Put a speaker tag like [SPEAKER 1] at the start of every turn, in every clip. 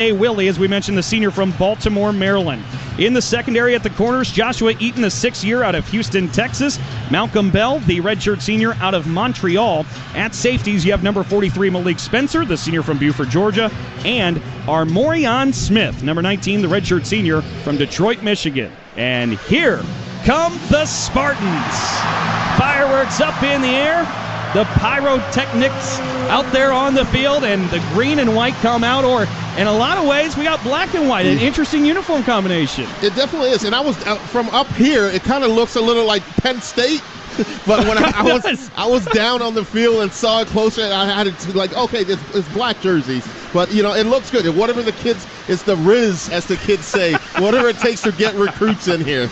[SPEAKER 1] Willie, as we mentioned, the senior from Baltimore, Maryland. In the secondary at the corners, Joshua Eaton, the 6th year out of Houston, Texas. Malcolm Bell, the redshirt senior out of Montreal. At safeties, you have number 43, Malik Spencer, the senior from Beaufort, Georgia. And Armorion Smith, number 19, the redshirt senior from Detroit, Michigan. And here come the Spartans. Fireworks up in the air. The pyrotechnics out there on the field, and the green and white come out, or in a lot of ways, we got black and white, an interesting uniform combination.
[SPEAKER 2] It definitely is, and I was from up here, it kind of looks a little like Penn State, but when I was down on the field and saw it closer, I had to like, okay, it's black jerseys, but you know, it looks good. Whatever the kids, it's the Riz, as the kids say, whatever it takes to get recruits in here.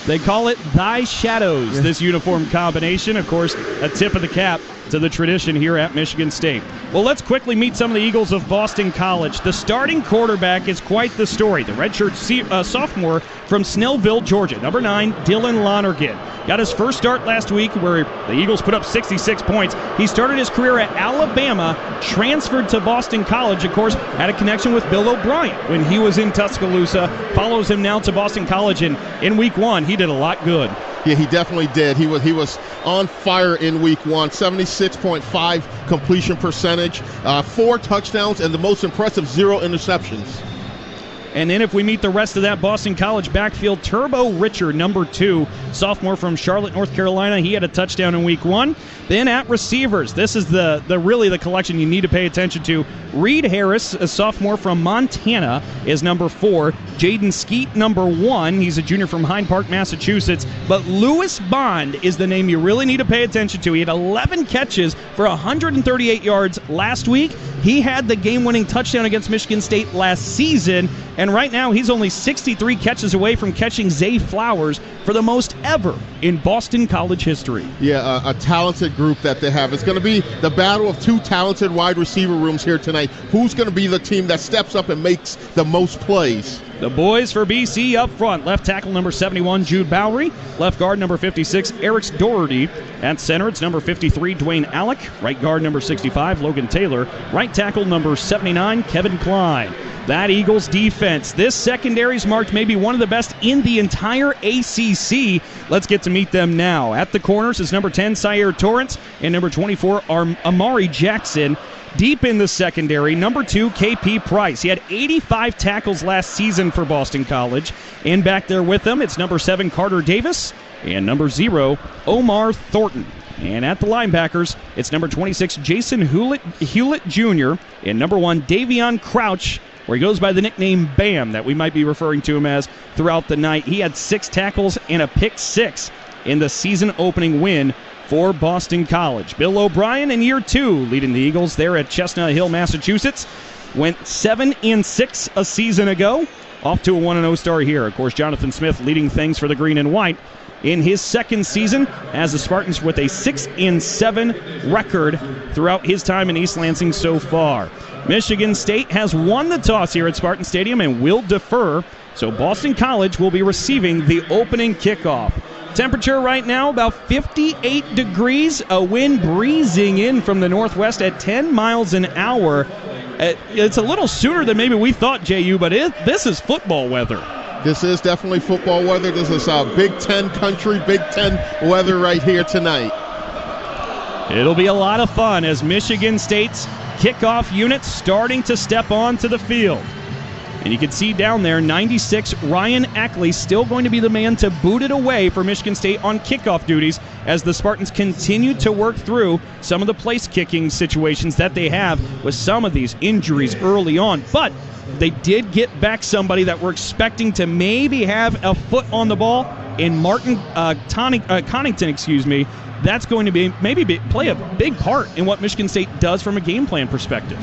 [SPEAKER 1] They call it Thy Shadows, this uniform combination. Of course, a tip of the cap to the tradition here at Michigan State. Well, let's quickly meet some of the Eagles of Boston College. The starting quarterback is quite the story. The redshirt sophomore from Snellville, Georgia, number 9, Dylan Lonergan. Got his first start last week where the Eagles put up 66 points. He started his career at Alabama, transferred to Boston College, of course, had a connection with Bill O'Brien when he was in Tuscaloosa, follows him now to Boston College, and in week 1, he did a lot good.
[SPEAKER 2] Yeah, he definitely did. He was on fire in week 1, 76.5 completion percentage, 4 touchdowns, and the most impressive 0 interceptions.
[SPEAKER 1] And then if we meet the rest of that Boston College backfield, Turbo Richard, number 2, sophomore from Charlotte, North Carolina. He had a touchdown in week 1. Then at receivers, this is the really the collection you need to pay attention to. Reed Harris, a sophomore from Montana, is number 4. Jaden Skeet, number 1. He's a junior from Hyde Park, Massachusetts. But Lewis Bond is the name you really need to pay attention to. He had 11 catches for 138 yards last week. He had the game-winning touchdown against Michigan State last season, and right now he's only 63 catches away from catching Zay Flowers for the most ever in Boston College history.
[SPEAKER 2] Yeah, a talented group that they have. It's going to be the battle of 2 talented wide receiver rooms here tonight. Who's going to be the team that steps up and makes the most plays?
[SPEAKER 1] The boys for BC up front. Left tackle number 71, Jude Bowery. Left guard number 56, Eric Doherty. At center, it's number 53, Dwayne Alec. Right guard number 65, Logan Taylor. Right tackle number 79, Kevin Klein. That Eagles defense. This secondary's marked maybe one of the best in the entire ACC. Let's get to meet them now. At the corners is number 10, Syer Torrance, and number 24, Amari Jackson. Deep in the secondary, number 2, KP Price. He had 85 tackles last season for Boston College. And back there with them, it's number 7, Carter Davis, and number 0, Omar Thornton. And at the linebackers, it's number 26, Jason Hewlett Jr., and number 1, Davion Crouch, where he goes by the nickname Bam that we might be referring to him as throughout the night. He had 6 tackles and a pick 6 in the season-opening win for Boston College. Bill O'Brien in year 2 leading the Eagles there at Chestnut Hill, Massachusetts. Went 7-6 a season ago. Off to a 1-0 start here. Of course, Jonathan Smith leading things for the green and white in his second season as the Spartans with a 6-7 record throughout his time in East Lansing so far. Michigan State has won the toss here at Spartan Stadium and will defer, so Boston College will be receiving the opening kickoff. Temperature right now about 58 degrees, a wind breezing in from the northwest at 10 miles an hour. It's a little sooner than maybe we thought, JU, but this is football weather.
[SPEAKER 2] This is definitely football weather. This is Big Ten country, Big Ten weather right here tonight.
[SPEAKER 1] It'll be a lot of fun as Michigan State's kickoff unit starting to step onto the field. And you can see down there, 96, Ryan Ackley still going to be the man to boot it away for Michigan State on kickoff duties as the Spartans continue to work through some of the place-kicking situations that they have with some of these injuries early on. But they did get back somebody that we're expecting to maybe have a foot on the ball in Martin Connaughton, That's going to be play a big part in what Michigan State does from a game plan perspective.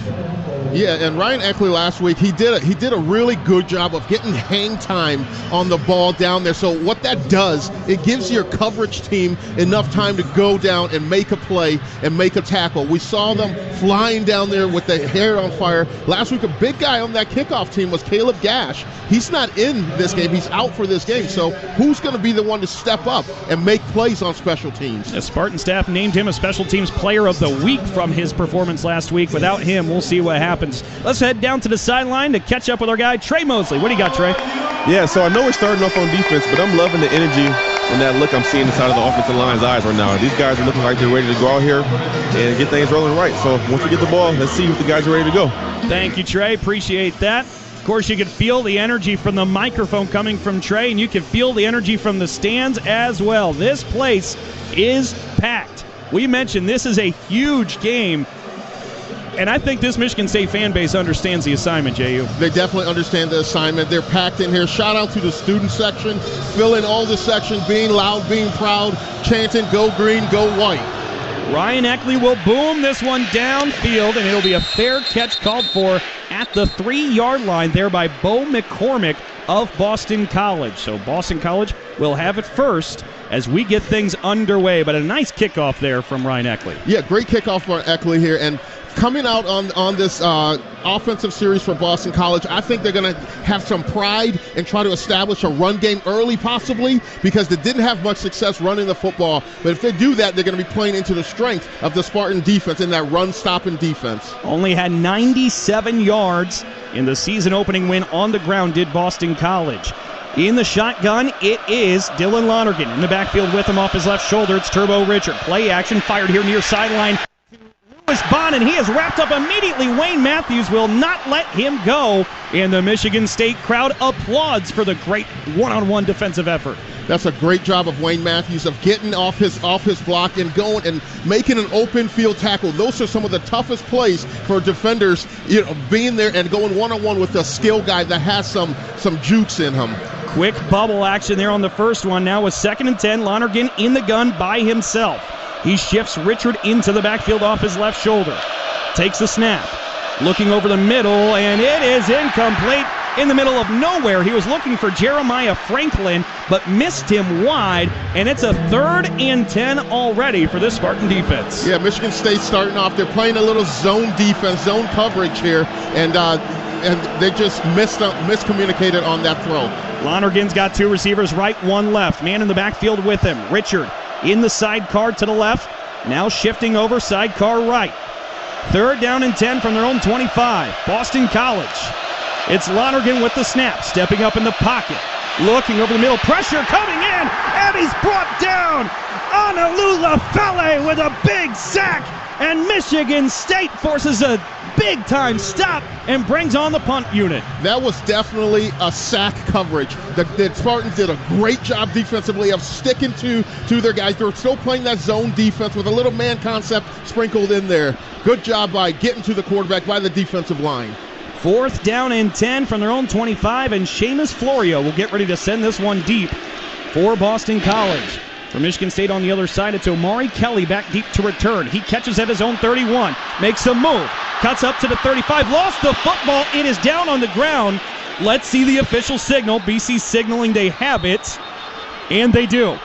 [SPEAKER 2] Yeah, and Ryan Eckley last week, he did a really good job of getting hang time on the ball down there. So what that does, it gives your coverage team enough time to go down and make a play and make a tackle. We saw them flying down there with the hair on fire. Last week, a big guy on that kickoff team was Caleb Gash. He's not in this game. He's out for this game. So who's going to be the one to step up and make plays on special teams?
[SPEAKER 1] The Spartan staff named him a special teams player of the week from his performance last week. Without him, we'll see what happens. happens. Let's head down to the sideline to catch up with our guy, Trey Mosley. What do you got, Trey?
[SPEAKER 3] Yeah, so I know we're starting off on defense, but I'm loving the energy and that look I'm seeing inside of the offensive line's eyes right now. These guys are looking like they're ready to go out here and get things rolling right. So once we get the ball, let's see if the guys are ready to go.
[SPEAKER 1] Thank you, Trey. Appreciate that. Of course, you can feel the energy from the microphone coming from Trey, and you can feel the energy from the stands as well. This place is packed. We mentioned this is a huge game, and I think this Michigan State fan base understands the assignment, J.U.
[SPEAKER 2] They definitely understand the assignment. They're packed in here. Shout out to the student section, filling all the section, being loud, being proud, chanting, go green, go white.
[SPEAKER 1] Ryan Eckley will boom this one downfield, and it'll be a fair catch called for at the 3-yard line there by Bo McCormick of Boston College. So Boston College will have it first as we get things underway. But a nice kickoff there from Ryan Eckley.
[SPEAKER 2] Yeah, great kickoff for Eckley here. And coming out on this offensive series for Boston College, I think they're going to have some pride and try to establish a run game early possibly, because they didn't have much success running the football. But if they do that, they're going to be playing into the strength of the Spartan defense in that run-stopping defense.
[SPEAKER 1] Only had 97 yards in the season opening win on the ground did Boston College. In the shotgun, it is Dylan Lonergan. In the backfield with him off his left shoulder, it's Turbo Richard. Play action, fired here near sideline. Lewis Bond, and he is wrapped up immediately. Wayne Matthews will not let him go, and the Michigan State crowd applauds for the great one-on-one defensive effort.
[SPEAKER 2] That's a great job of Wayne Matthews of getting off his block and going and making an open field tackle. Those are some of the toughest plays for defenders, being there and going one-on-one with a skill guy that has some juice in him.
[SPEAKER 1] Quick bubble action there on the first one. Now with 2nd and 10, Lonergan in the gun by himself. He shifts Richard into the backfield off his left shoulder. Takes the snap. Looking over the middle, and it is incomplete. In the middle of nowhere, he was looking for Jeremiah Franklin, but missed him wide, and it's a 3rd and 10 already for this Spartan defense.
[SPEAKER 2] Yeah, Michigan State starting off. They're playing a little zone defense, zone coverage here, and they just miscommunicated on that throw.
[SPEAKER 1] Lonergan's got 2 receivers, right, 1 left. Man in the backfield with him. Richard in the sidecar to the left. Now shifting over, sidecar right. 3rd down and 10 from their own 25. Boston College. It's Lonergan with the snap, stepping up in the pocket. Looking over the middle, pressure coming in, and he's brought down. Honolulu Fele with a big sack, and Michigan State forces a big-time stop and brings on the punt unit.
[SPEAKER 2] That was definitely a sack coverage. The Spartans did a great job defensively of sticking to their guys. They're still playing that zone defense with a little man concept sprinkled in there. Good job by getting to the quarterback by the defensive line.
[SPEAKER 1] 4th down and 10 from their own 25, and Seamus Florio will get ready to send this one deep for Boston College. For Michigan State on the other side, it's Omari Kelly back deep to return. He catches at his own 31, makes a move, cuts up to the 35, lost the football. It is down on the ground. Let's see the official signal. BC signaling they have it, and they do.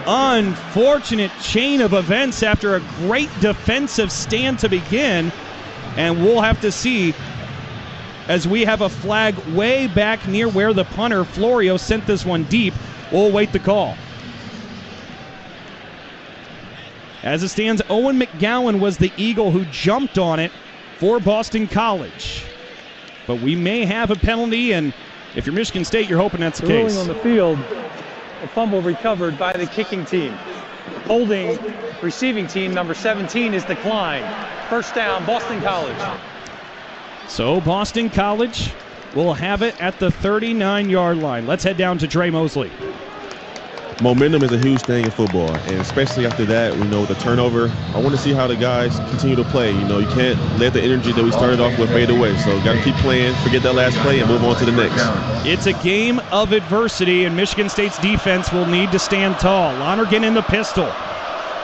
[SPEAKER 1] Unfortunate chain of events after a great defensive stand to begin, and we'll have to see as we have a flag way back near where the punter, Florio, sent this one deep. We'll await the call. As it stands, Owen McGowan was the Eagle who jumped on it for Boston College. But we may have a penalty, and if you're Michigan State, you're hoping that's the case.
[SPEAKER 4] Ruling on the field, a fumble recovered by the kicking team. Holding receiving team number 17 is declined. 1st down, Boston College.
[SPEAKER 1] So Boston College will have it at the 39-yard line. Let's head down to Trey Mosley.
[SPEAKER 3] Momentum is a huge thing in football, and especially after that, with the turnover, I want to see how the guys continue to play. You can't let the energy that we started off with fade away. So got to keep playing, forget that last play, and move on to the next.
[SPEAKER 1] It's a game of adversity, and Michigan State's defense will need to stand tall. Lonergan in the pistol.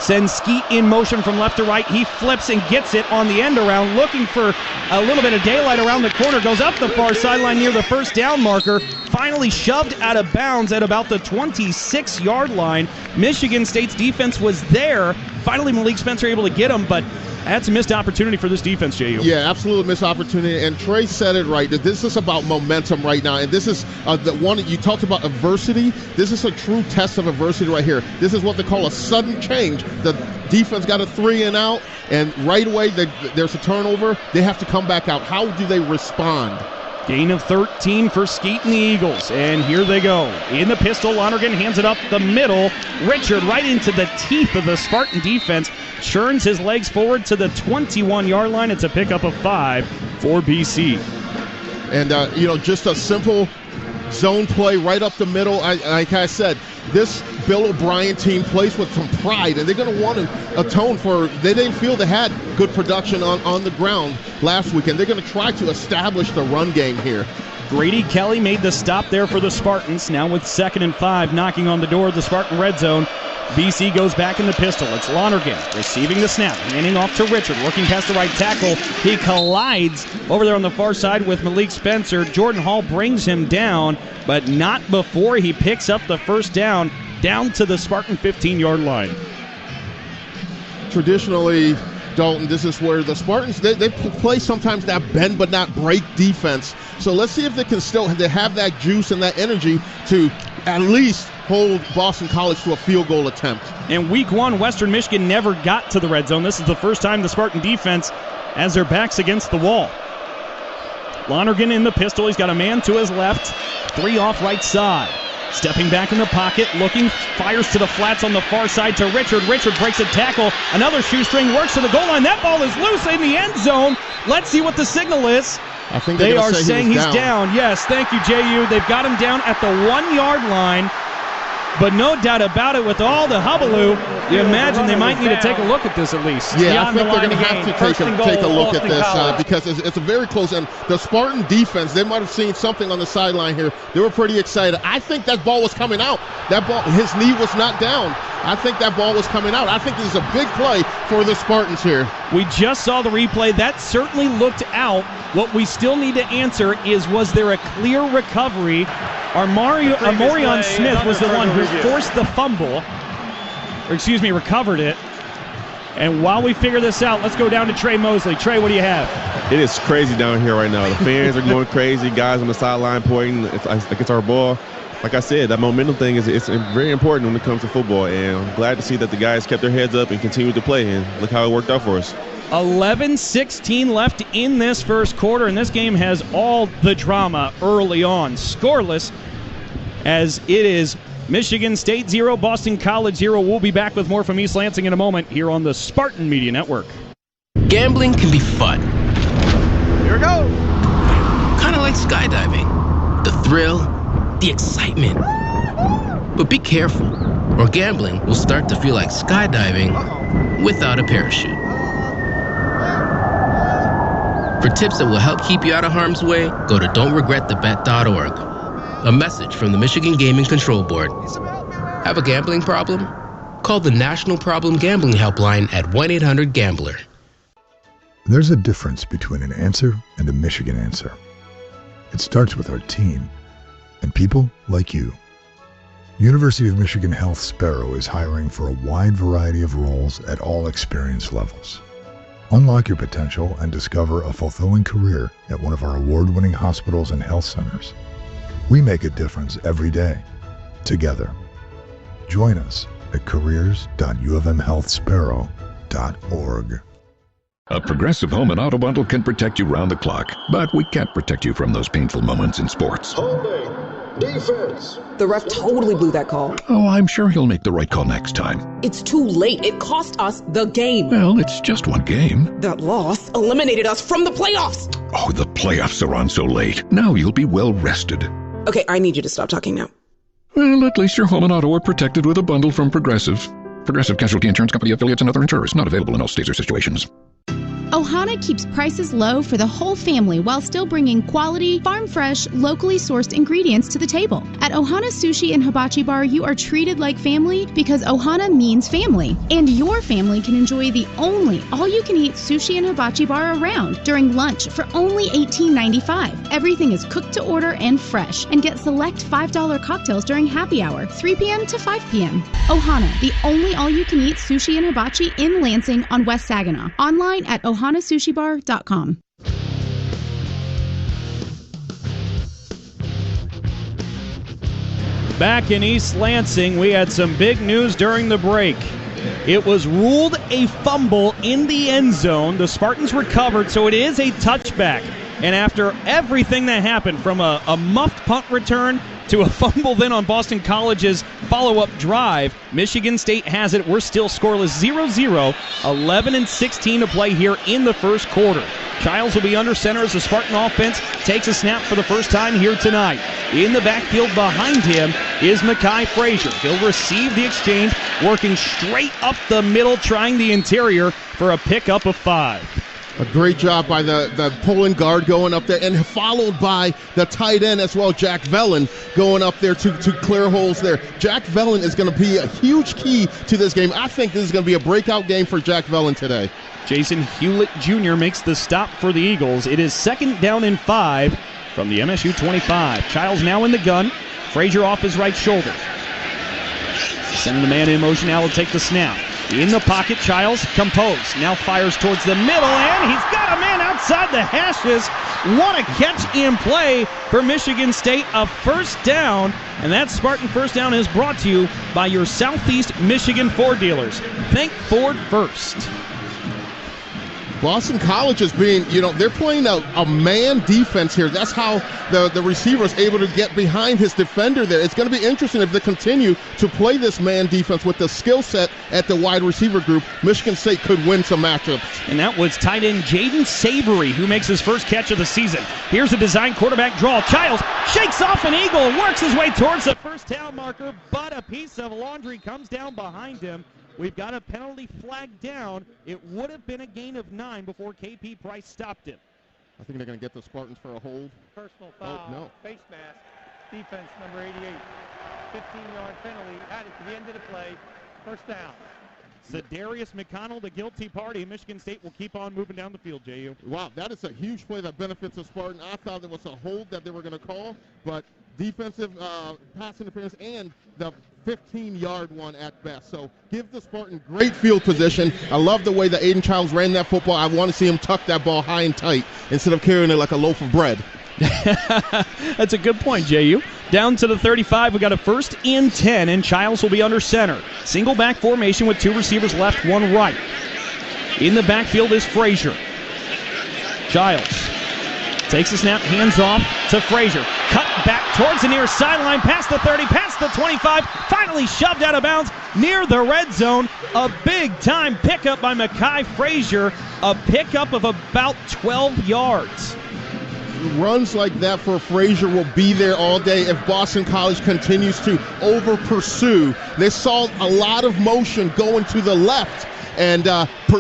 [SPEAKER 1] Sends Skeet in motion from left to right. He flips and gets it on the end around, looking for a little bit of daylight around the corner. Goes up the far sideline near the 1st down marker. Finally shoved out of bounds at about the 26-yard line. Michigan State's defense was there. Finally, Malik Spencer able to get him, but that's a missed opportunity for this defense, J.U.
[SPEAKER 2] Yeah, absolute missed opportunity. And Trey said it right, that this is about momentum right now. And this is the one you talked about, adversity. This is a true test of adversity right here. This is what they call a sudden change. The defense got a 3 and out, and right away there's a turnover. They have to come back out. How do they respond?
[SPEAKER 1] Gain of 13 for Skeet and the Eagles, and here they go. In the pistol, Lonergan hands it up the middle. Richard right into the teeth of the Spartan defense, churns his legs forward to the 21-yard line. It's a pickup of 5 for BC.
[SPEAKER 2] And, just a simple zone play right up the middle. Like I said, this Bill O'Brien team plays with some pride, and they're going to want to atone for, they didn't feel they had good production on the ground last weekend. They're going to try to establish the run game here.
[SPEAKER 1] Grady Kelly made the stop there for the Spartans. Now with 2nd and 5 knocking on the door of the Spartan red zone. BC goes back in the pistol. It's Lonergan receiving the snap, handing off to Richard, working past the right tackle. He collides over there on the far side with Malik Spencer. Jordan Hall brings him down, but not before he picks up the first down to the Spartan 15-yard line.
[SPEAKER 2] Traditionally, Dalton, this is where the Spartans, they play sometimes that bend but not break defense. So let's see if they can still have that juice and that energy to at least hold Boston College to a field goal attempt.
[SPEAKER 1] In week 1, Western Michigan never got to the red zone. This is the first time the Spartan defense has their backs against the wall. Lonergan in the pistol. He's got a man to his left. 3 off right side. Stepping back in the pocket, looking, fires to the flats on the far side to Richard. Richard breaks a tackle. Another shoestring, works to the goal line. That ball is loose in the end zone. Let's see what the signal is.
[SPEAKER 2] I think
[SPEAKER 1] they are saying he's down. Yes, thank you, JU. They've got him down at the 1-yard line. But no doubt about it, with all the hullabaloo, you imagine they might need to take a look at this at least.
[SPEAKER 2] Yeah, I think they're going to have to take a look at this because it's a very close. And the Spartan defense, they might have seen something on the sideline here. They were pretty excited. I think that ball was coming out. That ball, his knee was not down. I think that ball was coming out. I think this is a big play for the Spartans here.
[SPEAKER 1] We just saw the replay. That certainly looked out. What we still need to answer is, was there a clear recovery? Amorion Smith was the one who forced the fumble, recovered it. And while we figure this out, let's go down to Trey Mosley. Trey, what do you have?
[SPEAKER 3] It is crazy down here right now. The fans are going crazy. Guys on the sideline pointing. It's our ball. Like I said, that momentum thing it's very important when it comes to football. And I'm glad to see that the guys kept their heads up and continued to play. And look how it worked out for us.
[SPEAKER 1] 11-16 left in this first quarter, and this game has all the drama early on. Scoreless, as it is Michigan State 0, Boston College 0. We'll be back with more from East Lansing in a moment here on the Spartan Media Network.
[SPEAKER 5] Gambling can be fun.
[SPEAKER 1] Here we go.
[SPEAKER 5] Kind of like skydiving. The thrill, the excitement. But be careful, or gambling will start to feel like skydiving without a parachute. For tips that will help keep you out of harm's way, go to don'tregretthebet.org. A message from the Michigan Gaming Control Board. Have a gambling problem? Call the National Problem Gambling Helpline at 1-800-GAMBLER.
[SPEAKER 6] There's a difference between an answer and a Michigan answer. It starts with our team and people like you. University of Michigan Health Sparrow is hiring for a wide variety of roles at all experience levels. Unlock your potential and discover a fulfilling career at one of our award-winning hospitals and health centers. We make a difference every day, together. Join us at careers.ufmhealthsparrow.org.
[SPEAKER 7] A Progressive Home and Auto Bundle can protect you round the clock, but we can't protect you from those painful moments in sports.
[SPEAKER 8] Holding. Defense.
[SPEAKER 9] The ref totally blew that call.
[SPEAKER 7] Oh, I'm sure he'll make the right call next time.
[SPEAKER 9] It's too late. It cost us the game.
[SPEAKER 7] Well, it's just one game.
[SPEAKER 9] That loss eliminated us from the playoffs.
[SPEAKER 7] Oh, the playoffs are on so late. Now you'll be well rested.
[SPEAKER 9] Okay, I need you to stop talking now.
[SPEAKER 7] Well, at least your home and auto are protected with a bundle from Progressive. Progressive Casualty Insurance Company affiliates and other insurers. Not available in all states or situations.
[SPEAKER 10] Ohana keeps prices low for the whole family while still bringing quality, farm-fresh, locally sourced ingredients to the table. At Ohana Sushi and Hibachi Bar, you are treated like family because Ohana means family. And your family can enjoy the only all-you-can-eat sushi and hibachi bar around during lunch for only $18.95. Everything is cooked to order and fresh, and get select $5 cocktails during happy hour, 3 p.m. to 5 p.m. Ohana, the only all-you-can-eat sushi and hibachi in Lansing on West Saginaw. Online at ohanasushibar.com.
[SPEAKER 1] Back in East Lansing, we had some big news during the break. It was ruled a fumble in the end zone. The Spartans recovered, so it is a touchback. And after everything that happened, from a muffed punt return to a fumble then on Boston College's follow-up drive, Michigan State has it. We're still scoreless 0-0, 11-16 to play here in the first quarter. Childs will be under center as the Spartan offense takes a snap for the first time here tonight. In the backfield behind him is Mekhi Frazier. He'll receive the exchange, working straight up the middle, trying the interior for a pickup of 5.
[SPEAKER 2] A great job by the pulling guard going up there, and followed by the tight end as well, Jack Vellon, going up there to clear holes there. Jack Vellon is going to be a huge key to this game. I think this is going to be a breakout game for Jack Vellon today.
[SPEAKER 1] Jason Hewlett Jr. makes the stop for the Eagles. It is 2nd down and 5 from the MSU 25. Childs now in the gun. Frazier off his right shoulder. Sending the man in motion. Now will take the snap. In the pocket, Childs composed. Now fires towards the middle, and he's got a man outside the hashes. What a catch in play for Michigan State. A first down, and that Spartan first down is brought to you by your Southeast Michigan Ford dealers. Think Ford first.
[SPEAKER 2] Boston College is being, they're playing a man defense here. That's how the receiver is able to get behind his defender there. It's going to be interesting if they continue to play this man defense with the skill set at the wide receiver group. Michigan State could win some matchups.
[SPEAKER 1] And that was tight end Jaden Savory, who makes his first catch of the season. Here's a design quarterback draw. Childs shakes off an eagle, works his way towards the first down marker, but a piece of laundry comes down behind him. We've got a penalty flag down. It would have been a gain of 9 before KP Price stopped it.
[SPEAKER 2] I think they're going to get the Spartans for a hold.
[SPEAKER 4] Personal foul,
[SPEAKER 2] oh, no.
[SPEAKER 4] Face mask, defense number 88. 15-yard penalty, added to the end of the play, first down.
[SPEAKER 1] Za'Darius McConnell, the guilty party. Michigan State will keep on moving down the field, J.U.
[SPEAKER 2] Wow, that is a huge play that benefits the Spartan. I thought it was a hold that they were going to call, but defensive pass interference and the 15-yard one at best. So give the Spartan great field position. I love the way that Aiden Childs ran that football. I want to see him tuck that ball high and tight instead of carrying it like a loaf of bread.
[SPEAKER 1] That's a good point, J.U. Down to the 35, we got a 1st and 10, and Childs will be under center. Single back formation with 2 receivers left, 1 right. In the backfield is Frazier. Childs takes the snap, hands off to Frazier. Cut back towards the near sideline, past the 30, past the 25, finally shoved out of bounds near the red zone. A big-time pickup by Mekhi Frazier, a pickup of about 12 yards.
[SPEAKER 2] Runs like that for Frazier will be there all day if Boston College continues to over-pursue. They saw a lot of motion going to the left and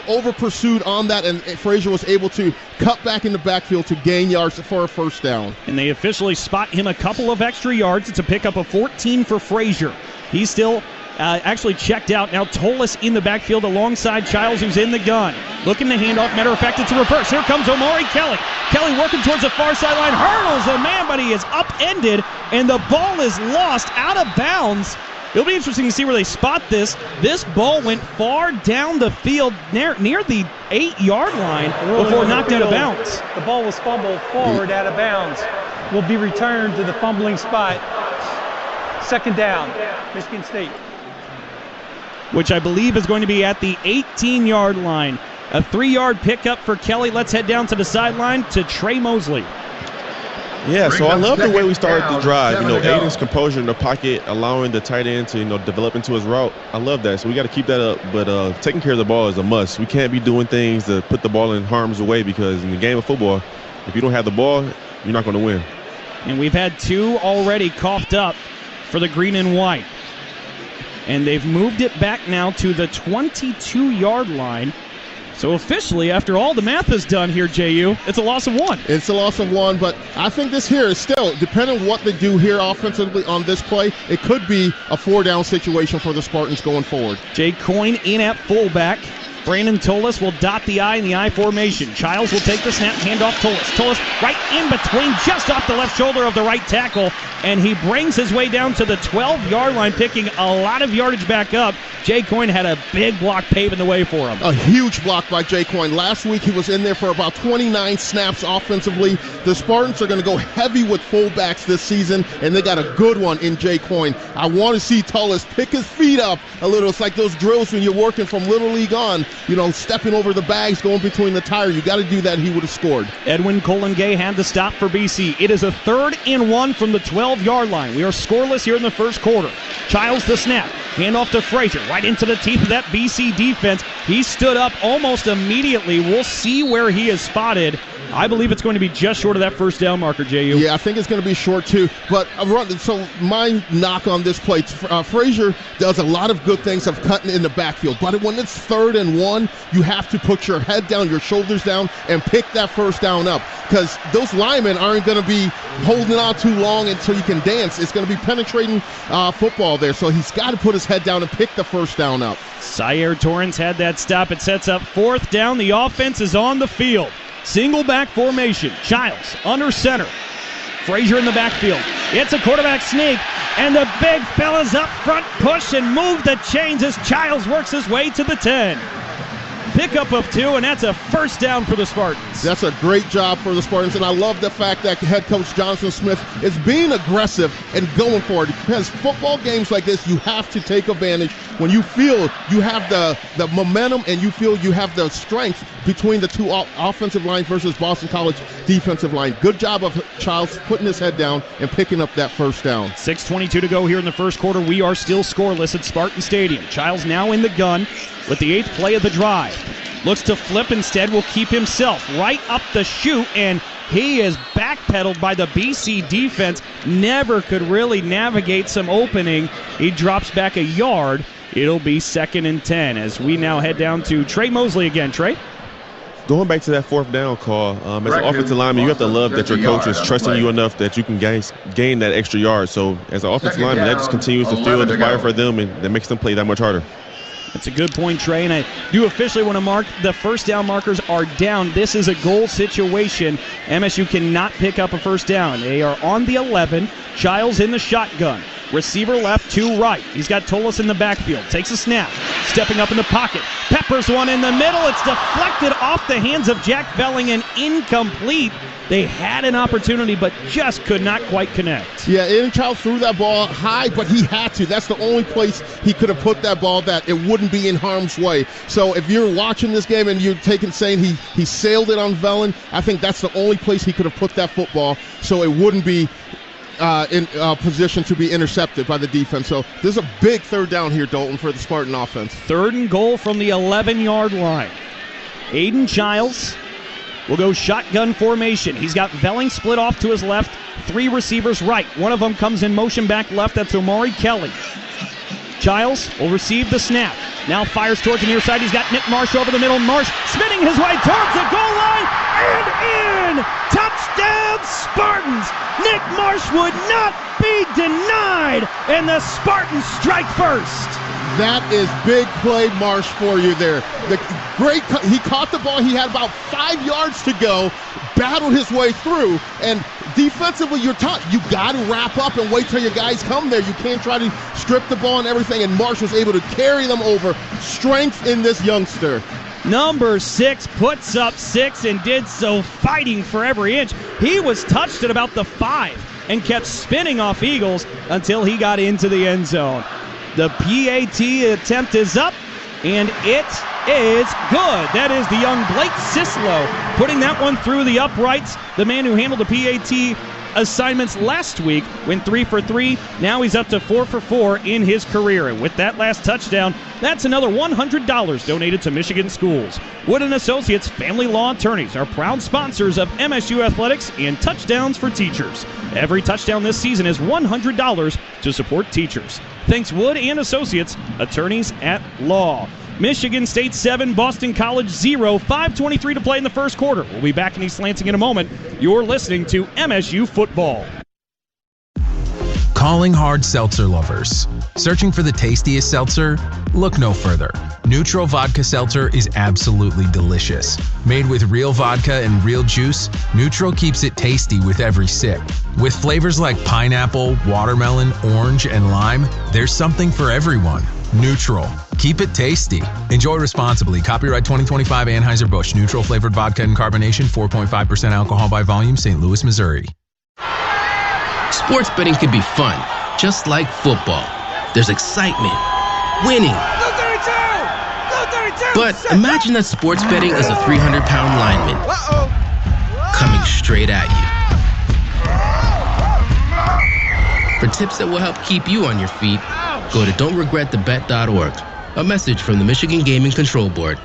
[SPEAKER 2] over-pursued on that, and Frazier was able to cut back in the backfield to gain yards for a first down.
[SPEAKER 1] And they officially spot him a couple of extra yards. It's a pickup of 14 for Frazier. He's still actually checked out. Now Tolis in the backfield alongside Childs, who's in the gun. Looking to hand off. Matter of fact, it's a reverse. Here comes Omari Kelly. Kelly working towards the far sideline. Hurdles the man, but he is upended, and the ball is lost out of bounds. It'll be interesting to see where they spot this. This ball went far down the field near the 8-yard line before knocked out of bounds.
[SPEAKER 4] The ball was fumbled forward out of bounds. Will be returned to the fumbling spot. 2nd down, Michigan State.
[SPEAKER 1] Which I believe is going to be at the 18-yard line. A 3-yard pickup for Kelly. Let's head down to the sideline to Trey Mosley.
[SPEAKER 3] Yeah, so I love the way we started the drive. Aiden's composure in the pocket, allowing the tight end to, develop into his route. I love that. So we got to keep that up. But taking care of the ball is a must. We can't be doing things to put the ball in harm's way, because in the game of football, if you don't have the ball, you're not going to win.
[SPEAKER 1] And we've had 2 already coughed up for the green and white. And they've moved it back now to the 22-yard line. So officially, after all the math is done here, J.U., it's a loss of 1.
[SPEAKER 2] It's a loss of 1, but I think this here is still, depending on what they do here offensively on this play, it could be a 4-down situation for the Spartans going forward.
[SPEAKER 1] Jay Coyne in at fullback. Brandon Tolis will dot the I in the I formation. Childs will take the snap, hand off Tolis. Tolis right in between, just off the left shoulder of the right tackle, and he brings his way down to the 12-yard line, picking a lot of yardage back up. Jay Coyne had a big block paving the way for him.
[SPEAKER 2] A huge block by Jay Coyne. Last week he was in there for about 29 snaps offensively. The Spartans are going to go heavy with fullbacks this season, and they got a good one in Jay Coyne. I want to see Tullis pick his feet up a little. It's like those drills when you're working from Little League on, stepping over the bags, going between the tire. You got to do that. He would have scored.
[SPEAKER 1] Edwin Colangay had the stop for BC. It is a 3rd and 1 from the 12-yard line. We are scoreless here in the first quarter. Childs the snap. Hand off to Frazier, right into the teeth of that BC defense. He stood up almost immediately. We'll see where he is spotted. I believe it's going to be just short of that first down marker, J.U.
[SPEAKER 2] Yeah, I think it's going to be short too. But so my knock on this play, Frazier does a lot of good things of cutting in the backfield. But when it's 3rd and 1, you have to put your head down, your shoulders down, and pick that first down up. Because those linemen aren't going to be holding on too long until you can dance. It's going to be penetrating football there. So he's got to put his head down and pick the first down up.
[SPEAKER 1] Syer Torrance had that stop. It sets up 4th down. The offense is on the field. Single back formation. Childs under center. Frazier in the backfield. It's a quarterback sneak, and the big fellas up front push and move the chains as Childs works his way to the 10. Pickup of 2, and that's a first down for the Spartans.
[SPEAKER 2] That's a great job for the Spartans, and I love the fact that head coach Jonathan Smith is being aggressive and going for it. Because football games like this, you have to take advantage when you feel you have the momentum and you feel you have the strength between the two offensive lines versus Boston College defensive line. Good job of Childs putting his head down and picking up that first down.
[SPEAKER 1] 6:22 to go here in the first quarter. We are still scoreless at Spartan Stadium. Childs now in the gun with the 8th play of the drive. Looks to flip instead, will keep himself right up the chute, and he is backpedaled by the BC defense. Never could really navigate some opening. He drops back a yard. It'll be 2nd and 10 as we now head down to Trey Mosley again. Trey?
[SPEAKER 3] Going back to that 4th down call, as an offensive lineman, you have to love that your coach is trusting you enough that you can gain that extra yard. So as an offensive lineman, that just continues to fuel the fire for them, and that makes them play that much harder.
[SPEAKER 1] That's a good point, Trey, and I do officially want to mark the first down markers are down. This is a goal situation. MSU cannot pick up a first down. They are on the 11. Childs in the shotgun. Receiver left, 2 right. He's got Tolis in the backfield. Takes a snap. Stepping up in the pocket. Peppers one in the middle. It's deflected off the hands of Jack Velling and incomplete. They had an opportunity, but just could not quite connect.
[SPEAKER 2] Yeah, Aiden Childs threw that ball high, but he had to. That's the only place he could have put that ball that it wouldn't be in harm's way. So if you're watching this game and you're saying he sailed it on Velling, I think that's the only place he could have put that football so it wouldn't be in position to be intercepted by the defense. So there's a big 3rd down here, Dalton, for the Spartan offense.
[SPEAKER 1] 3rd and goal from the 11-yard line. Aiden Childs will go shotgun formation. He's got Velling split off to his left, 3 receivers right. One of them comes in motion back left. That's Omari Kelly. Childs will receive the snap. Now fires towards the near side. He's got Nick Marsh over the middle. Marsh spinning his way towards the goal line and in. Touchdown Spartans. Nick Marsh would not be denied, and the Spartans strike first.
[SPEAKER 2] That is big play Marsh for you there. He caught the ball. He had about 5 yards to go, battled his way through, and defensively you're taught you got to wrap up and wait till your guys come there. You can't try to strip the ball and everything, and Marsh was able to carry them over. Strength in this youngster.
[SPEAKER 1] Number 6 puts up 6 and did so fighting for every inch. He was touched at about the 5 and kept spinning off Eagles until he got into the end zone. The PAT attempt is up, and it is good. That is the young Blake Sislow putting that one through the uprights. The man who handled the PAT assignments last week went 3 for 3. Now he's up to 4 for 4 in his career. And with that last touchdown, that's another $100 donated to Michigan schools. Wood & Associates Family Law Attorneys are proud sponsors of MSU Athletics and Touchdowns for Teachers. Every touchdown this season is $100 to support teachers. Thanks Wood & Associates, Attorneys at Law. Michigan State 7, Boston College 0, 5:23 to play in the first quarter. We'll be back in East Lansing in a moment. You're listening to MSU Football.
[SPEAKER 11] Calling hard seltzer lovers. Searching for the tastiest seltzer? Look no further. Neutral Vodka Seltzer is absolutely delicious. Made with real vodka and real juice, Neutral keeps it tasty with every sip. With flavors like pineapple, watermelon, orange, and lime, there's something for everyone. Neutral. Keep it tasty. Enjoy responsibly. Copyright 2025 Anheuser-Busch. Neutral flavored vodka and carbonation, 4.5% alcohol by volume, St. Louis, Missouri.
[SPEAKER 5] Sports betting can be fun, just like football. There's excitement, winning. But imagine that sports betting is a 300-pound lineman coming straight at you. For tips that will help keep you on your feet, go to don'tregretthebet.org. A message from the Michigan Gaming Control Board.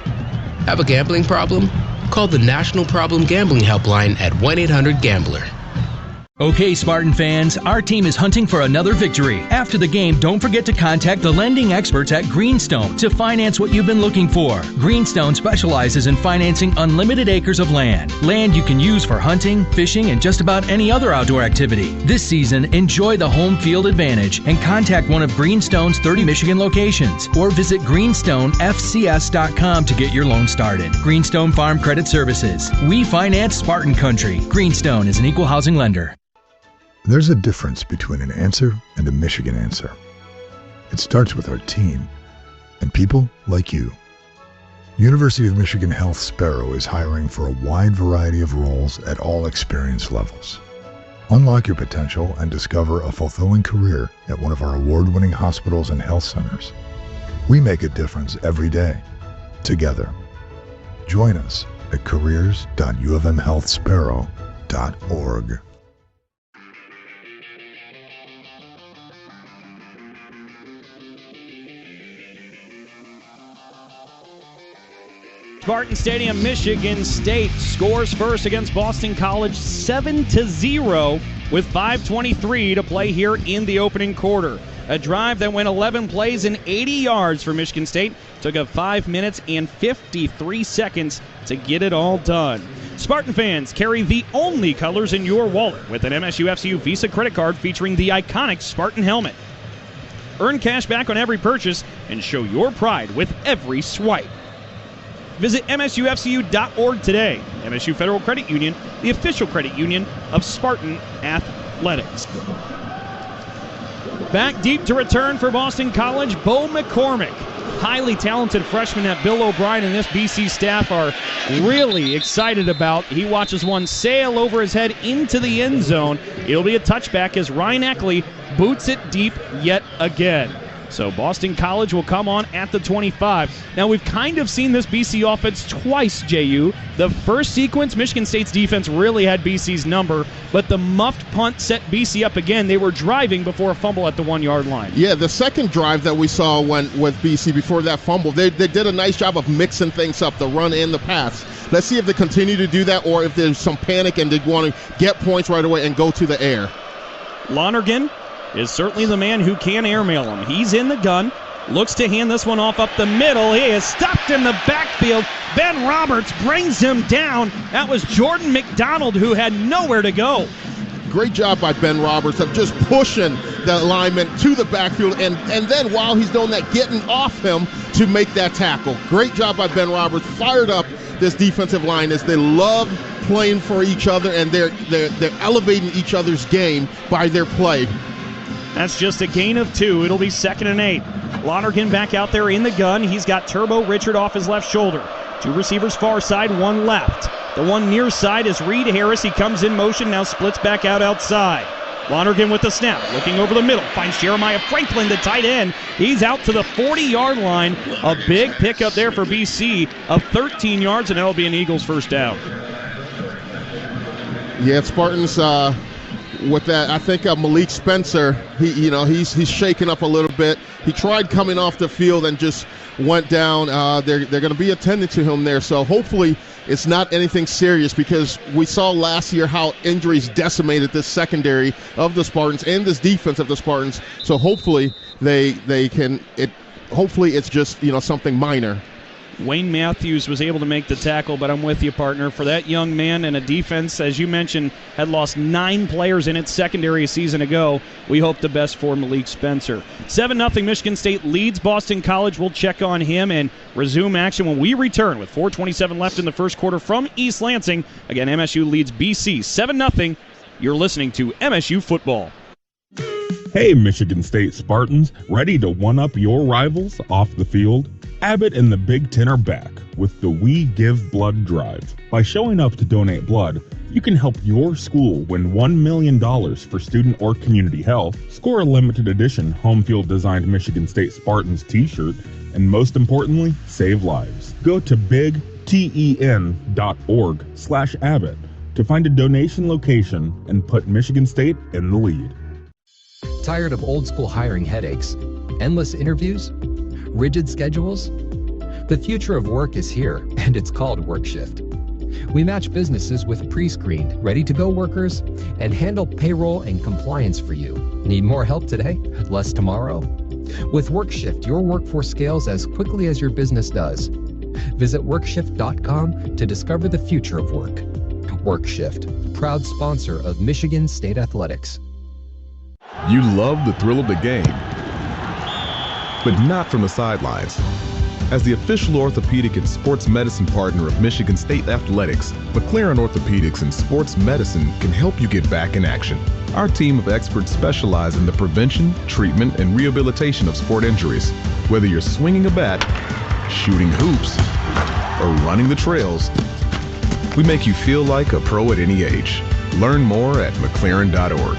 [SPEAKER 5] Have a gambling problem? Call the National Problem Gambling Helpline at 1-800-GAMBLER.
[SPEAKER 12] Okay, Spartan fans, our team is hunting for another victory. After the game, don't forget to contact the lending experts at Greenstone to finance what you've been looking for. Greenstone specializes in financing unlimited acres of land. Land you can use for hunting, fishing, and just about any other outdoor activity. This season, enjoy the home field advantage and contact one of Greenstone's 30 Michigan locations or visit greenstonefcs.com to get your loan started. Greenstone Farm Credit Services. We finance Spartan country. Greenstone is an equal housing lender.
[SPEAKER 6] There's a difference between an answer and a Michigan answer. It starts with our team and people like you. University of Michigan Health Sparrow is hiring for a wide variety of roles at all experience levels. Unlock your potential and discover a fulfilling career at one of our award-winning hospitals and health centers. We make a difference every day, together. Join us at careers.ufmhealthsparrow.org.
[SPEAKER 1] Spartan Stadium, Michigan State scores first against Boston College 7-0 with 5:23 to play here in the opening quarter. A drive that went 11 plays and 80 yards for Michigan State. Took up 5 minutes and 53 seconds to get it all done. Spartan fans, carry the only colors in your wallet with an MSU FCU Visa credit card featuring the iconic Spartan helmet. Earn cash back on every purchase and show your pride with every swipe. Visit MSUFCU.org today. MSU Federal Credit Union, the official credit union of Spartan Athletics. Back deep to return for Boston College, Bo McCormick. Highly talented freshman that Bill O'Brien and this BC staff are really excited about. He watches one sail over his head into the end zone. It'll be a touchback as Ryan Eckley boots it deep yet again. So Boston College will come on at the 25. Now, we've kind of seen this BC offense twice, JU. The first sequence, Michigan State's defense really had BC's number, but the muffed punt set BC up again. They were driving before a fumble at the 1-yard line.
[SPEAKER 2] Yeah, the second drive that we saw with BC before that fumble, they did a nice job of mixing things up, the run and the pass. Let's see if they continue to do that or if there's some panic and they want to get points right away and go to the air.
[SPEAKER 1] Lonergan is certainly the man who can airmail him. He's in the gun, looks to hand this one off up the middle. He is stopped in the backfield. Ben Roberts brings him down. That was Jordan McDonald, who had nowhere to go.
[SPEAKER 2] Great job by Ben Roberts of just pushing the lineman to the backfield and then while he's doing that, getting off him to make that tackle. Great job by Ben Roberts. Fired up this defensive line as they love playing for each other and they're elevating each other's game by their play.
[SPEAKER 1] That's just a gain of 2. It'll be 2nd and 8. Lonergan back out there in the gun. He's got Turbo Richard off his left shoulder. 2 receivers far side, 1 left. The one near side is Reed Harris. He comes in motion, now splits back out outside. Lonergan with the snap, looking over the middle, finds Jeremiah Franklin, the tight end. He's out to the 40-yard line. A big pickup there for BC of 13 yards, and that'll be an Eagles first down.
[SPEAKER 2] Yeah, Spartans with that, I think Malik Spencer, he's shaken up a little bit. He tried coming off the field and just went down. They're going to be attending to him there, so hopefully it's not anything serious because we saw last year how injuries decimated this secondary of the Spartans and this defense of the Spartans. So hopefully hopefully it's just something minor.
[SPEAKER 1] Wayne Matthews was able to make the tackle, but I'm with you, partner. For that young man and a defense, as you mentioned, had lost 9 players in its secondary a season ago, we hope the best for Malik Spencer. 7-0 Michigan State leads Boston College. We'll check on him and resume action when we return with 4:27 left in the first quarter from East Lansing. Again, MSU leads BC 7-0. You're listening to MSU Football.
[SPEAKER 13] Hey, Michigan State Spartans, ready to one-up your rivals off the field? Abbott and the Big Ten are back with the We Give Blood Drive. By showing up to donate blood, you can help your school win $1 million for student or community health, score a limited edition home field designed Michigan State Spartans t-shirt, and most importantly, save lives. Go to bigten.org/Abbott to find a donation location and put Michigan State in the lead.
[SPEAKER 14] Tired of old school hiring headaches? Endless interviews? Rigid schedules? The future of work is here, and it's called WorkShift. We match businesses with pre-screened, ready-to-go workers and handle payroll and compliance for you. Need more help today? Less tomorrow? With WorkShift, your workforce scales as quickly as your business does. Visit WorkShift.com to discover the future of work. WorkShift, proud sponsor of Michigan State Athletics.
[SPEAKER 15] You love the thrill of the game, but not from the sidelines. As the official orthopedic and sports medicine partner of Michigan State Athletics, McLaren Orthopedics and Sports Medicine can help you get back in action. Our team of experts specialize in the prevention, treatment, and rehabilitation of sport injuries. Whether you're swinging a bat, shooting hoops, or running the trails, we make you feel like a pro at any age. Learn more at McLaren.org.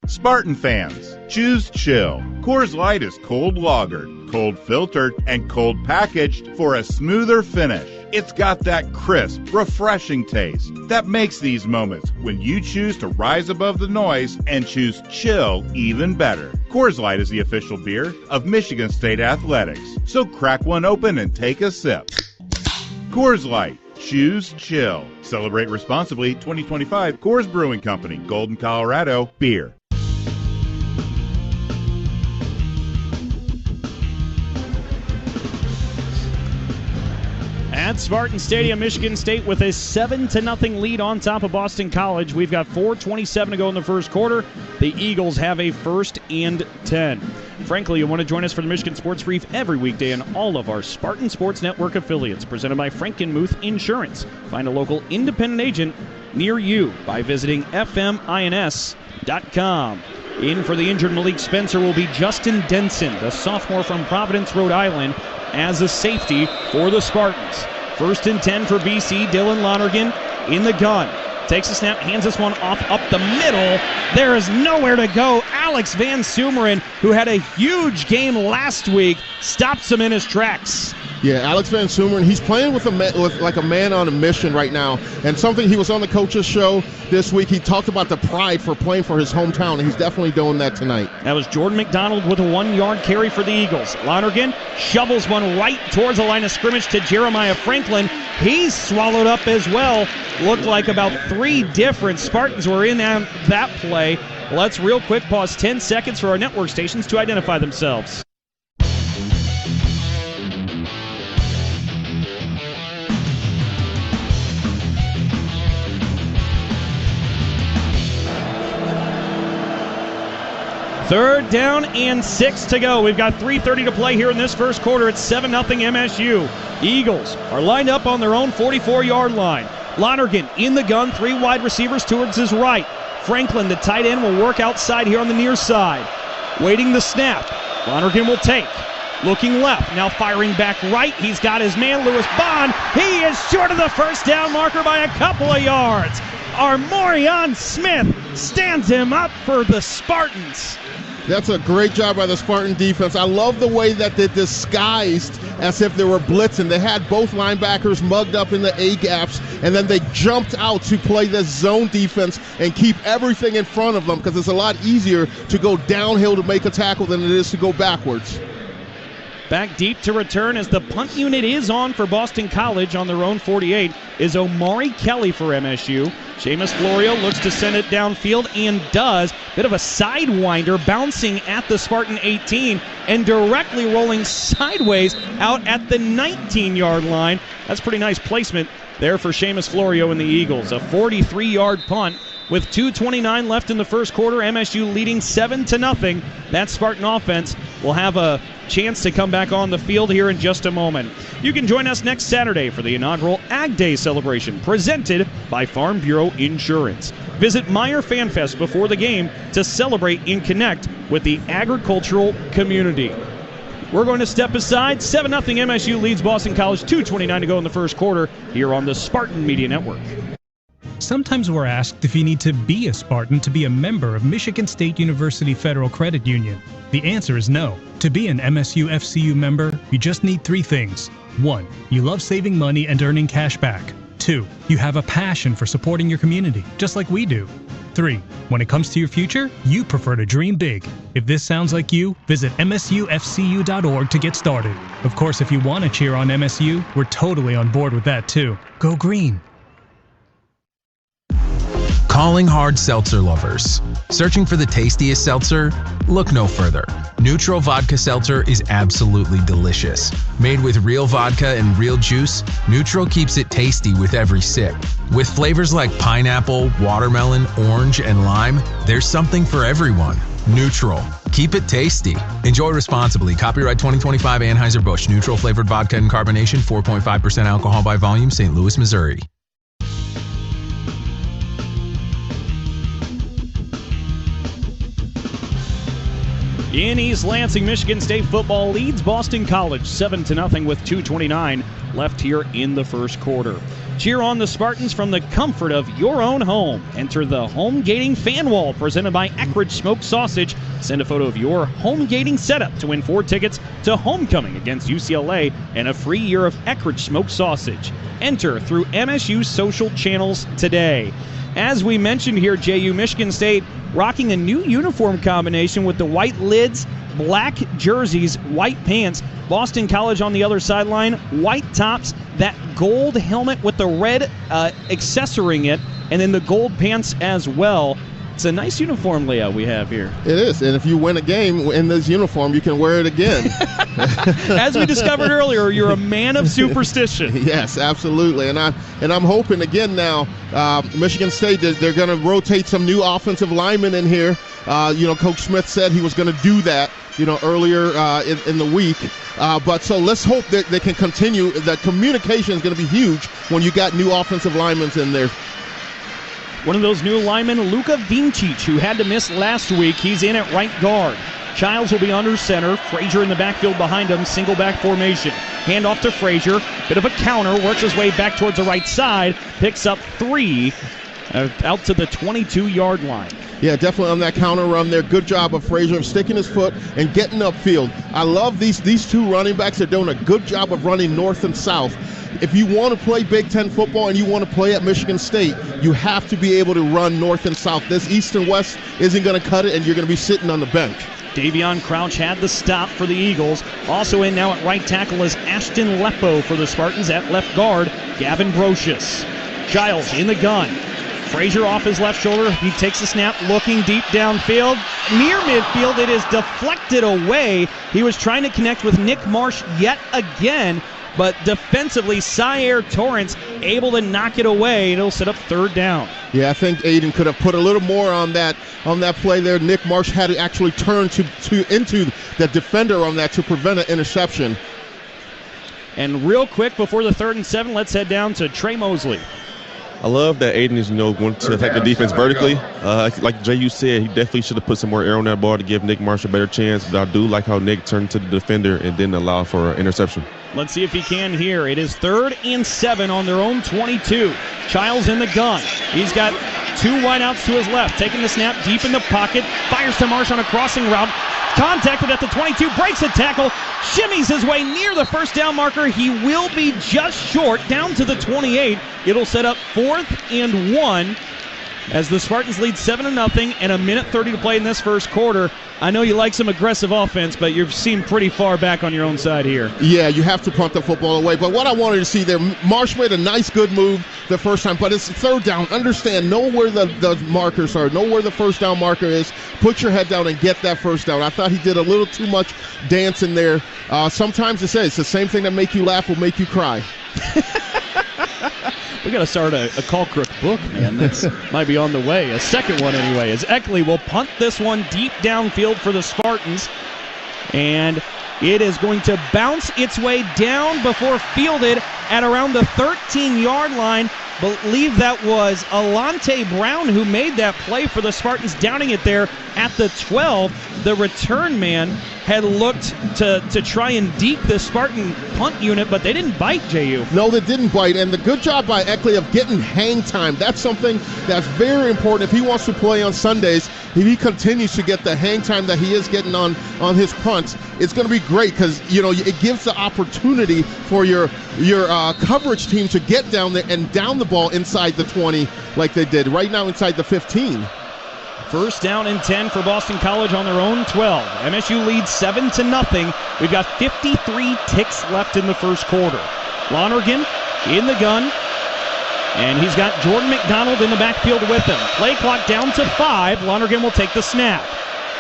[SPEAKER 16] Spartan fans, choose chill. Coors Light is cold lagered, cold filtered, and cold packaged for a smoother finish. It's got that crisp, refreshing taste that makes these moments when you choose to rise above the noise and choose chill even better. Coors Light is the official beer of Michigan State Athletics, so crack one open and take a sip. Coors Light. Choose chill. Celebrate responsibly. 2025 Coors Brewing Company, Golden, Colorado. Beer.
[SPEAKER 1] At Spartan Stadium, Michigan State with a 7-0 lead on top of Boston College. We've got 4:27 to go in the first quarter. The Eagles have a 1st and 10. Frankly, you want to join us for the Michigan Sports Brief every weekday in all of our Spartan Sports Network affiliates, presented by Frankenmuth Insurance. Find a local independent agent near you by visiting fmins.com. In for the injured Malik Spencer will be Justin Denson, the sophomore from Providence, Rhode Island, as a safety for the Spartans. 1st and 10 for BC. Dylan Lonergan in the gun. Takes a snap, hands this one off up the middle. There is nowhere to go. Alex Van Sumeren, who had a huge game last week, stops him in his tracks.
[SPEAKER 2] Yeah, Alex Van Sumeren, he's playing with like a man on a mission right now. And something, he was on the coach's show this week. He talked about the pride for playing for his hometown, and he's definitely doing that tonight.
[SPEAKER 1] That was Jordan McDonald with a 1-yard carry for the Eagles. Lonergan shovels one right towards the line of scrimmage to Jeremiah Franklin. He's swallowed up as well. Looked like about 3 different Spartans were in that play. Let's real quick pause 10 seconds for our network stations to identify themselves. Third down and 6 to go. We've got 3:30 to play here in this first quarter. It's 7-0 MSU. Eagles are lined up on their own 44-yard line. Lonergan in the gun, 3 wide receivers towards his right. Franklin, the tight end, will work outside here on the near side. Waiting the snap. Lonergan will take. Looking left, now firing back right. He's got his man, Lewis Bond. He is short of the first down marker by a couple of yards. Armorion Smith stands him up for the Spartans.
[SPEAKER 2] That's a great job by the Spartan defense. I love the way that they disguised as if they were blitzing. They had both linebackers mugged up in the A-gaps, and then they jumped out to play this zone defense and keep everything in front of them, because it's a lot easier to go downhill to make a tackle than it is to go backwards.
[SPEAKER 1] Back deep to return as the punt unit is on for Boston College on their own 48 is Omari Kelly for MSU. Seamus Florio looks to send it downfield and does. Bit of a sidewinder bouncing at the Spartan 18 and directly rolling sideways out at the 19-yard line. That's pretty nice placement there for Seamus Florio and the Eagles. A 43-yard punt with 2:29 left in the first quarter. MSU leading 7-0. That Spartan offense will have a chance to come back on the field here in just a moment. You can join us next Saturday for the inaugural Ag Day celebration presented by Farm Bureau Insurance. Visit Meyer FanFest before the game to celebrate and connect with the agricultural community. We're going to step aside. 7-0 MSU leads Boston College. 2:29 to go in the first quarter here on the Spartan Media Network.
[SPEAKER 17] Sometimes we're asked if you need to be a Spartan to be a member of Michigan State University Federal Credit Union. The answer is no. To be an MSU FCU member, you just need 3 things. 1. You love saving money and earning cash back. 2. You have a passion for supporting your community, just like we do. 3. When it comes to your future, you prefer to dream big. If this sounds like you, visit msufcu.org to get started. Of course, if you want to cheer on MSU, we're totally on board with that too. Go green!
[SPEAKER 11] Calling hard seltzer lovers. Searching for the tastiest seltzer? Look no further. Neutral Vodka Seltzer is absolutely delicious. Made with real vodka and real juice, Neutral keeps it tasty with every sip. With flavors like pineapple, watermelon, orange, and lime, there's something for everyone. Neutral. Keep it tasty. Enjoy responsibly. Copyright 2025 Anheuser-Busch. Neutral flavored vodka and carbonation, 4.5% alcohol by volume, St. Louis, Missouri.
[SPEAKER 1] In East Lansing, Michigan State football leads Boston College 7-0 with 2:29 left here in the first quarter. Cheer on the Spartans from the comfort of your own home. Enter the Home Gating Fan Wall presented by Eckridge Smoked Sausage. Send a photo of your home gating setup to win 4 tickets to homecoming against UCLA and a free year of Eckridge Smoked Sausage. Enter through MSU social channels today. As we mentioned here, JU, Michigan State rocking a new uniform combination with the white lids, black jerseys, white pants. Boston College on the other sideline, white tops, that gold helmet with the red accessorying it, and then the gold pants as well. It's a nice uniform layout we have here. It is, and if you win a game in this uniform, you can wear it again. As we discovered earlier, you're a man of superstition. Yes, absolutely, and I'm hoping again now, Michigan State, they're going to rotate some new offensive linemen in here. Coach Smith said he was going to do that, earlier in the week. But so let's hope that they can continue. That communication is going to be huge when you got new offensive linemen in there. One of those new linemen, Luka Vincic, who had to miss last week. He's in at right guard. Childs will be under center. Frazier in the backfield behind him. Single back formation. Hand off to Frazier. Bit of a counter. Works his way back towards the right side. Picks up 3 out to the 22-yard line. Yeah, definitely on that counter run there. Good job of Frazier of sticking his foot and getting upfield. I love these 2 running backs. They're doing a good job of running north and south. If you want to play Big Ten football and you want to play at Michigan State, you have to be able to run north and south. This east and west isn't going to cut it, and you're going to be sitting on the bench. Davion Crouch had the stop for the Eagles. Also in now at right tackle is Ashton Lepo for the Spartans. At left guard, Gavin Brocious. Giles in the gun. Frazier off his left shoulder. He takes the snap, looking deep downfield. Near midfield, it is deflected away. He was trying to connect with Nick Marsh yet again, but defensively, Syer Torrance able to knock it away. It'll set up 3rd down. Yeah, I think Aiden could have put a little more on that play there. Nick Marsh had to actually turn into the defender on that to prevent an interception. And real quick before the 3rd and 7, let's head down to Trey Mosley.
[SPEAKER 3] I love that Aiden is, going to attack the defense vertically. Like JU said, he definitely should have put some more air on that ball to give Nick Marsh a better chance. But I do like how Nick turned to the defender and didn't allow for an interception.
[SPEAKER 1] Let's see if he can here. It is 3rd and 7 on their own 22. Childs in the gun. He's got 2 wideouts to his left. Taking the snap deep in the pocket. Fires to Marsh on a crossing route. Contacted at the 22. Breaks a tackle. Shimmies his way near the 1st down marker. He will be just short down to the 28. It'll set up 4th and 1. as the Spartans lead 7-0 and 1:30 to play in this first quarter. I know you like some aggressive offense, but you've seemed pretty far back on your own side here.
[SPEAKER 2] Yeah, you have to punt the football away. But what I wanted to see there, Marsh made a nice, good move the first time, but it's third down. Understand, know where the markers are, know where the first down marker is. Put your head down and get that first down. I thought he did a little too much dancing there. Sometimes it's the same thing that make you laugh will make you cry.
[SPEAKER 1] We got to start a Call Crook book, man. That's might be on the way. A second one anyway, as Eckley will punt this one deep downfield for the Spartans. And it is going to bounce its way down before fielded at around the 13-yard line. Believe that was Alante Brown who made that play for the Spartans, downing it there at the 12. The return man had looked to try and deke the Spartan punt unit, but they didn't bite, JU.
[SPEAKER 2] No, they didn't bite, and the good job by Eckley of getting hang time. That's something that's very important if he wants to play on Sundays. If he continues to get the hang time that he is getting on his punts, it's going to be great because, you know, it gives the opportunity for your coverage team to get down there and down the ball inside the 20 like they did. Right now inside the 15.
[SPEAKER 1] First down and 10 for Boston College on their own 12. MSU leads 7-0. We've got 53 ticks left in the first quarter. Lonergan in the gun, and he's got Jordan McDonald in the backfield with him. Play clock down to 5. Lonergan will take the snap.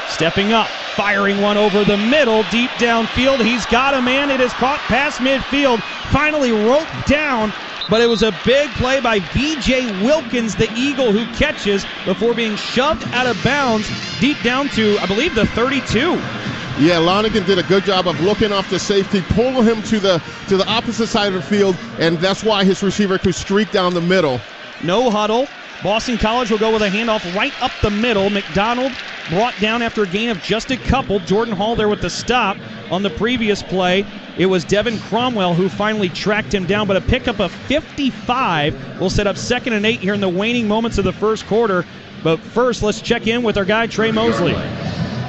[SPEAKER 1] Stepping up, firing one over the middle, deep downfield. He's got a man. It is caught past midfield. Finally roped down. But it was a big play by B.J. Wilkins, the Eagle, who catches before being shoved out of bounds deep down to, I believe, the 32.
[SPEAKER 2] Yeah, Lonergan did a good job of looking off the safety, pulling him to the opposite side of the field, and that's why his receiver could streak down the middle.
[SPEAKER 1] No huddle. Boston College will go with a handoff right up the middle. McDonald brought down after a gain of just a couple. Jordan Hall there with the stop. On the previous play, it was Devin Cromwell who finally tracked him down, but a pickup of 55 will set up 2nd and 8 here in the waning moments of the first quarter. But first, let's check in with our guy, Trey Mosley.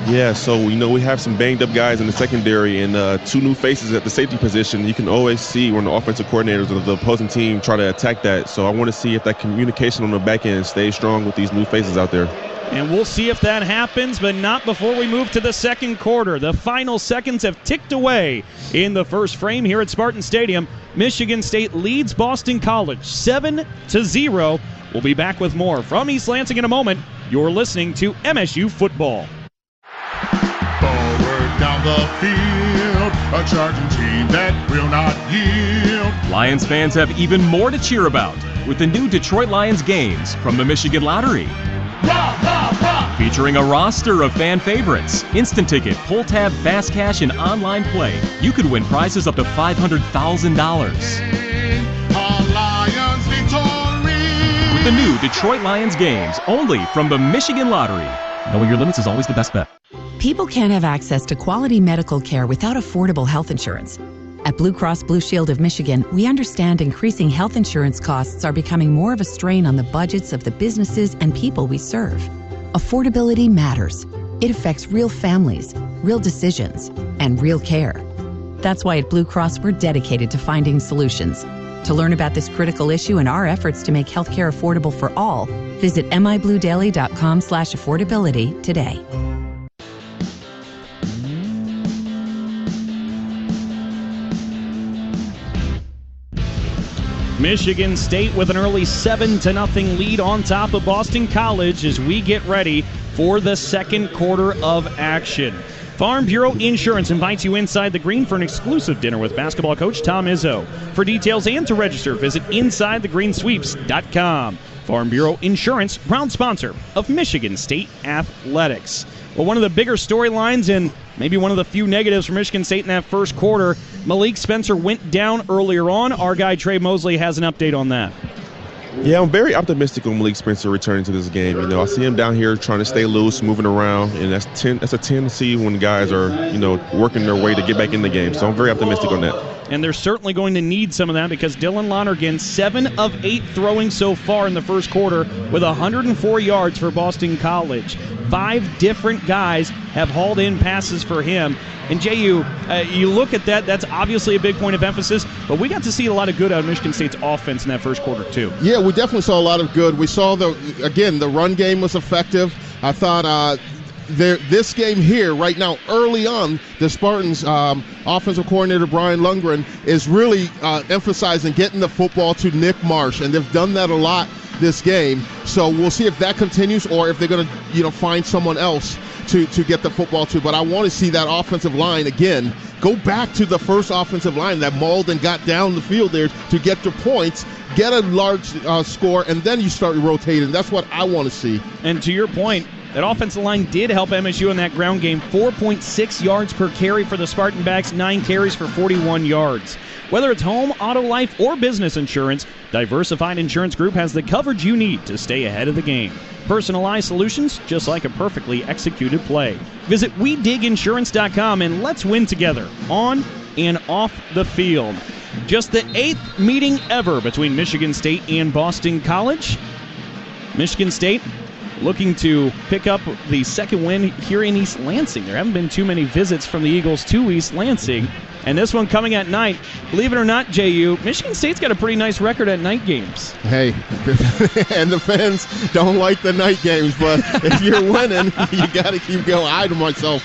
[SPEAKER 3] Yeah, so, you know, we have some banged-up guys in the secondary and 2 new faces at the safety position. You can always see when the offensive coordinators of the opposing team try to attack that. So I want to see if that communication on the back end stays strong with these new faces out there.
[SPEAKER 1] And we'll see if that happens, but not before we move to the second quarter. The final seconds have ticked away in the first frame here at Spartan Stadium. Michigan State leads Boston College 7-0. We'll be back with more from East Lansing in a moment. You're listening to MSU Football.
[SPEAKER 18] Forward down the field, a charging team that will not yield.
[SPEAKER 19] Lions fans have even more to cheer about with the new Detroit Lions games from the Michigan Lottery. Featuring a roster of fan favorites, instant ticket, pull tab, fast cash, and online play, you could win prizes up to $500,000. With the new Detroit Lions games, only from the Michigan Lottery. Knowing your limits is always the best bet.
[SPEAKER 20] People can't have access to quality medical care without affordable health insurance. At Blue Cross Blue Shield of Michigan, we understand increasing health insurance costs are becoming more of a strain on the budgets of the businesses and people we serve. Affordability matters. It affects real families, real decisions, and real care. That's why at Blue Cross, we're dedicated to finding solutions. To learn about this critical issue and our efforts to make healthcare affordable for all, visit mibluedaily.com/affordability today.
[SPEAKER 1] Michigan State with an early 7-0 lead on top of Boston College as we get ready for the second quarter of action. Farm Bureau Insurance invites you inside the green for an exclusive dinner with basketball coach Tom Izzo. For details and to register, visit InsideTheGreenSweeps.com. Farm Bureau Insurance, proud sponsor of Michigan State Athletics. Well, one of the bigger storylines and maybe one of the few negatives for Michigan State in that first quarter, Malik Spencer went down earlier on. Our guy Trey Mosley has an update on that.
[SPEAKER 3] Yeah, I'm very optimistic on Malik Spencer returning to this game. You know, I see him down here trying to stay loose, moving around, and that's a tendency when guys are, you know, working their way to get back in the game. So I'm very optimistic on that.
[SPEAKER 1] And they're certainly going to need some of that because Dylan Lonergan, 7 of 8 throwing so far in the first quarter with 104 yards for Boston College. 5 different guys have hauled in passes for him. And JU, you look at that, that's obviously a big point of emphasis, but we got to see a lot of good out of Michigan State's offense in that first quarter too.
[SPEAKER 2] Yeah, we definitely saw a lot of good. We saw, the run game was effective. I thought this game here, right now, early on, the Spartans' offensive coordinator, Brian Lundgren, is really emphasizing getting the football to Nick Marsh, and they've done that a lot this game. So we'll see if that continues or if they're going to find someone else to get the football to. But I want to see that offensive line, again, go back to the first offensive line that mauled and got down the field there to get your points, get a large score, and then you start rotating. That's what I want to see.
[SPEAKER 1] And to your point, that offensive line did help MSU in that ground game. 4.6 yards per carry for the Spartan backs, 9 carries for 41 yards. Whether it's home, auto, life, or business insurance, Diversified Insurance Group has the coverage you need to stay ahead of the game. Personalized solutions, just like a perfectly executed play. Visit WeDigInsurance.com and let's win together, on and off the field. Just the 8th meeting ever between Michigan State and Boston College. Michigan State looking to pick up the second win here in East Lansing. There haven't been too many visits from the Eagles to East Lansing. And this one coming at night. Believe it or not, JU, Michigan State's got a pretty nice record at night games.
[SPEAKER 2] Hey, and the fans don't like the night games, but if you're winning, you got to keep going. I to myself,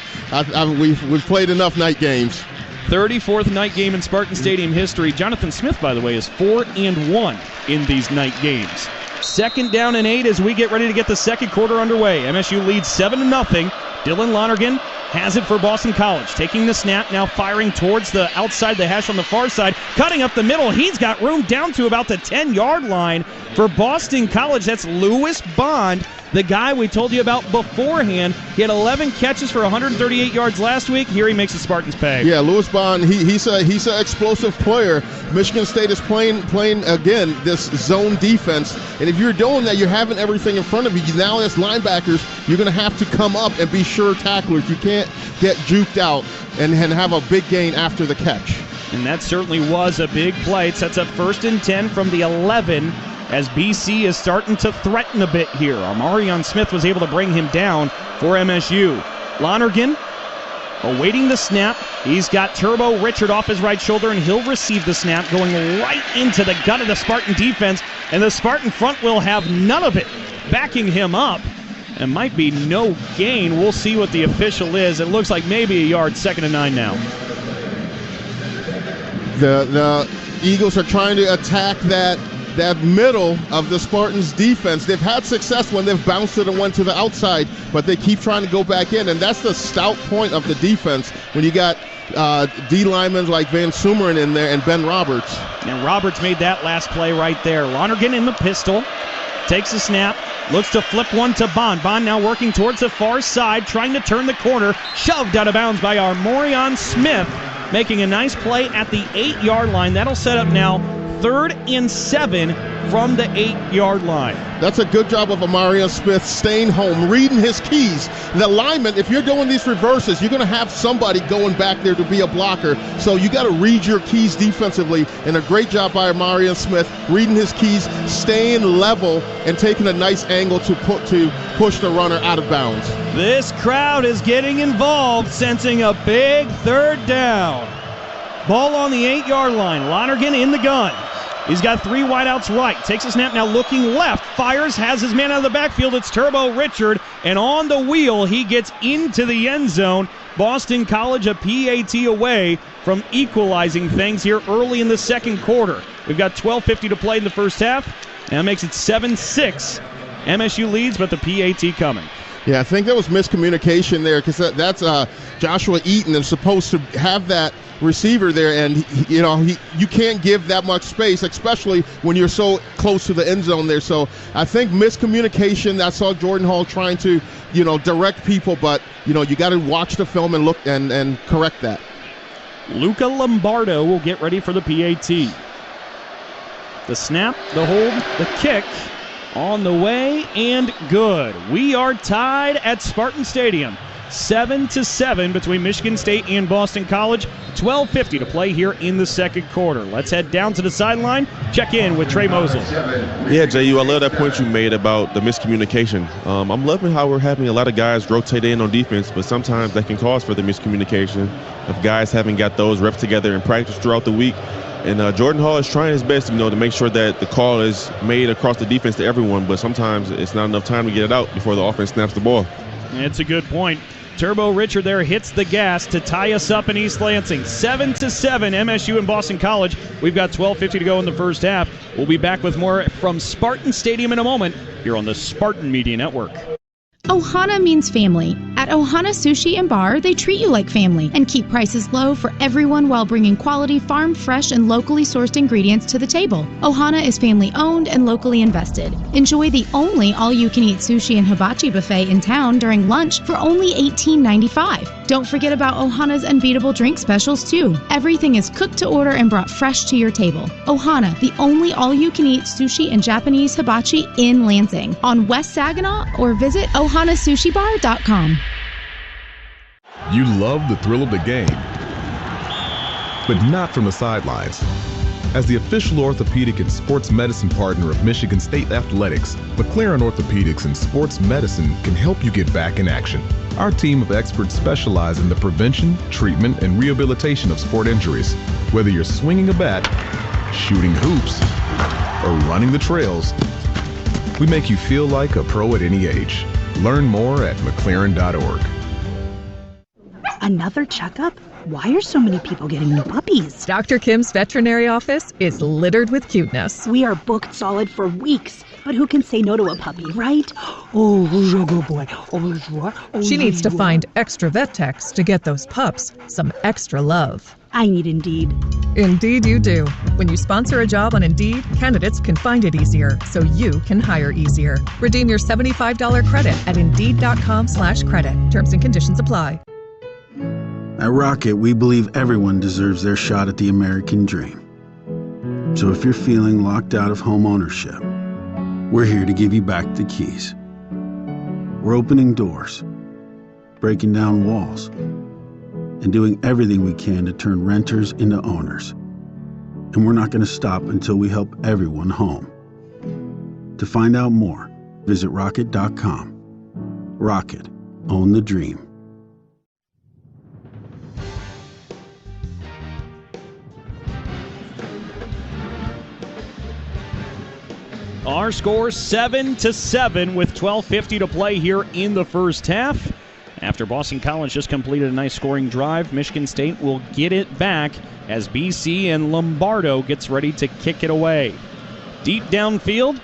[SPEAKER 2] we've played enough night games.
[SPEAKER 1] 34th night game in Spartan Stadium history. Jonathan Smith, by the way, is 4-1 in these night games. 2nd down and 8 as we get ready to get the second quarter underway. MSU leads 7-0. Dylan Lonergan has it for Boston College. Taking the snap, now firing towards the outside the hash on the far side. Cutting up the middle. He's got room down to about the 10-yard line for Boston College. That's Lewis Bond, the guy we told you about beforehand. He had 11 catches for 138 yards last week. Here he makes the Spartans pay.
[SPEAKER 2] Yeah, Lewis Bond, he's an explosive player. Michigan State is playing again this zone defense, and if you're doing that, you're having everything in front of you. Now as linebackers, you're going to have to come up and be sure tacklers. You can't get juked out and have a big gain after the catch.
[SPEAKER 1] And that certainly was a big play. It sets up 1st and 10 from the 11 as BC is starting to threaten a bit here. Amarion Smith was able to bring him down for MSU. Lonergan awaiting the snap. He's got Turbo Richard off his right shoulder, and he'll receive the snap going right into the gut of the Spartan defense, and the Spartan front will have none of it backing him up. And might be no gain. We'll see what the official is. It looks like maybe a yard. 2nd and 9 now.
[SPEAKER 2] The Eagles are trying to attack that middle of the Spartans' defense. They've had success when they've bounced it and went to the outside, but they keep trying to go back in, and that's the stout point of the defense when you got D linemen like Van Sumeren in there and Ben Roberts.
[SPEAKER 1] And Roberts made that last play right there. Lonergan in the pistol, takes a snap, looks to flip one to Bond. Bond now working towards the far side, trying to turn the corner, shoved out of bounds by Amarion Smith, making a nice play at the 8-yard line. That'll set up now 3rd and 7 from the 8-yard line.
[SPEAKER 2] That's a good job of Amarion Smith staying home, reading his keys. The lineman, if you're doing these reverses, you're going to have somebody going back there to be a blocker. So you got to read your keys defensively, and a great job by Amarion Smith reading his keys, staying level, and taking a nice angle to push the runner out of bounds.
[SPEAKER 1] This crowd is getting involved, sensing a big 3rd down. Ball on the 8-yard line. Lonergan in the gun. He's got 3 wideouts right. Takes a snap now looking left. Fires, has his man out of the backfield. It's Turbo Richard. And on the wheel, he gets into the end zone. Boston College a PAT away from equalizing things here early in the second quarter. We've got 12:50 to play in the first half. And that makes it 7-6. MSU leads, but the PAT coming.
[SPEAKER 2] Yeah, I think there was miscommunication there because that's Joshua Eaton is supposed to have that receiver there, and you can't give that much space, especially when you're so close to the end zone there. So I think miscommunication. I saw Jordan Hall trying to direct people, but you got to watch the film and look and correct that.
[SPEAKER 1] Luca Lombardo will get ready for the PAT. The snap, the hold, the kick. On the way and good. We are tied at Spartan Stadium. 7-7 between Michigan State and Boston College. 12:50 to play here in the second quarter. Let's head down to the sideline. Check in with Trey Mosley.
[SPEAKER 3] Yeah, JU, I love that point you made about the miscommunication. I'm loving how we're having a lot of guys rotate in on defense, but sometimes that can cause for the miscommunication if guys haven't got those reps together in practice throughout the week. And Jordan Hall is trying his best, to make sure that the call is made across the defense to everyone, but sometimes it's not enough time to get it out before the offense snaps the ball.
[SPEAKER 1] It's a good point. Turbo Richard there hits the gas to tie us up in East Lansing. 7-7, MSU and Boston College. We've got 12:50 to go in the first half. We'll be back with more from Spartan Stadium in a moment here on the Spartan Media Network.
[SPEAKER 10] Ohana means family. At Ohana Sushi and Bar, they treat you like family and keep prices low for everyone while bringing quality, farm fresh, and locally sourced ingredients to the table. Ohana is family owned and locally invested. Enjoy the only all-you-can-eat sushi and hibachi buffet in town during lunch for only $18.95. Don't forget about Ohana's unbeatable drink specials too. Everything is cooked to order and brought fresh to your table. Ohana, the only all-you-can-eat sushi and Japanese hibachi in Lansing. On West Saginaw or visit ohanasushibar.com.
[SPEAKER 15] You love the thrill of the game, but not from the sidelines. As the official orthopedic and sports medicine partner of Michigan State Athletics, McLaren Orthopedics and Sports Medicine can help you get back in action. Our team of experts specialize in the prevention, treatment, and rehabilitation of sport injuries. Whether you're swinging a bat, shooting hoops, or running the trails, we make you feel like a pro at any age. Learn more at McLaren.org.
[SPEAKER 21] Another checkup? Why are so many people getting new puppies?
[SPEAKER 22] Dr. Kim's veterinary office is littered with cuteness.
[SPEAKER 21] We are booked solid for weeks, but who can say no to a puppy, right? Oh, good boy.
[SPEAKER 22] She needs to find extra vet techs to get those pups some extra love.
[SPEAKER 21] I need Indeed.
[SPEAKER 22] Indeed you do. When you sponsor a job on Indeed, candidates can find it easier, so you can hire easier. Redeem your $75 credit at Indeed.com/credit. Terms and conditions apply.
[SPEAKER 23] At Rocket, we believe everyone deserves their shot at the American dream. So if you're feeling locked out of home ownership, we're here to give you back the keys. We're opening doors, breaking down walls, and doing everything we can to turn renters into owners. And we're not going to stop until we help everyone home. To find out more, visit rocket.com. Rocket, own the dream.
[SPEAKER 1] Our score 7-7 with 12:50 to play here in the first half. After Boston College just completed a nice scoring drive, Michigan State will get it back as BC and Lombardo gets ready to kick it away. Deep downfield,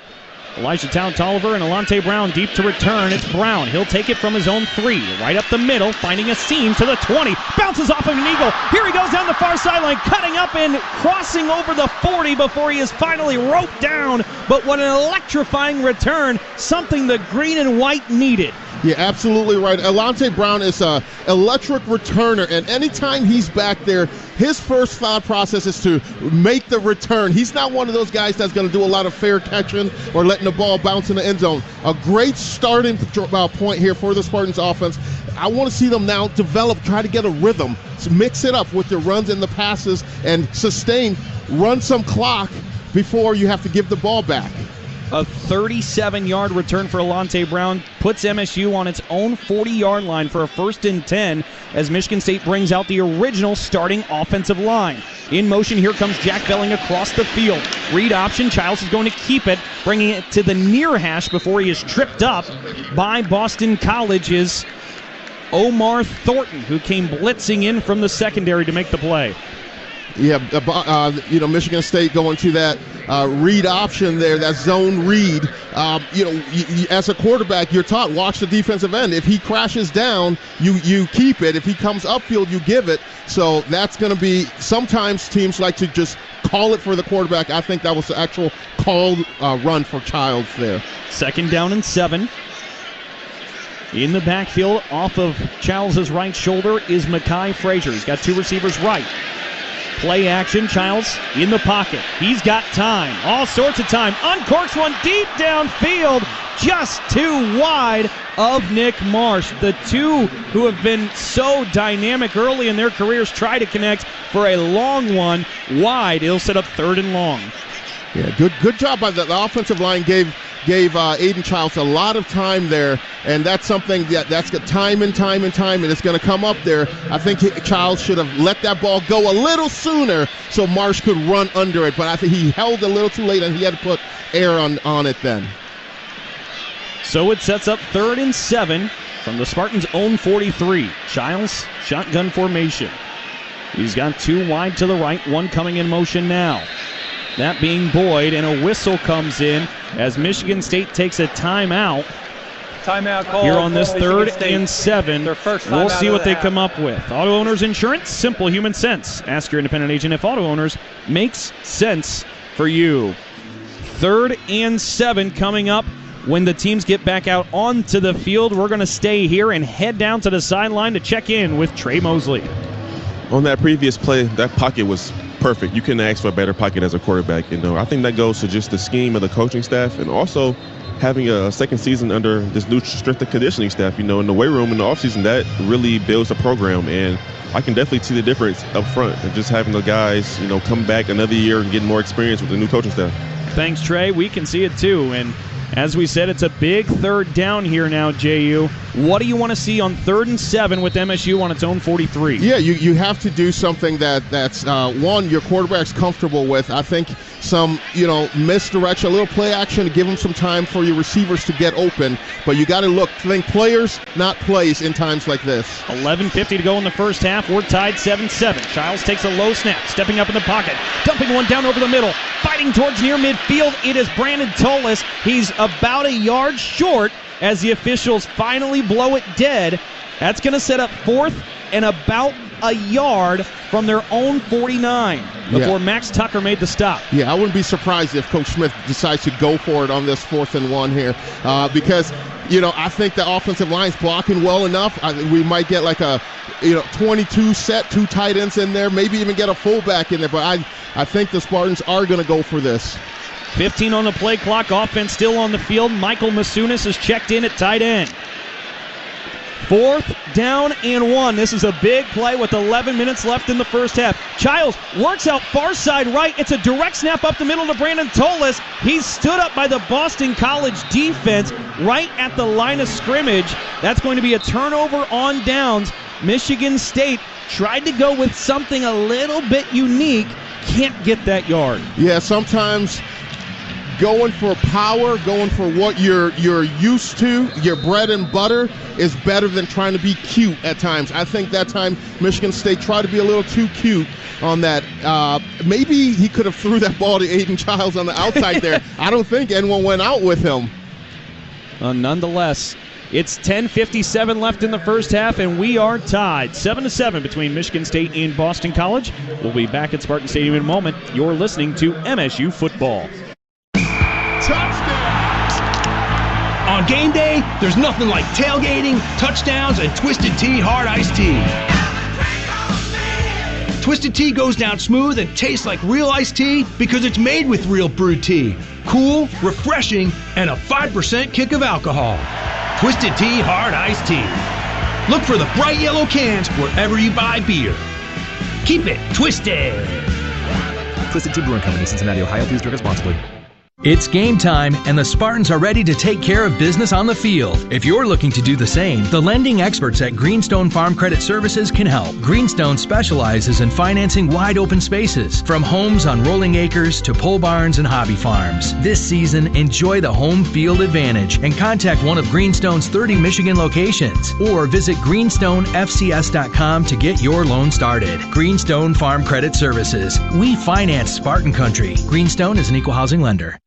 [SPEAKER 1] Elijah Tolliver and Alante Brown deep to return. It's Brown. He'll take it from his own 3. Right up the middle, finding a seam to the 20. Bounces off of an eagle. Here he goes down the far sideline, cutting up and crossing over the 40 before he is finally roped down. But what an electrifying return, something the green and white needed.
[SPEAKER 2] Yeah, absolutely right. Alante Brown is an electric returner, and anytime he's back there, his first thought process is to make the return. He's not one of those guys that's going to do a lot of fair catching or letting the ball bounce in the end zone. A great starting point here for the Spartans offense. I want to see them now develop, try to get a rhythm, mix it up with the runs and the passes, and sustain, run some clock before you have to give the ball back.
[SPEAKER 1] A 37-yard return for Alante Brown puts MSU on its own 40-yard line for a 1st and 10 as Michigan State brings out the original starting offensive line. In motion, here comes Jack Belling across the field. Read option, Childs is going to keep it, bringing it to the near hash before he is tripped up by Boston College's Omar Thornton, who came blitzing in from the secondary to make the play.
[SPEAKER 2] Yeah, Michigan State going to that read option there, that zone read. As a quarterback, you're taught, watch the defensive end. If he crashes down, you keep it. If he comes upfield, you give it. So that's going to be, sometimes teams like to just call it for the quarterback. I think that was the actual called run for Childs there. 2nd down and 7. In the backfield, off of Childs' right shoulder is Mekhi Frazier. He's got 2 receivers right. Play action, Childs in the pocket. He's got time, all sorts of time. Uncorks one deep downfield.
[SPEAKER 1] just too wide of Nick Marsh. The two who have been so dynamic early in their careers try to connect for a long one wide. It'll set up 3rd and long.
[SPEAKER 2] Yeah, good job by the offensive line. Gave Aiden Childs a lot of time there, and that's something that's got time and it's going to come up there. I think Childs should have let that ball go a little sooner so Marsh could run under it, but I think he held a little too late, and he had to put air on it then.
[SPEAKER 1] So it sets up 3rd and 7 from the Spartans' own 43. Childs, shotgun formation. He's got 2 wide to the right, 1 coming in motion now. That being Boyd, and a whistle comes in as Michigan State takes a timeout.
[SPEAKER 4] Timeout call
[SPEAKER 1] here on this 3rd and 7.
[SPEAKER 4] Their first
[SPEAKER 1] we'll see what they
[SPEAKER 4] half.
[SPEAKER 1] come up with. Auto Owners Insurance, simple human sense. Ask your independent agent if Auto Owners makes sense for you. 3rd and 7 coming up when the teams get back out onto the field. We're going to stay here and head down to the sideline to check in with Trey Mosley.
[SPEAKER 3] On that previous play, that pocket was perfect. You couldn't ask for a better pocket as a quarterback. I think that goes to just the scheme of the coaching staff and also having a second season under this new strength and conditioning staff. In the weight room in the offseason, that really builds a program, and I can definitely see the difference up front and just having the guys, come back another year and getting more experience with the new coaching staff.
[SPEAKER 1] Thanks, Trey. We can see it too. And as we said, it's a big 3rd down here now, JU. What do you want to see on 3rd and 7 with MSU on its own 43?
[SPEAKER 2] Yeah, you have to do something that's one, your quarterback's comfortable with. I think some, misdirection, a little play action to give them some time for your receivers to get open. But you got to think players, not plays in times like this.
[SPEAKER 1] 11:50 to go in the first half. We're tied 7-7. Childs takes a low snap, stepping up in the pocket, dumping one down over the middle, fighting towards near midfield. It is Brandon Tolis. He's about a yard short as the officials finally blow it dead. That's going to set up 4th and about a yard from their own 49 before Max Tucker made the stop.
[SPEAKER 2] Yeah, I wouldn't be surprised if Coach Smith decides to go for it on this 4th and 1 here because, I think the offensive line's blocking well enough. We might get like a 22 set, 2 tight ends in there, maybe even get a fullback in there, but I think the Spartans are going to go for this.
[SPEAKER 1] 15 on the play clock, offense still on the field. Michael Masunis is checked in at tight end. 4th down and 1. This is a big play with 11 minutes left in the first half. Childs works out far side right. It's a direct snap up the middle to Brandon Tolis. He's stood up by the Boston College defense right at the line of scrimmage. That's going to be a turnover on downs. Michigan State tried to go with something a little bit unique. Can't get that yard.
[SPEAKER 2] Yeah, sometimes going for power, going for what you're used to, your bread and butter, is better than trying to be cute at times. I think that time Michigan State tried to be a little too cute on that. Maybe he could have threw that ball to Aiden Childs on the outside there. I don't think anyone went out with him.
[SPEAKER 1] Nonetheless, it's 10:57 left in the first half, and we are tied 7-7 between Michigan State and Boston College. We'll be back at Spartan Stadium in a moment. You're listening to MSU Football.
[SPEAKER 7] On game day, there's nothing like tailgating, touchdowns, and Twisted Tea Hard Iced Tea. Twisted Tea goes down smooth and tastes like real iced tea because it's made with real brewed tea. Cool, refreshing, and a 5% kick of alcohol. Twisted Tea Hard Iced Tea. Look for the bright yellow cans wherever you buy beer. Keep it twisted.
[SPEAKER 8] Twisted Tea Brewing Company, Cincinnati, Ohio. Please drink responsibly.
[SPEAKER 12] It's game time, and the Spartans are ready to take care of business on the field. If you're looking to do the same, the lending experts at Greenstone Farm Credit Services can help. Greenstone specializes in financing wide open spaces, from homes on rolling acres to pole barns and hobby farms. This season, enjoy the home field advantage and contact one of Greenstone's 30 Michigan locations, or visit greenstonefcs.com to get your loan started. Greenstone Farm Credit Services. We finance Spartan country. Greenstone is an equal housing lender.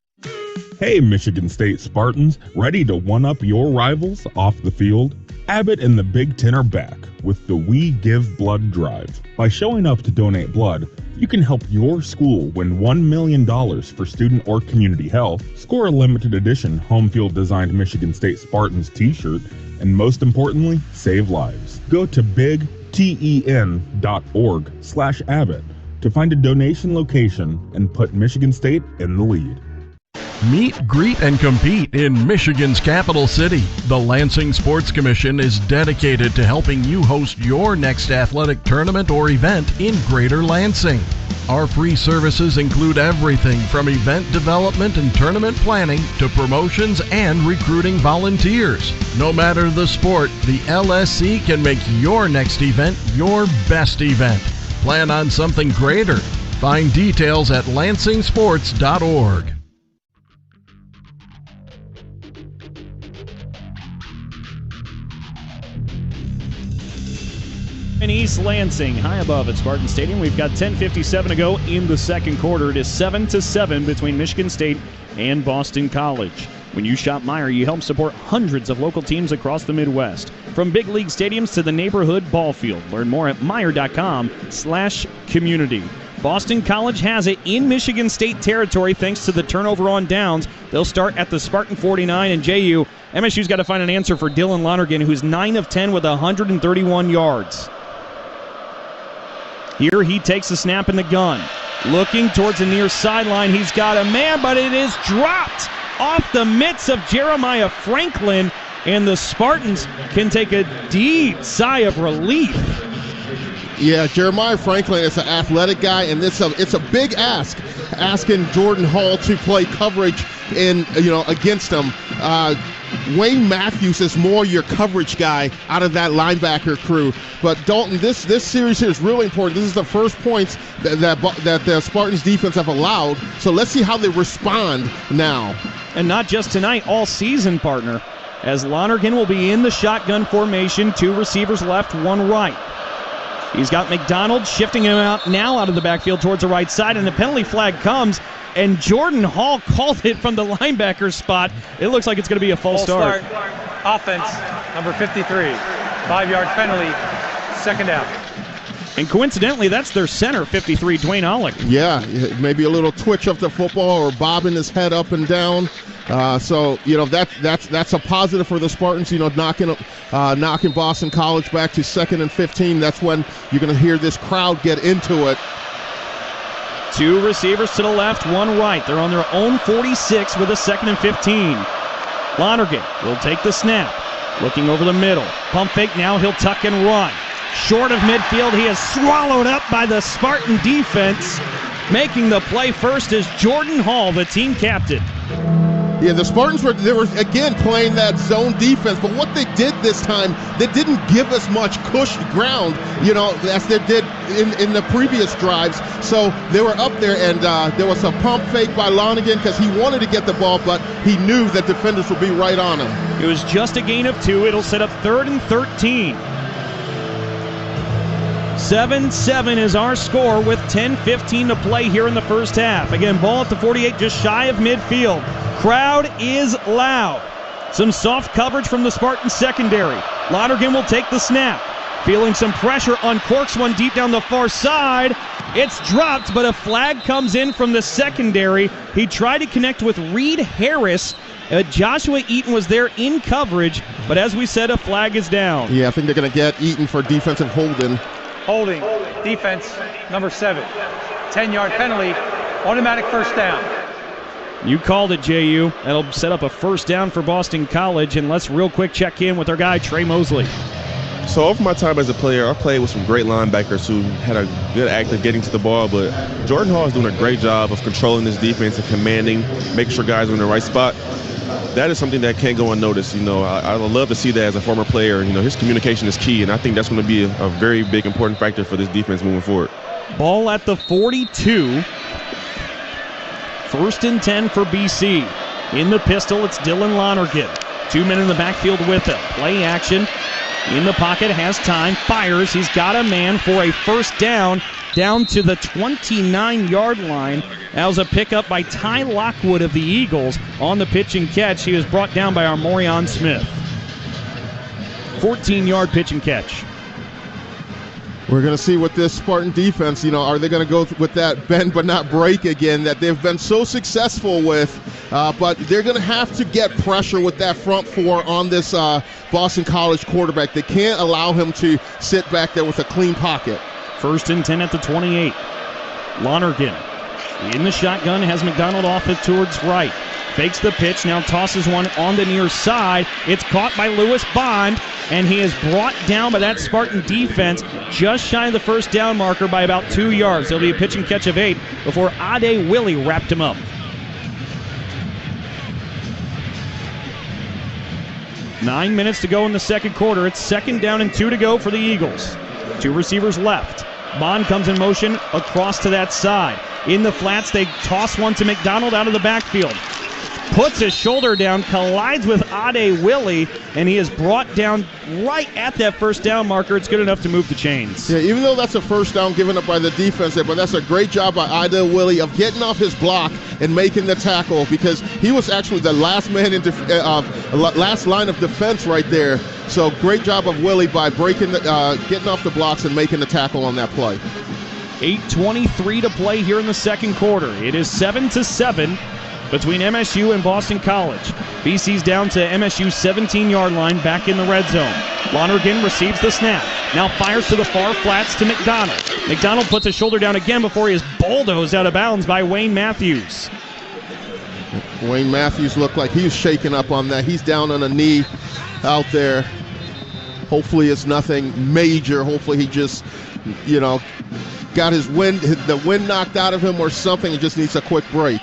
[SPEAKER 13] Hey, Michigan State Spartans, ready to one-up your rivals off the field? Abbott and the Big Ten are back with the We Give Blood Drive. By showing up to donate blood, you can help your school win $1 million for student or community health, score a limited edition home field designed Michigan State Spartans t-shirt, and most importantly, save lives. Go to bigten.org/Abbott to find a donation location and put Michigan State in the lead.
[SPEAKER 5] Meet, greet, and compete in Michigan's capital city. The Lansing Sports Commission is dedicated to helping you host your next athletic tournament or event in Greater Lansing. Our free services include everything from event development and tournament planning to promotions and recruiting volunteers. No matter the sport, the LSC can make your next event your best event. Plan on something greater. Find details at lansingsports.org.
[SPEAKER 1] In East Lansing, high above at Spartan Stadium. We've got 10:57 to go in the second quarter. It is 7-7 between Michigan State and Boston College. When you shop Meijer, you help support hundreds of local teams across the Midwest. From big league stadiums to the neighborhood ball field. Learn more at Meijer.com/community. Boston College has it in Michigan State territory thanks to the turnover on downs. They'll start at the Spartan 49, and JU, MSU's got to find an answer for Dylan Lonergan, who's 9 of 10 with 131 yards. Here he takes the snap in the gun. Looking towards the near sideline. He's got a man, but it is dropped off the mitts of Jeremiah Franklin, and the Spartans can take a deep sigh of relief.
[SPEAKER 2] Yeah, Jeremiah Franklin is an athletic guy, and it's a big ask, asking Jordan Hall to play coverage against him. Wayne Matthews is more your coverage guy out of that linebacker crew. But Dalton, this series here is really important. This is the first points that the Spartans defense have allowed. So let's see how they respond now.
[SPEAKER 1] And not just tonight, all season, partner, as Lonergan will be in the shotgun formation, 2 receivers left, 1 right. He's got McDonald shifting him out of the backfield towards the right side, and the penalty flag comes, and Jordan Hall called it from the linebacker spot. It looks like it's going to be a false start.
[SPEAKER 4] Offense, number 53. 5-yard penalty, second down.
[SPEAKER 1] And coincidentally, that's their center, 53, Dwayne Alec.
[SPEAKER 2] Yeah, maybe a little twitch of the football or bobbing his head up and down. That's a positive for the Spartans. Knocking Boston College back to 2nd and 15. That's when you're going to hear this crowd get into it.
[SPEAKER 1] 2 receivers to the left, 1 right. They're on their own 46 with a 2nd and 15. Lonergan will take the snap, looking over the middle. Pump fake. Now he'll tuck and run. Short of midfield, he is swallowed up by the Spartan defense. Making the play first is Jordan Hall, the team captain.
[SPEAKER 2] Yeah, the Spartans were again playing that zone defense, but what they did this time, they didn't give us much cushion ground, as they did in the previous drives. So they were up there, and there was a pump fake by Lonergan because he wanted to get the ball, but he knew that defenders would be right on him.
[SPEAKER 1] It was just a gain of 2. It'll set up 3rd and 13. 7-7 is our score with 10:15 to play here in the first half. Again, ball at the 48, just shy of midfield. Crowd is loud. Some soft coverage from the Spartan secondary. Lonergan will take the snap. Feeling some pressure, uncorks one deep down the far side. It's dropped, but a flag comes in from the secondary. He tried to connect with Reed Harris. Joshua Eaton was there in coverage, but as we said, a flag is down.
[SPEAKER 2] Yeah, I think they're going to get Eaton for defensive holding.
[SPEAKER 4] Holding, defense, number 7. 10-yard penalty, automatic first down.
[SPEAKER 1] You called it, JU. That'll set up a first down for Boston College, and let's real quick check in with our guy, Trey Mosley.
[SPEAKER 3] So over my time as a player, I played with some great linebackers who had a good act of getting to the ball, but Jordan Hall is doing a great job of controlling this defense and commanding, making sure guys are in the right spot. That is something that can't go unnoticed. I would love to see that as a former player. His communication is key, and I think that's going to be a very big, important factor for this defense moving forward.
[SPEAKER 1] Ball at the 42. 1st and 10 for BC. In the pistol, it's Dylan Lonergan. 2 men in the backfield with him. Play action. In the pocket, has time, fires. He's got a man for a first down to the 29-yard line. That was a pickup by Ty Lockwood of the Eagles on the pitch and catch. He was brought down by our Morion Smith. 14-yard pitch and catch.
[SPEAKER 2] We're going to see with this Spartan defense, are they going to go with that bend but not break again that they've been so successful with, but they're going to have to get pressure with that front 4 on this Boston College quarterback. They can't allow him to sit back there with a clean pocket.
[SPEAKER 1] 1st and 10 at the 28. Lonergan in the shotgun, has McDonald off it towards right. fakes the pitch, now tosses one on the near side. It's caught by Lewis Bond, and he is brought down by that Spartan defense just shy of the first down marker by about 2 yards. There'll be a pitch and catch of 8 before Ade Willie wrapped him up. 9 minutes to go in the second quarter. It's 2nd down and 2 to go for the Eagles. 2 receivers left. Bond comes in motion across to that side. In the flats, they toss one to McDonald out of the backfield. Puts his shoulder down, collides with Ade Willie, and he is brought down right at that first down marker. It's good enough to move the chains.
[SPEAKER 2] Yeah, even though that's a first down given up by the defense there, but that's a great job by Ade Willie of getting off his block and making the tackle, because he was actually the last man in last line of defense right there. So great job of Willie by breaking getting off the blocks and making the tackle on that play.
[SPEAKER 1] 8:23 to play here in the second quarter. It is 7-7 between MSU and Boston College. BC's down to MSU's 17-yard line, back in the red zone. Lonergan receives the snap. Now fires to the far flats to McDonald. McDonald puts his shoulder down again before he is bulldozed out of bounds by Wayne Matthews.
[SPEAKER 2] Wayne Matthews looked like he was shaking up on that. He's down on a knee out there. Hopefully it's nothing major. Hopefully he just, got the wind knocked out of him or something. He just needs a quick break.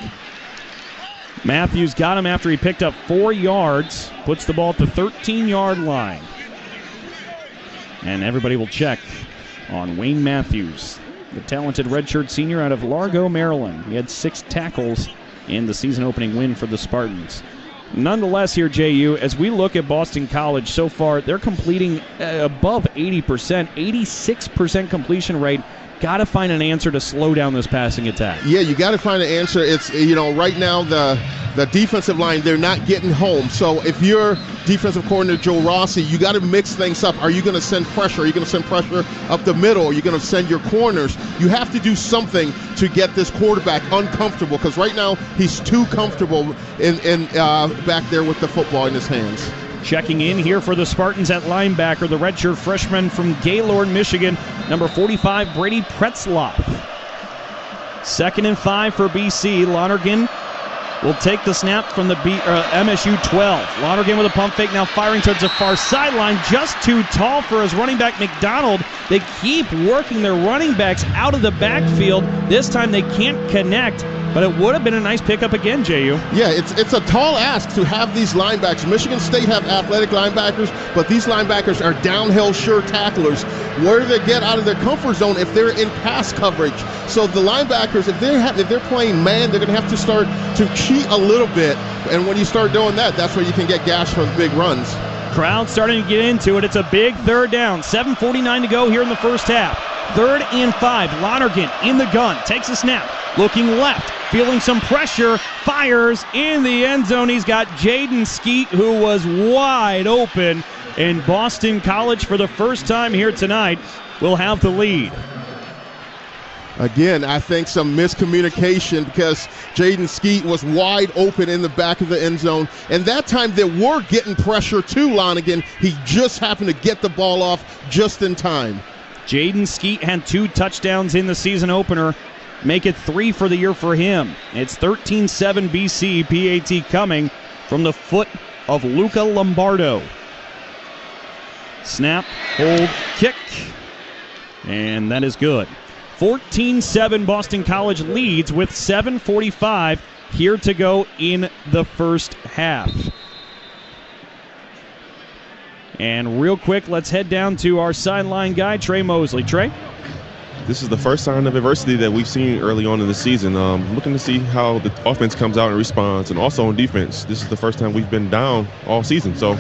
[SPEAKER 1] Matthews got him after he picked up 4 yards, puts the ball at the 13-yard line. And everybody will check on Wayne Matthews, the talented redshirt senior out of Largo, Maryland. He had 6 tackles in the season-opening win for the Spartans. Nonetheless here, JU, as we look at Boston College so far, they're completing above 80%, 86% completion rate. Got to find an answer to slow down this passing attack.
[SPEAKER 2] Yeah, you got to find an answer. It's, right now the defensive line, they're not getting home. So if you're defensive coordinator Joe Rossi, you got to mix things up. Are you going to send pressure? Are you going to send pressure up the middle? Are you going to send your corners? You have to do something to get this quarterback uncomfortable, because right now he's too comfortable in back there with the football in his hands.
[SPEAKER 1] Checking in here for the Spartans at linebacker, the redshirt freshman from Gaylord, Michigan, number 45, Brady Pretzloff. 2nd and 5 for BC. Lonergan will take the snap from the MSU 12. Lonergan with a pump fake, now firing towards the far sideline, just too tall for his running back McDonald. They keep working their running backs out of the backfield. This time they can't connect, but it would have been a nice pickup again, JU.
[SPEAKER 2] Yeah, it's a tall ask to have these linebackers. Michigan State have athletic linebackers, but these linebackers are downhill sure tacklers. Where do they get out of their comfort zone if they're in pass coverage? So the linebackers, if they're playing man, they're going to have to start to cheat a little bit. And when you start doing that, that's where you can get gashed from big runs.
[SPEAKER 1] Crowd starting to get into it. It's a big 3rd down. 7:49 to go here in the first half. 3rd and 5. Lonergan in the gun. Takes a snap. Looking left. Feeling some pressure. Fires in the end zone. He's got Jaden Skeet, who was wide open. And Boston College, for the first time here tonight, will have the lead.
[SPEAKER 2] Again, I think some miscommunication, because Jaden Skeet was wide open in the back of the end zone. And that time they were getting pressure to Lonergan. He just happened to get the ball off just in time.
[SPEAKER 1] Jaden Skeet had 2 touchdowns in the season opener. Make it 3 for the year for him. It's 13-7 BC. PAT coming from the foot of Luca Lombardo. Snap, hold, kick. And that is good. 14-7 Boston College leads with 7:45 here to go in the first half. And real quick, let's head down to our sideline guy, Trey Mosley. Trey?
[SPEAKER 3] This is the first sign of adversity that we've seen early on in the season. Looking to see how the offense comes out and responds, and also on defense. This is the first time we've been down all season, so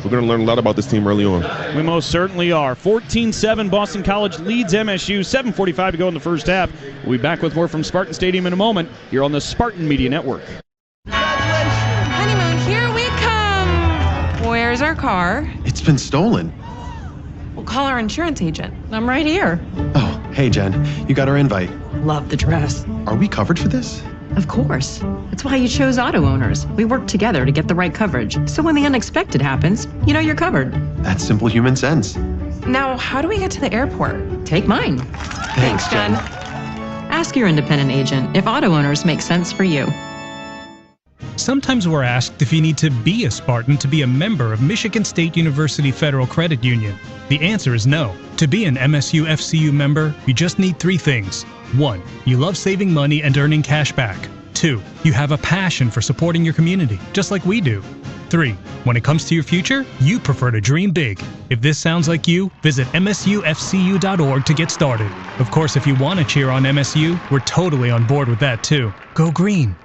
[SPEAKER 3] we're going to learn a lot about this team early on.
[SPEAKER 1] We most certainly are. 14-7, Boston College leads MSU. 7:45 to go in the first half. We'll be back with more from Spartan Stadium in a moment here on the Spartan Media Network.
[SPEAKER 6] Honeymoon, here we come. Where's our car?
[SPEAKER 9] It's been stolen.
[SPEAKER 6] We'll call our insurance agent. I'm right here.
[SPEAKER 9] Oh, hey, Jen. You got our invite.
[SPEAKER 14] Love the dress.
[SPEAKER 9] Are we covered for this?
[SPEAKER 14] Of course. That's why you chose Auto Owners. We work together to get the right coverage. So when the unexpected happens, you know you're covered.
[SPEAKER 9] That's simple human sense.
[SPEAKER 6] Now, how do we get to the airport?
[SPEAKER 14] Take mine.
[SPEAKER 9] Thanks, Jen.
[SPEAKER 14] Ask your independent agent if Auto Owners make sense for you.
[SPEAKER 11] Sometimes we're asked if you need to be a Spartan to be a member of Michigan State University Federal Credit Union. The answer is no. To be an MSU FCU member, you just need 3 things. 1. You love saving money and earning cash back. 2. You have a passion for supporting your community, just like we do. 3. When it comes to your future, you prefer to dream big. If this sounds like you, visit msufcu.org to get started. Of course, if you want to cheer on MSU, we're totally on board with that too. Go green!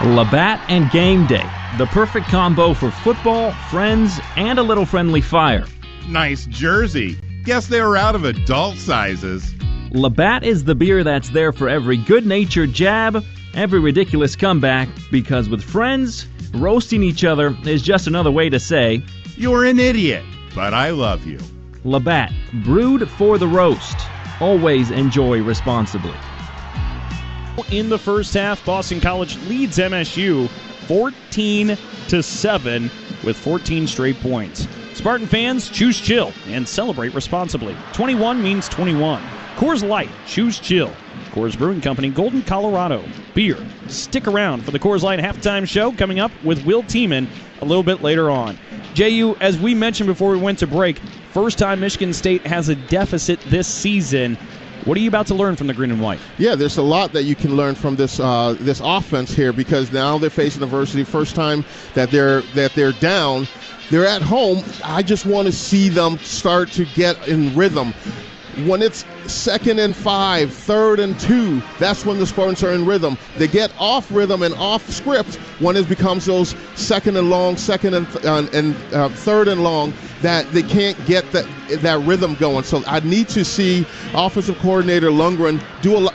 [SPEAKER 16] Labatt and Game Day, the perfect combo for football, friends, and a little friendly fire.
[SPEAKER 17] Nice jersey. Guess they were out of adult sizes.
[SPEAKER 16] Labatt is the beer that's there for every good-natured jab, every ridiculous comeback, because with friends, roasting each other is just another way to say,
[SPEAKER 17] "You're an idiot, but I love you."
[SPEAKER 16] Labatt, brewed for the roast. Always enjoy responsibly.
[SPEAKER 1] In the first half, Boston College leads MSU 14-7 with 14 straight points. Spartan fans, choose chill and celebrate responsibly. 21 means 21. Coors Light, choose chill. Coors Brewing Company, Golden, Colorado. Beer. Stick around for the Coors Light halftime show coming up with Will Tiemann a little bit later on. JU, as we mentioned before we went to break, first time Michigan State has a deficit this season. What are you about to learn from the green and white?
[SPEAKER 2] Yeah, there's a lot that you can learn from this this offense here, because now they're facing adversity. First time that they're down. They're at home. I just want to see them start to get in rhythm. When it's 2nd and 5, 3rd and 2, that's when the Spartans are in rhythm. They get off rhythm and off script when it becomes those 2nd and long, 2nd and 3rd and long, that they can't get that rhythm going. So I need to see offensive coordinator Lundgren do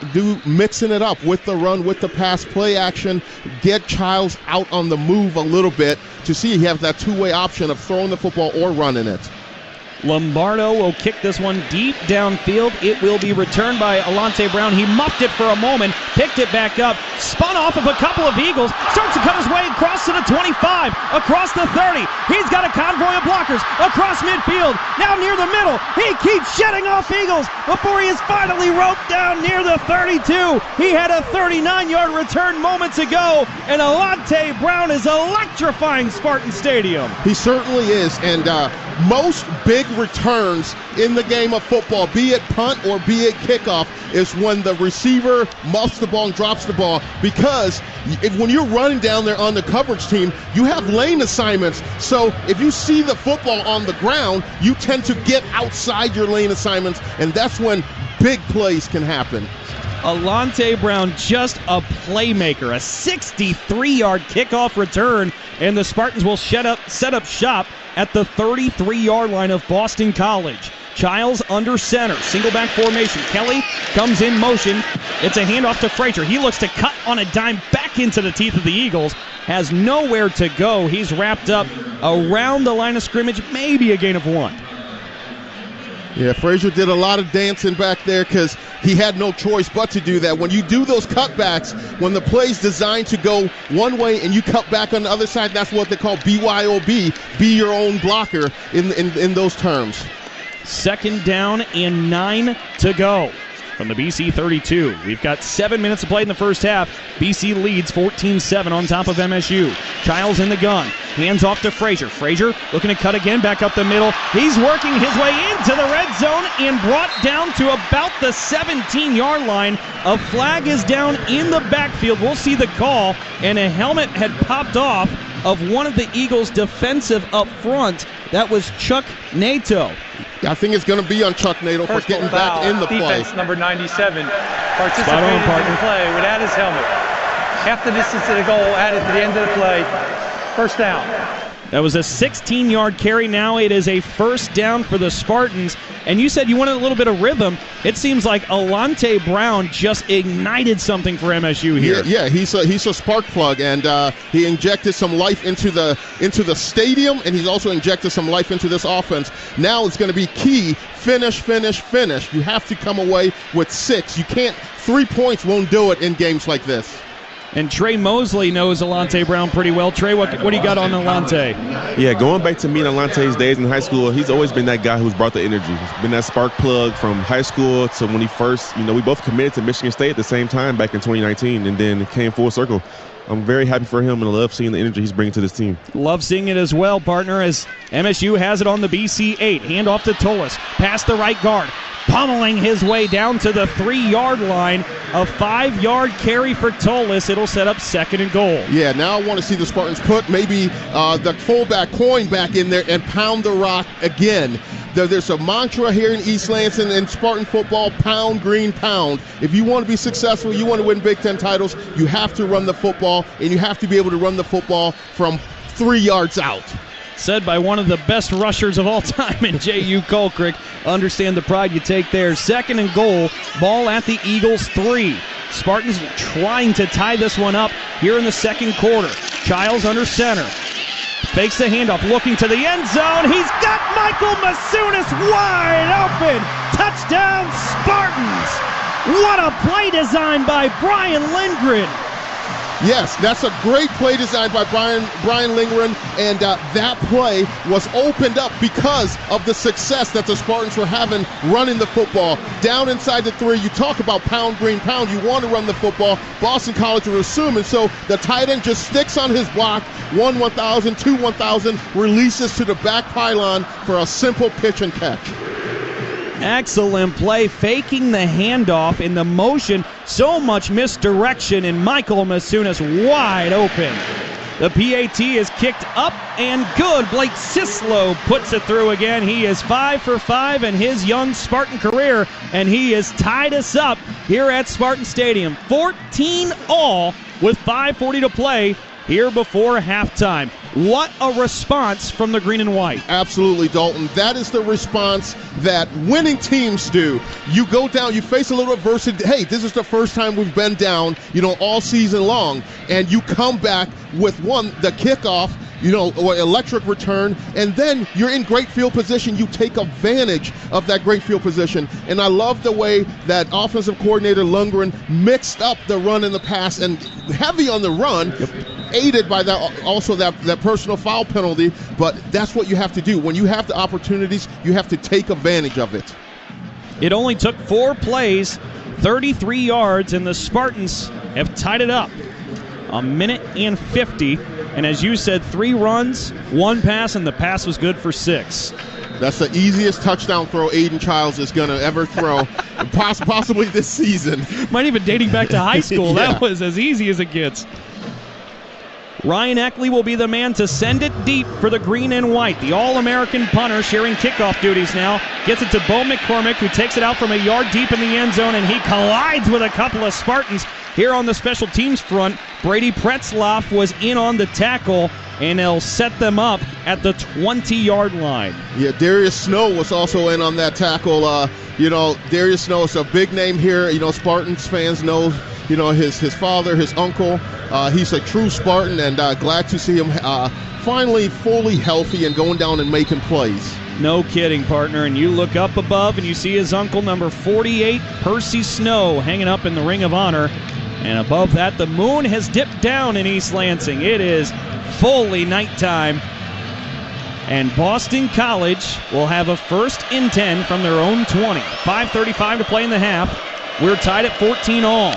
[SPEAKER 2] mixing it up with the run, with the pass, play action, get Childs out on the move a little bit to see he has that two-way option of throwing the football or running it.
[SPEAKER 1] Lombardo will kick this one deep downfield. It will be returned by Alante Brown. He muffed it for a moment, picked it back up, spun off of a couple of Eagles, starts to cut his way across to the 25, across the 30. He's got a convoy of blockers across midfield, now near the middle. He keeps shedding off Eagles before he is finally roped down near the 32. He had a 39-yard return moments ago, and Alante Brown is electrifying Spartan Stadium.
[SPEAKER 2] He certainly is, and most big returns in the game of football, be it punt or be it kickoff, is when the receiver muffs the ball and drops the ball, because when you're running down there on the coverage team, you have lane assignments. So if you see the football on the ground, you tend to get outside your lane assignments, and that's when big plays can happen.
[SPEAKER 1] Alante Brown, just a playmaker, a 63-yard kickoff return, and the Spartans will set up shop at the 33-yard line of Boston College. Childs under center, single back formation. Kelly comes in motion. It's a handoff to Frazier. He looks to cut on a dime back into the teeth of the Eagles. Has nowhere to go. He's wrapped up around the line of scrimmage, maybe a gain of 1.
[SPEAKER 2] Yeah, Frazier did a lot of dancing back there because he had no choice but to do that. When you do those cutbacks, when the play's designed to go one way and you cut back on the other side, that's what they call BYOB, be your own blocker in those terms.
[SPEAKER 1] 2nd down and 9 to go from the BC 32. We've got 7 minutes to play in the first half. BC leads 14-7 on top of MSU. Childs in the gun. Hands off to Frazier. Frazier looking to cut again back up the middle. He's working his way into the red zone and brought down to about the 17-yard line. A flag is down in the backfield. We'll see the call. And a helmet had popped off of one of the Eagles' defensive up front. That was Chuck Nato.
[SPEAKER 2] I think it's going to be on Chuck Nato for getting back in the play.
[SPEAKER 4] Defense number 97 participating in the play without his helmet. Half the distance to the goal added to the end of the play. First down.
[SPEAKER 1] That was a 16-yard carry. Now it is a first down for the Spartans. And you said you wanted a little bit of rhythm. It seems like Alante Brown just ignited something for MSU here.
[SPEAKER 2] Yeah, he's a spark plug, and he injected some life into the stadium, and he's also injected some life into this offense. Now it's going to be key. Finish. You have to come away with 6. You can't. 3 points won't do it in games like this.
[SPEAKER 1] And Trey Mosley knows Alante Brown pretty well. Trey, what do you got on Alante?
[SPEAKER 3] Yeah, going back to me and Alante's days in high school, he's always been that guy who's brought the energy. He's been that spark plug from high school to when he first, we both committed to Michigan State at the same time back in 2019, and then it came full circle. I'm very happy for him, and I love seeing the energy he's bringing to this team.
[SPEAKER 1] Love seeing it as well, partner, as MSU has it on the BC 8. Hand off to Tolis. Past the right guard. Pummeling his way down to the 3-yard line. A 5-yard carry for Tolis. It'll set up 2nd and goal.
[SPEAKER 2] Yeah, now I want to see the Spartans put maybe the fullback Coin back in there and pound the rock again. There's a mantra here in East Lansing and Spartan football, pound, green, pound. If you want to be successful, you want to win Big Ten titles, you have to run the football, and you have to be able to run the football from 3 yards out.
[SPEAKER 1] Said by one of the best rushers of all time in J.U. Colcrick. Understand the pride you take there. 2nd and goal, ball at the Eagles 3. Spartans trying to tie this one up here in the 2nd quarter. Childs under center. Fakes the handoff, looking to the end zone. He's got Michael Masunis wide open. Touchdown, Spartans. What a play design by Brian Lindgren.
[SPEAKER 2] Yes, that's a great play designed by Brian Lindgren, and that play was opened up because of the success that the Spartans were having running the football. Down inside the 3, you talk about pound, green, pound. You want to run the football. Boston College will assume, and so the tight end just sticks on his block. 1-1000, 2-1000, releases to the back pylon for a simple pitch and catch.
[SPEAKER 1] Excellent play, faking the handoff in the motion. So much misdirection, and Michael Masunis wide open. The PAT is kicked up and good. Blake Sislow puts it through again. He is 5 for 5 in his young Spartan career, and he has tied us up here at Spartan Stadium. 14-all with 5:40 to play here before halftime. What a response from the green and white.
[SPEAKER 2] Absolutely, Dalton. That is the response that winning teams do. You go down, you face a little adversity. Hey, this is the first time we've been down, all season long. And you come back with the kickoff, or electric return, and then you're in great field position. You take advantage of that great field position. And I love the way that offensive coordinator Lundgren mixed up the run and the pass, and heavy on the run, aided by that personal foul penalty. But that's what you have to do. When you have the opportunities, you have to take advantage of it.
[SPEAKER 1] It only took 4 plays, 33 yards, and the Spartans have tied it up. 1:50, and as you said, 3 runs, 1 pass, and the pass was good for 6.
[SPEAKER 2] That's the easiest touchdown throw Aiden Childs is going to ever throw, possibly this season.
[SPEAKER 1] Might even dating back to high school.
[SPEAKER 2] Yeah.
[SPEAKER 1] That was as easy as it gets. Ryan Eckley will be the man to send it deep for the green and white. The All-American punter sharing kickoff duties now. Gets it to Bo McCormick, who takes it out from a yard deep in the end zone, and he collides with a couple of Spartans. Here on the special teams front, Brady Pretzloff was in on the tackle, and they'll set them up at the 20-yard line.
[SPEAKER 2] Yeah, Darius Snow was also in on that tackle. Darius Snow is a big name here. Spartans fans know, his father, his uncle. He's a true Spartan, and glad to see him finally fully healthy and going down and making plays.
[SPEAKER 1] No kidding, partner. And you look up above, and you see his uncle, number 48, Percy Snow, hanging up in the Ring of Honor. And above that, the moon has dipped down in East Lansing. It is fully nighttime. And Boston College will have a 1st and 10 from their own 20. 5:35 to play in the half. We're tied at 14-all.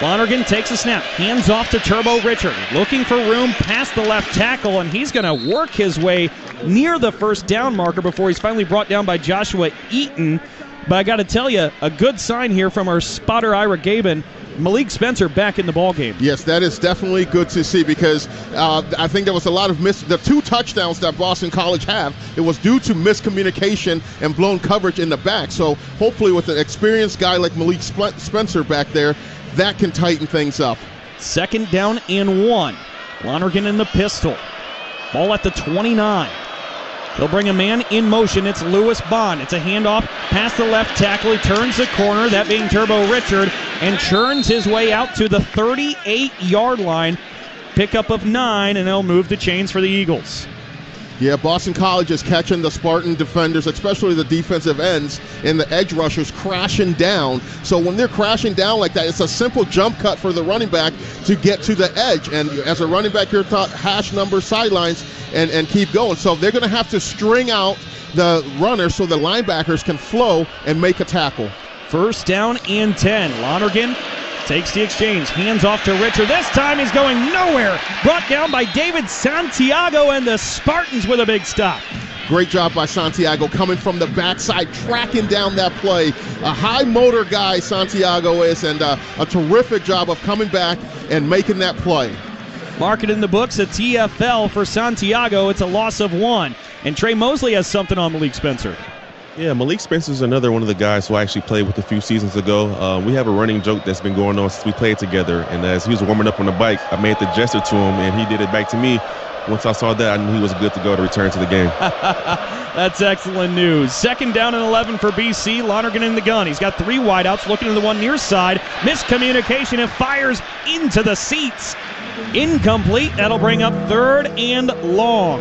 [SPEAKER 1] Lonergan takes a snap, hands off to Turbo Richard, looking for room past the left tackle, and he's going to work his way near the 1st down marker before he's finally brought down by Joshua Eaton. But I got to tell you, a good sign here from our spotter Ira Gaben. Malik Spencer back in the ballgame.
[SPEAKER 2] Yes, that is definitely good to see, because I think there was a lot of the 2 touchdowns that Boston College have, it was due to miscommunication and blown coverage in the back. So hopefully with an experienced guy like Malik Spencer back there, that can tighten things up.
[SPEAKER 1] 2nd down and 1. Lonergan in the pistol. Ball at the 29. They'll bring a man in motion. It's Lewis Bond. It's a handoff past the left tackle. He turns the corner, that being Turbo Richard, and churns his way out to the 38-yard line. Pickup of 9, and they'll move the chains for the Eagles.
[SPEAKER 2] Yeah, Boston College is catching the Spartan defenders, especially the defensive ends and the edge rushers, crashing down. So when they're crashing down like that, it's a simple jump cut for the running back to get to the edge. And as a running back, you're taught hash number sidelines and keep going. So they're going to have to string out the runner so the linebackers can flow and make a tackle.
[SPEAKER 1] First down and 10. Lonergan takes the exchange, hands off to Richard. This time he's going nowhere. Brought down by David Santiago, and the Spartans with a big stop.
[SPEAKER 2] Great job by Santiago coming from the backside, tracking down that play. A high motor guy, Santiago is, and a terrific job of coming back and making that play.
[SPEAKER 1] Mark it in the books, a TFL for Santiago. It's a loss of 1. And Trey Mosley has something on Malik Spencer.
[SPEAKER 3] Yeah, Malik Spencer is another one of the guys who I actually played with a few seasons ago. We have a running joke that's been going on since we played together. And as he was warming up on the bike, I made the gesture to him, and he did it back to me. Once I saw that, I knew he was good to go to return to the game.
[SPEAKER 1] That's excellent news. Second down and 11 for BC. Lonergan in the gun. He's got 3 wideouts looking to the one near side. Miscommunication and fires into the seats. Incomplete. That'll bring up 3rd and long.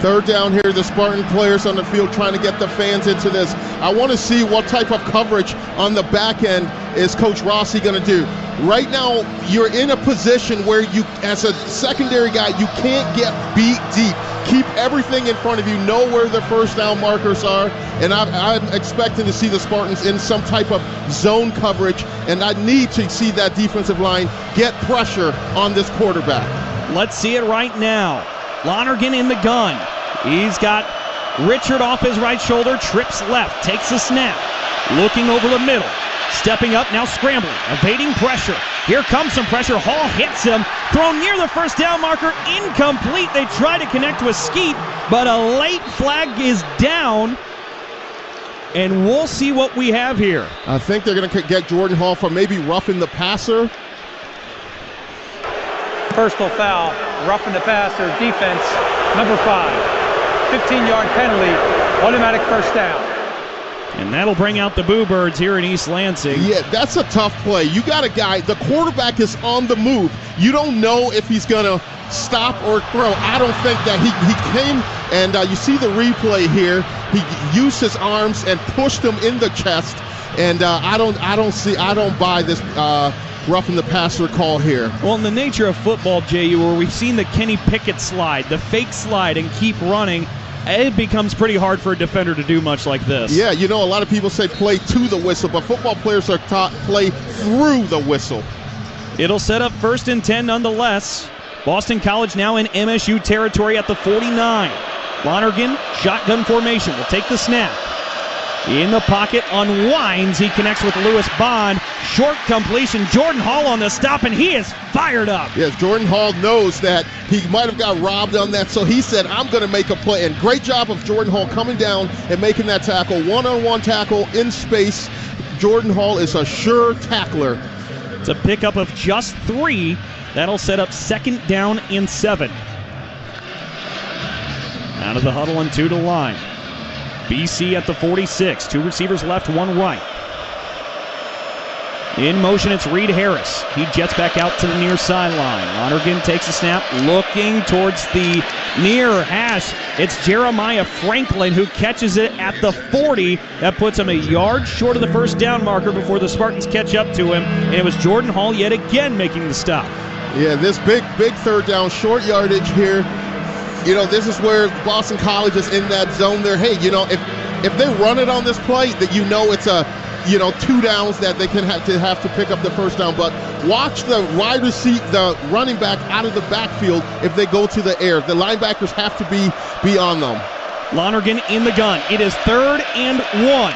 [SPEAKER 2] Third down here, the Spartan players on the field trying to get the fans into this. I want to see what type of coverage on the back end is Coach Rossi going to do. Right now, you're in a position where you, as a secondary guy, you can't get beat deep. Keep everything in front of you. Know where the first down markers are. And I'm expecting to see the Spartans in some type of zone coverage. And I need to see that defensive line get pressure on this quarterback.
[SPEAKER 1] Let's see it right now. Lonergan in the gun. He's got Richard off his right shoulder, trips left, takes the snap, looking over the middle, stepping up, now scrambling, evading pressure. Here comes some pressure. Hall hits him, thrown near the first down marker, incomplete. They try to connect with Skeet, but a late flag is down, and we'll see what we have here.
[SPEAKER 2] I think they're going to get Jordan Hall for maybe roughing the passer.
[SPEAKER 4] Personal foul, roughing the passer, defense, number 5. 15-yard penalty, automatic first down.
[SPEAKER 1] And that'll bring out the Boo Birds here in East Lansing.
[SPEAKER 2] Yeah, that's a tough play. You got a guy, the quarterback is on the move. You don't know if he's going to stop or throw. I don't think that he came, and you see the replay here. He used his arms and pushed him in the chest. And I don't buy this roughing the passer call here.
[SPEAKER 1] Well, in the nature of football, J.U., where we've seen the Kenny Pickett slide, the fake slide, and keep running, it becomes pretty hard for a defender to do much like this.
[SPEAKER 2] Yeah, you know, a lot of people say play to the whistle, but football players are taught play through the whistle.
[SPEAKER 1] It'll set up 1st and 10 nonetheless. Boston College now in MSU territory at the 49. Lonergan, shotgun formation, will take the snap. In the pocket, unwinds. He connects with Lewis Bond. Short completion. Jordan Hall on the stop, and he is fired up.
[SPEAKER 2] Yes, Jordan Hall knows that he might have got robbed on that, so he said, I'm going to make a play. And great job of Jordan Hall coming down and making that tackle. One-on-one tackle in space. Jordan Hall is a sure tackler.
[SPEAKER 1] It's a pickup of just 3. That'll set up 2nd down and 7. Out of the huddle and 2 to line. BC at the 46. 2 receivers left, 1 right. In motion, it's Reed Harris. He jets back out to the near sideline. Lonergan takes a snap, looking towards the near hash. It's Jeremiah Franklin who catches it at the 40. That puts him a yard short of the first down marker before the Spartans catch up to him. And it was Jordan Hall yet again making the stop.
[SPEAKER 2] Yeah, this big 3rd down, short yardage here. You know, this is where Boston College is in that zone there. Hey, you know, if they run it on this play, that you know it's a, 2 downs that they can have to pick up the first down. But watch the wide receiver, the running back out of the backfield if they go to the air. The linebackers have to be on them.
[SPEAKER 1] Lonergan in the gun. It is 3rd and 1.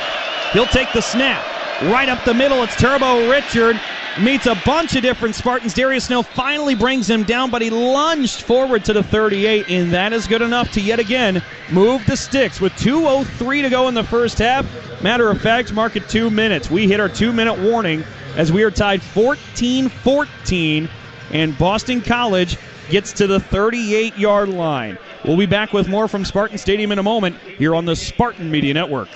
[SPEAKER 1] He'll take the snap. Right up the middle, it's Turbo Richard. Meets a bunch of different Spartans. Darius Snow finally brings him down, but he lunged forward to the 38, and that is good enough to yet again move the sticks with 2:03 to go in the first half. Matter of fact, mark it 2 minutes. We hit our 2-minute warning as we are tied 14-14, and Boston College gets to the 38-yard line. We'll be back with more from Spartan Stadium in a moment here on the Spartan Media Network.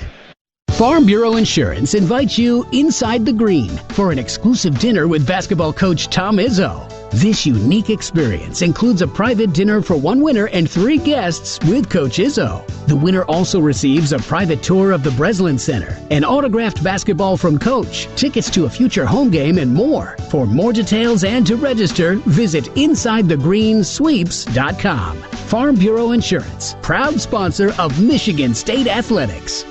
[SPEAKER 18] Farm Bureau Insurance invites you inside the green for an exclusive dinner with basketball coach Tom Izzo. This unique experience includes a private dinner for one winner and 3 guests with Coach Izzo. The winner also receives a private tour of the Breslin Center, an autographed basketball from Coach, tickets to a future home game, and more. For more details and to register, visit InsideTheGreenSweeps.com. Farm Bureau Insurance, proud sponsor of Michigan State Athletics.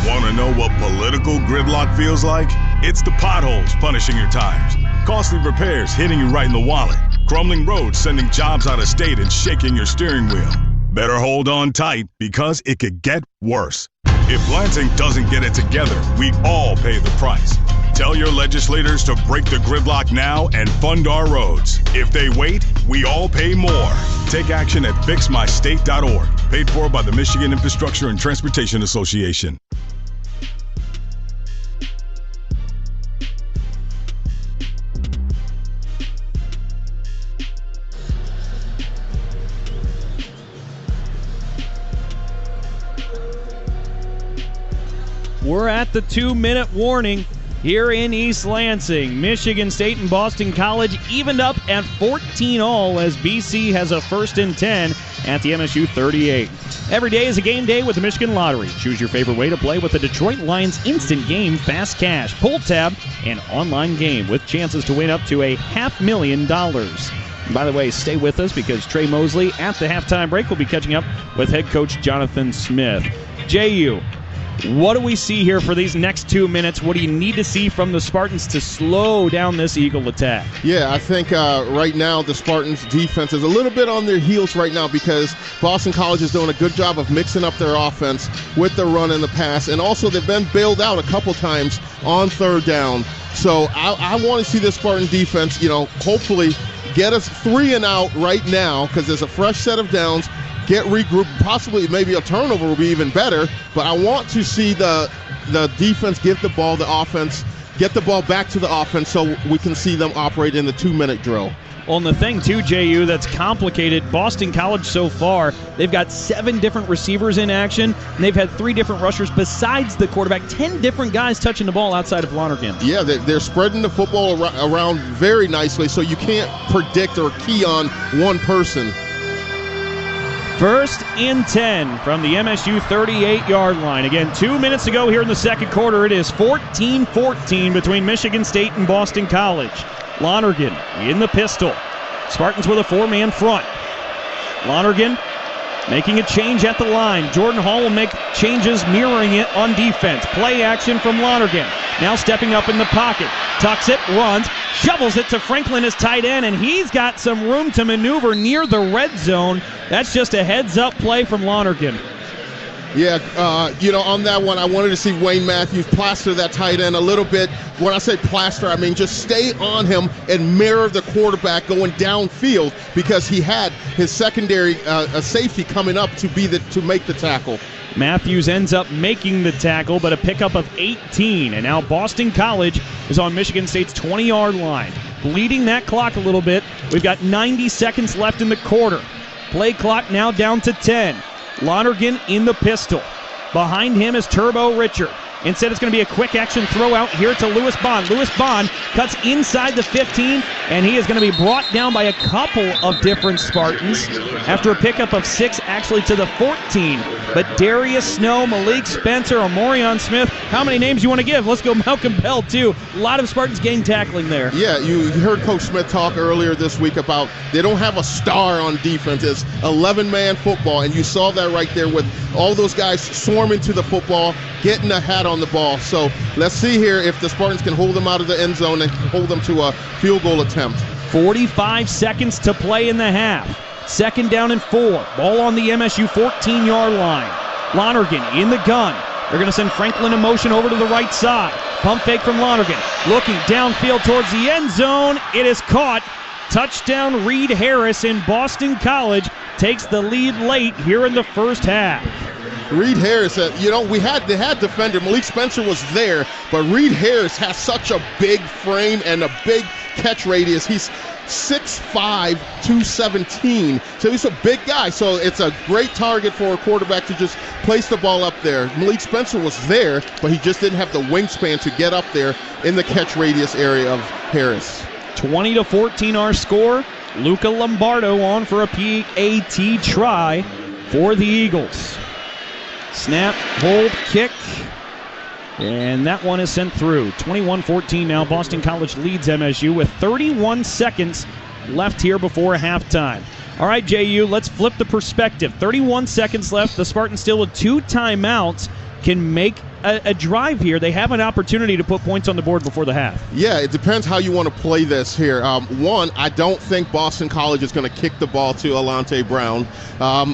[SPEAKER 10] Want to know what political gridlock feels like? It's the potholes punishing your tires, costly repairs hitting you right in the wallet, crumbling roads sending jobs out of state and shaking your steering wheel. Better hold on tight because it could get worse. If Lansing doesn't get it together, we all pay the price. Tell your legislators to break the gridlock now and fund our roads. If they wait, we all pay more. Take action at fixmystate.org. Paid for by the Michigan Infrastructure and Transportation Association.
[SPEAKER 1] We're at the 2-minute warning here in East Lansing. Michigan State and Boston College evened up at 14 all as BC has a 1st and 10 at the MSU 38. Every day is a game day with the Michigan Lottery. Choose your favorite way to play with the Detroit Lions Instant Game Fast Cash, Pull Tab, and online game with chances to win up to $500,000. By the way, stay with us because Trey Mosley at the halftime break will be catching up with head coach Jonathan Smith. JU, what do we see here for these next 2 minutes? What do you need to see from the Spartans to slow down this Eagle attack?
[SPEAKER 2] Yeah, I think right now the Spartans' defense is a little bit on their heels right now because Boston College is doing a good job of mixing up their offense with the run and the pass, and also they've been bailed out a couple times on 3rd down. So I want to see this Spartan defense, hopefully get us 3 and out right now because there's a fresh set of downs. Get regrouped, possibly maybe a turnover will be even better, but I want to see the defense give the ball, the offense, get the ball back to the offense so we can see them operate in the 2-minute drill.
[SPEAKER 1] On the thing, too, JU, that's complicated, Boston College so far, they've got 7 different receivers in action, and they've had 3 different rushers besides the quarterback, 10 different guys touching the ball outside of Lonergan.
[SPEAKER 2] Yeah, they're spreading the football around very nicely, so you can't predict or key on one person.
[SPEAKER 1] 1st and 10 from the MSU 38-yard line. Again, 2 minutes to go here in the second quarter. It is 14-14 between Michigan State and Boston College. Lonergan in the pistol. Spartans with a 4-man front. Lonergan making a change at the line. Jordan Hall will make changes mirroring it on defense. Play action from Lonergan. Now stepping up in the pocket. Tucks it, runs, shovels it to Franklin as tight end, and he's got some room to maneuver near the red zone. That's just a heads-up play from Lonergan.
[SPEAKER 2] Yeah, on that one, I wanted to see Wayne Matthews plaster that tight end a little bit. When I say plaster, I mean just stay on him and mirror the quarterback going downfield because he had his secondary safety coming up to make the tackle.
[SPEAKER 1] Matthews ends up making the tackle, but a pickup of 18. And now Boston College is on Michigan State's 20-yard line. Bleeding that clock a little bit. We've got 90 seconds left in the quarter. Play clock now down to 10. Lonergan in the pistol. Behind him is Turbo Richard. Instead, it's going to be a quick action throw out here to Lewis Bond. Lewis Bond cuts inside the 15, and he is going to be brought down by a couple of different Spartans after a pickup of 6 actually to the 14. But Darius Snow, Malik Spencer, Omarion Smith, how many names you want to give? Let's go Malcolm Bell, too. A lot of Spartans gain tackling there.
[SPEAKER 2] Yeah, you heard Coach Smith talk earlier this week about they don't have a star on defense. It's 11-man football, and you saw that right there with all those guys swarming to the football, getting a hat on the ball. So let's see here if the Spartans can hold them out of the end zone and hold them to a field goal attempt.
[SPEAKER 1] 45 seconds to play in the half. 2nd down and 4. Ball on the MSU 14-yard line. Lonergan in the gun. They're going to send Franklin in motion over to the right side. Pump fake from Lonergan. Looking downfield towards the end zone. It is caught. Touchdown Reed Harris, in Boston College takes the lead late here in the first half.
[SPEAKER 2] Reed Harris, they had defender. Malik Spencer was there, but Reed Harris has such a big frame and a big catch radius. He's 6'5", 217, so he's a big guy. So it's a great target for a quarterback to just place the ball up there. Malik Spencer was there, but he just didn't have the wingspan to get up there in the catch radius area of Harris.
[SPEAKER 1] 20-14 our score. Luca Lombardo on for a PAT try for the Eagles. Snap, hold, kick, and that one is sent through. 21-14 now. Boston College leads MSU with 31 seconds left here before halftime. All right, JU, let's flip the perspective. 31 seconds left. The Spartans still with 2 timeouts can make a drive here. They have an opportunity to put points on the board before the half.
[SPEAKER 2] Yeah, it depends how you want to play this here. One, I don't think Boston College is going to kick the ball to Alante Brown.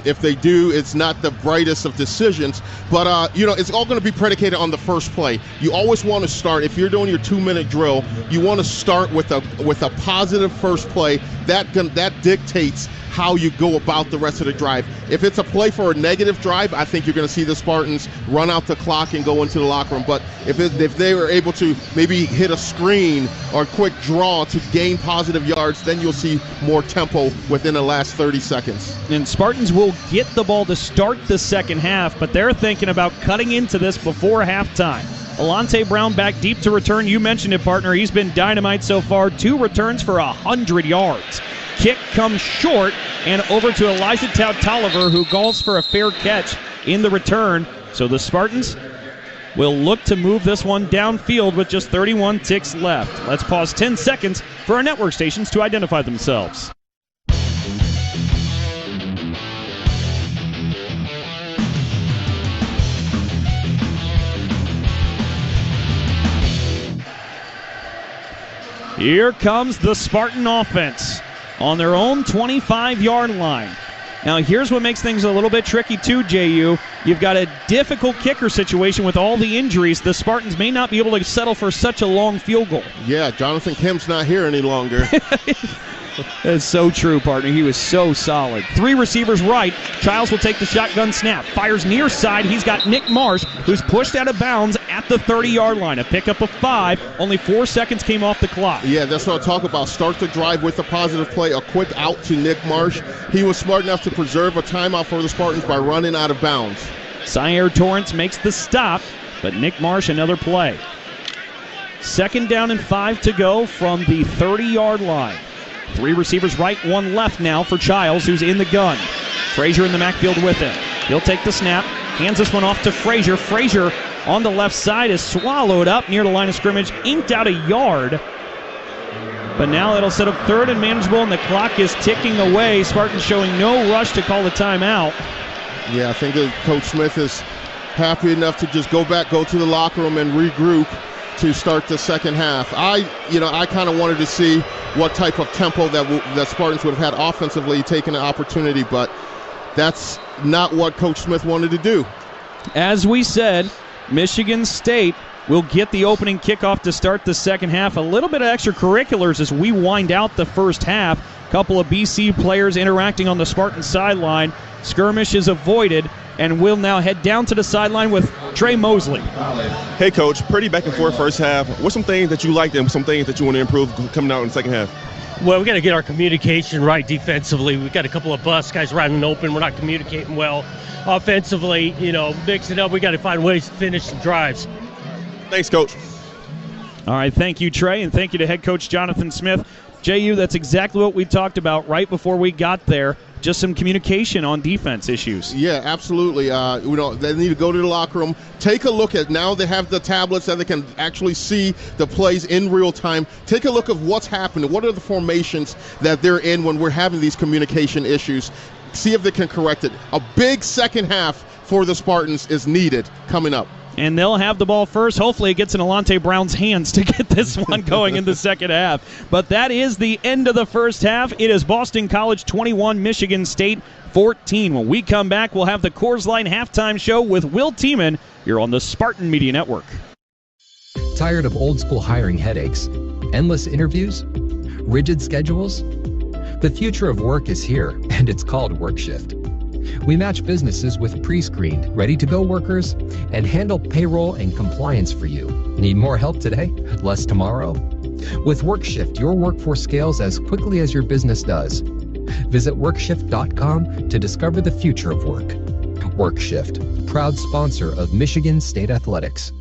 [SPEAKER 2] If they do, it's not the brightest of decisions. But, it's all going to be predicated on the first play. You always want to start, if you're doing your 2-minute drill, you want to start with a positive first play. That dictates how you go about the rest of the drive. If it's a play for a negative drive, I think you're going to see the Spartans run out the clock and go into the locker room. But if they were able to maybe hit a screen or a quick draw to gain positive yards, then you'll see more tempo within the last 30 seconds.
[SPEAKER 1] And Spartans will get the ball to start the second half, but they're thinking about cutting into this before halftime. Alante Brown back deep to return. You mentioned it, partner. He's been dynamite so far. 2 returns for 100 yards. Kick comes short and over to Elijah Taut-Tolliver, who goes for a fair catch in the return. So the Spartans will look to move this one downfield with just 31 ticks left. Let's pause 10 seconds for our network stations to identify themselves. Here comes the Spartan offense on their own 25-yard line. Now, here's what makes things a little bit tricky, too, JU. You've got a difficult kicker situation with all the injuries. The Spartans may not be able to settle for such a long field goal.
[SPEAKER 2] Yeah, Jonathan Kim's not here any longer.
[SPEAKER 1] That's so true, partner. He was so solid. 3 receivers right. Childs will take the shotgun snap. Fires near side. He's got Nick Marsh, who's pushed out of bounds at the 30-yard line. A pickup of 5. Only 4 seconds came off the clock.
[SPEAKER 2] Yeah, that's what I talk about. Start the drive with a positive play. A quick out to Nick Marsh. He was smart enough to preserve a timeout for the Spartans by running out of bounds.
[SPEAKER 1] Sire Torrance makes the stop, but Nick Marsh another play. 2nd down and 5 to go from the 30-yard line. 3 receivers right, 1 left now for Childs, who's in the gun. Frazier in the backfield with him. He'll take the snap, hands this one off to Frazier. Frazier on the left side is swallowed up near the line of scrimmage, inked out a yard. But now it'll set up 3rd and manageable, and the clock is ticking away. Spartans showing no rush to call the timeout.
[SPEAKER 2] Yeah, I think that Coach Smith is happy enough to just go back, go to the locker room, and regroup to start the second half. I kind of wanted to see what type of tempo that Spartans would have had offensively, taking an opportunity, but that's not what Coach Smith wanted to do.
[SPEAKER 1] As we said, Michigan State will get the opening kickoff to start the second half. A little bit of extracurriculars as we wind out the first half. Couple of BC players interacting on the Spartan sideline. Skirmish is avoided, and we'll now head down to the sideline with Trey Mosley.
[SPEAKER 3] Hey, Coach, pretty back and forth first half. What's some things that you liked and some things that you want to improve coming out in the second half?
[SPEAKER 15] Well, we got to get our communication right defensively. We've got a couple of bus guys riding open. We're not communicating well. Offensively, mix it up. We got to find ways to finish some drives.
[SPEAKER 3] Thanks, Coach.
[SPEAKER 1] All right, thank you, Trey, and thank you to head coach Jonathan Smith. JU, that's exactly what we talked about right before we got there. Just some communication on defense issues.
[SPEAKER 2] Yeah, absolutely. They need to go to the locker room, take a look at, now they have the tablets that they can actually see the plays in real time. Take a look of what's happening. What are the formations that they're in when we're having these communication issues? See if they can correct it. A big second half for the Spartans is needed coming up.
[SPEAKER 1] And they'll have the ball first. Hopefully it gets in Alante Brown's hands to get this one going in the second half. But that is the end of the first half. It is Boston College 21, Michigan State 14. When we come back, we'll have the Coors Light halftime show with Will Tiemann here on the Spartan Media Network.
[SPEAKER 19] Tired of old school hiring headaches? Endless interviews? Rigid schedules? The future of work is here, and it's called WorkShift. We match businesses with pre-screened, ready-to-go workers and handle payroll and compliance for you. Need more help today? Less tomorrow? With WorkShift, your workforce scales as quickly as your business does. Visit WorkShift.com to discover the future of work. WorkShift, proud sponsor of Michigan State Athletics.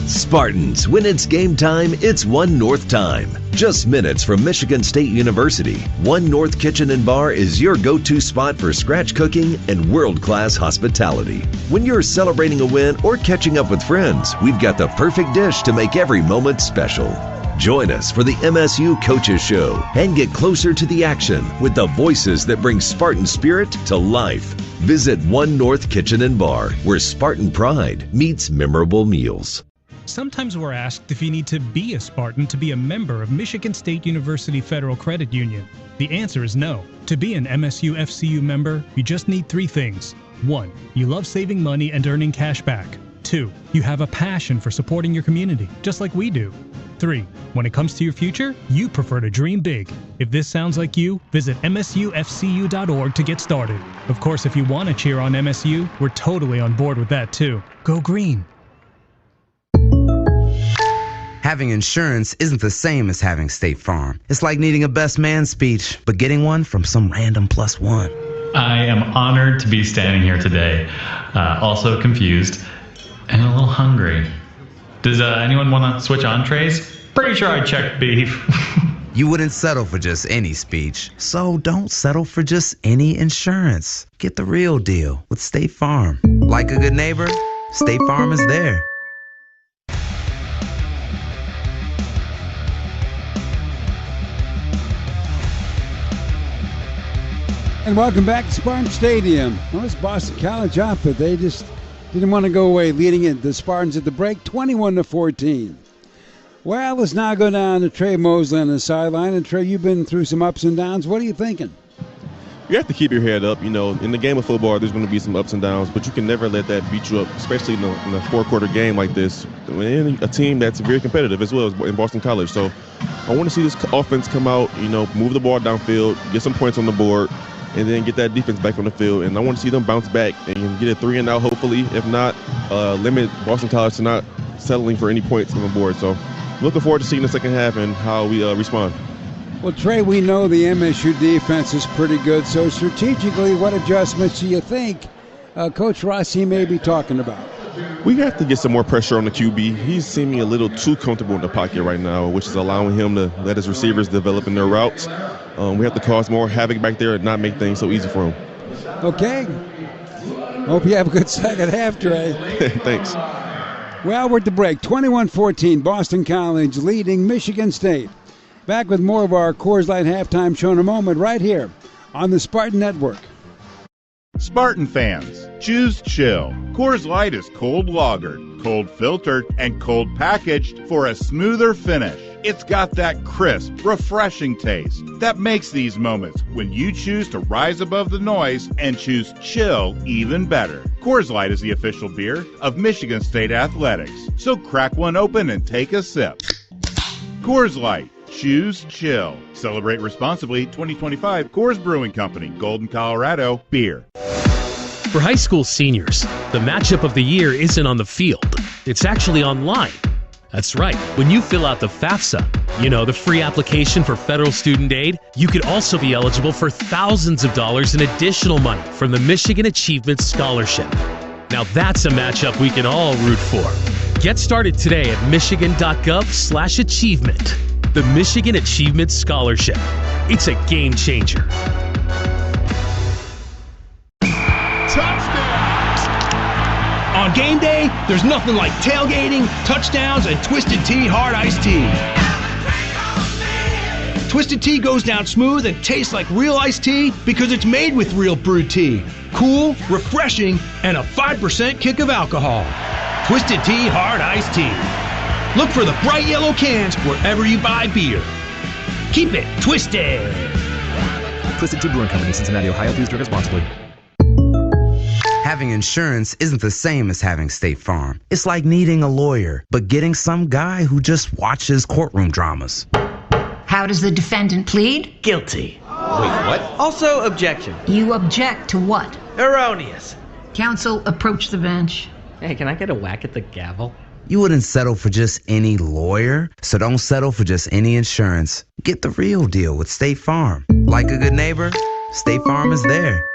[SPEAKER 20] Spartans, when it's game time, it's One North time. Just minutes from Michigan State University, One North Kitchen and Bar is your go-to spot for scratch cooking and world-class hospitality. When you're celebrating a win or catching up with friends, we've got the perfect dish to make every moment special. Join us for the MSU Coaches Show and get closer to the action with the voices that bring Spartan spirit to life. Visit One North Kitchen and Bar, where Spartan pride meets memorable meals.
[SPEAKER 11] Sometimes we're asked if you need to be a Spartan to be a member of Michigan State University Federal Credit Union. The answer is no. To be an MSU FCU member, you just need 3 things. 1. You love saving money and earning cash back. 2. You have a passion for supporting your community, just like we do. 3. When it comes to your future, you prefer to dream big. If this sounds like you, visit msufcu.org to get started. Of course, if you want to cheer on MSU, we're totally on board with that too. Go green!
[SPEAKER 21] Having insurance isn't the same as having State Farm. It's like needing a best man speech, but getting one from some random +1.
[SPEAKER 22] I am honored to be standing here today, also confused and a little hungry. Does anyone want to switch entrees? Pretty sure I checked beef.
[SPEAKER 21] You wouldn't settle for just any speech, so don't settle for just any insurance. Get the real deal with State Farm. Like a good neighbor, State Farm is there.
[SPEAKER 24] And welcome back to Spartan Stadium. Well, this Boston College outfit, they just didn't want to go away, leading it the Spartans at the break, 21-14. Well, let's now go down to Trey Mosley on the sideline. And Trey, you've been through some ups and downs. What are you thinking?
[SPEAKER 3] You have to keep your head up. You know, in the game of football, there's going to be some ups and downs, but you can never let that beat you up, especially in a 4-quarter game like this. And a team that's very competitive as well as in Boston College. So I want to see this offense come out, you know, move the ball downfield, get some points on the board, and then get that defense back on the field. And I want to see them bounce back and get a 3-and-out, hopefully. If not, limit Boston College to not settling for any points on the board. So looking forward to seeing the second half and how we respond.
[SPEAKER 24] Well, Trey, we know the MSU defense is pretty good. So strategically, what adjustments do you think Coach Rossi may be talking about?
[SPEAKER 3] We have to get some more pressure on the QB. He's seeming a little too comfortable in the pocket right now, which is allowing him to let his receivers develop in their routes. We have to cause more havoc back there and not make things so easy for him.
[SPEAKER 24] Okay. Hope you have a good second half, Trey.
[SPEAKER 3] Thanks.
[SPEAKER 24] Well, we're at the break. 21-14, Boston College leading Michigan State. Back with more of our Coors Light halftime show in a moment right here on the Spartan Network.
[SPEAKER 17] Spartan fans, choose chill. Coors Light is cold lagered, cold filtered, and cold packaged for a smoother finish. It's got that crisp, refreshing taste that makes these moments when you choose to rise above the noise and choose chill even better. Coors Light is the official beer of Michigan State Athletics, so crack one open and take a sip. Coors Light. Choose chill. Celebrate responsibly. 2025 Coors Brewing Company, Golden, Colorado. Beer.
[SPEAKER 25] For high school seniors, the matchup of the year isn't on the field. It's actually online. That's right. When you fill out the FAFSA, you know, the free application for federal student aid, you could also be eligible for thousands of dollars in additional money from the Michigan Achievement Scholarship. Now that's a matchup we can all root for. Get started today at michigan.gov/achievement. The Michigan Achievement Scholarship. It's a game changer.
[SPEAKER 7] On game day, there's nothing like tailgating, touchdowns, and Twisted Tea Hard Iced Tea. Twisted Tea goes down smooth and tastes like real iced tea because it's made with real brewed tea. Cool, refreshing, and a 5% kick of alcohol. Twisted Tea Hard Iced Tea. Look for the bright yellow cans wherever you buy beer. Keep it twisted.
[SPEAKER 8] Twisted Tea Brewing Company, Cincinnati, Ohio. Please drink responsibly.
[SPEAKER 21] Having insurance isn't the same as having State Farm. It's like needing a lawyer, but getting some guy who just watches courtroom dramas.
[SPEAKER 26] How does the defendant plead?
[SPEAKER 27] Guilty. Wait, what? Also, objection.
[SPEAKER 26] You object to what?
[SPEAKER 27] Erroneous.
[SPEAKER 26] Counsel, approach the bench.
[SPEAKER 27] Hey, can I get a whack at the gavel?
[SPEAKER 21] You wouldn't settle for just any lawyer, so don't settle for just any insurance. Get the real deal with State Farm. Like a good neighbor, State Farm is there.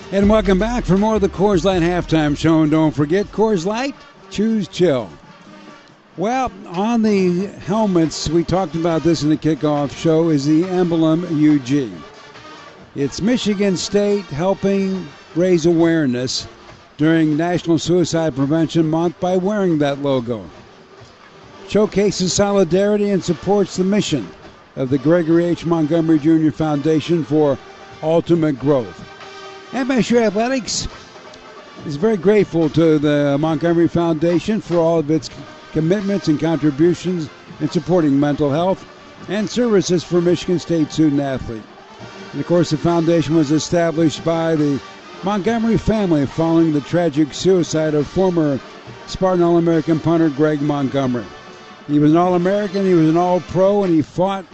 [SPEAKER 24] And welcome back for more of the Coors Light Halftime Show. And don't forget, Coors Light, choose chill. Well, on the helmets, we talked about this in the kickoff show, is the emblem UG. It's Michigan State helping raise awareness during National Suicide Prevention Month by wearing that logo. Showcases solidarity and supports the mission of the Gregory H. Montgomery Jr. Foundation for Ultimate Growth. MSU Athletics is very grateful to the Montgomery Foundation for all of its commitments and contributions in supporting mental health and services for Michigan State student athletes. And of course, the foundation was established by the Montgomery family following the tragic suicide of former Spartan All-American punter Greg Montgomery. He was an All-American, he was an All-Pro, and he fought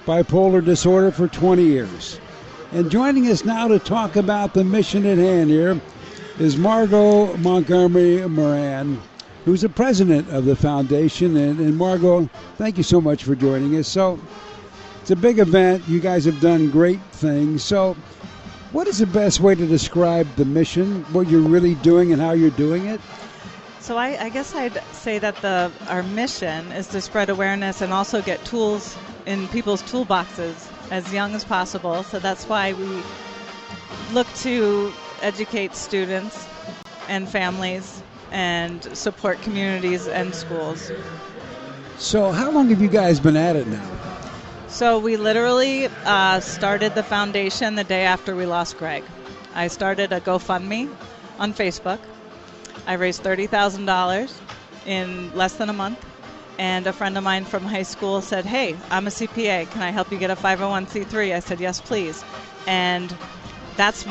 [SPEAKER 24] bipolar disorder for 20 years. And joining us now to talk about the mission at hand here is Margot Montgomery Moran, who's the president of the foundation. And Margot, thank you so much for joining us. So it's a big event. You guys have done great things. So what is the best way to describe the mission, what you're really doing and how you're doing it?
[SPEAKER 5] So I guess I'd say that our mission is to spread awareness and also get tools in people's toolboxes as young as possible. So that's why we look to educate students and families and support communities and schools.
[SPEAKER 24] So how long have you guys been at it now?
[SPEAKER 5] So we literally started the foundation the day after we lost Greg. I started a GoFundMe on Facebook. I raised $30,000 in less than a month. And a friend of mine from high school said, hey, I'm a CPA. Can I help you get a 501c3? I said, yes, please. And that's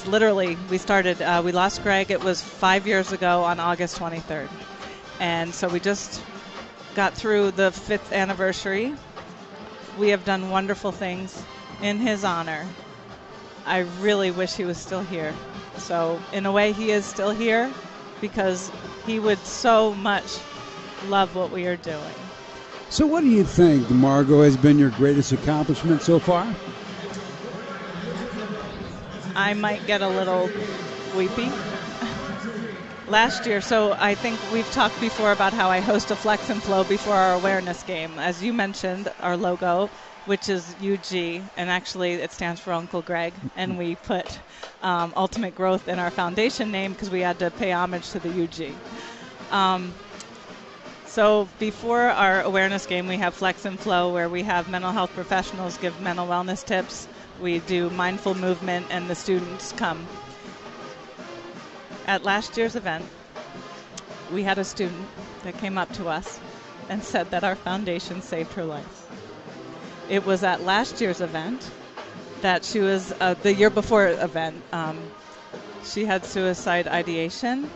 [SPEAKER 5] literally, we started, we lost Greg. It was 5 years ago on August 23rd. And so we just got through the 5th anniversary. We have done wonderful things in his honor. I really wish he was still here. So in a way, he is still here because he would so much love what we are doing.
[SPEAKER 24] So what do you think, Margot, has been your greatest accomplishment so far?
[SPEAKER 5] I might get a little weepy. Last year, so I think we've talked before about how I host a Flex and Flow before our awareness game. As you mentioned, our logo, which is UG, and actually it stands for Uncle Greg, and we put Ultimate Growth in our foundation name because we had to pay homage to the UG. So before our awareness game, we have Flex and Flow, where we have mental health professionals give mental wellness tips. We do mindful movement, and the students come. At last year's event, we had a student that came up to us and said that our foundation saved her life. It was at last year's event that she was, the year before event, she had suicide ideation,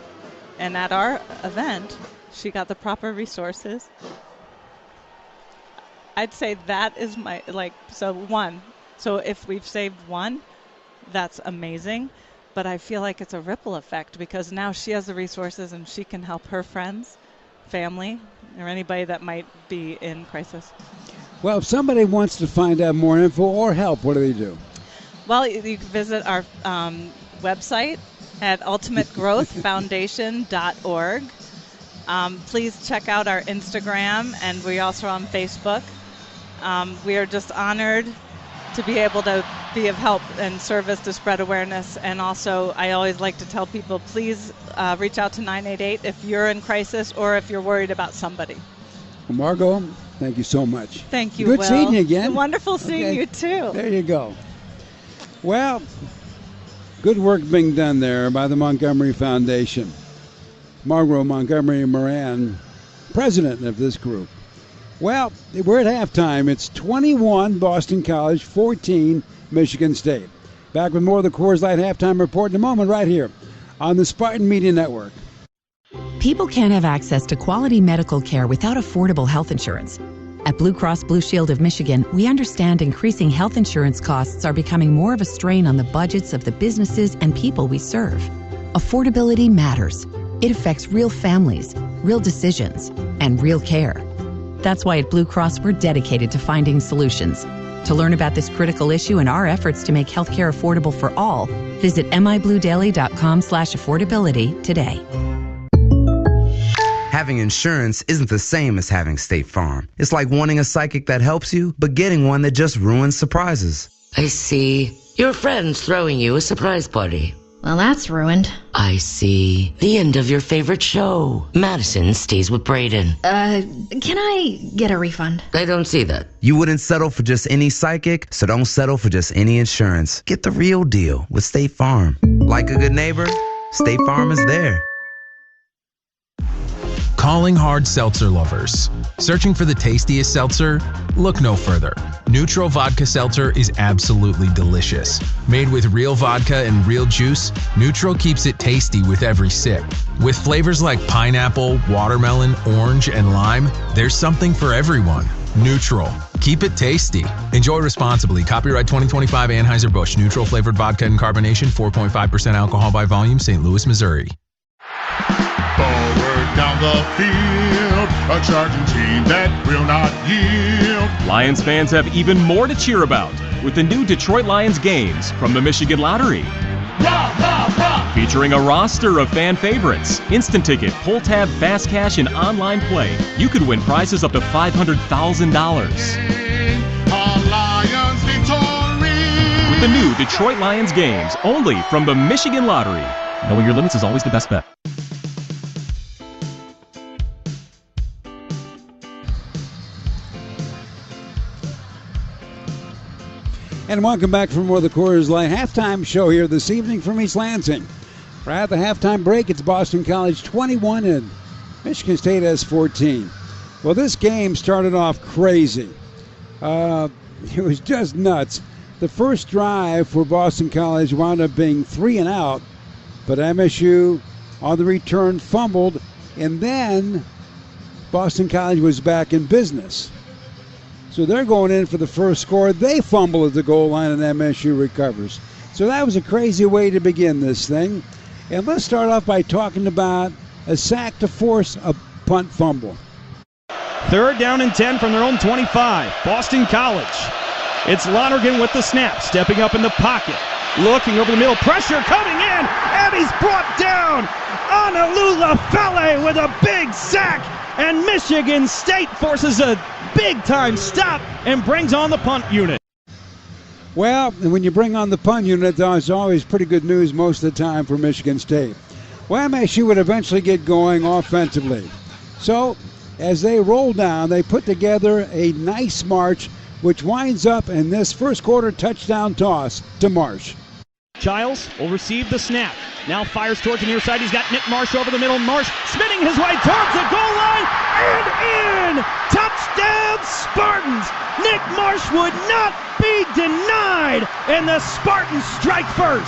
[SPEAKER 5] and at our event, she got the proper resources. I'd say that is my, so one. So if we've saved one, that's amazing. But I feel like it's a ripple effect because now she has the resources and she can help her friends, family, or anybody that might be in crisis.
[SPEAKER 24] Well, if somebody wants to find out more info or help, what do they do?
[SPEAKER 5] Well, you can visit our website at ultimategrowthfoundation.org. Please check out our Instagram, and we also are on Facebook. We are just honored to be able to be of help and service to spread awareness. And also, I always like to tell people, please reach out to 988 if you're in crisis or if you're worried about somebody.
[SPEAKER 24] Well, Margot, thank you so much.
[SPEAKER 5] Thank you,
[SPEAKER 24] Good
[SPEAKER 5] Will.
[SPEAKER 24] seeing you again.
[SPEAKER 5] Wonderful seeing you, too.
[SPEAKER 24] There you go. Well, good work being done there by the Montgomery Foundation. Margot Montgomery Moran, president of this group. Well, we're at halftime. It's 21 Boston College, 14 Michigan State. Back with more of the Coors Light Halftime Report in a moment right here on the Spartan Media Network.
[SPEAKER 6] People can't have access to quality medical care without affordable health insurance. At Blue Cross Blue Shield of Michigan, we understand increasing health insurance costs are becoming more of a strain on the budgets of the businesses and people we serve. Affordability matters. It affects real families, real decisions, and real care. That's why at Blue Cross we're dedicated to finding solutions. To learn about this critical issue and our efforts to make healthcare affordable for all, visit mibluedaily.com/affordability today.
[SPEAKER 21] Having insurance isn't the same as having State Farm. It's like wanting a psychic that helps you, but getting one that just ruins surprises.
[SPEAKER 4] I see. Your friend's throwing you a surprise party.
[SPEAKER 26] Well, that's ruined.
[SPEAKER 4] I see. The end of your favorite show. Madison stays with Braden.
[SPEAKER 26] Can I get a refund?
[SPEAKER 4] I don't see that.
[SPEAKER 21] You wouldn't settle for just any psychic, so don't settle for just any insurance. Get the real deal with State Farm. Like a good neighbor, State Farm is there.
[SPEAKER 9] Calling hard seltzer lovers. Searching for the tastiest seltzer? Look no further. Neutral Vodka Seltzer is absolutely delicious. Made with real vodka and real juice, Neutral keeps it tasty with every sip. With flavors like pineapple, watermelon, orange, and lime, there's something for everyone. Neutral. Keep it tasty. Enjoy responsibly. Copyright 2025 Anheuser-Busch. Neutral flavored vodka and carbonation, 4.5% alcohol by volume, St. Louis, Missouri.
[SPEAKER 17] Forward down the field, a charging team that will not yield.
[SPEAKER 12] Lions fans have even more to cheer about with the new Detroit Lions games from the Michigan Lottery.
[SPEAKER 17] Rah, rah, rah.
[SPEAKER 12] Featuring a roster of fan favorites, instant ticket, pull tab, fast cash, and online play. You could win prizes up to $500,000.
[SPEAKER 17] Our Lions victory.
[SPEAKER 12] With the new Detroit Lions games, only from the Michigan Lottery. Knowing your limits is always the best bet.
[SPEAKER 24] And welcome back from more of the Coors Light halftime show here this evening from East Lansing. Right at the halftime break, it's Boston College 21 and Michigan State has 14. Well, this game started off crazy. It was just nuts. The first drive for Boston College wound up being 3 and out, but MSU on the return fumbled, and then Boston College was back in business. So they're going in for the first score. They fumble at the goal line and MSU recovers. So that was a crazy way to begin this thing. And let's start off by talking about a sack to force a punt fumble.
[SPEAKER 1] 3rd down and 10 from their own 25. Boston College. It's Lonergan with the snap, stepping up in the pocket. Looking over the middle, pressure coming in, and he's brought down. Honolulu Fele with a big sack, and Michigan State forces a big-time stop and brings on the punt unit.
[SPEAKER 24] Well, when you bring on the punt unit, there's always pretty good news most of the time for Michigan State. Well, MSU would eventually get going offensively. So, as they roll down, they put together a nice march, which winds up in this first quarter touchdown toss to Marsh.
[SPEAKER 1] Childs will receive the snap. Now fires towards the near side. He's got Nick Marsh over the middle. Marsh spinning his way towards the goal line and in! Touchdown Spartans! Nick Marsh would not be denied, and the Spartans strike first.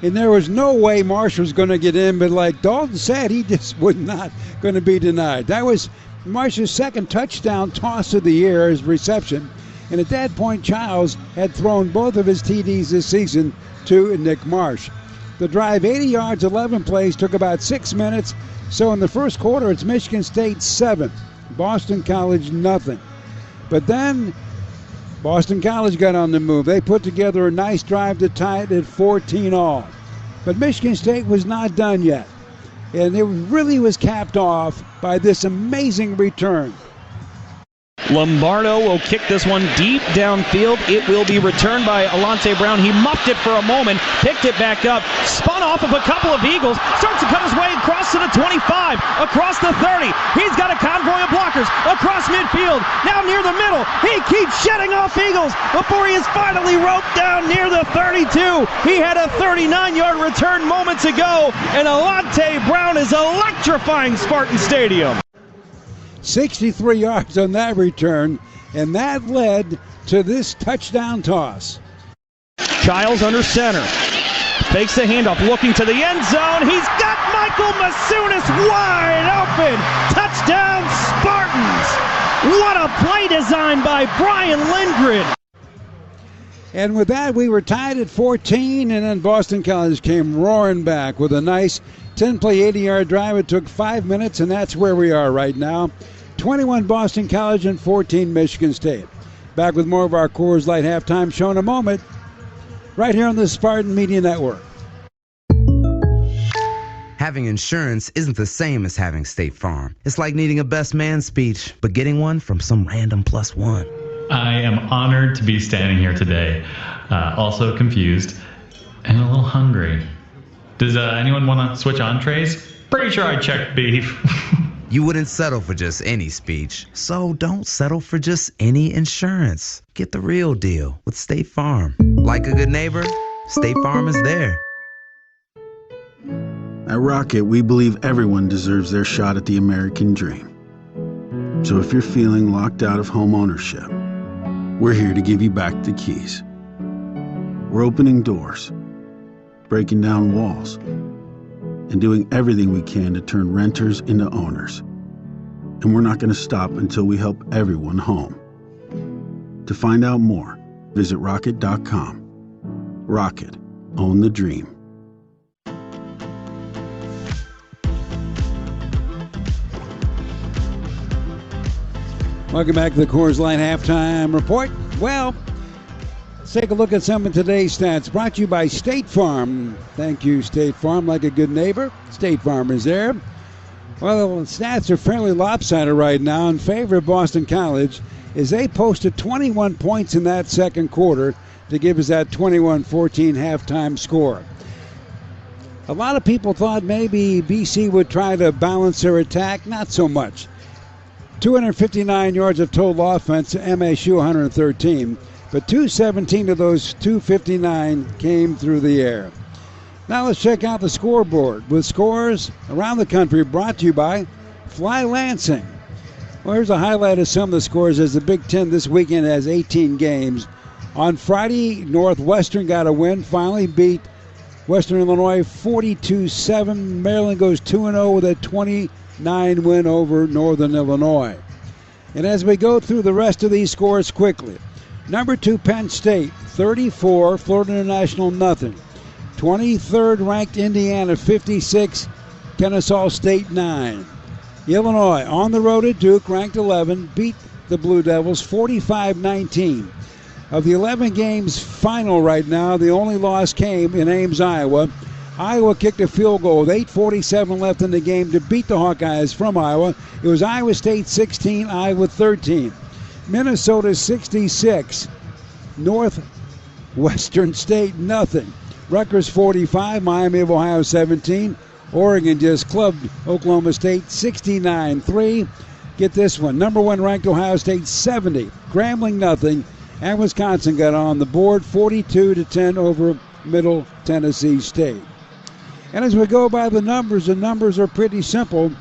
[SPEAKER 24] And there was no way Marsh was going to get in, but like Dalton said, he just was not going to be denied. That was Marsh's second touchdown toss of the year, his reception. And at that point, Childs had thrown both of his TDs this season to Nick Marsh. The drive, 80 yards, 11 plays, took about 6 minutes. So in the first quarter, it's Michigan State 7, Boston College nothing. But then Boston College got on the move. They put together a nice drive to tie it at 14 all. But Michigan State was not done yet. And it really was capped off by this amazing return.
[SPEAKER 1] Lombardo will kick this one deep downfield. It will be returned by Alante Brown. He muffed it for a moment, picked it back up, spun off of a couple of Eagles, starts to cut his way across to the 25, across the 30. He's got a convoy of blockers across midfield, now near the middle. He keeps shedding off Eagles before he is finally roped down near the 32. He had a 39-yard return moments ago, and Alante Brown is electrifying Spartan Stadium.
[SPEAKER 24] 63 yards on that return, and that led to this touchdown toss.
[SPEAKER 1] Childs under center. Fakes the handoff, looking to the end zone. He's got Michael Masunis wide open. Touchdown, Spartans. What a play design by Brian Lindgren.
[SPEAKER 24] And with that, we were tied at 14, and then Boston College came roaring back with a nice 10-play, 80-yard drive. It took 5 minutes, and that's where we are right now. 21 Boston College and 14 Michigan State. Back with more of our Coors Light halftime show in a moment, right here on the Spartan Media Network.
[SPEAKER 21] Having insurance isn't the same as having State Farm. It's like needing a best man speech, but getting one from some random +1.
[SPEAKER 22] I am honored to be standing here today, also confused and a little hungry. Does anyone want to switch entrees? Pretty sure I checked beef.
[SPEAKER 21] You wouldn't settle for just any speech, so don't settle for just any insurance. Get the real deal with State Farm. Like a good neighbor, State Farm is there.
[SPEAKER 10] At Rocket, we believe everyone deserves their shot at the American dream. So if you're feeling locked out of home ownership, we're here to give you back the keys. We're opening doors, breaking down walls, and doing everything we can to turn renters into owners. And we're not going to stop until we help everyone home. To find out more, visit rocket.com. Rocket, own the dream.
[SPEAKER 24] Welcome back to the Coors Light Halftime Report. Well, let's take a look at some of today's stats. Brought to you by State Farm. Thank you, State Farm. Like a good neighbor, State Farm is there. Well, the stats are fairly lopsided right now in favor of Boston College as they posted 21 points in that second quarter to give us that 21-14 halftime score. A lot of people thought maybe BC would try to balance their attack. Not so much. 259 yards of total offense, MSU 113. But 217 of those 259 came through the air. Now let's check out the scoreboard with scores around the country brought to you by Fly Lansing. Well, here's a highlight of some of the scores as the Big Ten this weekend has 18 games. On Friday, Northwestern got a win, finally beat Western Illinois 42-7. Maryland goes 2-0 with a 29 win over Northern Illinois. And as we go through the rest of these scores quickly, number 2 Penn State 34, Florida International nothing. 23rd ranked Indiana 56, Kennesaw State 9. Illinois on the road at Duke ranked 11, beat the Blue Devils 45-19. Of the 11 games final right now, the only loss came in Ames, Iowa. Iowa kicked a field goal with 8:47 left in the game to beat the Hawkeyes from Iowa. It was Iowa State 16, Iowa 13. Minnesota 66, Northwestern State nothing. Rutgers 45, Miami of Ohio 17. Oregon just clubbed Oklahoma State 69-3. Get this one, number 1 ranked Ohio State 70, Grambling nothing. And Wisconsin got on the board 42-10 over Middle Tennessee State. And as we go by the numbers are pretty simple.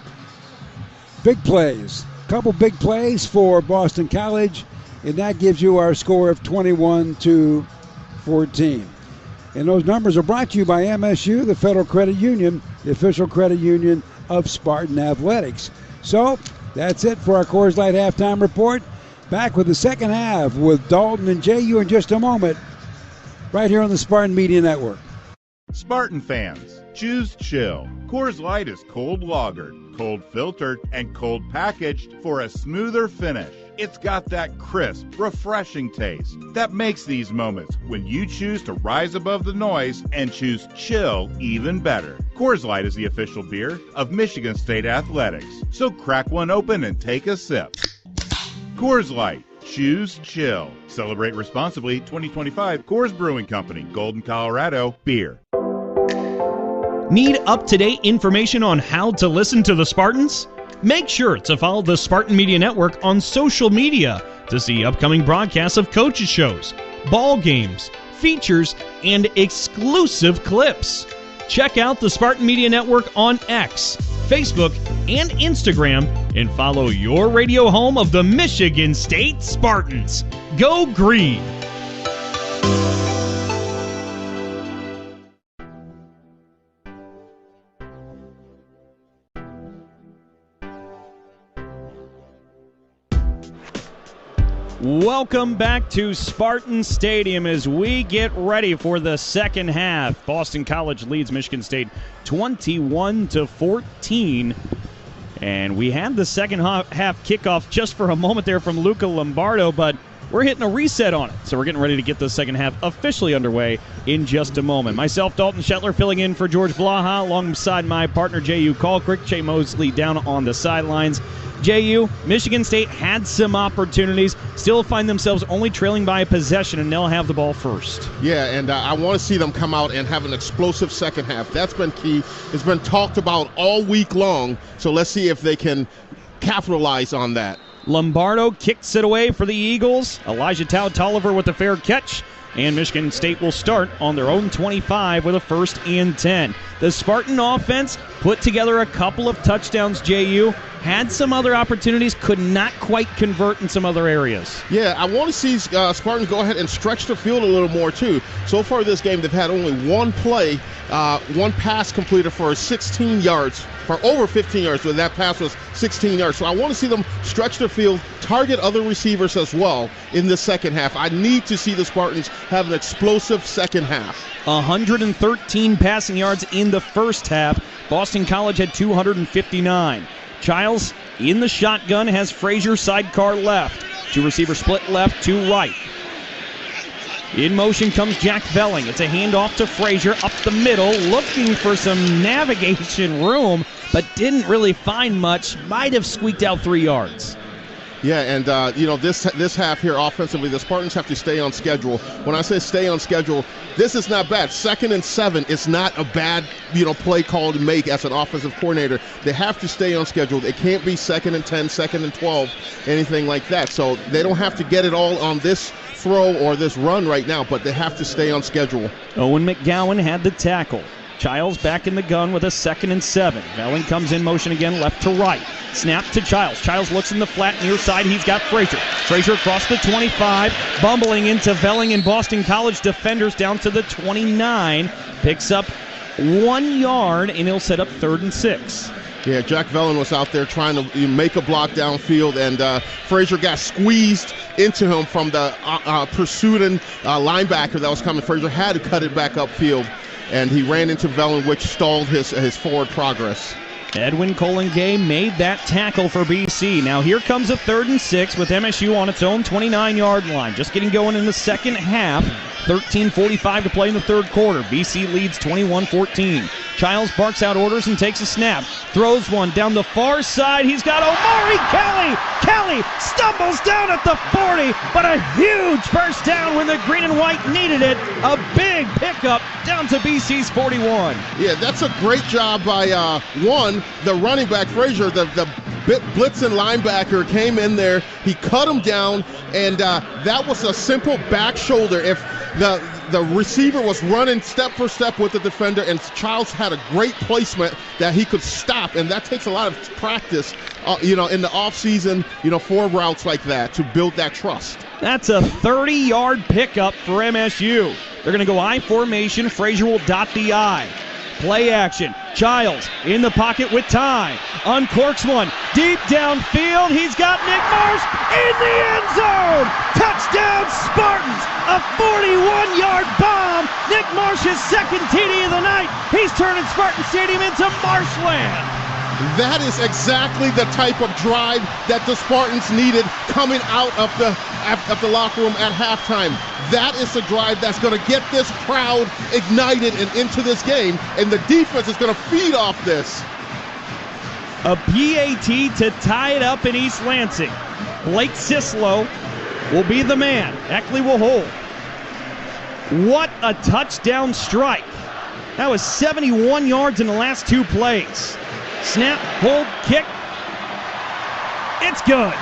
[SPEAKER 24] Big plays. A couple big plays for Boston College, and that gives you our score of 21-14. And those numbers are brought to you by MSU, the Federal Credit Union, the official credit union of Spartan Athletics. So that's it for our Coors Light Halftime Report. Back with the second half with Dalton and JU in just a moment, right here on the Spartan Media Network.
[SPEAKER 17] Spartan fans, choose chill. Coors Light is cold lagered, cold filtered, and cold packaged for a smoother finish. It's got that crisp, refreshing taste that makes these moments when you choose to rise above the noise and choose chill even better. Coors Light is the official beer of Michigan State Athletics, so crack one open and take a sip. Coors Light. Choose chill. Celebrate responsibly. 2025 Coors Brewing Company, Golden, Colorado. Beer.
[SPEAKER 1] Need up-to-date information on how to listen to the Spartans? Make sure to follow the Spartan Media Network on social media to see upcoming broadcasts of coaches' shows, ball games, features, and exclusive clips. Check out the Spartan Media Network on X, Facebook, and Instagram, and follow your radio home of the Michigan State Spartans. Go Green! Welcome back to Spartan Stadium as we get ready for the second half. Boston College leads Michigan State 21-14. And we had the second half kickoff just for a moment there from Luca Lombardo, but we're hitting a reset on it. So we're getting ready to get the second half officially underway in just a moment. Myself, Dalton Shetler, filling in for George Blaha alongside my partner, J.U. Kalkrick. Jay Mosley down on the sidelines. J.U., Michigan State had some opportunities, still find themselves only trailing by a possession, and they'll have the ball first.
[SPEAKER 2] Yeah, and I want to see them come out and have an explosive second half. That's been key. It's been talked about all week long, so let's see if they can capitalize on that.
[SPEAKER 1] Lombardo kicks it away for the Eagles. Elijah Tolliver with a fair catch. And Michigan State will start on their own 25 with a 1st and 10. The Spartan offense put together a couple of touchdowns, J.U. Had some other opportunities, could not quite convert in some other areas.
[SPEAKER 2] Yeah, I want to see Spartans go ahead and stretch the field a little more, too. So far this game, they've had only one play, one pass completed for 16 yards, for over 15 yards, so that pass was 16 yards. So I want to see them stretch the field, target other receivers as well in the second half. I need to see the Spartans have an explosive second half.
[SPEAKER 1] 113 passing yards in the first half. Boston College had 259. Childs in the shotgun has Frazier sidecar left. Two receiver split left to right. In motion comes Jack Velling. It's a handoff to Frazier up the middle, looking for some navigation room, but didn't really find much. Might have squeaked out 3 yards.
[SPEAKER 2] Yeah, and this half here offensively, the Spartans have to stay on schedule. When I say stay on schedule, this is not bad. 2nd and 7 is not a bad play call to make as an offensive coordinator. They have to stay on schedule. It can't be 2nd and 10, 2nd and 12, anything like that. So they don't have to get it all on this throw or this run right now, but they have to stay on schedule.
[SPEAKER 1] Owen McGowan had the tackle. Childs back in the gun with a 2nd and 7. Velling comes in motion again, left to right. Snap to Childs. Childs looks in the flat near side. He's got Frazier. Frazier across the 25, bumbling into Velling and Boston College defenders down to the 29. Picks up 1 yard, and he'll set up 3rd and 6.
[SPEAKER 2] Yeah, Jack Velling was out there trying to make a block downfield, and Frazier got squeezed into him from the pursuing linebacker that was coming. Frazier had to cut it back upfield, and he ran into Velling, which stalled his forward progress.
[SPEAKER 1] Edwin Colangay made that tackle for BC. Now here comes a 3rd and 6 with MSU on its own 29-yard line. Just getting going in the second half. 13:45 to play in the third quarter. BC leads 21-14. Childs barks out orders and takes a snap. Throws one down the far side. He's got Omari Kelly. Kelly stumbles down at the 40, but a huge first down when the green and white needed it. A big pickup down to BC's 41.
[SPEAKER 2] Yeah, that's a great job by the running back, Frazier, the blitzing linebacker came in there. He cut him down, and that was a simple back shoulder. If the receiver was running step for step with the defender, and Childs had a great placement that he could stop, and that takes a lot of practice, in the offseason, for routes like that to build that trust.
[SPEAKER 1] That's a 30-yard pickup for MSU. They're going to go I formation. Frazier will dot the I. Play action. Childs in the pocket with time. Uncorks one. Deep downfield. He's got Nick Marsh in the end zone. Touchdown Spartans. A 41-yard bomb. Nick Marsh's second TD of the night. He's turning Spartan Stadium into marshland.
[SPEAKER 2] That is exactly the type of drive that the Spartans needed coming out of the locker room at halftime. That is the drive that's going to get this crowd ignited and into this game, and the defense is going to feed off this.
[SPEAKER 1] A PAT to tie it up in East Lansing. Blake Sislow will be the man. Eckley will hold. What a touchdown strike. That was 71 yards in the last two plays. Snap, hold, kick. It's good.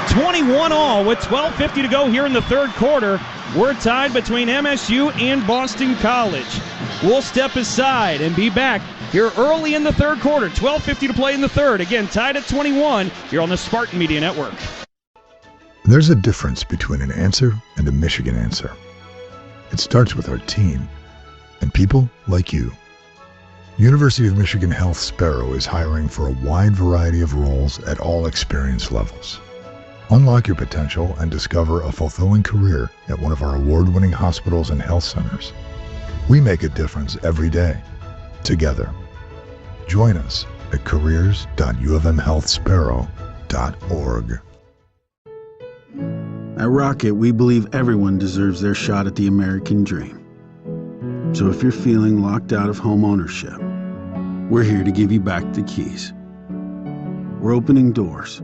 [SPEAKER 1] 21 all with 12:50 to go here in the third quarter. We're tied between MSU and Boston College. We'll step aside and be back here early in the third quarter. 12:50 to play in the third. Again, tied at 21 here on the Spartan Media Network.
[SPEAKER 13] There's a difference between an answer and a Michigan answer. It starts with our team and people like you. University of Michigan Health Sparrow is hiring for a wide variety of roles at all experience levels. Unlock your potential and discover a fulfilling career at one of our award-winning hospitals and health centers. We make a difference every day, together. Join us at careers.ufmhealthsparrow.org.
[SPEAKER 10] At Rocket, we believe everyone deserves their shot at the American dream. So if you're feeling locked out of home ownership, we're here to give you back the keys. We're opening doors,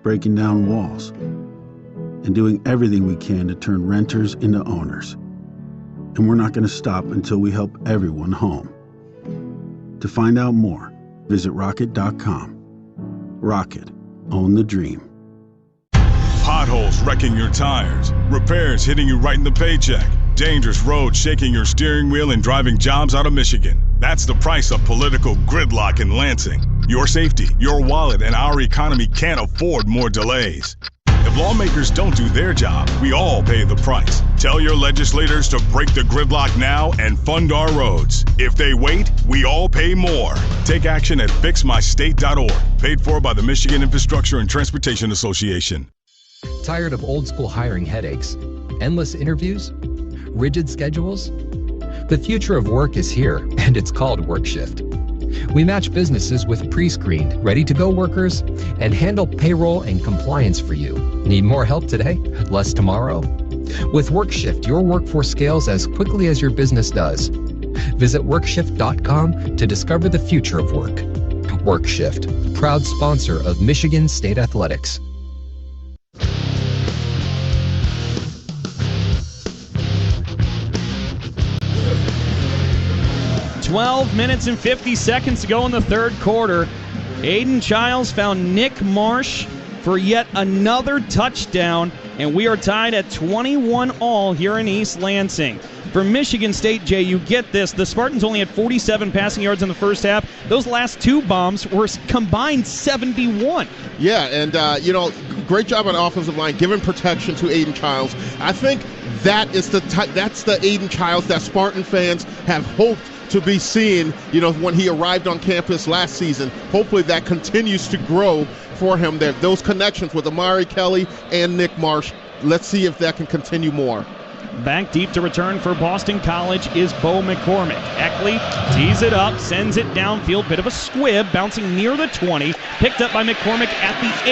[SPEAKER 10] breaking down walls, and doing everything we can to turn renters into owners. And we're not going to stop until we help everyone home. To find out more, visit rocket.com. Rocket, own the dream.
[SPEAKER 14] Potholes wrecking your tires, repairs hitting you right in the paycheck, dangerous roads shaking your steering wheel and driving jobs out of Michigan. That's the price of political gridlock in Lansing. Your safety, your wallet, and our economy can't afford more delays. If lawmakers don't do their job, we all pay the price. Tell your legislators to break the gridlock now and fund our roads. If they wait, we all pay more. Take action at fixmystate.org. Paid for by the Michigan Infrastructure and Transportation Association.
[SPEAKER 15] Tired of old school hiring headaches? Endless interviews? Rigid schedules? The future of work is here, and it's called WorkShift. We match businesses with pre-screened, ready-to-go workers and handle payroll and compliance for you. Need more help today? Less tomorrow? With WorkShift, your workforce scales as quickly as your business does. Visit WorkShift.com to discover the future of work. WorkShift, proud sponsor of Michigan State Athletics.
[SPEAKER 1] 12 minutes and 50 seconds to go in the third quarter. Aiden Childs found Nick Marsh for yet another touchdown, and we are tied at 21-all here in East Lansing. For Michigan State, Jay, you get this. The Spartans only had 47 passing yards in the first half. Those last two bombs were combined 71.
[SPEAKER 2] Yeah, and, great job on the offensive line, giving protection to Aiden Childs. I think that's the Aiden Childs that Spartan fans have hoped to be seeing, when he arrived on campus last season. Hopefully that continues to grow for him there. Those connections with Amari Kelly and Nick Marsh, let's see if that can continue more.
[SPEAKER 1] Back deep to return for Boston College is Bo McCormick. Eckley tees it up, sends it downfield, bit of a squib, bouncing near the 20, picked up by McCormick at the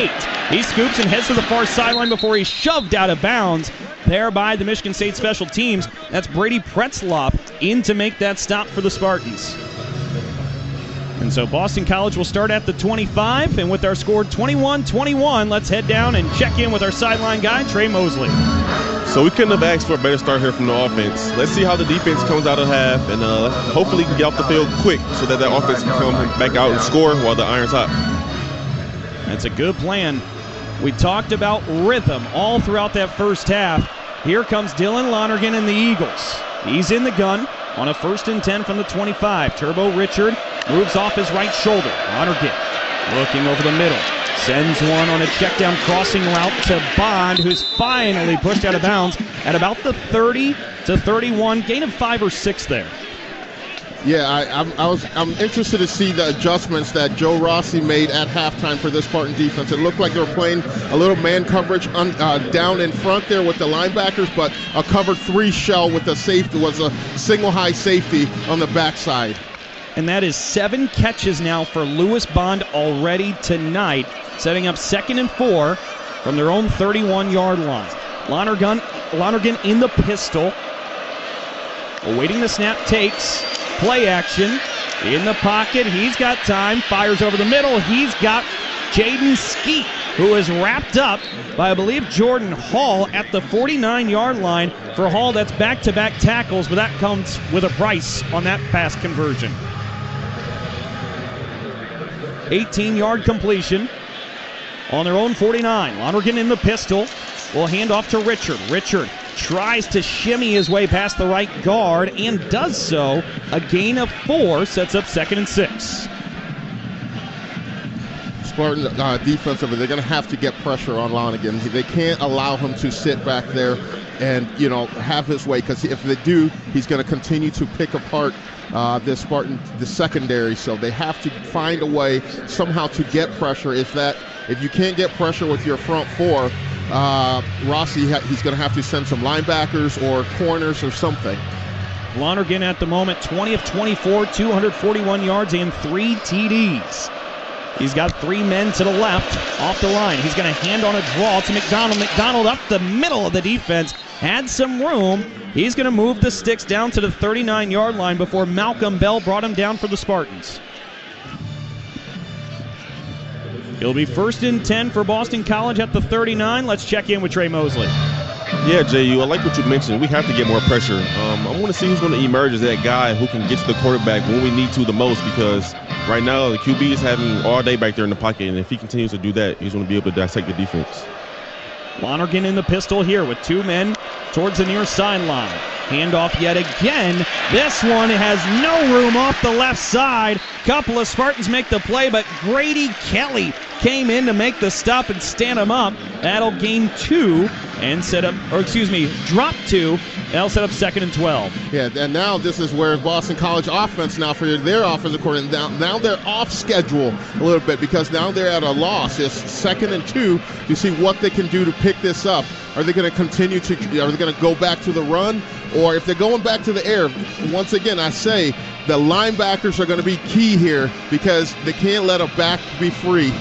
[SPEAKER 1] 8. He scoops and heads to the far sideline before he's shoved out of bounds there by the Michigan State special teams. That's Brady Pretzlop in to make that stop for the Spartans. And so Boston College will start at the 25, and with our score 21-21, let's head down and check in with our sideline guy, Trey Mosley.
[SPEAKER 3] So we couldn't have asked for a better start here from the offense. Let's see how the defense comes out of half, and hopefully we can get off the field quick so that offense can come back out and score while the iron's hot.
[SPEAKER 1] That's a good plan. We talked about rhythm all throughout that first half. Here comes Dylan Lonergan and the Eagles. He's in the gun on a 1st and 10 from the 25. Turbo Richard moves off his right shoulder. Lonergan looking over the middle. Sends one on a check down crossing route to Bond, who's finally pushed out of bounds at about the 30 to 31. Gain of 5 or 6 there.
[SPEAKER 2] Yeah, I'm interested to see the adjustments that Joe Rossi made at halftime for this Spartan defense. It looked like they were playing a little man coverage down in front there with the linebackers, but a cover 3 shell with the safety was a single high safety on the backside.
[SPEAKER 1] And that is 7 catches now for Lewis Bond already tonight, setting up 2nd and 4 from their own 31-yard line. Lonergan in the pistol, awaiting the snap, takes play action in the pocket. He's got time, fires over the middle. He's got Jaden Skeet, who is wrapped up by, I believe, Jordan Hall at the 49-yard line. For Hall, that's back-to-back tackles, but that comes with a price on that pass conversion. 18-yard completion on their own 49. Lonergan in the pistol will hand off to Richard. Richard tries to shimmy his way past the right guard and does so. A gain of 4 sets up 2nd and 6.
[SPEAKER 2] Spartan defensively, they're going to have to get pressure on Lonergan. They can't allow him to sit back there and, have his way, because if they do, he's going to continue to pick apart the secondary. So they have to find a way somehow to get pressure. If you can't get pressure with your front 4, Rossi, he's going to have to send some linebackers or corners or something.
[SPEAKER 1] Lonergan at the moment, 20 of 24, 241 yards and 3 TDs. He's got 3 men to the left off the line. He's going to hand on a draw to McDonald. McDonald up the middle of the defense. Had some room. He's going to move the sticks down to the 39-yard line before Malcolm Bell brought him down for the Spartans. It'll be 1st and 10 for Boston College at the 39. Let's check in with Trey Mosley.
[SPEAKER 3] Yeah, JU, I like what you mentioned. We have to get more pressure. I want to see who's going to emerge as that guy who can get to the quarterback when we need to the most, because right now the QB is having all day back there in the pocket, and if he continues to do that, he's going to be able to dissect the defense.
[SPEAKER 1] Lonergan in the pistol here with 2 men towards the near sideline. Handoff yet again. This one has no room off the left side. Couple of Spartans make the play, but Grady Kelly came in to make the stop and stand him up. That'll gain 2 and drop 2. That'll set up 2nd and 12.
[SPEAKER 2] Yeah, and now this is where Boston College offense now for their offensive coordinator. Now they're off schedule a little bit because now they're at a loss. It's 2nd and 2 to see what they can do to pick this up. Are they going to continue to? Are they going to go back to the run, or if they're going back to the air? Once again, I say the linebackers are going to be key here because they can't let a back be free.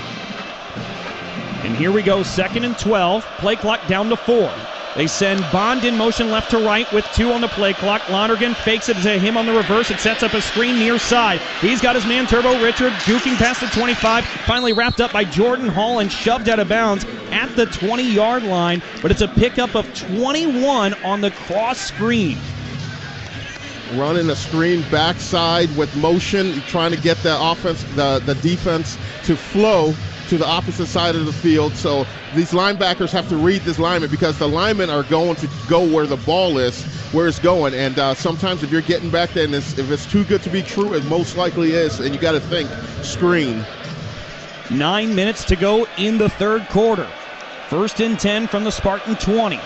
[SPEAKER 1] And here we go, 2nd and 12. Play clock down to 4. They send Bond in motion left to right with 2 on the play clock. Lonergan fakes it to him on the reverse. It sets up a screen near side. He's got his man Turbo Richard juking past the 25. Finally wrapped up by Jordan Hall and shoved out of bounds at the 20-yard line. But it's a pickup of 21 on the cross screen.
[SPEAKER 2] Running a screen backside with motion, trying to get the offense, the defense to flow to the opposite side of the field. So these linebackers have to read this lineman because the linemen are going to go where the ball is, where it's going. And sometimes if you're getting back there and if it's too good to be true, it most likely is. And you got to think screen.
[SPEAKER 1] 9 minutes to go in the 3rd quarter. 1st and 10 from the Spartan 20.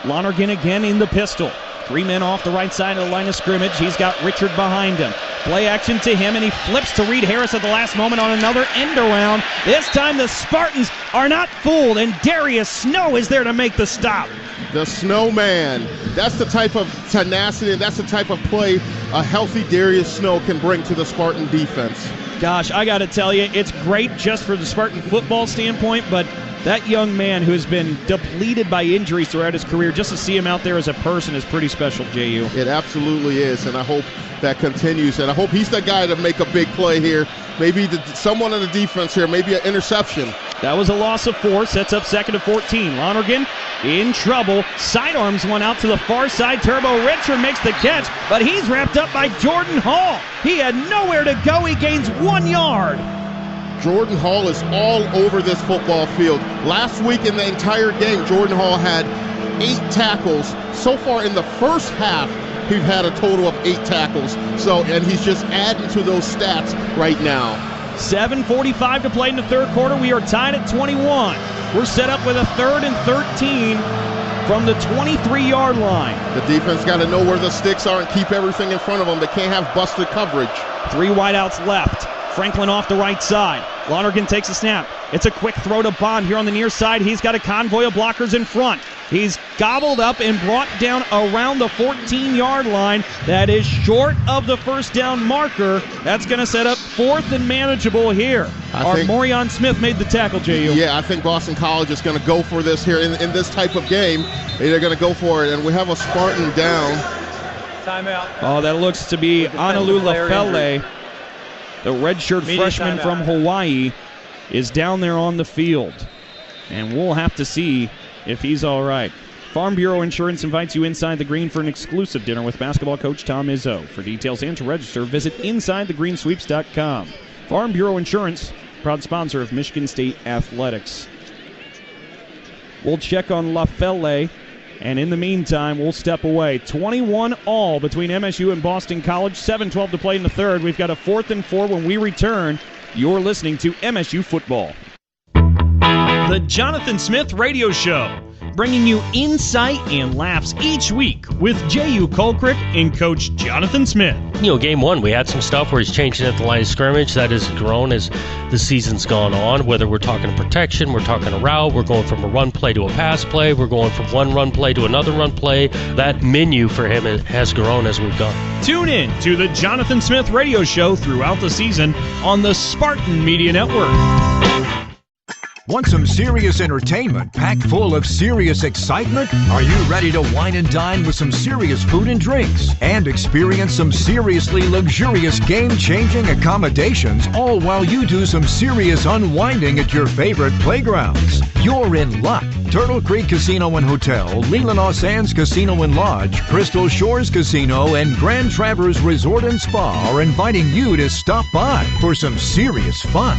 [SPEAKER 1] Lonergan again in the pistol. 3 men off the right side of the line of scrimmage. He's got Richard behind him. Play action to him, and he flips to Reed Harris at the last moment on another end around. This time the Spartans are not fooled, and Darius Snow is there to make the stop.
[SPEAKER 2] The Snowman. That's the type of tenacity, and that's the type of play a healthy Darius Snow can bring to the Spartan defense.
[SPEAKER 1] Gosh, I got to tell you, it's great just for the Spartan football standpoint, but that young man who's been depleted by injuries throughout his career, just to see him out there as a person is pretty special, JU.
[SPEAKER 2] It absolutely is, and I hope that continues, and I hope he's the guy to make a big play here. Maybe someone on the defense here, maybe an interception.
[SPEAKER 1] That was a loss of 4, sets up 2nd and 14. Lonergan in trouble, sidearms one out to the far side. Turbo Richard makes the catch, but he's wrapped up by Jordan Hall. He had nowhere to go. He gains 1 yard.
[SPEAKER 2] Jordan Hall is all over this football field. Last week in the entire game, Jordan Hall had 8 tackles. So far in the first half, he's had a total of 8 tackles. And he's just adding to those stats right now.
[SPEAKER 1] 7:45 to play in the 3rd quarter. We are tied at 21. We're set up with a 3rd and 13 from the 23-yard line.
[SPEAKER 2] The defense got to know where the sticks are and keep everything in front of them. They can't have busted coverage.
[SPEAKER 1] 3 wideouts left. Franklin off the right side. Lonergan takes a snap. It's a quick throw to Bond here on the near side. He's got a convoy of blockers in front. He's gobbled up and brought down around the 14-yard line. That is short of the first down marker. That's going to set up 4th and manageable here. Morion Smith made the tackle, JU.
[SPEAKER 2] Yeah, I think Boston College is going to go for this here in this type of game. They're going to go for it, and we have a Spartan down.
[SPEAKER 11] Timeout.
[SPEAKER 1] Oh, that looks to be Analu Lafele. The redshirt freshman from Hawaii is down there on the field. And we'll have to see if he's all right. Farm Bureau Insurance invites you inside the green for an exclusive dinner with basketball coach Tom Izzo. For details and to register, visit InsideTheGreensweeps.com. Farm Bureau Insurance, proud sponsor of Michigan State Athletics. We'll check on Lafele, and in the meantime, we'll step away. 21 all between MSU and Boston College. 7:12 to play in the 3rd. We've got a 4th and 4 when we return. You're listening to MSU Football.
[SPEAKER 16] The Jonathan Smith Radio Show,
[SPEAKER 1] bringing you insight and laughs each week with J.U. Colcrick and Coach Jonathan Smith.
[SPEAKER 11] Game one, we had some stuff where he's changing at the line of scrimmage. That has grown as the season's gone on, whether we're talking protection, we're talking a route, we're going from a run play to a pass play, we're going from one run play to another run play. That menu for him has grown as we've gone.
[SPEAKER 1] Tune in to the Jonathan Smith Radio Show throughout the season on the Spartan Media Network.
[SPEAKER 16] Want some serious entertainment packed full of serious excitement? Are you ready to wine and dine with some serious food and drinks and experience some seriously luxurious game-changing accommodations, all while you do some serious unwinding at your favorite playgrounds? You're in luck. Turtle Creek Casino and Hotel, Leelanau Sands Casino and Lodge, Crystal Shores Casino, and Grand Traverse Resort and Spa are inviting you to stop by for some serious fun.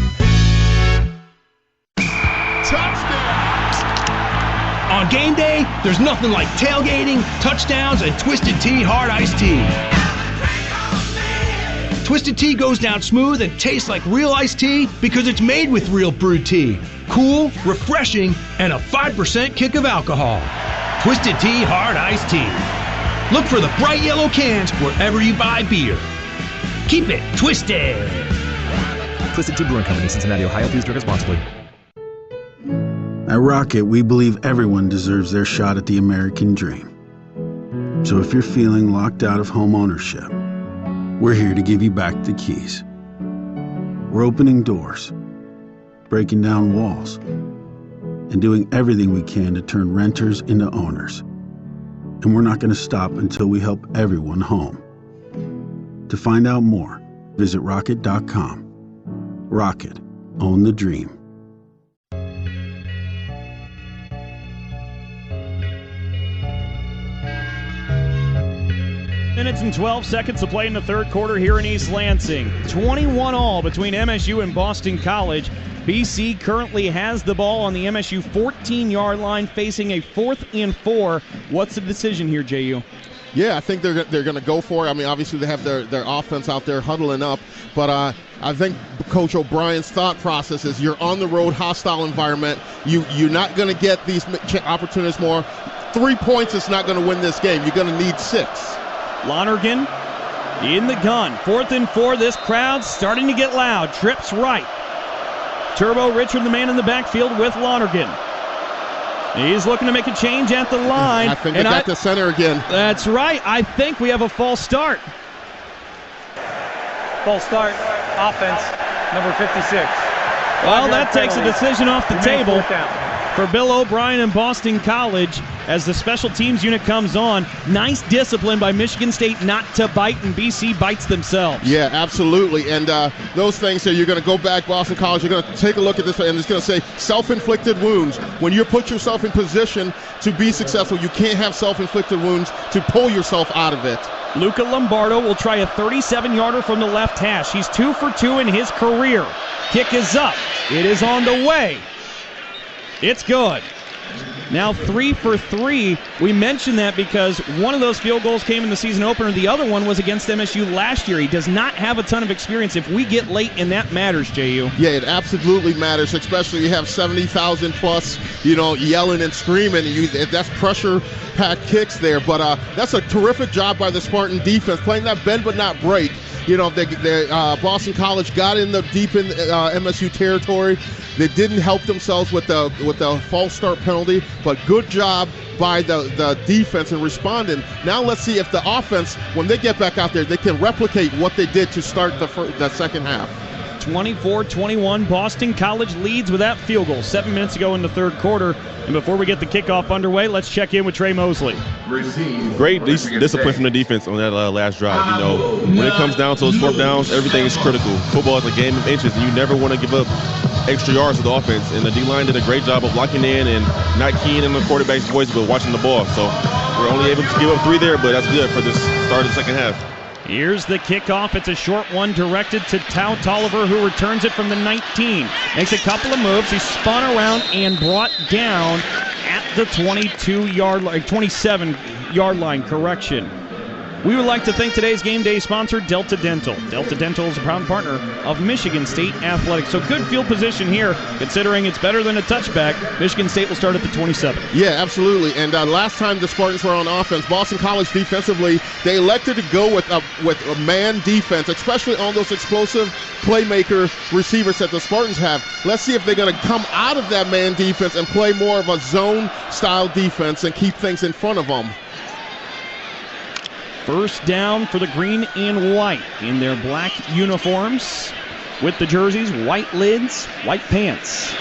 [SPEAKER 7] On game day, there's nothing like tailgating, touchdowns, and Twisted Tea Hard Iced Tea. Twisted Tea goes down smooth and tastes like real iced tea because it's made with real brewed tea. Cool, refreshing, and a 5% kick of alcohol. Twisted Tea Hard Iced Tea. Look for the bright yellow cans wherever you buy beer. Keep it twisted.
[SPEAKER 8] Twisted Tea Brewing Company, Cincinnati, Ohio. Please drink responsibly.
[SPEAKER 10] At Rocket, we believe everyone deserves their shot at the American dream. So if you're feeling locked out of home ownership, we're here to give you back the keys. We're opening doors, breaking down walls, and doing everything we can to turn renters into owners. And we're not going to stop until we help everyone home. To find out more, visit rocket.com. Rocket, own the dream.
[SPEAKER 1] Minutes and 12 seconds to play in the third quarter here in East Lansing. 21-all between MSU and Boston College. BC currently has the ball on the MSU 14-yard line, facing a 4th and 4. What's the decision here, JU?
[SPEAKER 2] Yeah, I think they're going to go for it. I mean, obviously they have their offense out there huddling up, but I think Coach O'Brien's thought process is you're on the road, hostile environment. You're not going to get these opportunities more. 3 points is not going to win this game. You're going to need 6.
[SPEAKER 1] Lonergan in the gun. 4th and 4. This crowd's starting to get loud. Trips right. Turbo Richard, the man in the backfield with Lonergan. He's looking to make a change at the line.
[SPEAKER 2] I think they got the center again.
[SPEAKER 1] That's right. I think we have a false start.
[SPEAKER 18] False start. Offense, number 56.
[SPEAKER 1] Well, that takes a decision off the table for Bill O'Brien and Boston College as the special teams unit comes on. Nice discipline by Michigan State not to bite, and BC bites themselves.
[SPEAKER 2] Yeah, absolutely. And those things here, you're going to go back, Boston College, you're going to take a look at this, and it's going to say self-inflicted wounds. When you put yourself in position to be successful, you can't have self-inflicted wounds to pull yourself out of it.
[SPEAKER 1] Luca Lombardo will try a 37-yarder from the left hash. He's 2 for 2 in his career. Kick is up. It is on the way. It's good. Now 3 for 3. We mentioned that because one of those field goals came in the season opener. The other one was against MSU last year. He does not have a ton of experience. If we get late, and that matters, JU.
[SPEAKER 2] Yeah, it absolutely matters, especially you have 70,000 plus, yelling and screaming. That's pressure-packed kicks there. But that's a terrific job by the Spartan defense, playing that bend but not break. Boston College got in the deep in MSU territory. They didn't help themselves with the false start penalty, but good job by the defense in responding. Now let's see if the offense, when they get back out there, they can replicate what they did to start the second half.
[SPEAKER 1] 24-21, Boston College leads with that field goal 7 minutes ago in the third quarter. And before we get the kickoff underway, let's check in with Trey Mosley.
[SPEAKER 3] Great discipline from the defense on that last drive. When it comes down to those 4th downs, everything is critical. Football is a game of inches, and you never want to give up extra yards to the offense. And the D-line did a great job of locking in and not keying in the quarterback's voice, but watching the ball. So we're only able to give up 3 there, but that's good for this start of the second half.
[SPEAKER 1] Here's the kickoff. It's a short one directed to Tao Tolliver, who returns it from the 19. Makes a couple of moves. He's spun around and brought down at the 27-yard line. Correction. We would like to thank today's game day sponsor, Delta Dental. Delta Dental is a proud partner of Michigan State Athletics. So good field position here, considering it's better than a touchback. Michigan State will start at the 27.
[SPEAKER 2] Yeah, absolutely. And last time the Spartans were on offense, Boston College defensively, they elected to go with a man defense, especially on those explosive playmaker receivers that the Spartans have. Let's see if they're going to come out of that man defense and play more of a zone-style defense and keep things in front of them.
[SPEAKER 1] First down for the green and white in their black uniforms with the jerseys, white lids, white pants.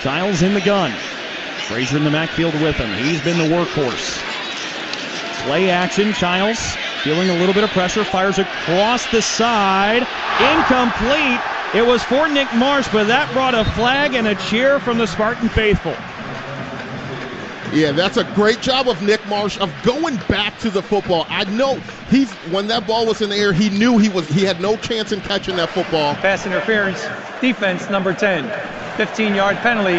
[SPEAKER 1] Childs in the gun. Frazier in the backfield with him. He's been the workhorse. Play action. Childs feeling a little bit of pressure. Fires across the side. Incomplete. It was for Nick Marsh, but that brought a flag and a cheer from the Spartan faithful.
[SPEAKER 2] Yeah, that's a great job of Nick Marsh of going back to the football. I know when that ball was in the air, he knew he had no chance in catching that football.
[SPEAKER 18] Pass interference, defense number 10, 15-yard penalty,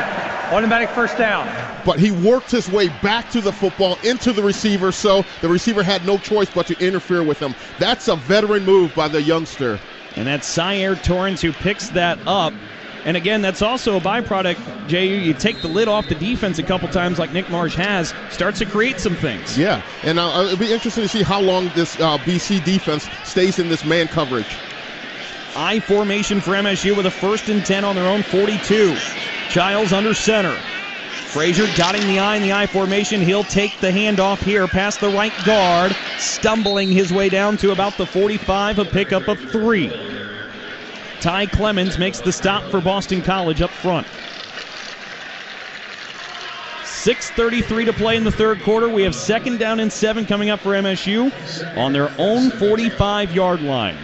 [SPEAKER 18] automatic first down.
[SPEAKER 2] But he worked his way back to the football into the receiver, so the receiver had no choice but to interfere with him. That's a veteran move by the youngster.
[SPEAKER 1] And that's Syer Torrance who picks that up. And again, that's also a byproduct, Jay. You take the lid off the defense a couple times like Nick Marsh has, starts to create some things.
[SPEAKER 2] Yeah, and it'll be interesting to see how long this BC defense stays in this man coverage.
[SPEAKER 1] I formation for MSU with a 1st and 10 on their own 42. Childs under center. Frazier dotting the I in the I formation. He'll take the handoff here past the right guard, stumbling his way down to about the 45, a pickup of 3. Ty Clemens makes the stop for Boston College up front. 6:33 to play in the third quarter. We have 2nd down and 7 coming up for MSU on their own 45-yard line.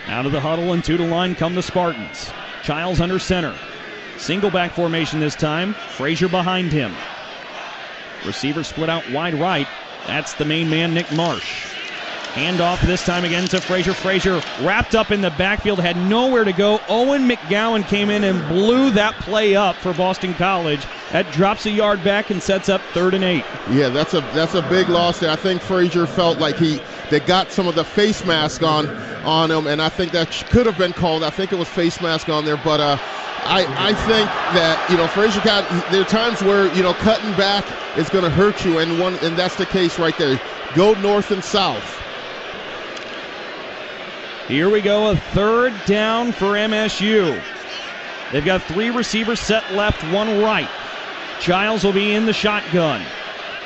[SPEAKER 1] Out of the huddle and 2 to line come the Spartans. Childs under center. Single back formation this time. Frazier behind him. Receiver split out wide right. That's the main man, Nick Marsh. Handoff this time again to Frazier. Frazier wrapped up in the backfield, had nowhere to go. Owen McGowan came in and blew that play up for Boston College. That drops a yard back and sets up 3rd and 8.
[SPEAKER 2] Yeah, that's a big loss there. I think Frazier felt like they got some of the face mask on him, and I think that could have been called. I think it was face mask on there, but I think that Frazier there are times where cutting back is going to hurt you, and that's the case right there. Go north and south.
[SPEAKER 1] Here we go, a 3rd down for MSU. They've got 3 receivers set left, 1 right. Childs will be in the shotgun.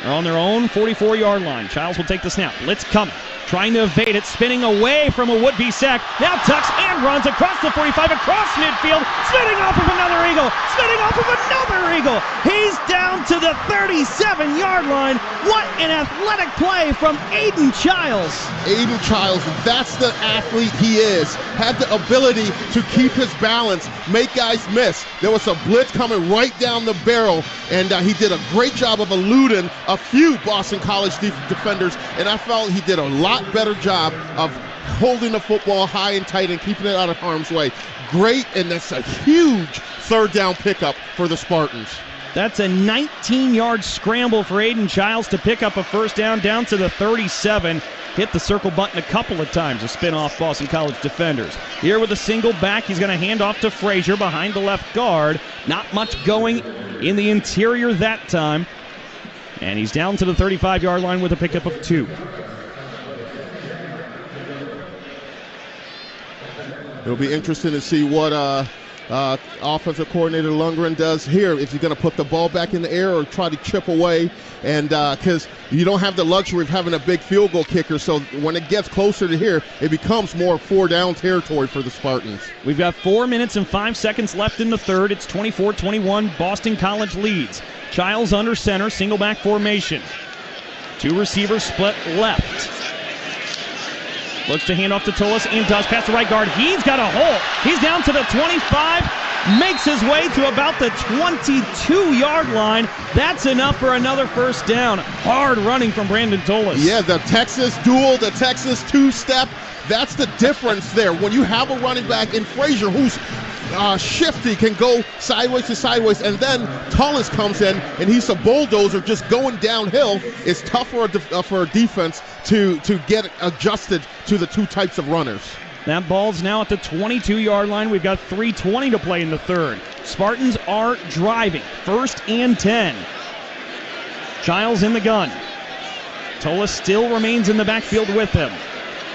[SPEAKER 1] They're on their own 44-yard line. Childs will take the snap. Blitz coming. Trying to evade it, spinning away from a would-be sack. Now tucks and runs across the 45, across midfield, spinning off of another Eagle, spinning off of another Eagle. He's down to the 37-yard line. What an athletic play from Aiden Childs.
[SPEAKER 2] Aiden Childs, that's the athlete he is. Had the ability to keep his balance, make guys miss. There was a blitz coming right down the barrel, and he did a great job of eluding a few Boston College defenders, and I felt he did a lot better job of holding the football high and tight and keeping it out of harm's way. Great, and that's a huge 3rd down pickup for the Spartans.
[SPEAKER 1] That's a 19-yard scramble for Aiden Childs to pick up a 1st down to the 37. Hit the circle button a couple of times to spin off Boston College defenders. Here with a single back, he's going to hand off to Frazier behind the left guard. Not much going in the interior that time. And he's down to the 35-yard line with a pickup of 2.
[SPEAKER 2] It'll be interesting to see what offensive coordinator Lundgren does here. If he's going to put the ball back in the air or try to chip away, and because you don't have the luxury of having a big field goal kicker, so when it gets closer to here, it becomes more 4-down territory for the Spartans.
[SPEAKER 1] We've got 4 minutes and 5 seconds left in the third. It's 24-21. Boston College leads. Childs under center, single back formation. 2 receivers split left. Looks to hand off to Tullis and does pass the right guard. He's got a hole. He's down to the 25, makes his way to about the 22-yard line. That's enough for another 1st down. Hard running from Brandon Tullis.
[SPEAKER 2] Yeah, the Texas duel, the Texas 2-step. That's the difference there. When you have a running back in Frazier who's shifty, can go sideways to sideways, and then Tullis comes in, and he's a bulldozer just going downhill. It's tough for a defense to get adjusted to the two types of runners.
[SPEAKER 1] That ball's now at the 22-yard line. We've got 3:20 to play in the third. Spartans are driving. 1st and 10. Childs in the gun. Tullis still remains in the backfield with him.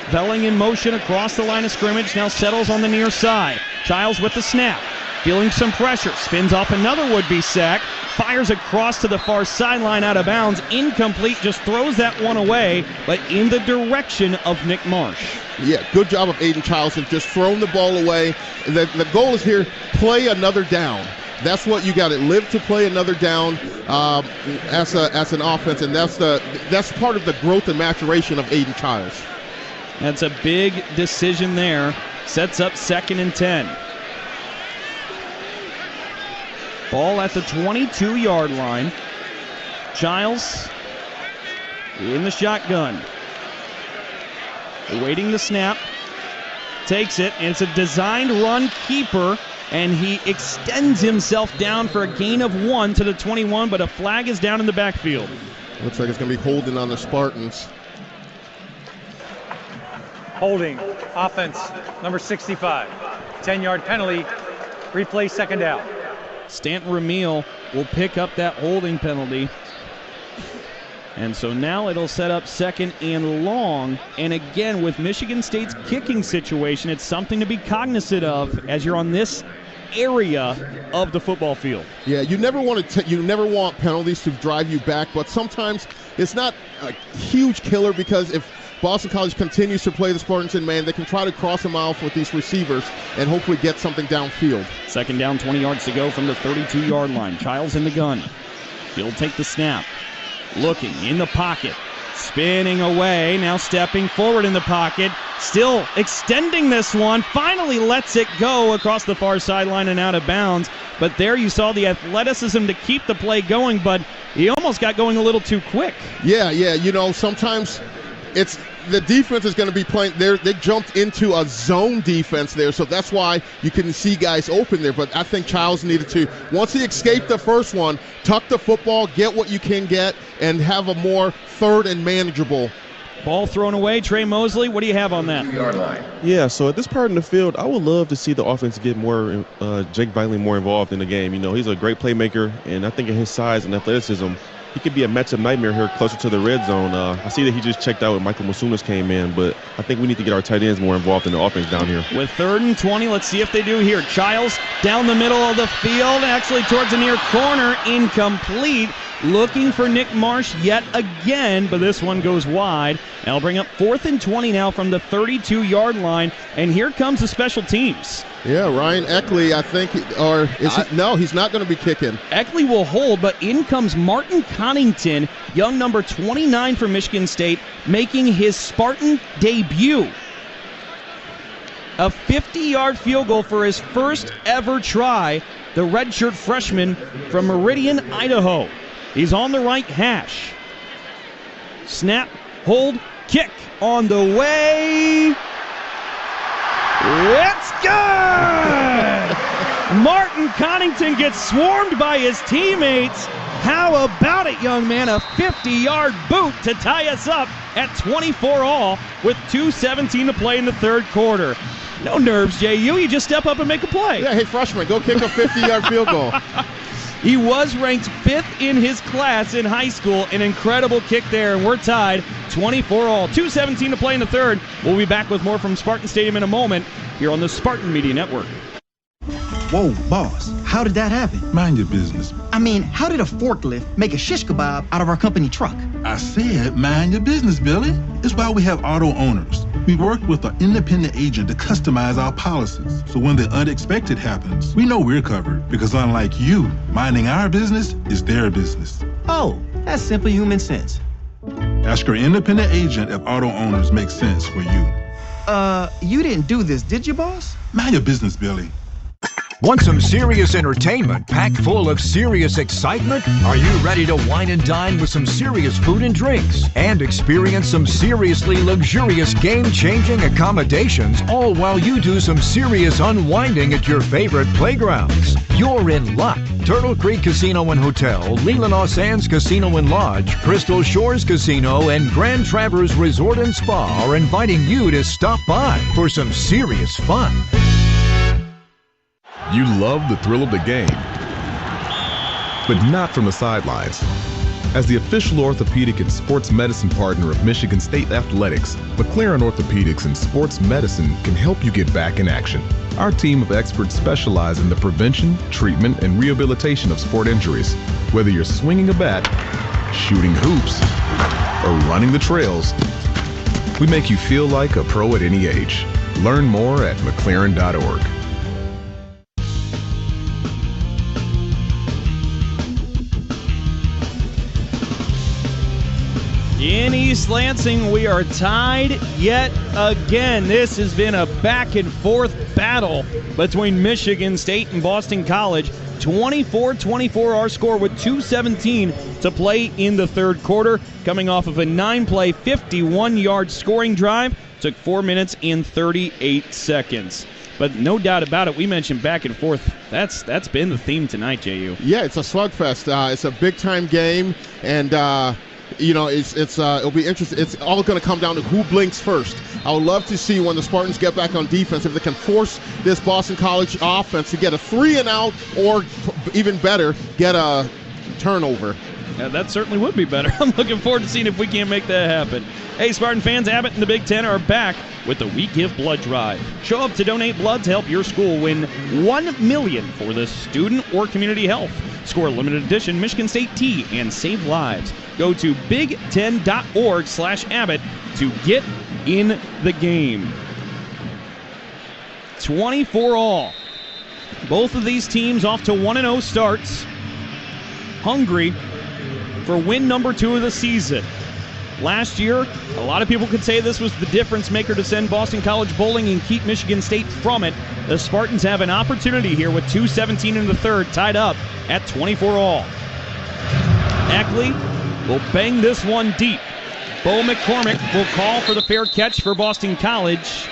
[SPEAKER 1] Velling in motion across the line of scrimmage, now settles on the near side. Childs with the snap, feeling some pressure, spins off another would-be sack, fires across to the far sideline out of bounds, incomplete, just throws that one away, but in the direction of Nick Marsh.
[SPEAKER 2] Yeah, good job of Aiden Childs of just throwing the ball away. The goal is here, play another down. That's what you got to live to play another down as an offense, and that's part of the growth and maturation of Aiden Childs.
[SPEAKER 1] That's a big decision there. Sets up 2nd and 10. Ball at the 22-yard line. Childs in the shotgun. Awaiting the snap. Takes it, and it's a designed run keeper, and he extends himself down for a gain of 1 to the 21, but a flag is down in the backfield.
[SPEAKER 2] Looks like it's going to be holding on the Spartans.
[SPEAKER 18] Holding, offense, number 65. 10-yard penalty, replay 2nd down.
[SPEAKER 1] Stanton Ramil will pick up that holding penalty. And so now it'll set up 2nd and long. And again, with Michigan State's kicking situation, it's something to be cognizant of as you're on this area of the football field.
[SPEAKER 2] Yeah, you never want penalties to drive you back, but sometimes it's not a huge killer, because if Boston College continues to play the Spartans in man, they can try to cross them off with these receivers and hopefully get something downfield.
[SPEAKER 1] 2nd down, 20 yards to go from the 32-yard line. Childs in the gun. He'll take the snap. Looking in the pocket. Spinning away. Now stepping forward in the pocket. Still extending this one. Finally lets it go across the far sideline and out of bounds. But there you saw the athleticism to keep the play going, but he almost got going a little too quick.
[SPEAKER 2] Yeah. Sometimes it's the defense is going to be playing there. They jumped into a zone defense there, so that's why you couldn't see guys open there. But I think Childs needed to, once he escaped the first one, tuck the football, get what you can get, and have a more third and manageable.
[SPEAKER 1] Ball thrown away. Trey Mosley, what do you have on that?
[SPEAKER 3] Yeah, so at this part in the field, I would love to see the offense get more, Jake Biley more involved in the game. You know, he's a great playmaker, and I think at his size and athleticism, he could be a matchup nightmare here closer to the red zone. I see that he just checked out when Michael Masunas came in, but I think we need to get our tight ends more involved in the offense down here.
[SPEAKER 1] With 3rd and 20, let's see if they do here. Childs down the middle of the field, actually towards the near corner, incomplete. Looking for Nick Marsh yet again, but this one goes wide. That'll bring up 4th and 20 now from the 32-yard line, and here comes the special teams.
[SPEAKER 2] Yeah, Ryan Eckley, I think, no, he's not going to be kicking.
[SPEAKER 1] Eckley will hold, but in comes Martin Connington, young number 29 for Michigan State, making his Spartan debut. A 50-yard field goal for his first ever try, the redshirt freshman from Meridian, Idaho. He's on the right hash. Snap, hold, kick on the way. It's good! Martin Connington gets swarmed by his teammates. How about it, young man? A 50-yard boot to tie us up at 24 all with 2:17 to play in the third quarter. No nerves, JU. You just step up and make a play.
[SPEAKER 2] Yeah, hey, freshman, go kick a 50-yard field goal.
[SPEAKER 1] He was ranked 5th in his class in high school. An incredible kick there, and we're tied 24 all. 2:17 to play in the third. We'll be back with more from Spartan Stadium in a moment here on the Spartan Media Network.
[SPEAKER 5] Whoa, boss, how did that happen?
[SPEAKER 13] Mind your business.
[SPEAKER 5] I mean, how did a forklift make a shish kebab out of our company truck?
[SPEAKER 13] I said mind your business, Billy. It's why we have auto owners. We worked with an independent agent to customize our policies. So when the unexpected happens, we know we're covered. Because unlike you, minding our business is their business.
[SPEAKER 5] Oh, that's simple human sense.
[SPEAKER 13] Ask your independent agent if auto owners make sense for you.
[SPEAKER 5] You didn't do this, did you, boss?
[SPEAKER 13] Mind your business, Billy.
[SPEAKER 16] Want some serious entertainment packed full of serious excitement? Are you ready to wine and dine with some serious food and drinks and experience some seriously luxurious game-changing accommodations, all while you do some serious unwinding at your favorite playgrounds? You're in luck. Turtle Creek Casino and Hotel, Leelanau Sands Casino and Lodge, Crystal Shores Casino, and Grand Traverse Resort and Spa are inviting you to stop by for some serious fun.
[SPEAKER 6] You love the thrill of the game, but not from the sidelines. As the official orthopedic and sports medicine partner of Michigan State Athletics, McLaren Orthopedics and Sports Medicine can help you get back in action. Our team of experts specialize in the prevention, treatment, and rehabilitation of sport injuries. Whether you're swinging a bat, shooting hoops, or running the trails, we make you feel like a pro at any age. Learn more at McLaren.org.
[SPEAKER 1] In East Lansing, we are tied yet again. This has been a back-and-forth battle between Michigan State and Boston College. 24-24 our score with 2:17 to play in the third quarter. Coming off of a 9-play, 51-yard scoring drive. Took 4 minutes and 38 seconds. But no doubt about it, we mentioned back and forth. That's been the theme tonight, JU.
[SPEAKER 2] Yeah, it's a slugfest. It's a big-time game, and it'll be interesting. It's all going to come down to who blinks first. I would love to see when the Spartans get back on defense, if they can force this Boston College offense to get a 3-and-out, or even better, get a turnover.
[SPEAKER 1] Yeah, that certainly would be better. I'm looking forward to seeing if we can make that happen. Hey, Spartan fans, Abbott and the Big Ten are back with the We Give Blood Drive. Show up to donate blood to help your school win $1 million for the student or community health. Score a limited edition Michigan State tee and save lives. Go to big10.org/Abbott to get in the game. 24-all. Both of these teams off to 1-0 starts. Hungry for win number 2 of the season. Last year, a lot of people could say this was the difference maker to send Boston College bowling and keep Michigan State from it. The Spartans have an opportunity here with 2:17 in the third, tied up at 24-all. Ackley will bang this one deep. Bo McCormick will call for the fair catch for Boston College.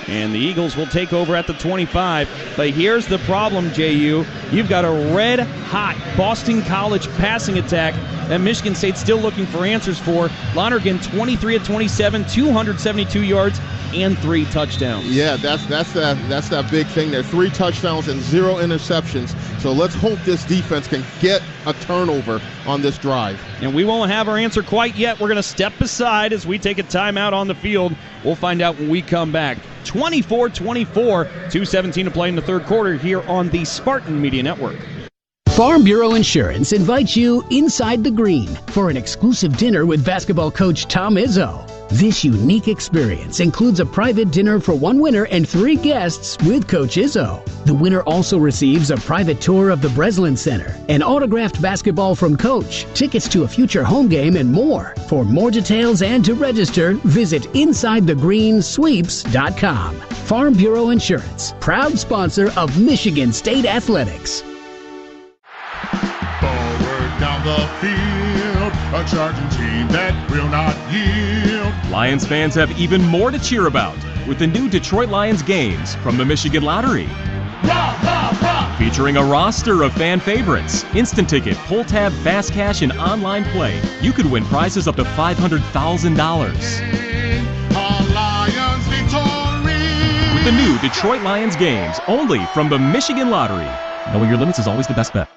[SPEAKER 1] And the Eagles will take over at the 25. But here's the problem, JU. You've got a red-hot Boston College passing attack that Michigan State's still looking for answers for. Lonergan, 23 of 27, 272 yards, and 3 touchdowns.
[SPEAKER 2] Yeah, that's that big thing there. 3 touchdowns and 0 interceptions. So let's hope this defense can get a turnover on this drive.
[SPEAKER 1] And we won't have our answer quite yet. We're going to step aside as we take a timeout on the field. We'll find out when we come back. 24-24, 2:17 to play in the third quarter here on the Spartan Media Network.
[SPEAKER 19] Farm Bureau Insurance invites you inside the green for an exclusive dinner with basketball coach Tom Izzo. This unique experience includes a private dinner for 1 winner and 3 guests with Coach Izzo. The winner also receives a private tour of the Breslin Center, an autographed basketball from Coach, tickets to a future home game, and more. For more details and to register, visit InsideTheGreenSweeps.com. Farm Bureau Insurance, proud sponsor of Michigan State Athletics.
[SPEAKER 20] Forward down the field, a charging team that will not yield.
[SPEAKER 12] Lions fans have even more to cheer about with the new Detroit Lions games from the Michigan Lottery. Featuring a roster of fan favorites, instant ticket, pull tab, fast cash, and online play, you could win prizes up to $500,000. With the new Detroit Lions games, only from the Michigan Lottery. Knowing your limits is always the best bet.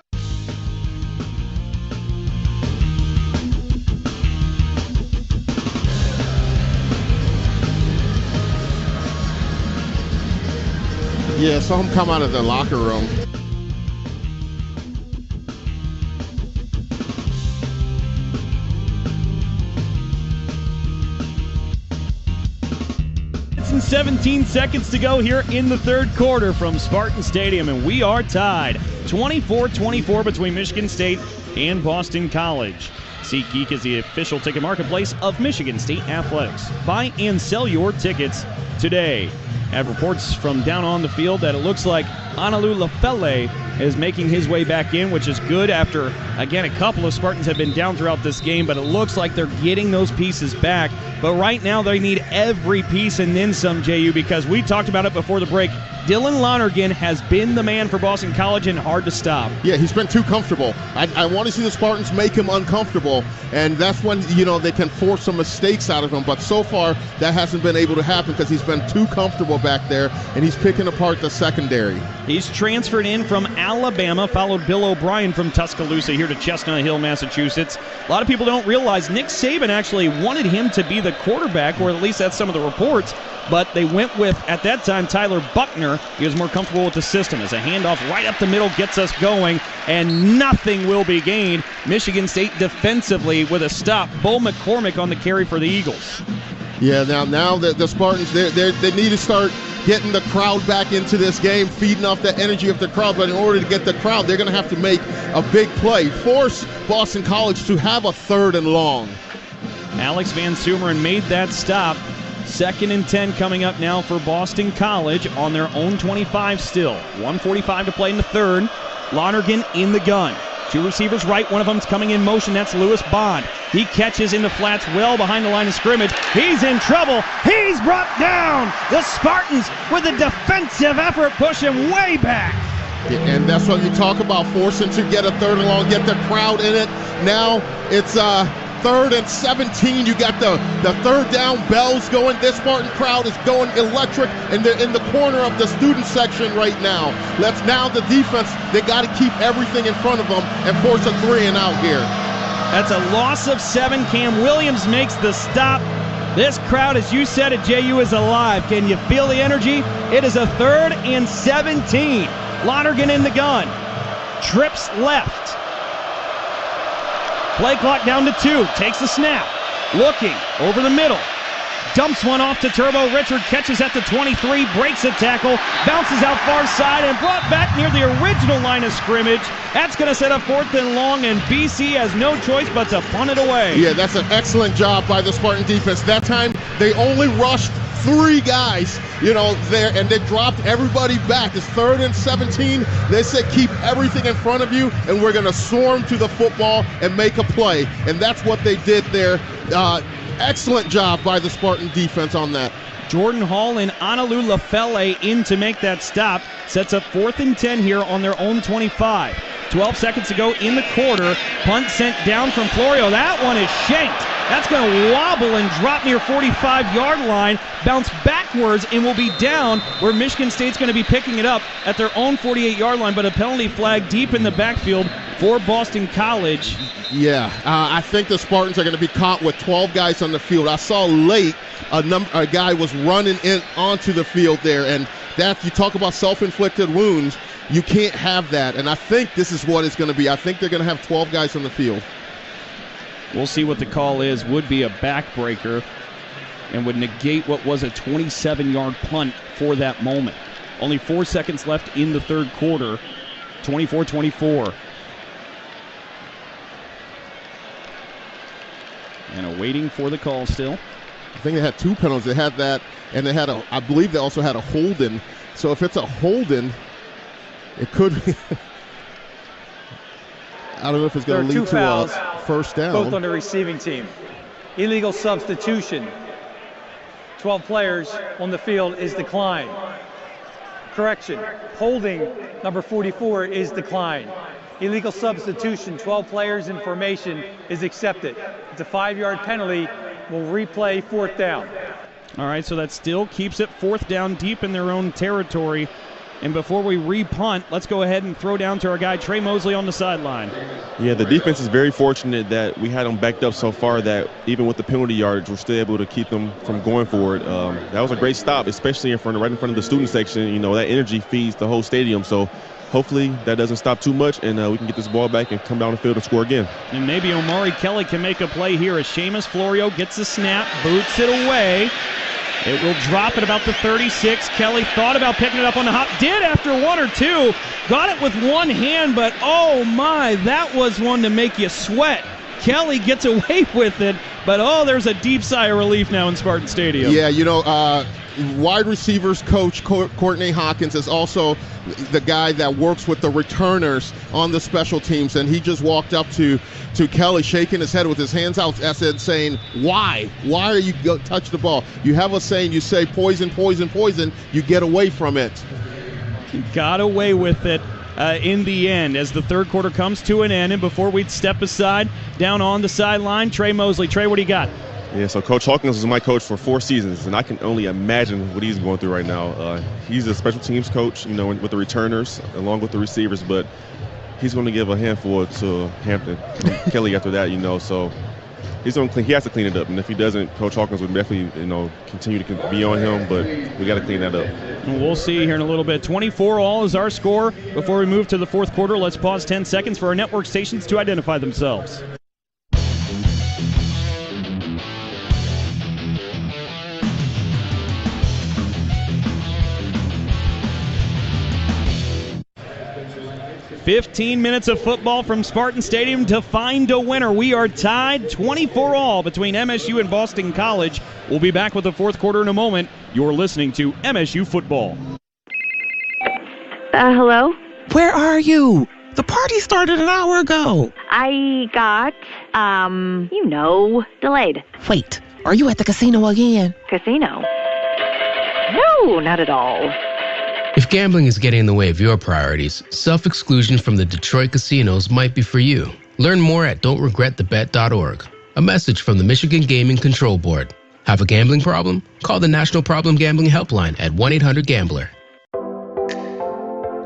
[SPEAKER 2] Yeah, saw him come out of the locker room.
[SPEAKER 1] And 17 seconds to go here in the third quarter from Spartan Stadium, and we are tied 24-24 between Michigan State and Boston College. SeatGeek is the official ticket marketplace of Michigan State Athletics. Buy and sell your tickets today. Have reports from down on the field that it looks like Analu Lafele is making his way back in, which is good after, again, a couple of Spartans have been down throughout this game, but it looks like they're getting those pieces back. But right now they need every piece and then some, JU, because we talked about it before the break. Dylan Lonergan has been the man for Boston College and hard to stop.
[SPEAKER 2] Yeah, he's been too comfortable. I want to see the Spartans make him uncomfortable, and that's when, they can force some mistakes out of him. But so far, that hasn't been able to happen because he's been too comfortable back there, and he's picking apart the secondary.
[SPEAKER 1] He's transferred in from Alabama, followed Bill O'Brien from Tuscaloosa here to Chestnut Hill, Massachusetts. A lot of people don't realize Nick Saban actually wanted him to be the quarterback, or at least that's some of the reports, but they went with, at that time, Tyler Buckner. He was more comfortable with the system as a handoff right up the middle gets us going, and nothing will be gained. Michigan State defensively with a stop. Bo McCormick on the carry for the Eagles.
[SPEAKER 2] Yeah, now the Spartans, they need to start getting the crowd back into this game, feeding off the energy of the crowd. But in order to get the crowd, they're going to have to make a big play. Force Boston College to have a 3rd and long.
[SPEAKER 1] Alex Van Sumeren made that stop. 2nd and 10 coming up now for Boston College on their own 25 still. 1:45 to play in the 3rd. Lonergan in the gun. 2 receivers right, one of them's coming in motion. That's Lewis Bond. He catches in the flats well behind the line of scrimmage. He's in trouble. He's brought down. The Spartans with a defensive effort push him way back.
[SPEAKER 2] And that's what you talk about, forcing to get a 3rd and long, get the crowd in it. Now it's 3rd and 17. You got the 3rd down bells going. This Spartan crowd is going electric, and they're in the corner of the student section right now. Now the defense, they got to keep everything in front of them and force a 3 and out here.
[SPEAKER 1] That's a loss of 7. Cam Williams makes the stop. This crowd, as you said at JU, is alive. Can you feel the energy? It is a 3rd and 17. Lonergan in the gun. Trips left. Play clock down to 2. Takes the snap. Looking over the middle. Dumps one off to Turbo. Richard catches at the 23. Breaks a tackle. Bounces out far side and brought back near the original line of scrimmage. That's going to set up 4th and long, and BC has no choice but to punt it away.
[SPEAKER 2] Yeah, that's an excellent job by the Spartan defense. That time, they only rushed 3 guys, there, and they dropped everybody back. It's 3rd and 17. They said, keep everything in front of you, and we're going to swarm to the football and make a play. And that's what they did there. Excellent job by the Spartan defense on that.
[SPEAKER 1] Jordan Hall and Analu Lafele in to make that stop. Sets up 4th and 10 here on their own 25. 12 seconds to go in the quarter. Punt sent down from Florio. That one is shanked. That's going to wobble and drop near 45-yard line, bounce backwards, and will be down where Michigan State's going to be picking it up at their own 48-yard line, but a penalty flag deep in the backfield for Boston College.
[SPEAKER 2] Yeah, I think the Spartans are going to be caught with 12 guys on the field. I saw late a guy was running in onto the field there, and that, you talk about self-inflicted wounds, you can't have that, and I think this is what it's going to be. I think they're going to have 12 guys on the field.
[SPEAKER 1] We'll see what the call is. Would be a backbreaker and would negate what was a 27-yard punt for that moment. Only 4 seconds left in the 3rd quarter. 24-24. And waiting for the call still.
[SPEAKER 2] I think they had 2 penalties. They had that, and they had I believe they also had a holding. So if it's a holding, it could be. I don't know if it's going to lead to a 1st down.
[SPEAKER 18] Both on the receiving team. Illegal substitution. 12 players on the field is declined. Correction. Holding number 44 is declined. Illegal substitution, 12 players in formation is accepted. It's a 5-yard penalty. We'll replay 4th down.
[SPEAKER 1] All right, so that still keeps it 4th down deep in their own territory. And before we re-punt, let's go ahead and throw down to our guy Trey Mosley on the sideline.
[SPEAKER 3] Yeah, the defense is very fortunate that we had them backed up so far that even with the penalty yards, we're still able to keep them from going forward. That was a great stop, especially right in front of the student section. That energy feeds the whole stadium. So hopefully that doesn't stop too much, and we can get this ball back and come down the field and score again.
[SPEAKER 1] And maybe Omari Kelly can make a play here as Seamus Florio gets the snap, boots it away. It will drop at about the 36. Kelly thought about picking it up on the hop. Did after 1 or 2. Got it with one hand, but oh my, that was one to make you sweat. Kelly gets away with it, but there's a deep sigh of relief now in Spartan Stadium.
[SPEAKER 2] Yeah, wide receivers coach Courtney Hawkins is also the guy that works with the returners on the special teams, and he just walked up to Kelly, shaking his head with his hands out, saying, "Why? Why are you touch the ball? You have a saying. You say poison, poison, poison. You get away from it."
[SPEAKER 1] Got away with it. In the end, as the third quarter comes to an end, and before we step aside, down on the sideline, Trey Mosley. Trey, what do you got?
[SPEAKER 3] Yeah, so Coach Hawkins was my coach for 4 seasons, and I can only imagine what he's going through right now. He's a special teams coach, with the returners along with the receivers, but he's going to give a handful to Kelly after that, so he has to clean it up, and if he doesn't, Coach Hawkins would definitely, continue to be on him, but we got to clean that up.
[SPEAKER 1] And we'll see here in a little bit. 24-all is our score. Before we move to the fourth quarter, let's pause 10 seconds for our network stations to identify themselves. "15 minutes of football from Spartan Stadium to find a winner. We are tied 24-all between MSU and Boston College. We'll be back with the fourth quarter in a moment. You're listening to MSU Football.
[SPEAKER 4] Hello?
[SPEAKER 9] Where are you? The party started an hour ago.
[SPEAKER 4] I got, delayed.
[SPEAKER 9] Wait, are you at the casino again?
[SPEAKER 4] Casino? No, not at all.
[SPEAKER 22] If gambling is getting in the way of your priorities, self-exclusion from the Detroit casinos might be for you. Learn more at don'tregretthebet.org. A message from the Michigan Gaming Control Board. Have a gambling problem? Call the National Problem Gambling Helpline at 1-800-GAMBLER.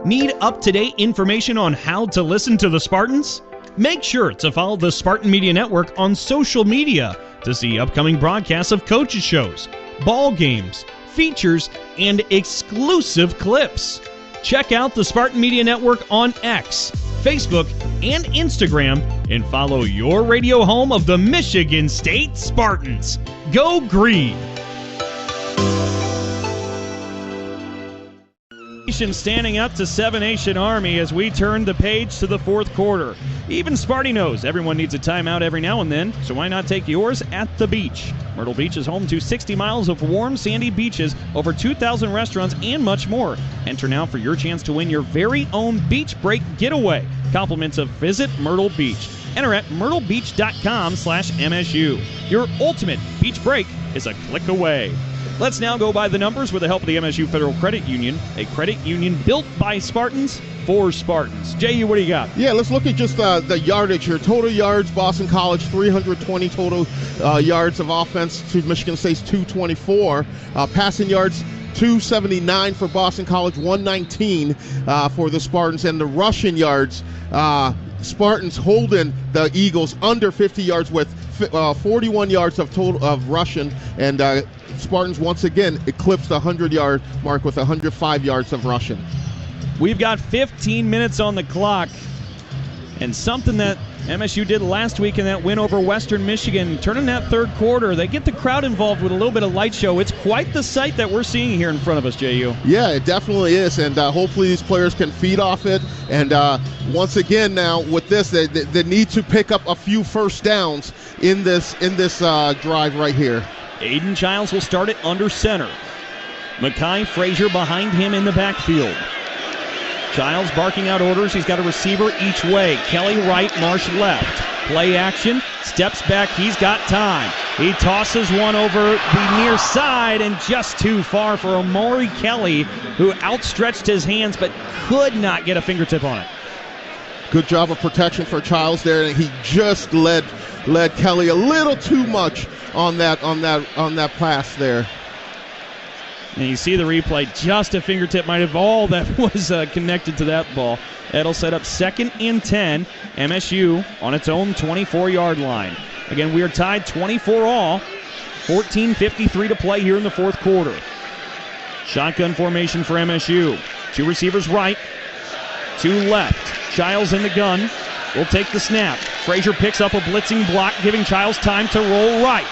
[SPEAKER 1] Need up-to-date information on how to listen to the Spartans? Make sure to follow the Spartan Media Network on social media to see upcoming broadcasts of coaches' shows, ball games, features, and exclusive clips. Check out the Spartan Media Network on X, Facebook, and Instagram, and follow your radio home of the Michigan State Spartans. Go Green! Standing up to 7 Nation Army as we turn the page to the fourth quarter. Even Sparty knows everyone needs a timeout every now and then, so why not take yours at the beach? Myrtle Beach is home to 60 miles of warm, sandy beaches, over 2,000 restaurants, and much more. Enter now for your chance to win your very own beach break getaway. Compliments of Visit Myrtle Beach. Enter at myrtlebeach.com/MSU. Your ultimate beach break is a click away. Let's now go by the numbers with the help of the MSU Federal Credit Union, a credit union built by Spartans for Spartans. J.U., what do you got?
[SPEAKER 2] Yeah, let's look at just the yardage here. Total yards, Boston College, 320 total yards of offense to Michigan State's 224. Passing yards, 279 for Boston College, 119 for the Spartans. And the rushing yards, Spartans holding the Eagles under 50 yards with 41 yards of total of rushing, and Spartans once again eclipsed the 100-yard mark with 105 yards of rushing.
[SPEAKER 1] We've got 15 minutes on the clock, and something that MSU did last week in that win over Western Michigan, turning that third quarter, they get the crowd involved with a little bit of light show. It's quite the sight that we're seeing here in front of us, J.U.
[SPEAKER 2] Yeah, it definitely is, and hopefully these players can feed off it. And once again now with this, they need to pick up a few first downs in this drive right here.
[SPEAKER 1] Aiden Childs will start it under center. Makai Frazier behind him in the backfield. Childs barking out orders. He's got a receiver each way. Kelly right, Marsh left. Play action, steps back, he's got time. He tosses one over the near side and just too far for Omari Kelly, who outstretched his hands but could not get a fingertip on it.
[SPEAKER 2] Good job of protection for Childs there, and he just led Kelly a little too much on that pass there.
[SPEAKER 1] And you see the replay, just a fingertip might have all that was connected to that ball. That'll set up 2nd and 10, MSU on its own 24-yard line. Again, we are tied 24-all, 14:53 to play here in the fourth quarter. Shotgun formation for MSU. 2 receivers right, 2 left. Childs in the gun, will take the snap. Frazier picks up a blitzing block, giving Childs time to roll right.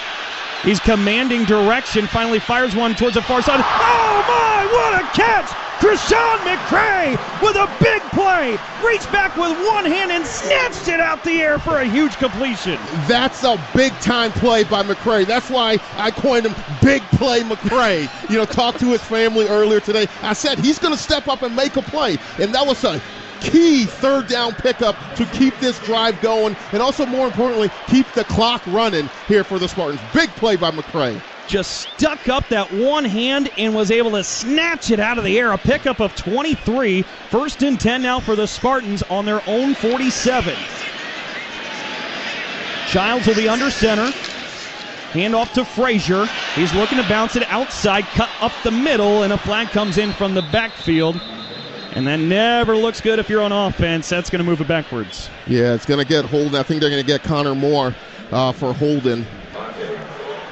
[SPEAKER 1] He's commanding direction, finally fires one towards the far side. Oh my, what a catch Krishan McCray with a big play. Reached back with one hand and snatched it out the air for a huge completion.
[SPEAKER 2] That's a big-time play by McCray. That's why I coined him Big Play McCray. Talked to his family earlier today. I said he's going to step up and make a play, and that was a key third down pickup to keep this drive going, and also, more importantly, keep the clock running here for the Spartans. Big play by McCray.
[SPEAKER 1] Just stuck up that one hand and was able to snatch it out of the air. A pickup of 23. 1st and 10 now for the Spartans on their own 47. Childs will be under center. Hand off to Frazier. He's looking to bounce it outside, cut up the middle, and a flag comes in from the backfield. And that never looks good if you're on offense. That's going to move it backwards.
[SPEAKER 2] Yeah, it's going to get Holden. I think they're going to get Connor Moore for Holden.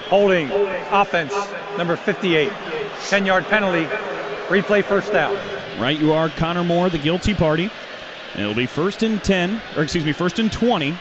[SPEAKER 18] Holding, offense, number 58. 10-yard penalty, replay first down.
[SPEAKER 1] Right, you are Connor Moore, the guilty party. It'll be 1st and 20.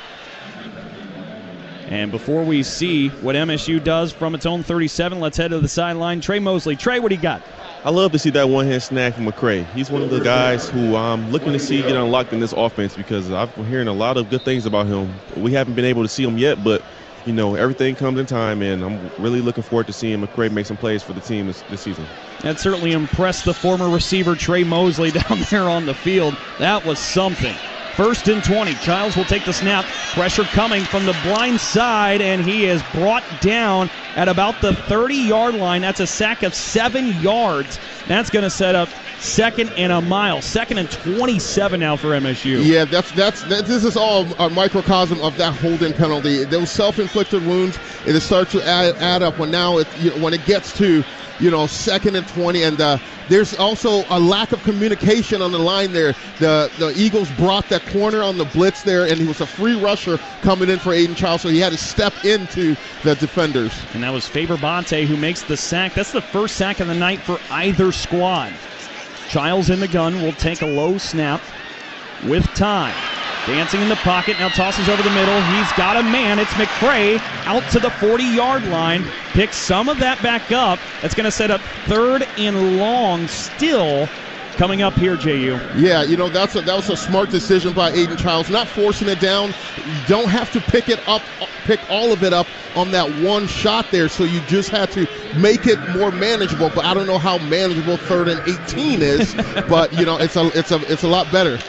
[SPEAKER 1] And before we see what MSU does from its own 37, let's head to the sideline. Trey Mosley. Trey, what do you got?
[SPEAKER 3] I love to see that one-hand snag from McCray. He's one of the guys who I'm looking to see get unlocked in this offense because I've been hearing a lot of good things about him. We haven't been able to see him yet, but everything comes in time, and I'm really looking forward to seeing McCray make some plays for the team this season.
[SPEAKER 1] That certainly impressed the former receiver Trey Mosley down there on the field. That was something. 1st and 20. Childs will take the snap. Pressure coming from the blind side, and he is brought down at about the 30-yard line. That's a sack of 7 yards. That's going to set up 2nd and a mile. 2nd and 27 now for MSU.
[SPEAKER 2] Yeah, this is all a microcosm of that holding penalty. Those self-inflicted wounds, it starts to add up when it gets to 2nd and 20, and there's also a lack of communication on the line there. The Eagles brought that corner on the blitz there, and he was a free rusher coming in for Aiden Childs, so he had to step into the defenders.
[SPEAKER 1] And that was Faber Bonte who makes the sack. That's the first sack of the night for either squad. Childs in the gun will take a low snap with time. Dancing in the pocket, now tosses over the middle. He's got a man. It's McCray out to the 40-yard line. Picks some of that back up. That's going to set up 3rd and long still coming up here, JU.
[SPEAKER 2] Yeah, that was a smart decision by Aiden Childs, not forcing it down. You don't have to pick all of it up on that one shot there, so you just had to make it more manageable. But I don't know how manageable 3rd and 18 is, but it's a lot better.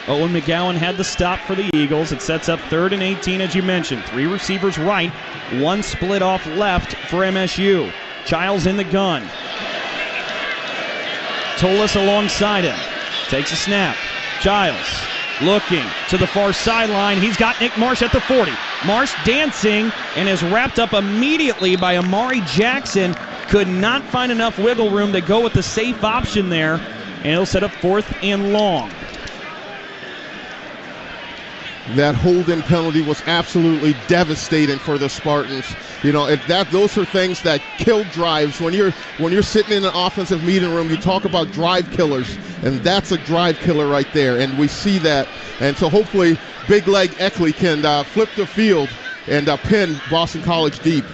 [SPEAKER 1] Owen McGowan had the stop for the Eagles. It sets up 3rd and 18, as you mentioned. 3 receivers right, 1 split off left for MSU. Childs in the gun. Tolis alongside him. Takes a snap. Childs looking to the far sideline. He's got Nick Marsh at the 40. Marsh dancing and is wrapped up immediately by Amari Jackson. Could not find enough wiggle room to go with the safe option there, and it'll set up 4th and long.
[SPEAKER 2] That holding penalty was absolutely devastating for the Spartans. Those are things that kill drives. When you're sitting in an offensive meeting room, you talk about drive killers, and that's a drive killer right there. And we see that. And so hopefully, Big Leg Eckley can flip the field and pin Boston College deep.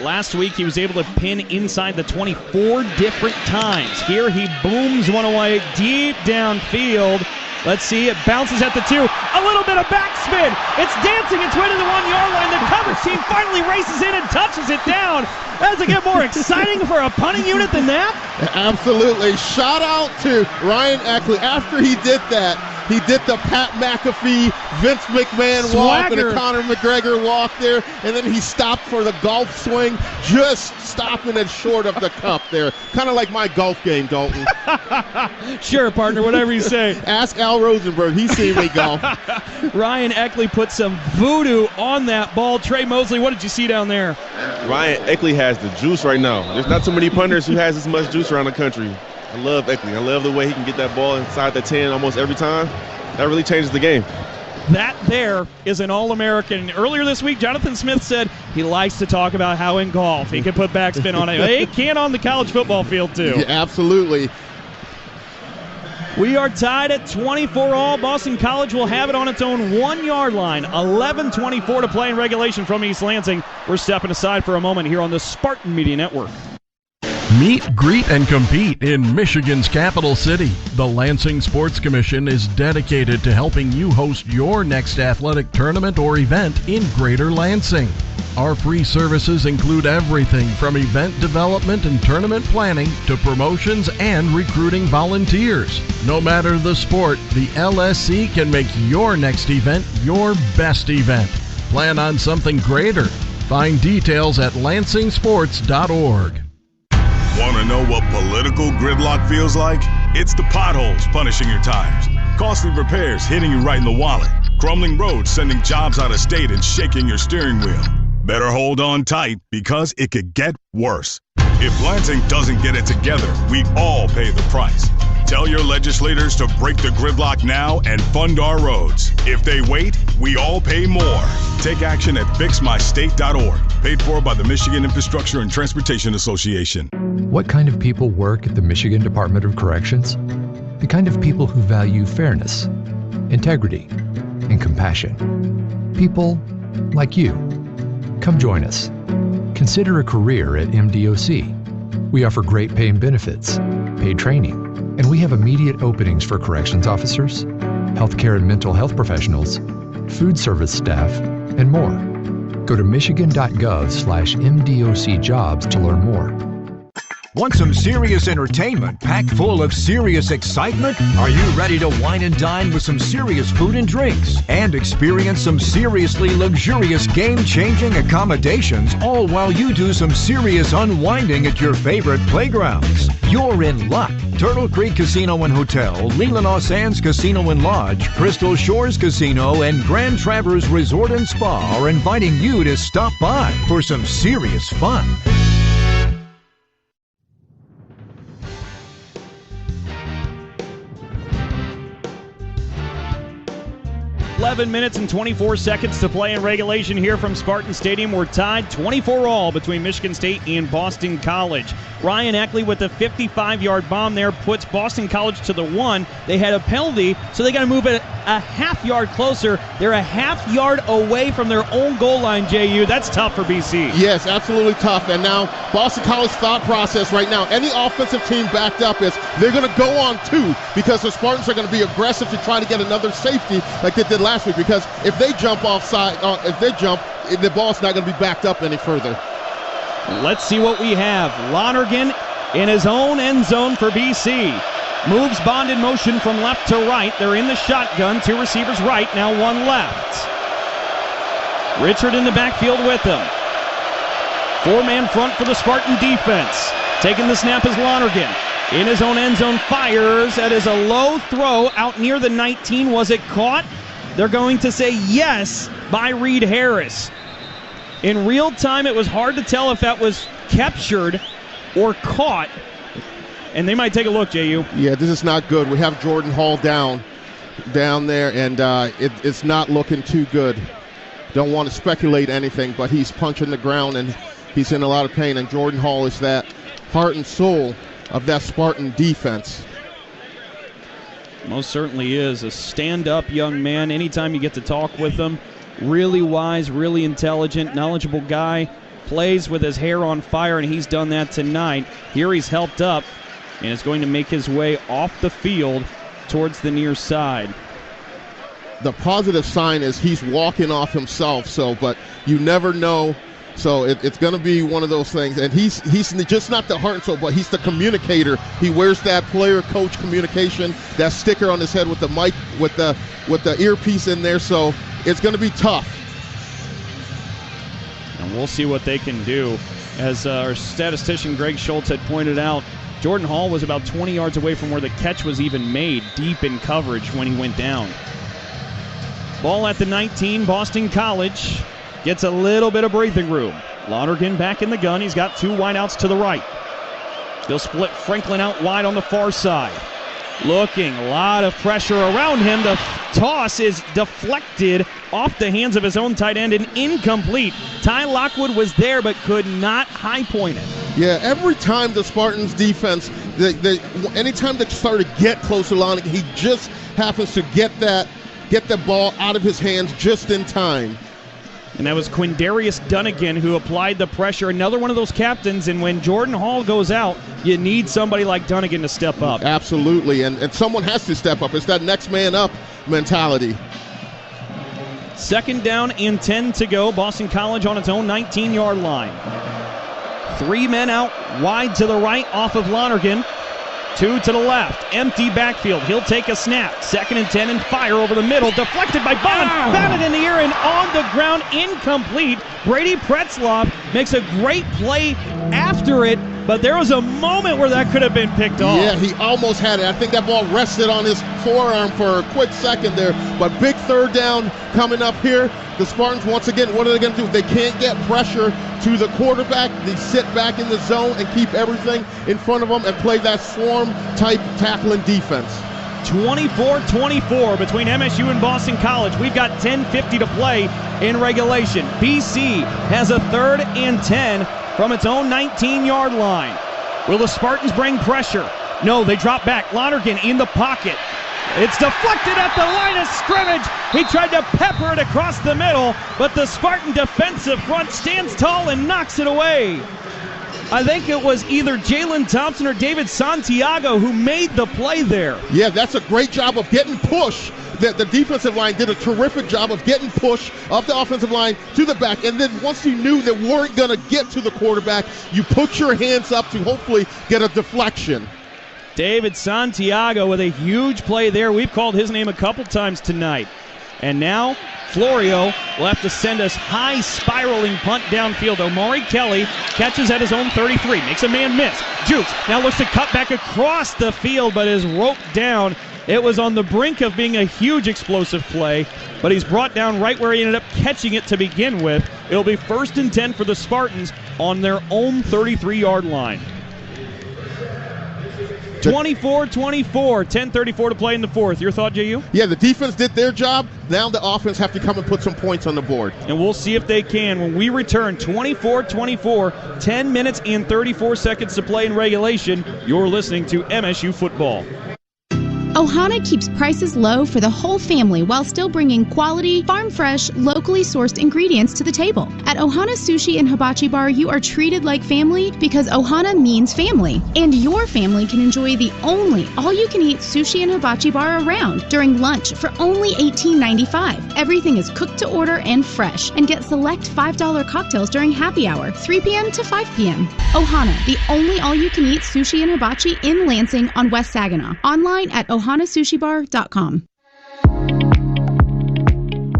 [SPEAKER 1] Last week, he was able to pin inside the 24 different times. Here, he booms one away deep downfield. Let's see, it bounces at the 2. A little bit of backspin. It's dancing its way to the 1-yard line. The coverage team finally races in and touches it down. Does it get more exciting for a punting unit than that?
[SPEAKER 2] Absolutely. Shout out to Ryan Eckley. After he did that, he did the Pat McAfee, Vince McMahon walk and a Conor McGregor walk there, and then he stopped for the golf swing, just stopping it short of the cup there. Kind of like my golf game, Dalton.
[SPEAKER 1] Sure, partner, whatever you say.
[SPEAKER 2] Ask Al Rosenberg. He's seen me golf.
[SPEAKER 1] Ryan Eckley put some voodoo on that ball. Trey Mosley, what did you see down there?
[SPEAKER 3] Ryan Eckley has the juice right now. There's not too many punters who has this much juice around the country. I love Eckley. I love the way he can get that ball inside the 10 almost every time. That really changes the game.
[SPEAKER 1] That there is an All-American. Earlier this week, Jonathan Smith said he likes to talk about how in golf he can put backspin on it. He can on the college football field, too.
[SPEAKER 2] Yeah, absolutely.
[SPEAKER 1] We are tied at 24 all. Boston College will have it on its own 1-yard line. 11:24 to play in regulation from East Lansing. We're stepping aside for a moment here on the Spartan Media Network.
[SPEAKER 17] Meet, greet, and compete in Michigan's capital city. The Lansing Sports Commission is dedicated to helping you host your next athletic tournament or event in Greater Lansing. Our free services include everything from event development and tournament planning to promotions and recruiting volunteers. No matter the sport, the LSC can make your next event your best event. Plan on something greater. Find details at lansingsports.org.
[SPEAKER 14] Want to know what political gridlock feels like? It's the potholes punishing your tires, costly repairs hitting you right in the wallet, crumbling roads sending jobs out of state and shaking your steering wheel. Better hold on tight because it could get worse. If Lansing doesn't get it together, we all pay the price. Tell your legislators to break the gridlock now and fund our roads. If they wait, we all pay more. Take action at fixmystate.org. Paid for by the Michigan Infrastructure and Transportation Association.
[SPEAKER 15] What kind of people work at the Michigan Department of Corrections? The kind of people who value fairness, integrity, and compassion. People like you. Come join us. Consider a career at MDOC. We offer great pay and benefits, paid training, and we have immediate openings for corrections officers, healthcare and mental health professionals, food service staff, and more. Go to michigan.gov/MDOC jobs to learn more.
[SPEAKER 16] Want some serious entertainment packed full of serious excitement? Are you ready to wine and dine with some serious food and drinks and experience some seriously luxurious game-changing accommodations, all while you do some serious unwinding at your favorite playgrounds? You're in luck. Turtle Creek Casino and Hotel, Leelanau Sands Casino and Lodge, Crystal Shores Casino, and Grand Traverse Resort and Spa are inviting you to stop by for some serious fun.
[SPEAKER 1] 11 minutes and 24 seconds to play in regulation here from Spartan Stadium. We're tied 24-all between Michigan State and Boston College. Ryan Eckley with a 55-yard bomb there puts Boston College to the 1. They had a penalty, so they got to move it a half yard closer. They're a half yard away from their own goal line, JU. That's tough for BC.
[SPEAKER 2] Yes, absolutely tough. And now Boston College thought process right now, any offensive team backed up is they're going to go on 2 because the Spartans are going to be aggressive to try to get another safety like they did last week, because if they jump offside, the ball's not going to be backed up any further.
[SPEAKER 1] Let's see what we have. Lonergan in his own end zone for BC. Moves Bond in motion from left to right. They're in the shotgun. 2 receivers right, now 1 left. Richard in the backfield with him. 4-man front for the Spartan defense. Taking the snap is Lonergan. In his own end zone, fires. That is a low throw out near the 19. Was it caught? They're going to say yes by Reed Harris. In real time, it was hard to tell if that was captured or caught. And they might take a look, JU.
[SPEAKER 2] Yeah, this is not good. We have Jordan Hall down there, and it's not looking too good. Don't want to speculate anything, but he's punching the ground, and he's in a lot of pain. And Jordan Hall is that heart and soul of that Spartan defense.
[SPEAKER 1] Most certainly is. A stand-up young man. Anytime you get to talk with him, really wise, really intelligent, knowledgeable guy. Plays with his hair on fire, and he's done that tonight. Here he's helped up, and is going to make his way off the field towards the near side.
[SPEAKER 2] The positive sign is he's walking off himself, but you never know. So it's going to be one of those things. And he's just not the heart and soul, but he's the communicator. He wears that player-coach communication, that sticker on his head with the mic, with the earpiece in there. So it's going to be tough.
[SPEAKER 1] And we'll see what they can do. As our statistician Greg Schultz had pointed out, Jordan Hall was about 20 yards away from where the catch was even made, deep in coverage when he went down. Ball at the 19, Boston College gets a little bit of breathing room. Lonergan back in the gun. He's got 2 wideouts to the right. They'll split Franklin out wide on the far side. Looking, a lot of pressure around him. The toss is deflected off the hands of his own tight end and incomplete. Ty Lockwood was there but could not high point it.
[SPEAKER 2] Yeah, every time the Spartans defense, anytime they start to get close to Lonergan, he just happens to get the ball out of his hands just in time.
[SPEAKER 1] And that was Quindarius Dunnigan who applied the pressure. Another one of those captains, and when Jordan Hall goes out, you need somebody like Dunnigan to step up.
[SPEAKER 2] Absolutely, and someone has to step up. It's that next man up mentality.
[SPEAKER 1] 2nd down and 10 to go. Boston College on its own 19-yard line. 3 men out wide to the right off of Lonergan. 2 to the left. Empty backfield. He'll take a snap. 2nd and 10 and fire over the middle. Deflected by Bond. Batted in the air and on the ground. Incomplete. Brady Pretzloff makes a great play after it, but there was a moment where that could have been picked off.
[SPEAKER 2] Yeah, he almost had it. I think that ball rested on his forearm for a quick second there, but big 3rd down coming up here. The Spartans, once again, what are they going to do? They can't get pressure to the quarterback. They sit back in the zone and keep everything in front of them and play that swarm-type tackling defense.
[SPEAKER 1] 24-24 between MSU and Boston College. We've got 10:50 to play in regulation. BC has a 3rd and 10 from its own 19-yard line. Will the Spartans bring pressure? No, they drop back. Lonergan in the pocket. It's deflected at the line of scrimmage. He tried to pepper it across the middle, but the Spartan defensive front stands tall and knocks it away. I think it was either Jalen Thompson or David Santiago who made the play there.
[SPEAKER 2] Yeah, that's a great job of getting push. The defensive line did a terrific job of getting push up the offensive line to the back. And then once you knew that we weren't going to get to the quarterback, you put your hands up to hopefully get a deflection.
[SPEAKER 1] David Santiago with a huge play there. We've called his name a couple times tonight. And now Florio will have to send us high spiraling punt downfield. Omari Kelly catches at his own 33, makes a man miss. Jukes now looks to cut back across the field, but is roped down. It was on the brink of being a huge explosive play, but he's brought down right where he ended up catching it to begin with. It'll be 1st and 10 for the Spartans on their own 33-yard line. 24-24, 10:34 to play in the 4th. Your thought, JU?
[SPEAKER 2] Yeah, the defense did their job. Now the offense have to come and put some points on the board.
[SPEAKER 1] And we'll see if they can when we return. 24-24, 10 minutes and 34 seconds to play in regulation. You're listening to MSU Football.
[SPEAKER 11] Ohana keeps prices low for the whole family while still bringing quality, farm-fresh, locally sourced ingredients to the table. At Ohana Sushi and Hibachi Bar, you are treated like family because Ohana means family. And your family can enjoy the only all-you-can-eat sushi and hibachi bar around during lunch for only $18.95. Everything is cooked to order and fresh, and get select $5 cocktails during happy hour, 3 p.m. to 5 p.m. Ohana, the only all-you-can-eat sushi and hibachi in Lansing on West Saginaw. Online at ohanasushibar.com.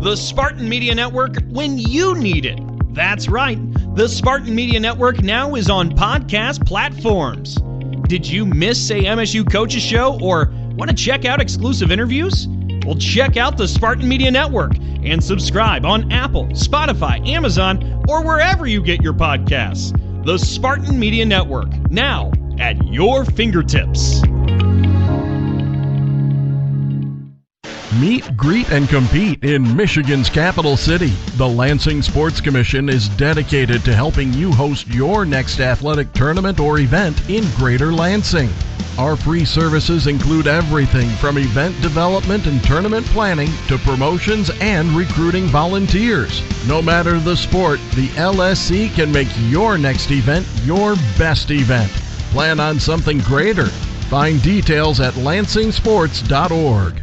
[SPEAKER 1] The Spartan Media Network when you need it. That's right. The Spartan Media Network now is on podcast platforms. Did you miss a MSU Coaches Show or want to check out exclusive interviews? Well, check out the Spartan Media Network and subscribe on Apple, Spotify, Amazon, or wherever you get your podcasts. The Spartan Media Network, now at your fingertips.
[SPEAKER 17] Meet, greet, and compete in Michigan's capital city. The Lansing Sports Commission is dedicated to helping you host your next athletic tournament or event in Greater Lansing. Our free services include everything from event development and tournament planning to promotions and recruiting volunteers. No matter the sport, the LSC can make your next event your best event. Plan on something greater. Find details at lansingsports.org.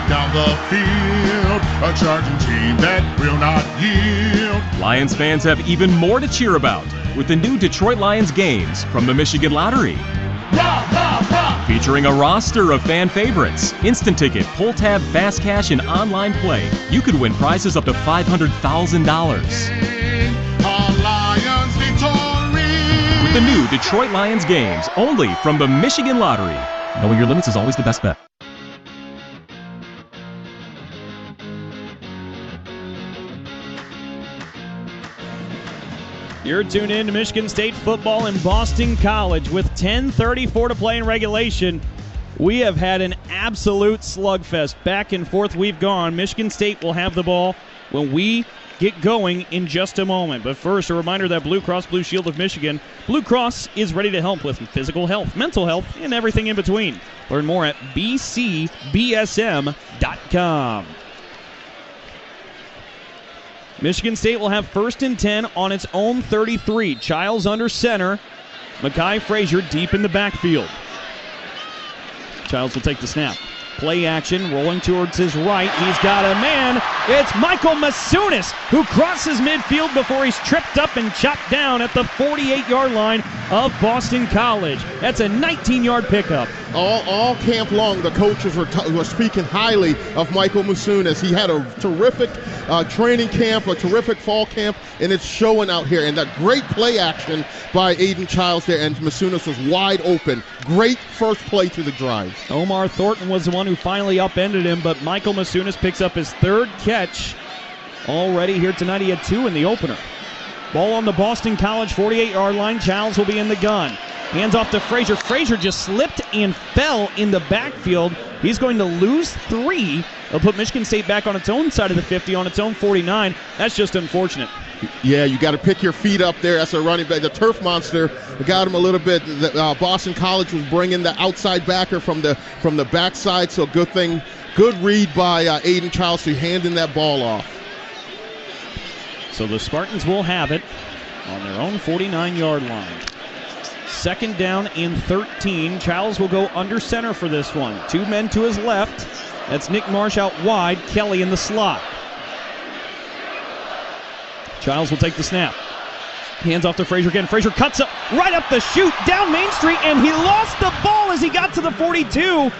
[SPEAKER 20] Down the field, a charging team that will not yield.
[SPEAKER 12] Lions fans have even more to cheer about with the new Detroit Lions games from the Michigan Lottery. Featuring a roster of fan favorites, instant ticket, pull tab, fast cash, and online play, you could win prizes up to $500,000.
[SPEAKER 20] Lions victory.
[SPEAKER 12] With the new Detroit Lions games, only from the Michigan Lottery. Knowing your limits is always the best bet.
[SPEAKER 1] You're tuned in to Michigan State football and Boston College with 10:34 to play in regulation. We have had an absolute slugfest. Back and forth we've gone. Michigan State will have the ball when we get going in just a moment. But first, a reminder that Blue Cross Blue Shield of Michigan, Blue Cross is ready to help with physical health, mental health, and everything in between. Learn more at bcbsm.com. Michigan State will have 1st and 10 on its own 33. Childs under center. Mekhi Frazier deep in the backfield. Childs will take the snap. Play action, rolling towards his right. He's got a man. It's Michael Masunis, who crosses midfield before he's tripped up and chopped down at the 48-yard line of Boston College. That's a 19-yard pickup.
[SPEAKER 2] All camp long, the coaches were speaking highly of Michael Masunis. He had a terrific training camp, a terrific fall camp, and it's showing out here. And that great play action by Aiden Childs there, and Masunis was wide open. Great first play to the drive.
[SPEAKER 1] Omar Thornton was the one who finally upended him, but Michael Masunis picks up his 3rd catch already here tonight. He had 2 in the opener. Ball on the Boston College 48-yard line. Childs will be in the gun. Hands off to Frazier. Frazier just slipped and fell in the backfield. He's going to lose 3. They'll put Michigan State back on its own side of the 50, on its own 49. That's just unfortunate.
[SPEAKER 2] Yeah, you got to pick your feet up there as a running back. The turf monster got him a little bit. Boston College was bringing the outside backer from the backside, so good read by Aiden Childs to handing that ball off.
[SPEAKER 1] So the Spartans will have it on their own 49-yard line. 2nd down and 13. Childs will go under center for this one. 2 men to his left. That's Nick Marsh out wide. Kelly in the slot. Childs will take the snap. Hands off to Frazier again. Frazier cuts up right up the chute down Main Street, and he lost the ball as he got to the 42.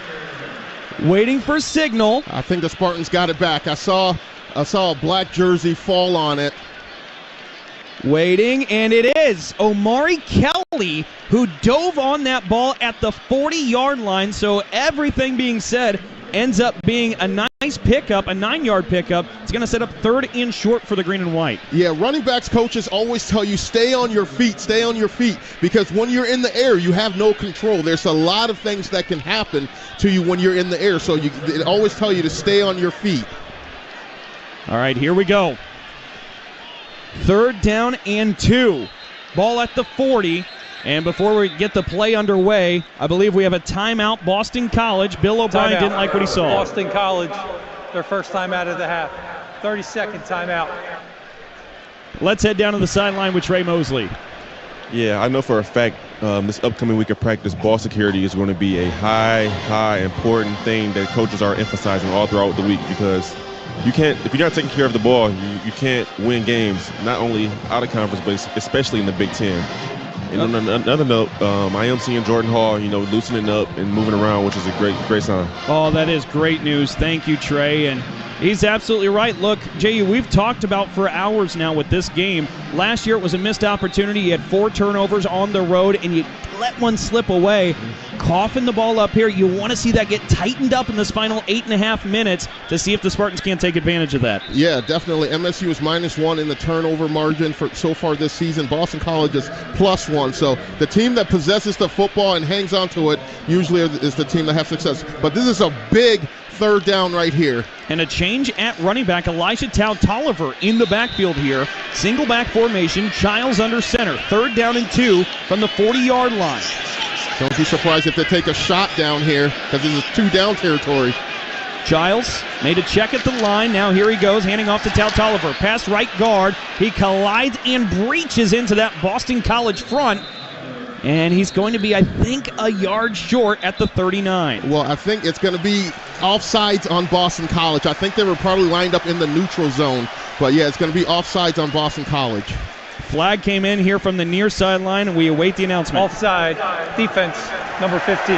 [SPEAKER 1] Waiting for signal.
[SPEAKER 2] I think the Spartans got it back. I saw a black jersey fall on it.
[SPEAKER 1] Waiting, and it is Omari Kelly who dove on that ball at the 40-yard line. So everything being said, ends up being a nice pickup, a 9-yard pickup. It's going to set up 3rd and short for the green and white.
[SPEAKER 2] Yeah, running backs coaches always tell you stay on your feet, because when you're in the air, you have no control. There's a lot of things that can happen to you when you're in the air, so they always tell you to stay on your feet.
[SPEAKER 1] All right, here we go. 3rd down and 2. Ball at the 40. And before we get the play underway, I believe we have a timeout. Boston College. Bill O'Brien didn't like what he saw.
[SPEAKER 18] Boston College, their first time out of the half. 30-second timeout.
[SPEAKER 1] Let's head down to the sideline with Trey Mosley.
[SPEAKER 3] Yeah, I know for a fact this upcoming week of practice, ball security is going to be a high important thing that coaches are emphasizing all throughout the week, because you can't, if you're not taking care of the ball, you can't win games, not only out of conference, but especially in the Big Ten. And on another note, I am seeing Jordan Hall, loosening up and moving around, which is a great sign.
[SPEAKER 1] Oh, that is great news. Thank you, Trey. And he's absolutely right. Look, JU, we've talked about for hours now with this game. Last year it was a missed opportunity. You had 4 turnovers on the road, and you let one slip away. Coughing the ball up here. You want to see that get tightened up in this final 8.5 minutes to see if the Spartans can't take advantage of that.
[SPEAKER 2] Yeah, definitely. MSU is -1 in the turnover margin for so far this season. Boston College is +1. So the team that possesses the football and hangs on to it usually is the team that has success. But this is a big 3rd down right here.
[SPEAKER 1] And a change at running back. Elijah Tolliver in the backfield here. Single back formation. Childs under center. 3rd down and 2 from the 40-yard line.
[SPEAKER 2] Don't be surprised if they take a shot down here, because this is 2-down territory.
[SPEAKER 1] Childs made a check at the line. Now here he goes, handing off to Tolliver. Past right guard. He collides and breaches into that Boston College front. And he's going to be, I think, a yard short at the 39.
[SPEAKER 2] Well, I think it's going to be offsides on Boston College. I think they were probably lined up in the neutral zone. But, yeah, it's going to be offsides on Boston College.
[SPEAKER 1] Flag came in here from the near sideline, and we await the announcement.
[SPEAKER 18] Offside, defense, number 15.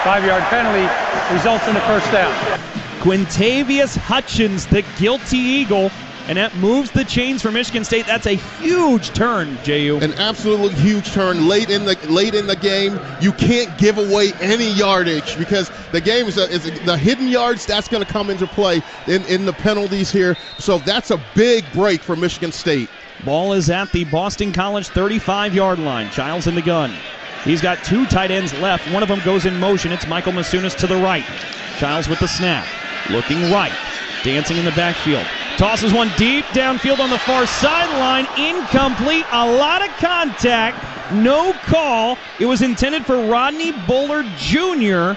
[SPEAKER 18] 5-yard penalty results in a 1st down.
[SPEAKER 1] Quintavious Hutchins, the guilty Eagle, and that moves the chains for Michigan State. That's a huge turn, JU.
[SPEAKER 2] An absolutely huge turn late in the game. You can't give away any yardage, because the game is the hidden yards. That's going to come into play in the penalties here. So that's a big break for Michigan State.
[SPEAKER 1] Ball is at the Boston College 35-yard line. Childs in the gun. He's got 2 tight ends left. One of them goes in motion. It's Michael Masunis to the right. Childs with the snap. Looking right. Dancing in the backfield. Tosses one deep downfield on the far sideline. Incomplete. A lot of contact. No call. It was intended for Rodney Bullard Jr.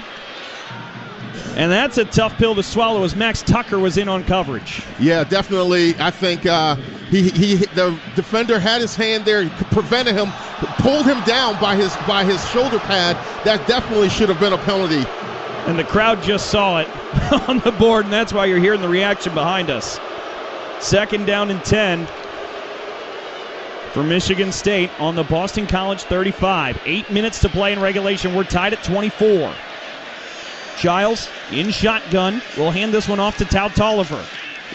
[SPEAKER 1] And that's a tough pill to swallow as Max Tucker was in on coverage.
[SPEAKER 2] Yeah, definitely. I think the defender had his hand there, prevented him, pulled him down by his shoulder pad. That definitely should have been a penalty.
[SPEAKER 1] And the crowd just saw it on the board, and that's why you're hearing the reaction behind us. 2nd down and 10 for Michigan State on the Boston College 35. 8 minutes to play in regulation. We're tied at 24. Giles in shotgun. We'll hand this one off to Tal Tolliver.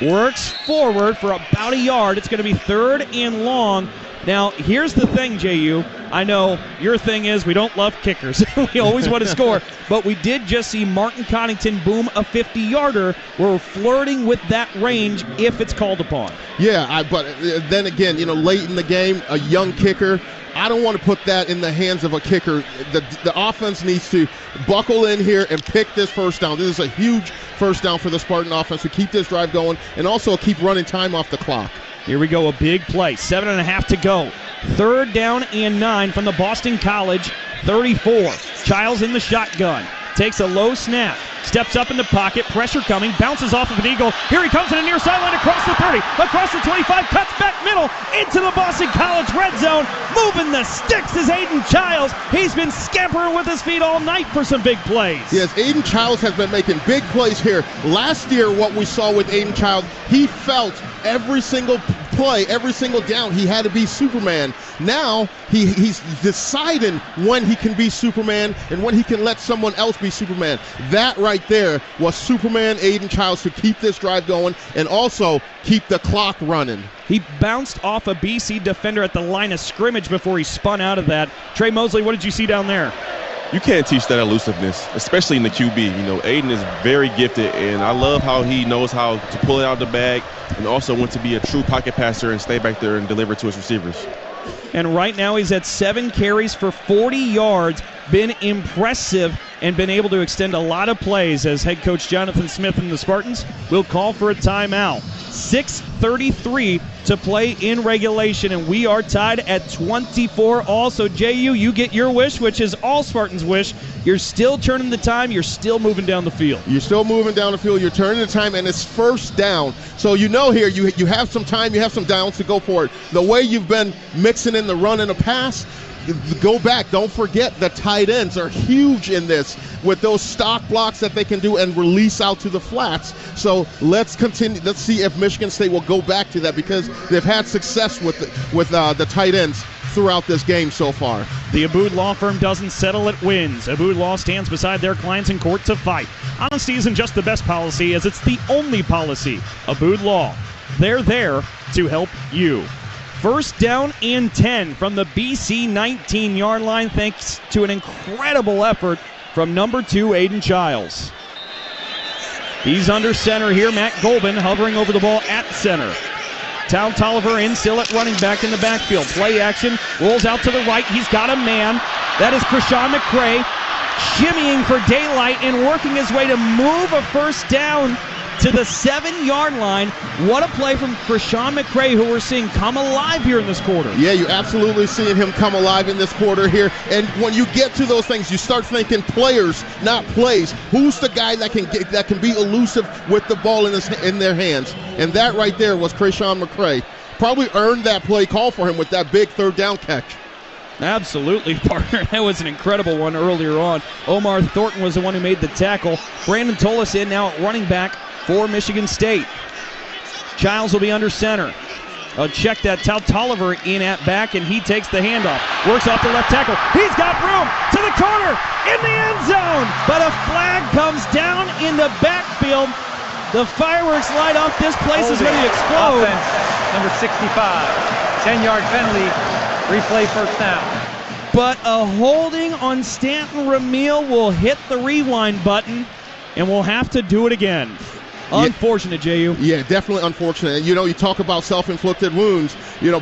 [SPEAKER 1] Works forward for about a yard. It's going to be 3rd and long. Now, here's the thing, JU. I know your thing is we don't love kickers. We always want to score. But we did just see Martin Connington boom a 50-yarder. We're flirting with that range if it's called upon.
[SPEAKER 2] Yeah, but then again, late in the game, a young kicker, I don't want to put that in the hands of a kicker. The offense needs to buckle in here and pick this first down. This is a huge first down for the Spartan offense to keep this drive going and also keep running time off the clock.
[SPEAKER 1] Here we go, a big play. 7.5 to go. 3rd down and 9 from the Boston College 34. Giles in the shotgun. Takes a low snap. Steps up in the pocket. Pressure coming. Bounces off of an eagle. Here he comes in the near sideline across the 30. Across the 25. Cuts back middle into the Boston College red zone. Moving the sticks is Aiden Giles. He's been scampering with his feet all night for some big plays.
[SPEAKER 2] Yes, Aiden Giles has been making big plays here. Last year, what we saw with Aiden Giles, he felt every single play, every single down, he had to be Superman. Now, he's deciding when he can be Superman and when he can let someone else be Superman. That right there was Superman Aiden Giles to keep this drive going and also keep the clock running.
[SPEAKER 1] He bounced off a BC defender at the line of scrimmage before he spun out of that. Trey Mosley, what did you see down there?
[SPEAKER 3] You can't teach that elusiveness, especially in the QB. Aiden is very gifted, and I love how he knows how to pull it out of the bag and also want to be a true pocket passer and stay back there and deliver to his receivers.
[SPEAKER 1] And right now he's at 7 carries for 40 yards. Been impressive and been able to extend a lot of plays as head coach Jonathan Smith and the Spartans will call for a timeout. 6:33 to play in regulation, and we are tied at 24 all. So, JU, you get your wish, which is all Spartans' wish. You're still turning the time. You're still moving down the field.
[SPEAKER 2] You're still moving down the field. You're turning the time, and it's first down. So here you have some time. You have some downs to go for it. The way you've been mixing in the run and the pass, go back. Don't forget the tight ends are huge in this with those stock blocks that they can do and release out to the flats. So let's continue. Let's see if Michigan State will go back to that because they've had success with the tight ends throughout this game so far.
[SPEAKER 1] The Abood Law Firm doesn't settle, it wins. Abood Law stands beside their clients in court to fight. Honesty isn't just the best policy, as it's the only policy. Abood Law, they're there to help you. First down and 10 from the BC 19-yard line, thanks to an incredible effort from number 2, Aiden Giles. He's under center here. Matt Golban hovering over the ball at center. Tal Tolliver in still at running back in the backfield. Play action, rolls out to the right. He's got a man. That is Krishawn McCray, shimmying for daylight and working his way to move a first down to the 7-yard line. What a play from Krishawn McCray, who we're seeing come alive here in this quarter.
[SPEAKER 2] Yeah, you're absolutely seeing him come alive in this quarter here. And when you get to those things, you start thinking players, not plays. Who's the guy that can be elusive with the ball in their hands? And that right there was Krishawn McCray. Probably earned that play call for him with that big third down catch.
[SPEAKER 1] Absolutely, partner. That was an incredible one earlier on. Omar Thornton was the one who made the tackle. Brandon Tolis in now at running back for Michigan State. Giles will be under center. Check that. Tal Tolliver in at back, and he takes the handoff. Works off the left tackle. He's got room to the corner in the end zone, but a flag comes down in the backfield. The fireworks light up. This place is ready to explode.
[SPEAKER 18] Offense, number 65. 10-yard penalty. Replay first down.
[SPEAKER 1] But a holding on Stanton Ramil will hit the rewind button, and we'll have to do it again. Unfortunate, JU.
[SPEAKER 2] Yeah, definitely unfortunate. You talk about self-inflicted wounds.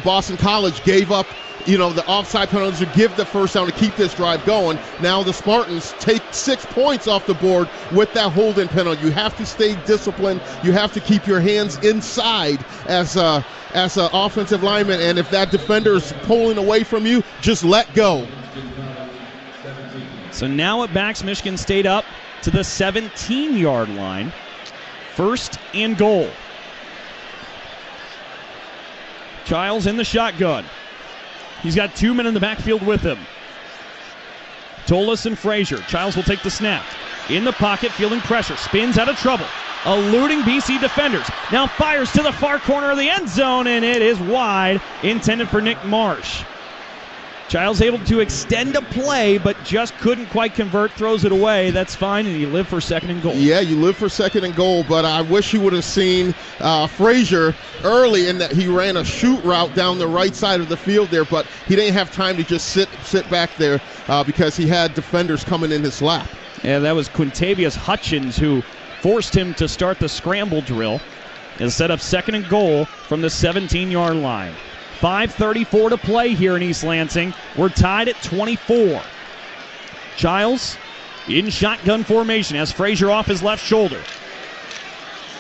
[SPEAKER 2] Boston College gave up, the offside penalty to give the first down to keep this drive going. Now the Spartans take 6 points off the board with that holding penalty. You have to stay disciplined. You have to keep your hands inside as an offensive lineman, and if that defender is pulling away from you, just let go.
[SPEAKER 1] So now it backs Michigan State up to the 17-yard line. 1st and goal. Childs in the shotgun. He's got 2 men in the backfield with him. Tolis and Frazier. Childs will take the snap. In the pocket, fielding pressure. Spins out of trouble. Eluding BC defenders. Now fires to the far corner of the end zone, and it is wide. Intended for Nick Marsh. Childs able to extend a play, but just couldn't quite convert. Throws it away. That's fine, and you live for 2nd and goal.
[SPEAKER 2] Yeah, you live for 2nd and goal, but I wish you would have seen Frazier early in that he ran a shoot route down the right side of the field there, but he didn't have time to just sit back there because he had defenders coming in his lap.
[SPEAKER 1] And that was Quintavious Hutchins who forced him to start the scramble drill and set up 2nd and goal from the 17-yard line. 5:34 to play here in East Lansing. We're tied at 24. Childs in shotgun formation as Frazier off his left shoulder.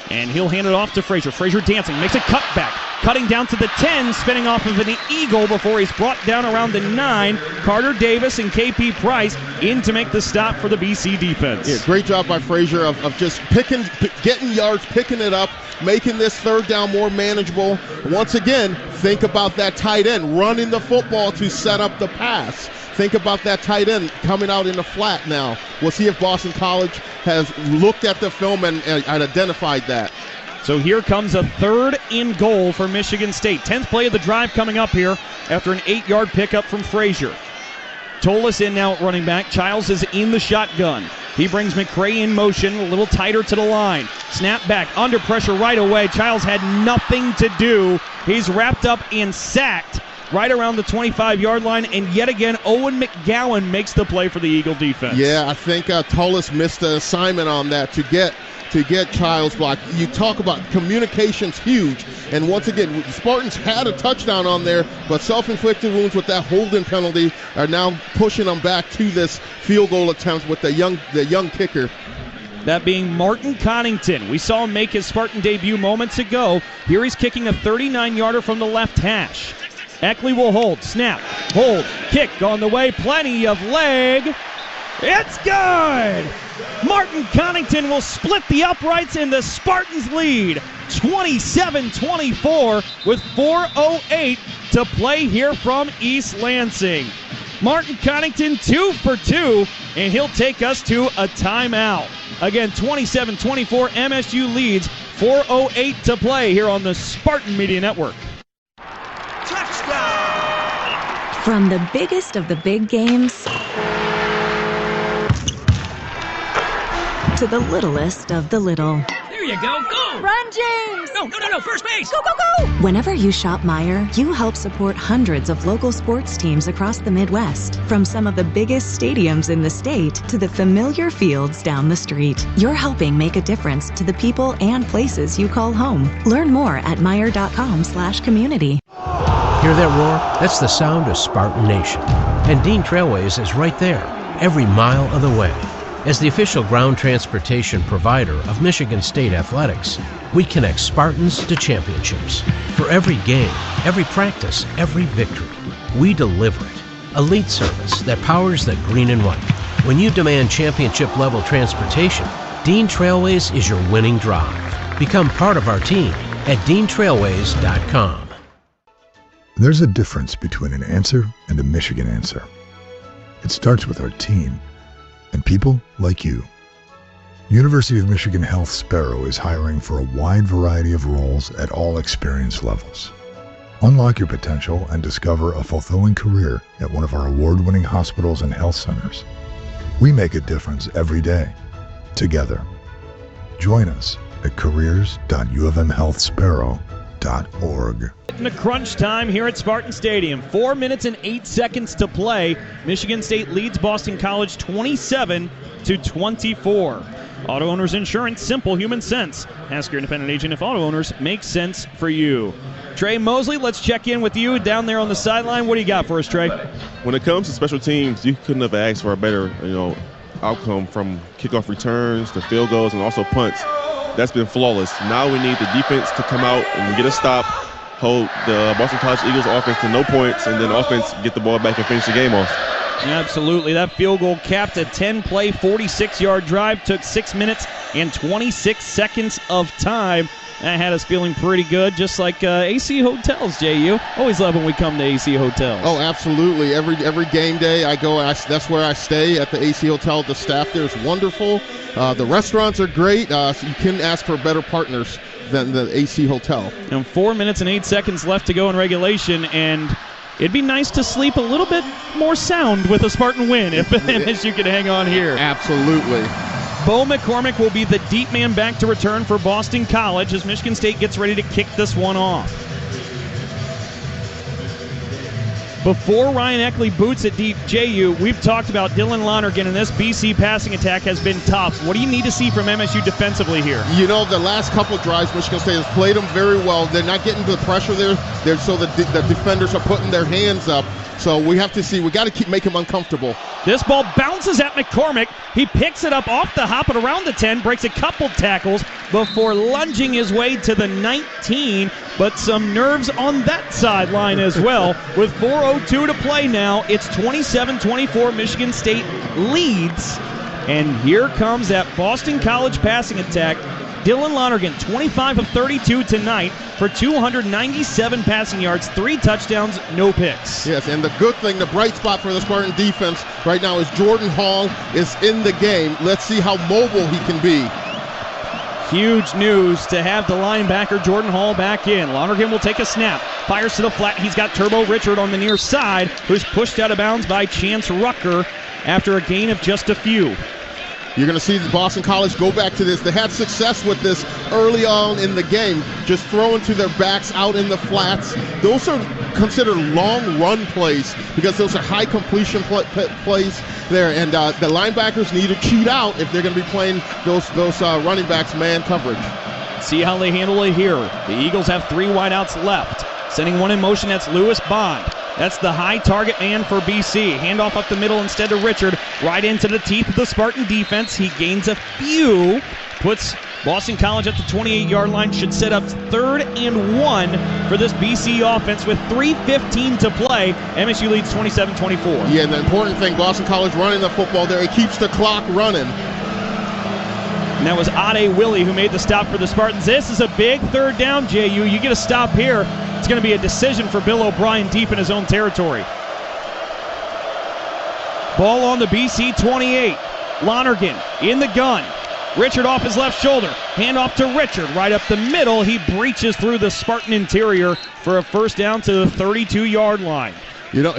[SPEAKER 1] And he'll hand it off to Frazier. Frazier dancing, makes a cutback. Cutting down to the 10, spinning off of an eagle before he's brought down around the 9. Carter Davis and KP Price in to make the stop for the BC defense.
[SPEAKER 2] Yeah, great job by Frazier of just getting yards, picking it up, making this 3rd down more manageable. Once again, think about that tight end running the football to set up the pass. Think about that tight end coming out in the flat now. We'll see if Boston College has looked at the film and identified that.
[SPEAKER 1] So here comes a 3rd and goal for Michigan State. 10th play of the drive coming up here after an 8-yard pickup from Frazier. Tolis in now at running back. Childs is in the shotgun. He brings McCray in motion, a little tighter to the line. Snap back, under pressure right away. Childs had nothing to do. He's wrapped up and sacked right around the 25-yard line, and yet again, Owen McGowan makes the play for the Eagle defense.
[SPEAKER 2] Yeah, I think Tolis missed the assignment on that to get Childs blocked. You talk about communication's huge, and once again, the Spartans had a touchdown on there, but self-inflicted wounds with that holding penalty are now pushing them back to this field goal attempt with the young kicker.
[SPEAKER 1] That being Martin Connington. We saw him make his Spartan debut moments ago. Here he's kicking a 39-yarder from the left hash. Eckley will hold, snap, hold, kick on the way, plenty of leg. It's good! Martin Connington will split the uprights and the Spartans lead 27-24 with 4:08 to play here from East Lansing. Martin Connington 2 for 2, and he'll take us to a timeout. Again, 27-24, MSU leads, 4:08 to play here on the Spartan Media Network.
[SPEAKER 7] From the biggest of the big games to the littlest of the little.
[SPEAKER 21] There you go, go!
[SPEAKER 7] Run, James!
[SPEAKER 21] No, first base!
[SPEAKER 7] Go, go, go! Whenever you shop Meijer, you help support hundreds of local sports teams across the Midwest. From some of the biggest stadiums in the state to the familiar fields down the street. You're helping make a difference to the people and places you call home. Learn more at Meijer.com/community.
[SPEAKER 23] Hear that roar? That's the sound of Spartan Nation. And Dean Trailways is right there, every mile of the way. As the official ground transportation provider of Michigan State Athletics, we connect Spartans to championships. For every game, every practice, every victory, we deliver it. Elite service that powers the green and white. When you demand championship-level transportation, Dean Trailways is your winning drive. Become part of our team at DeanTrailways.com.
[SPEAKER 13] There's a difference between an answer and a Michigan answer. It starts with our team and people like you. University of Michigan Health Sparrow is hiring for a wide variety of roles at all experience levels. Unlock your potential and discover a fulfilling career at one of our award-winning hospitals and health centers. We make a difference every day, together. Join us at careers.ufmhealthsparrow.org.
[SPEAKER 1] In the crunch time here at Spartan Stadium, 4 minutes and 8 seconds to play. Michigan State leads Boston College 27-24. Auto Owners Insurance, simple human sense. Ask your independent agent if auto owners make sense for you. Trey Mosley, let's check in with you down there on the sideline. What do you got for us, Trey?
[SPEAKER 3] When it comes to special teams, you couldn't have asked for a better, outcome from kickoff returns to field goals and also punts. That's been flawless. Now we need the defense to come out and get a stop, hold the Boston College Eagles offense to no points, and then offense get the ball back and finish the game off.
[SPEAKER 1] Absolutely. That field goal capped a 10-play, 46-yard drive. Took 6 minutes and 26 seconds of time. That had us feeling pretty good, just like AC Hotels, JU. Always love when we come to AC Hotels.
[SPEAKER 2] Oh, absolutely. Every game day I go, that's where I stay, at the AC Hotel. The staff there is wonderful. The restaurants are great. So you couldn't ask for better partners than the AC Hotel.
[SPEAKER 1] And 4 minutes and 8 seconds left to go in regulation, and it'd be nice to sleep a little bit more sound with a Spartan win if MSU could hang on here.
[SPEAKER 2] Absolutely.
[SPEAKER 1] Bo McCormick will be the deep man back to return for Boston College as Michigan State gets ready to kick this one off. Before Ryan Eckley boots it deep, JU, we've talked about Dylan Lonergan, and this BC passing attack has been tough. What do you need to see from MSU defensively here?
[SPEAKER 2] You know, the last couple of drives, Michigan State has played them very well. They're not getting the pressure there, so the defenders are putting their hands up. So we have to see. We got to make him uncomfortable.
[SPEAKER 1] This ball bounces at McCormick. He picks it up off the hop and around the 10, breaks a couple tackles before lunging his way to the 19. But some nerves on that sideline as well. With 4:02 to play now, it's 27-24. Michigan State leads. And here comes that Boston College passing attack. Dylan Lonergan, 25 of 32 tonight for 297 passing yards, 3 touchdowns, no picks.
[SPEAKER 2] Yes, and the good thing, the bright spot for the Spartan defense right now is Jordan Hall is in the game. Let's see how mobile he can be.
[SPEAKER 1] Huge news to have the linebacker Jordan Hall back in. Lonergan will take a snap, fires to the flat. He's got Turbo Richard on the near side, who's pushed out of bounds by Chance Rucker after a gain of just a few.
[SPEAKER 2] You're going to see Boston College go back to this. They had success with this early on in the game, just throwing to their backs out in the flats. Those are considered long run plays because those are high completion plays there. And the linebackers need to cheat out if they're going to be playing those running backs man coverage.
[SPEAKER 1] See how they handle it here. The Eagles have 3 wideouts left. Sending one in motion, that's Lewis Bond. That's the high target man for BC. Handoff up the middle instead to Richard. Right into the teeth of the Spartan defense. He gains a few. Puts Boston College at the 28-yard line. Should set up 3rd and 1 for this BC offense with 3:15 to play. MSU leads 27-24.
[SPEAKER 2] Yeah, and the important thing, Boston College running the football there. It keeps the clock running.
[SPEAKER 1] And that was Ade Willie who made the stop for the Spartans. This is a big 3rd down, JU. You get a stop here. It's going to be a decision for Bill O'Brien deep in his own territory. Ball on the BC 28. Lonergan in the gun. Richard off his left shoulder. Hand off to Richard. Right up the middle. He breaches through the Spartan interior for a 1st down to the 32-yard line.
[SPEAKER 2] You know,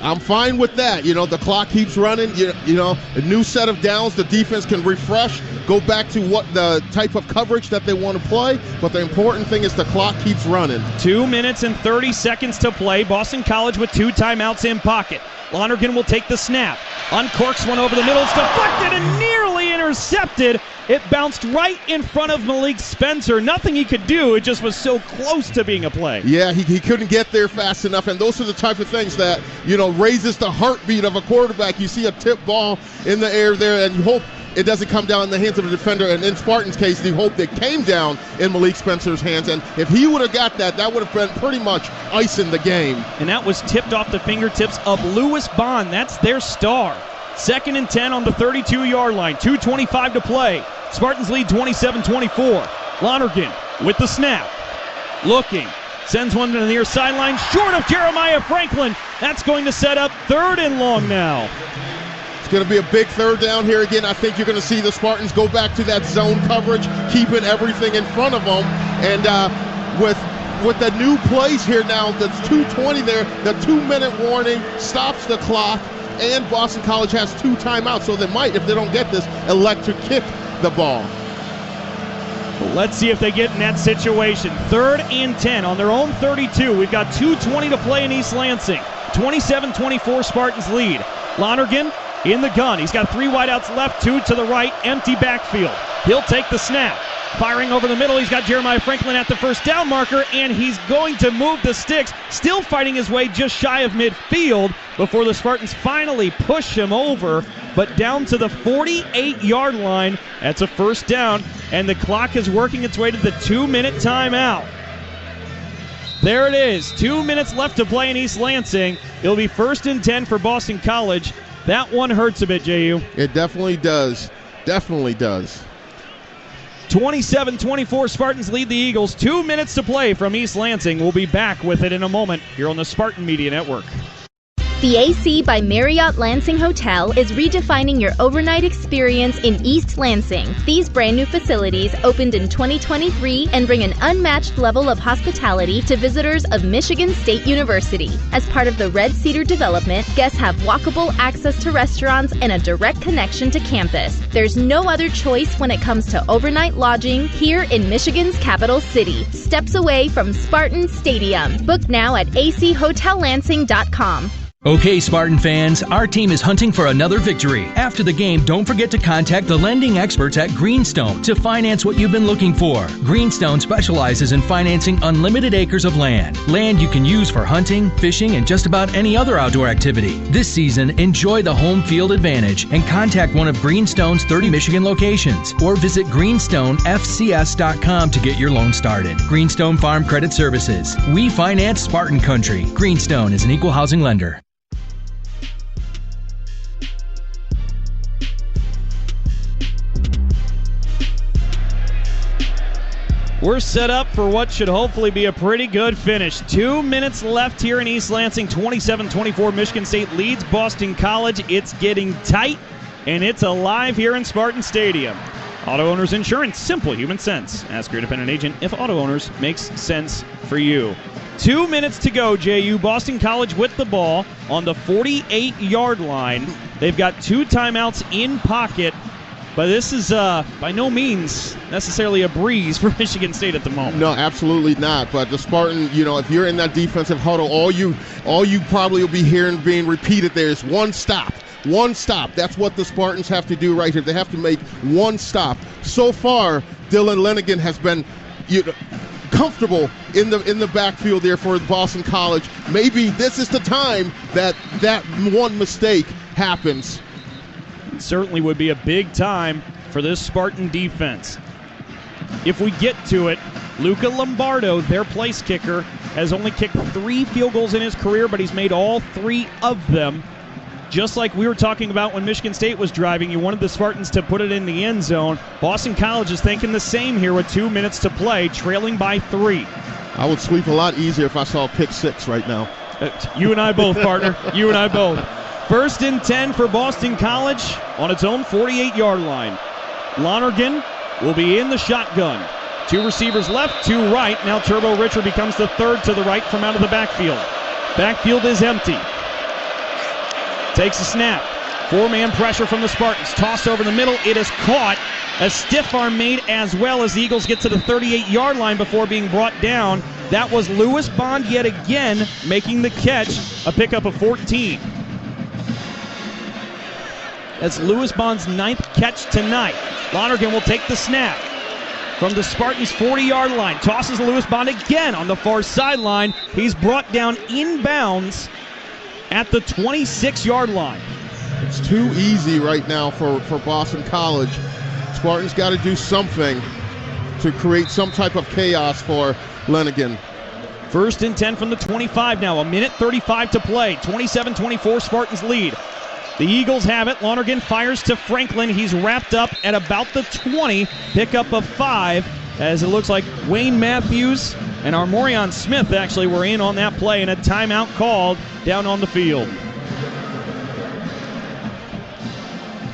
[SPEAKER 2] I'm fine with that. You know, the clock keeps running. You know, a new set of downs. The defense can refresh, go back to what the type of coverage that they want to play. But the important thing is the clock keeps running.
[SPEAKER 1] 2 minutes and 30 seconds to play. Boston College with 2 timeouts in pocket. Lonergan will take the snap. Uncorks one over the middle. It's deflected and nearly intercepted. It bounced right in front of Malik Spencer. Nothing he could do. It just was so close to being a play.
[SPEAKER 2] Yeah, he couldn't get there fast enough. And those are the type of things that, you know, raises the heartbeat of a quarterback. You see a tip ball in the air there, and you hope it doesn't come down in the hands of a defender. And in Spartan's case, they hope it came down in Malik Spencer's hands. And if he would have got that, that would have been pretty much icing the game.
[SPEAKER 1] And that was tipped off the fingertips of Lewis Bond. That's their star. 2nd and 10 on the 32-yard line. 2:25 to play. Spartans lead 27-24. Lonergan with the snap. Looking. Sends one to the near sideline. Short of Jeremiah Franklin. That's going to set up 3rd and long now.
[SPEAKER 2] It's going to be a big 3rd down here again. I think you're going to see the Spartans go back to that zone coverage, keeping everything in front of them. And with the new plays here now, that's 2:20 there, the 2-minute warning stops the clock, and Boston College has 2 timeouts. So they might, if they don't get this, elect to kick the ball.
[SPEAKER 1] Let's see if they get in that situation. 3rd and 10 on their own 32. We've got 2:20 to play in East Lansing. 27-24 Spartans lead. Lonergan in the gun. He's got 3 wideouts left, 2 to the right, empty backfield. He'll take the snap. Firing over the middle, he's got Jeremiah Franklin at the 1st down marker, and he's going to move the sticks, still fighting his way just shy of midfield before the Spartans finally push him over, but down to the 48-yard line. That's a 1st down, and the clock is working its way to the 2-minute timeout. There it is. 2 minutes left to play in East Lansing. It'll be 1st and 10 for Boston College. That one hurts a bit, JU.
[SPEAKER 2] It definitely does. Definitely does.
[SPEAKER 1] 27-24, Spartans lead the Eagles. 2 minutes to play from East Lansing. We'll be back with it in a moment here on the Spartan Media Network.
[SPEAKER 5] The AC by Marriott Lansing Hotel is redefining your overnight experience in East Lansing. These brand new facilities opened in 2023 and bring an unmatched level of hospitality to visitors of Michigan State University. As part of the Red Cedar development, guests have walkable access to restaurants and a direct connection to campus. There's no other choice when it comes to overnight lodging here in Michigan's capital city, steps away from Spartan Stadium. Book now at achotelansing.com.
[SPEAKER 8] Okay, Spartan fans, our team is hunting for another victory. After the game, don't forget to contact the lending experts at Greenstone to finance what you've been looking for. Greenstone specializes in financing unlimited acres of land. Land you can use for hunting, fishing, and just about any other outdoor activity. This season, enjoy the home field advantage and contact one of Greenstone's 30 Michigan locations or visit greenstonefcs.com to get your loan started. Greenstone Farm Credit Services. We finance Spartan country. Greenstone is an equal housing lender.
[SPEAKER 1] We're set up for what should hopefully be a pretty good finish. 2 minutes left here in East Lansing. 27-24, Michigan State leads Boston College. It's getting tight, and it's alive here in Spartan Stadium. Auto Owners Insurance, simple human sense. Ask your independent agent if Auto Owners makes sense for you. 2 minutes to go, JU. Boston College with the ball on the 48-yard line. They've got 2 timeouts in pocket. But this is by no means necessarily a breeze for Michigan State at the moment.
[SPEAKER 2] No, absolutely not. But the Spartan, if you're in that defensive huddle, all you probably will be hearing being repeated there is one stop. One stop. That's what the Spartans have to do right here. They have to make one stop. So far, Dylan Lenigan has been comfortable in the backfield there for Boston College. Maybe this is the time that one mistake happens.
[SPEAKER 1] Certainly would be a big time for this Spartan defense. If we get to it, Luca Lombardo, their place kicker, has only kicked 3 field goals in his career, but he's made all 3 of them. Just like we were talking about when Michigan State was driving, you wanted the Spartans to put it in the end zone. Boston College is thinking the same here with 2 minutes to play, trailing by 3.
[SPEAKER 2] I would sleep a lot easier if I saw pick 6 right now.
[SPEAKER 1] You and I both, partner. You and I both. 1st and 10 for Boston College on its own 48-yard line. Lonergan will be in the shotgun. 2 receivers left, 2 right. Now Turbo Richard becomes the 3rd to the right from out of the backfield. Backfield is empty. Takes a snap. 4-man pressure from the Spartans. Tossed over the middle. It is caught. A stiff arm made as well as the Eagles get to the 38-yard line before being brought down. That was Lewis Bond yet again making the catch. A pickup of 14. That's Lewis Bond's 9th catch tonight. Lonergan will take the snap from the Spartans' 40-yard line. Tosses Lewis Bond again on the far sideline. He's brought down inbounds at the 26-yard line.
[SPEAKER 2] It's too easy right now for Boston College. Spartans got to do something to create some type of chaos for Lenigan.
[SPEAKER 1] 1st and 10 from the 25 now. 1:35 to play. 27-24 Spartans lead. The Eagles have it. Lonergan fires to Franklin. He's wrapped up at about the 20. Pickup of 5 as it looks like Wayne Matthews and Armorion Smith actually were in on that play, and a timeout called down on the field.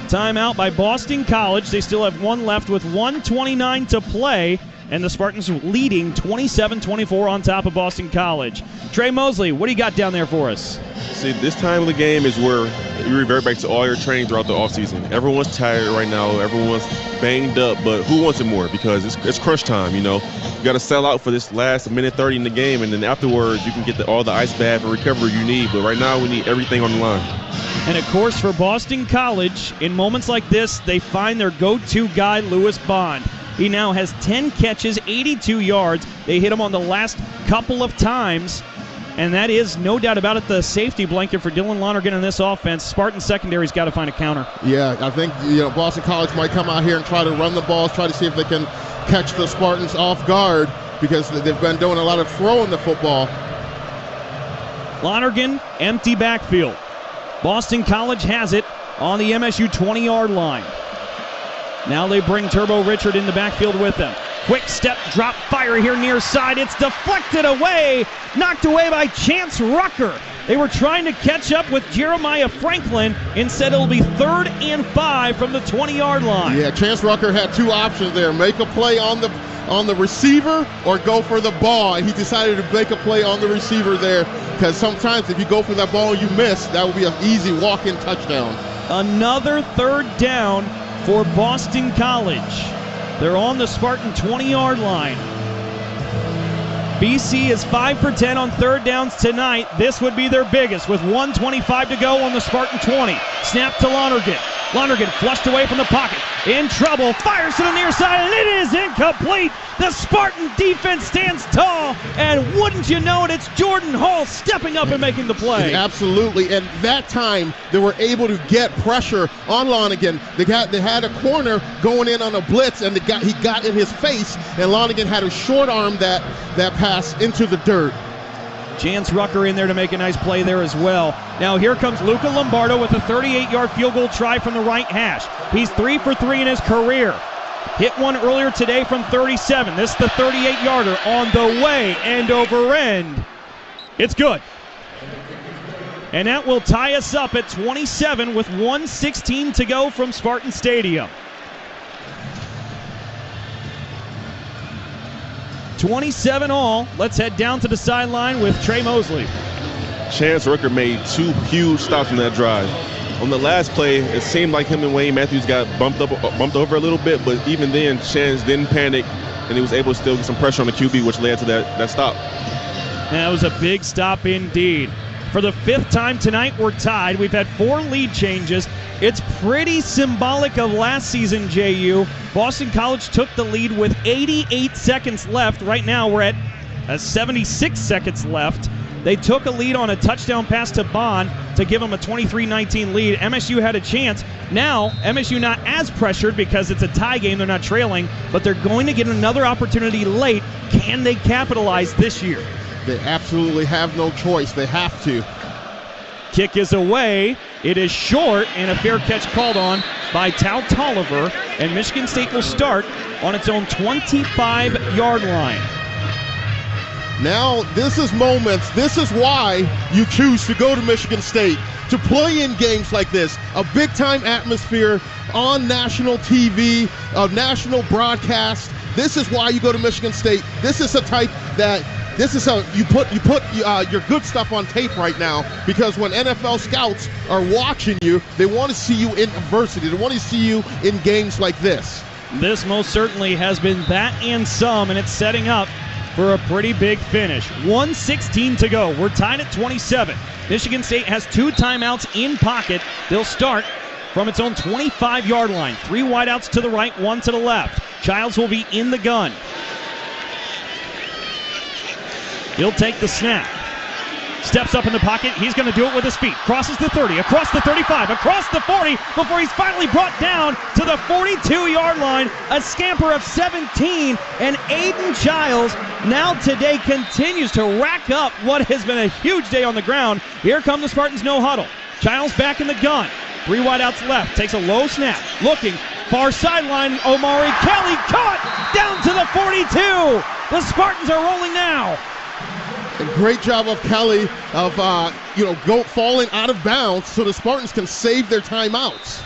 [SPEAKER 1] Timeout by Boston College. They still have 1 left with 1:29 to play, and the Spartans leading 27-24 on top of Boston College. Trey Mosley, what do you got down there for us?
[SPEAKER 3] See, this time of the game is where you revert back to all your training throughout the offseason. Everyone's tired right now. Everyone's banged up, but who wants it more? Because it's crunch time, You got to sell out for this last 1:30 in the game, and then afterwards you can get all the ice bath and recovery you need. But right now we need everything on the line.
[SPEAKER 1] And, of course, for Boston College, in moments like this, they find their go-to guy, Lewis Bond. He now has 10 catches, 82 yards. They hit him on the last couple of times. And that is, no doubt about it, the safety blanket for Dylan Lonergan in this offense. Spartan secondary's got to find a counter.
[SPEAKER 2] Yeah, I think Boston College might come out here and try to run the balls, try to see if they can catch the Spartans off guard, because they've been doing a lot of throwing the football.
[SPEAKER 1] Lonergan, empty backfield. Boston College has it on the MSU 20-yard line. Now they bring Turbo Richard in the backfield with them. Quick step, drop, fire here near side. It's deflected away, knocked away by Chance Rucker. They were trying to catch up with Jeremiah Franklin. Instead, it'll be 3rd and 5 from the 20-yard line.
[SPEAKER 2] Yeah, Chance Rucker had two options there. Make a play on the receiver or go for the ball. And he decided to make a play on the receiver there, because sometimes if you go for that ball and you miss, that would be an easy walk-in touchdown.
[SPEAKER 1] Another 3rd down for Boston College. They're on the Spartan 20-yard line. BC is 5 for 10 on 3rd downs tonight. This would be their biggest with 1:25 to go on the Spartan 20. Snap to Lonergan. Lonergan flushed away from the pocket. In trouble. Fires to the near side, and it is incomplete. The Spartan defense stands tall, and wouldn't you know it, it's Jordan Hall stepping up and making the play.
[SPEAKER 2] Absolutely, and that time they were able to get pressure on Lonergan. They had a corner going in on a blitz, and he got in his face, and Lonergan had to short arm that pass into the dirt.
[SPEAKER 1] Chance Rucker in there to make a nice play there as well. Now here comes Luca Lombardo with a 38-yard field goal try from the right hash. He's 3 for 3 in his career. Hit one earlier today from 37. This is the 38-yarder on the way, end over end. It's good. And that will tie us up at 27 with 1:16 to go from Spartan Stadium. 27 all. Let's head down to the sideline with Trey Mosley.
[SPEAKER 3] Chance Rucker made 2 huge stops on that drive. On the last play, it seemed like him and Wayne Matthews got bumped over a little bit, but even then, Chance didn't panic, and he was able to still get some pressure on the QB, which led to that stop.
[SPEAKER 1] That was a big stop indeed. For the 5th time tonight, we're tied. We've had 4 lead changes. It's pretty symbolic of last season, JU. Boston College took the lead with 88 seconds left. Right now, we're at 76 seconds left. They took a lead on a touchdown pass to Bond to give them a 23-19 lead. MSU had a chance. Now, MSU not as pressured because it's a tie game. They're not trailing, but they're going to get another opportunity late. Can they capitalize this year?
[SPEAKER 2] They absolutely have no choice. They have to.
[SPEAKER 1] Kick is away. It is short, and a fair catch called on by Tao Tolliver, and Michigan State will start on its own 25-yard line.
[SPEAKER 2] Now, this is moments. This is why you choose to go to Michigan State, to play in games like this. A big-time atmosphere on national TV, a national broadcast. This is why you go to Michigan State. This is a type that you put your good stuff on tape right now, because when NFL scouts are watching you, they want to see you in adversity. They want to see you in games like this.
[SPEAKER 1] This most certainly has been that and some, and it's setting up for a pretty big finish. 1:16 to go. We're tied at 27. Michigan State has 2 timeouts in pocket. They'll start from its own 25-yard line. 3 wideouts to the right, 1 to the left. Childs will be in the gun. He'll take the snap. Steps up in the pocket. He's going to do it with his feet. Crosses the 30, across the 35, across the 40, before he's finally brought down to the 42-yard line. A scamper of 17, and Aiden Childs now today continues to rack up what has been a huge day on the ground. Here come the Spartans, no huddle. Childs back in the gun. 3 wideouts left. Takes a low snap. Looking. Far sideline. Omari Kelly caught down to the 42. The Spartans are rolling now.
[SPEAKER 2] A great job of Kelly of falling out of bounds so the Spartans can save their timeouts.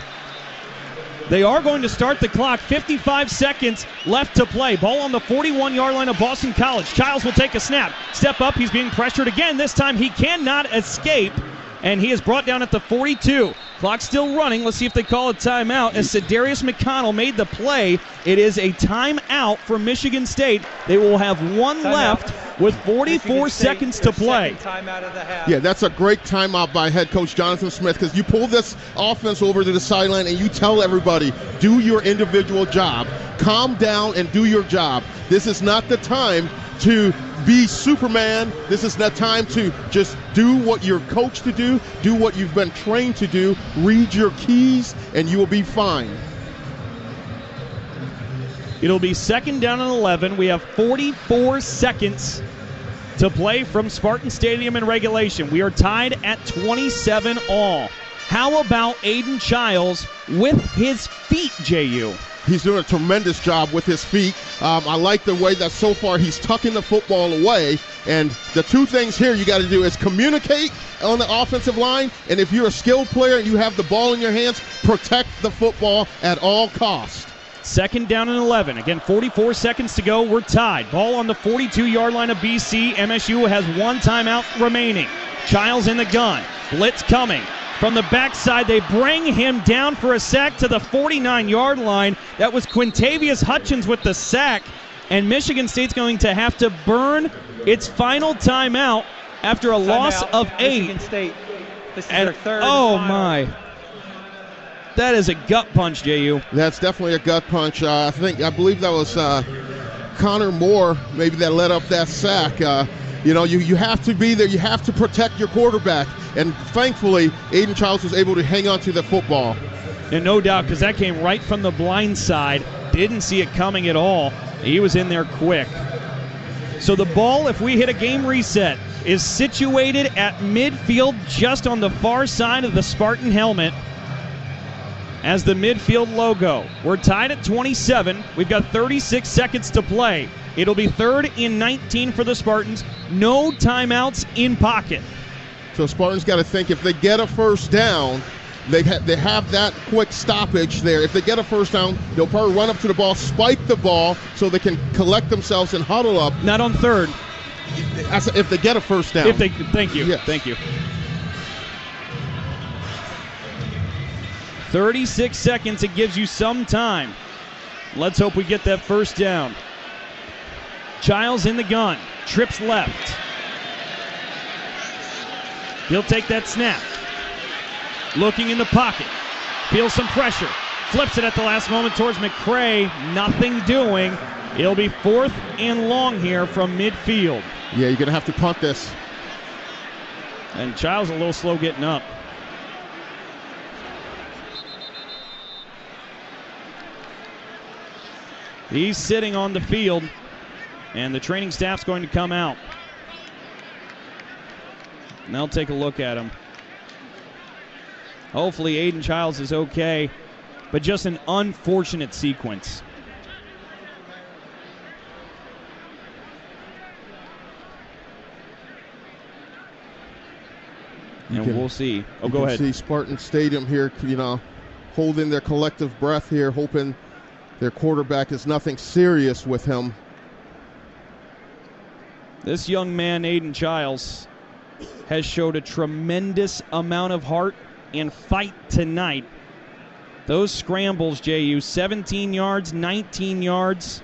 [SPEAKER 1] They are going to start the clock. 55 seconds left to play. Ball on the 41-yard line of Boston College. Childs will take a snap. Step up. He's being pressured again. This time he cannot escape, and he is brought down at the 42. Clock still running. Let's see if they call a timeout. As Cedarius McConnell made the play, it is a timeout for Michigan State. They will have 1 left with 44 seconds to play.
[SPEAKER 2] Yeah, that's a great timeout by head coach Jonathan Smith, because you pull this offense over to the sideline and you tell everybody, do your individual job. Calm down and do your job. This is not the time to be Superman. This is not time to just do what you're coached to do what you've been trained to do, read your keys, and you will be fine.
[SPEAKER 1] It'll be 2nd down and 11. We have 44 seconds to play from Spartan Stadium in regulation. We are tied at 27 all. How about Aiden Childs with his feet, JU?
[SPEAKER 2] He's doing a tremendous job with his feet. I like the way that so far he's tucking the football away. And the two things here you got to do is communicate on the offensive line, and if you're a skilled player and you have the ball in your hands, protect the football at all costs.
[SPEAKER 1] 2nd down and 11. Again, 44 seconds to go. We're tied. Ball on the 42-yard line of BC. MSU has 1 timeout remaining. Childs in the gun. Blitz coming. From the backside, they bring him down for a sack to the 49-yard line. That was Quintavious Hutchins with the sack. And Michigan State's going to have to burn its final timeout after a loss of 8.
[SPEAKER 18] Michigan State. This is their third.
[SPEAKER 1] Oh, my. That is a gut punch, JU.
[SPEAKER 2] That's definitely a gut punch. I believe that was Connor Moore, maybe, that led up that sack. You have to be there. You have to protect your quarterback. And thankfully, Aiden Childs was able to hang on to the football.
[SPEAKER 1] And no doubt, because that came right from the blind side. Didn't see it coming at all. He was in there quick. So the ball, if we hit a game reset, is situated at midfield just on the far side of the Spartan helmet as the midfield logo. We're tied at 27. We've got 36 seconds to play. It'll be 3rd and 19 for the Spartans. No timeouts in pocket.
[SPEAKER 2] So Spartans got to think, if they get a first down, they have that quick stoppage there. If they get a first down, they'll probably run up to the ball, spike the ball so they can collect themselves and huddle up.
[SPEAKER 1] Not on 3rd.
[SPEAKER 2] If they get a first down.
[SPEAKER 1] Thank you.
[SPEAKER 2] Yes.
[SPEAKER 1] Thank you. 36 seconds, it gives you some time. Let's hope we get that first down. Childs in the gun, trips left. He'll take that snap. Looking in the pocket, feels some pressure, flips it at the last moment towards McCray, nothing doing. It'll be 4th and long here from midfield.
[SPEAKER 2] Yeah, you're going to have to punt this.
[SPEAKER 1] And Childs a little slow getting up. He's sitting on the field, and the training staff's going to come out. And they'll take a look at him. Hopefully Aiden Childs is okay, but just an unfortunate sequence. And we'll see. Oh, go ahead.
[SPEAKER 2] See Spartan Stadium here, holding their collective breath here, hoping their quarterback is nothing serious with him.
[SPEAKER 1] This young man, Aiden Childs, has showed a tremendous amount of heart and fight tonight. Those scrambles, JU, 17 yards, 19 yards.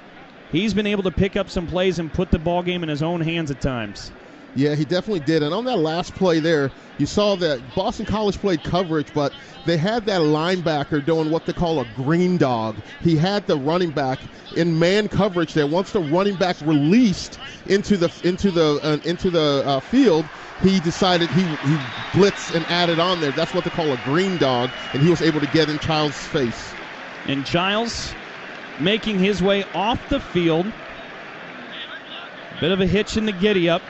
[SPEAKER 1] He's been able to pick up some plays and put the ball game in his own hands at times.
[SPEAKER 2] Yeah, he definitely did. And on that last play there, you saw that Boston College played coverage, but they had that linebacker doing what they call a green dog. He had the running back in man coverage there. Once the running back released into the field, he decided he blitzed and added on there. That's what they call a green dog, and he was able to get in Childs' face.
[SPEAKER 1] And Childs making his way off the field. Bit of a hitch in the giddy-up,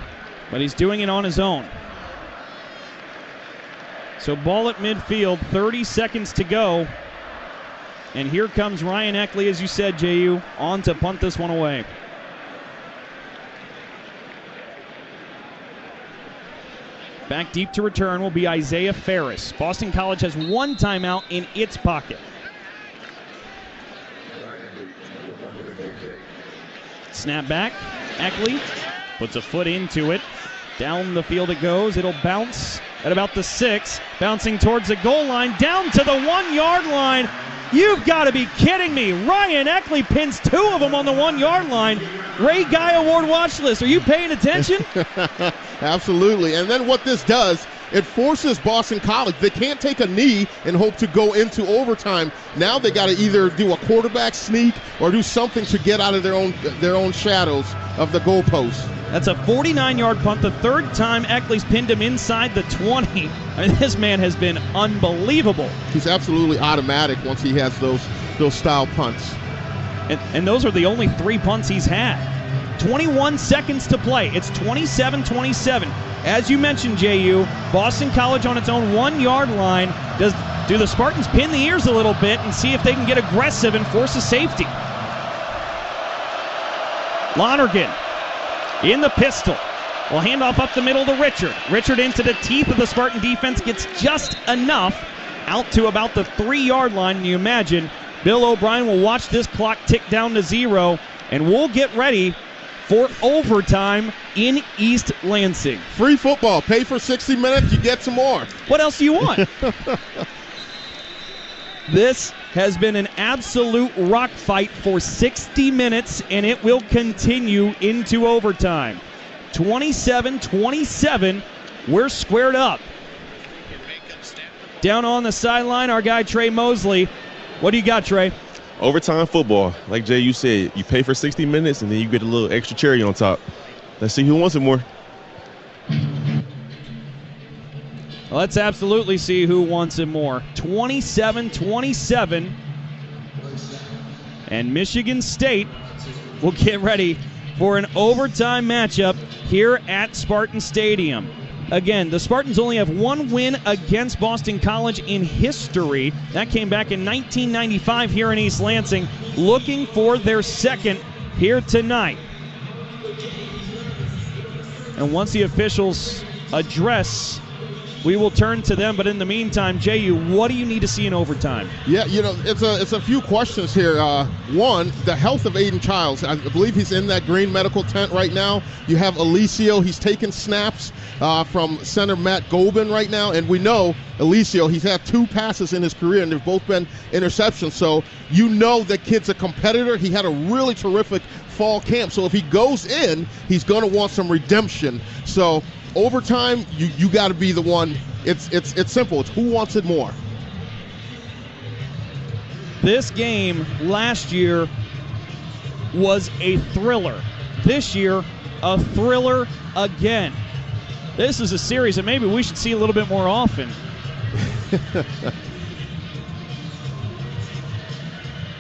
[SPEAKER 1] but he's doing it on his own. So ball at midfield, 30 seconds to go. And here comes Ryan Eckley, as you said, JU, on to punt this one away. Back deep to return will be Isaiah Ferris. Boston College has 1 timeout in its pocket. Snap back. Eckley puts a foot into it. Down the field it goes. It'll bounce at about the 6. Bouncing towards the goal line. Down to the 1-yard line. You've got to be kidding me. Ryan Eckley pins 2 of them on the 1-yard line. Ray Guy Award watch list. Are you paying attention?
[SPEAKER 2] Absolutely. And then what this does, it forces Boston College. They can't take a knee and hope to go into overtime. Now they got to either do a quarterback sneak or do something to get out of their own shadows of the goalpost.
[SPEAKER 1] That's a 49-yard punt, the third time Eckley's pinned him inside the 20. I mean, this man has been unbelievable.
[SPEAKER 2] He's absolutely automatic once he has those style punts.
[SPEAKER 1] And those are the only 3 punts he's had. 21 seconds to play. It's 27-27. As you mentioned, JU, Boston College on its own 1-yard line. Do the Spartans pin the ears a little bit and see if they can get aggressive and force a safety? Lonergan in the pistol. Will hand off up the middle to Richard. Richard into the teeth of the Spartan defense, gets just enough out to about the 3-yard line. And you imagine Bill O'Brien will watch this clock tick down to 0, and we'll get ready for overtime in East Lansing.
[SPEAKER 2] Free football. Pay for 60 minutes, you get some more.
[SPEAKER 1] What else do you want? This has been an absolute rock fight for 60 minutes, and it will continue into overtime. 27-27, we're squared up. Down on the sideline, our guy Trey Mosley. What do you got, Trey?
[SPEAKER 3] Overtime football. Like Jay, you said, you pay for 60 minutes, and then you get a little extra cherry on top. Let's see who wants it more.
[SPEAKER 1] Let's absolutely see who wants it more. 27-27. And Michigan State will get ready for an overtime matchup here at Spartan Stadium. Again, the Spartans only have 1 win against Boston College in history. That came back in 1995 here in East Lansing, looking for their second here tonight. And once the officials address, we will turn to them. But in the meantime, JU, what do you need to see in overtime?
[SPEAKER 2] Yeah, it's a few questions here. One, the health of Aiden Childs. I believe he's in that green medical tent right now. You have Alicio. He's taking snaps from center Matt Gobin right now. And we know Alicio, he's had 2 passes in his career, and they've both been interceptions. So you know the kid's a competitor. He had a really terrific fall camp. So if he goes in, he's going to want some redemption. So overtime, you got to be the one. It's simple. It's who wants it more.
[SPEAKER 1] This game last year was a thriller. This year, a thriller again. This is a series that maybe we should see a little bit more often.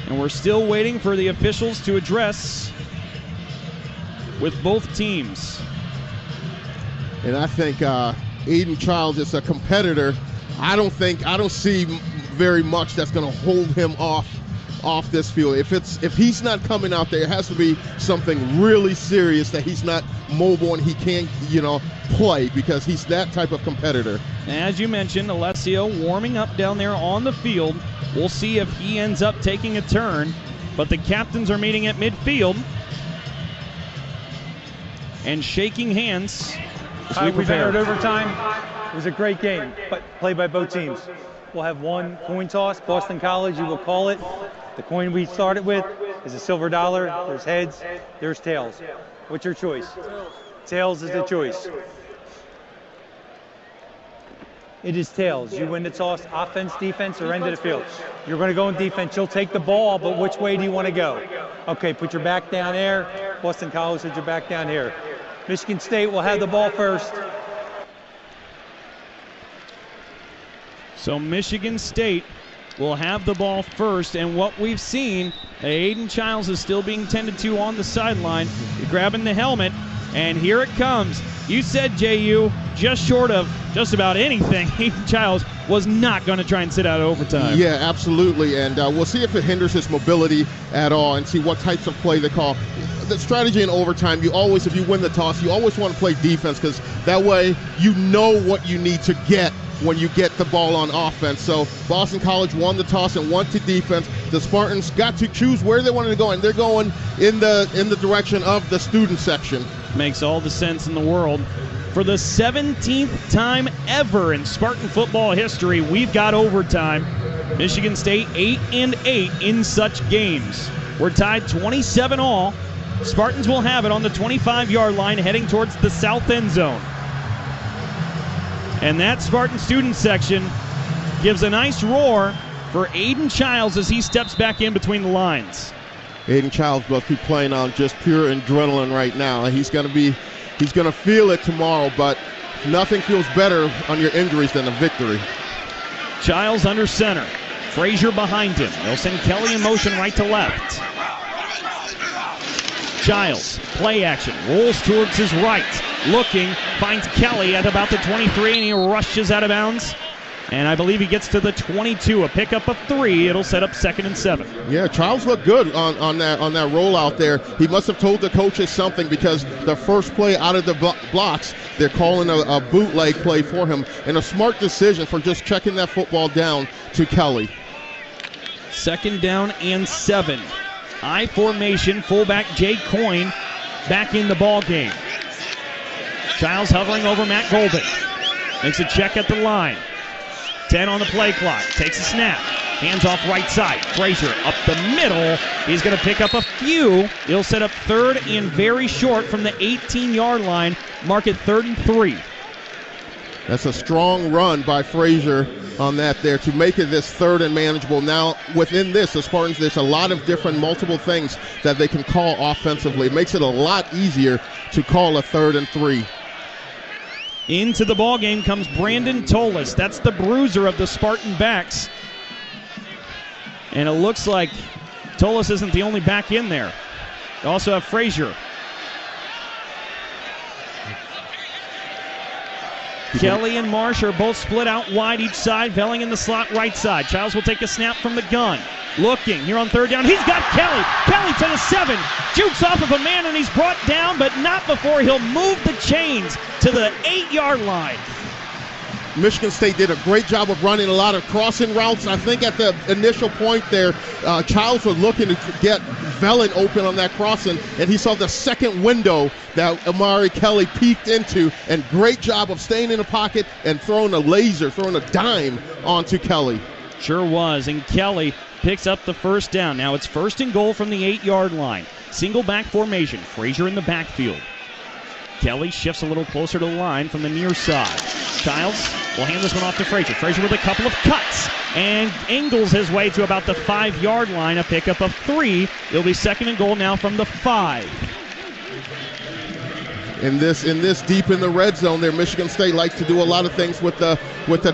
[SPEAKER 1] And we're still waiting for the officials to address with both teams.
[SPEAKER 2] And I think Aiden Childs is a competitor. I don't see very much that's going to hold him off this field. If he's not coming out there, it has to be something really serious that he's not mobile and he can't, play, because he's that type of competitor.
[SPEAKER 1] As you mentioned, Alessio warming up down there on the field. We'll see if he ends up taking a turn. But the captains are meeting at midfield and shaking hands.
[SPEAKER 18] We've entered overtime. It was a great game, but played by both teams. We'll have 1 coin toss. Boston College, you will call it. The coin we started with is a silver dollar. There's heads, there's tails. What's your choice? Tails is the choice. It is tails. You win the toss, offense, defense, or end of the field. You're going to go in defense. You'll take the ball, but which way do you want to go? Okay, put your back down there. Boston College, put your back down here. Michigan State will have the ball first.
[SPEAKER 1] So Michigan State will have the ball first, and what we've seen, Aiden Childs is still being tended to on the sideline, grabbing the helmet, and here it comes. You said, JU, just short of just about anything, Aiden Childs was not going to try and sit out overtime.
[SPEAKER 2] Yeah, absolutely, and we'll see if it hinders his mobility at all and see what types of play they call. The strategy in overtime, if you win the toss, you always want to play defense, because that way you know what you need to get when you get the ball on offense. So Boston College won the toss and went to defense. The Spartans got to choose where they wanted to go, and they're going in the direction of the student section.
[SPEAKER 1] Makes all the sense in the world. For the 17th time ever in Spartan football history, we've got overtime. Michigan State 8-8 in such games. We're tied 27-all. Spartans will have it on the 25-yard line heading towards the south end zone. And that Spartan student section gives a nice roar for Aiden Childs as he steps back in between the lines.
[SPEAKER 2] Aiden Childs must be playing on just pure adrenaline right now. He's going to feel it tomorrow, but nothing feels better on your injuries than a victory.
[SPEAKER 1] Childs under center. Frazier behind him. They'll send Kelly in motion right to left. Childs, play action, rolls towards his right. Looking, finds Kelly at about the 23, and he rushes out of bounds. And I believe he gets to the 22. A pickup of 3. It'll set up 2nd and 7.
[SPEAKER 2] Yeah, Childs looked good on that rollout there. He must have told the coaches something, because the first play out of the blocks, they're calling a bootleg play for him. And a smart decision for just checking that football down to Kelly.
[SPEAKER 1] 2nd down and 7. I formation, fullback Jay Coyne back in the ball game. Childs hovering over Matt Golden. Makes a check at the line. 10 on the play clock. Takes a snap. Hands off right side. Frazier up the middle. He's going to pick up a few. He'll set up 3rd and very short from the 18-yard line. Mark it 3rd and 3.
[SPEAKER 2] That's a strong run by Frazier on that there to make it this 3rd and manageable. Now, within this, the Spartans, there's a lot of different multiple things that they can call offensively. It makes it a lot easier to call a 3rd and 3.
[SPEAKER 1] Into the ball game comes Brandon Tolis. That's the bruiser of the Spartan backs. And it looks like Tolis isn't the only back in there. They also have Frazier. Kelly and Marsh are both split out wide each side. Velling in the slot right side. Childs will take a snap from the gun. Looking here on 3rd down. He's got Kelly. Kelly to the 7. Jukes off of a man and he's brought down, but not before he'll move the chains to the 8-yard line.
[SPEAKER 2] Michigan State did a great job of running a lot of crossing routes. I think at the initial point there, Childs was looking to get Velling open on that crossing, and he saw the second window that Amari Kelly peeked into, and great job of staying in the pocket and throwing a dime onto Kelly.
[SPEAKER 1] Sure was, and Kelly picks up the 1st down. Now it's 1st and goal from the 8-yard line. Single back formation. Frazier in the backfield. Kelly shifts a little closer to the line from the near side. Childs will hand this one off to Frazier. Frazier with a couple of cuts and angles his way to about the 5-yard line. A pickup of 3. It'll be 2nd and goal now from the 5.
[SPEAKER 2] In this deep in the red zone there, Michigan State likes to do a lot of things with the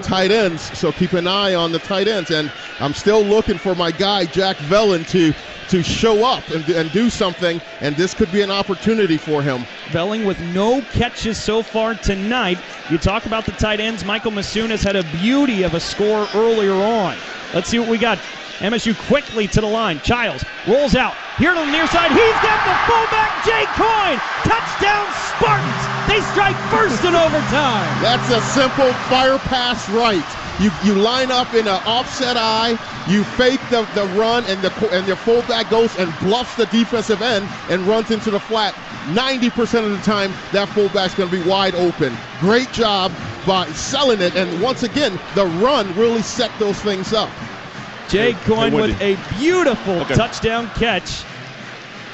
[SPEAKER 2] tight ends, so keep an eye on the tight ends. And I'm still looking for my guy Jack Velling to show up and do something, and this could be an opportunity for him.
[SPEAKER 1] Velling with no catches so far tonight. You talk about the tight ends. Michael Masunas had a beauty of a score earlier on. Let's see what we got. MSU quickly to the line. Childs rolls out. Here to the near side. He's got the fullback, Jay Coyne. Touchdown, Spartans. They strike first in overtime.
[SPEAKER 2] That's a simple fire pass right. You line up in an offset eye. You fake the run, and the fullback goes and bluffs the defensive end and runs into the flat. 90% of the time, that fullback's going to be wide open. Great job by selling it, and once again, the run really set those things up.
[SPEAKER 1] Jay Coyne with a beautiful touchdown catch.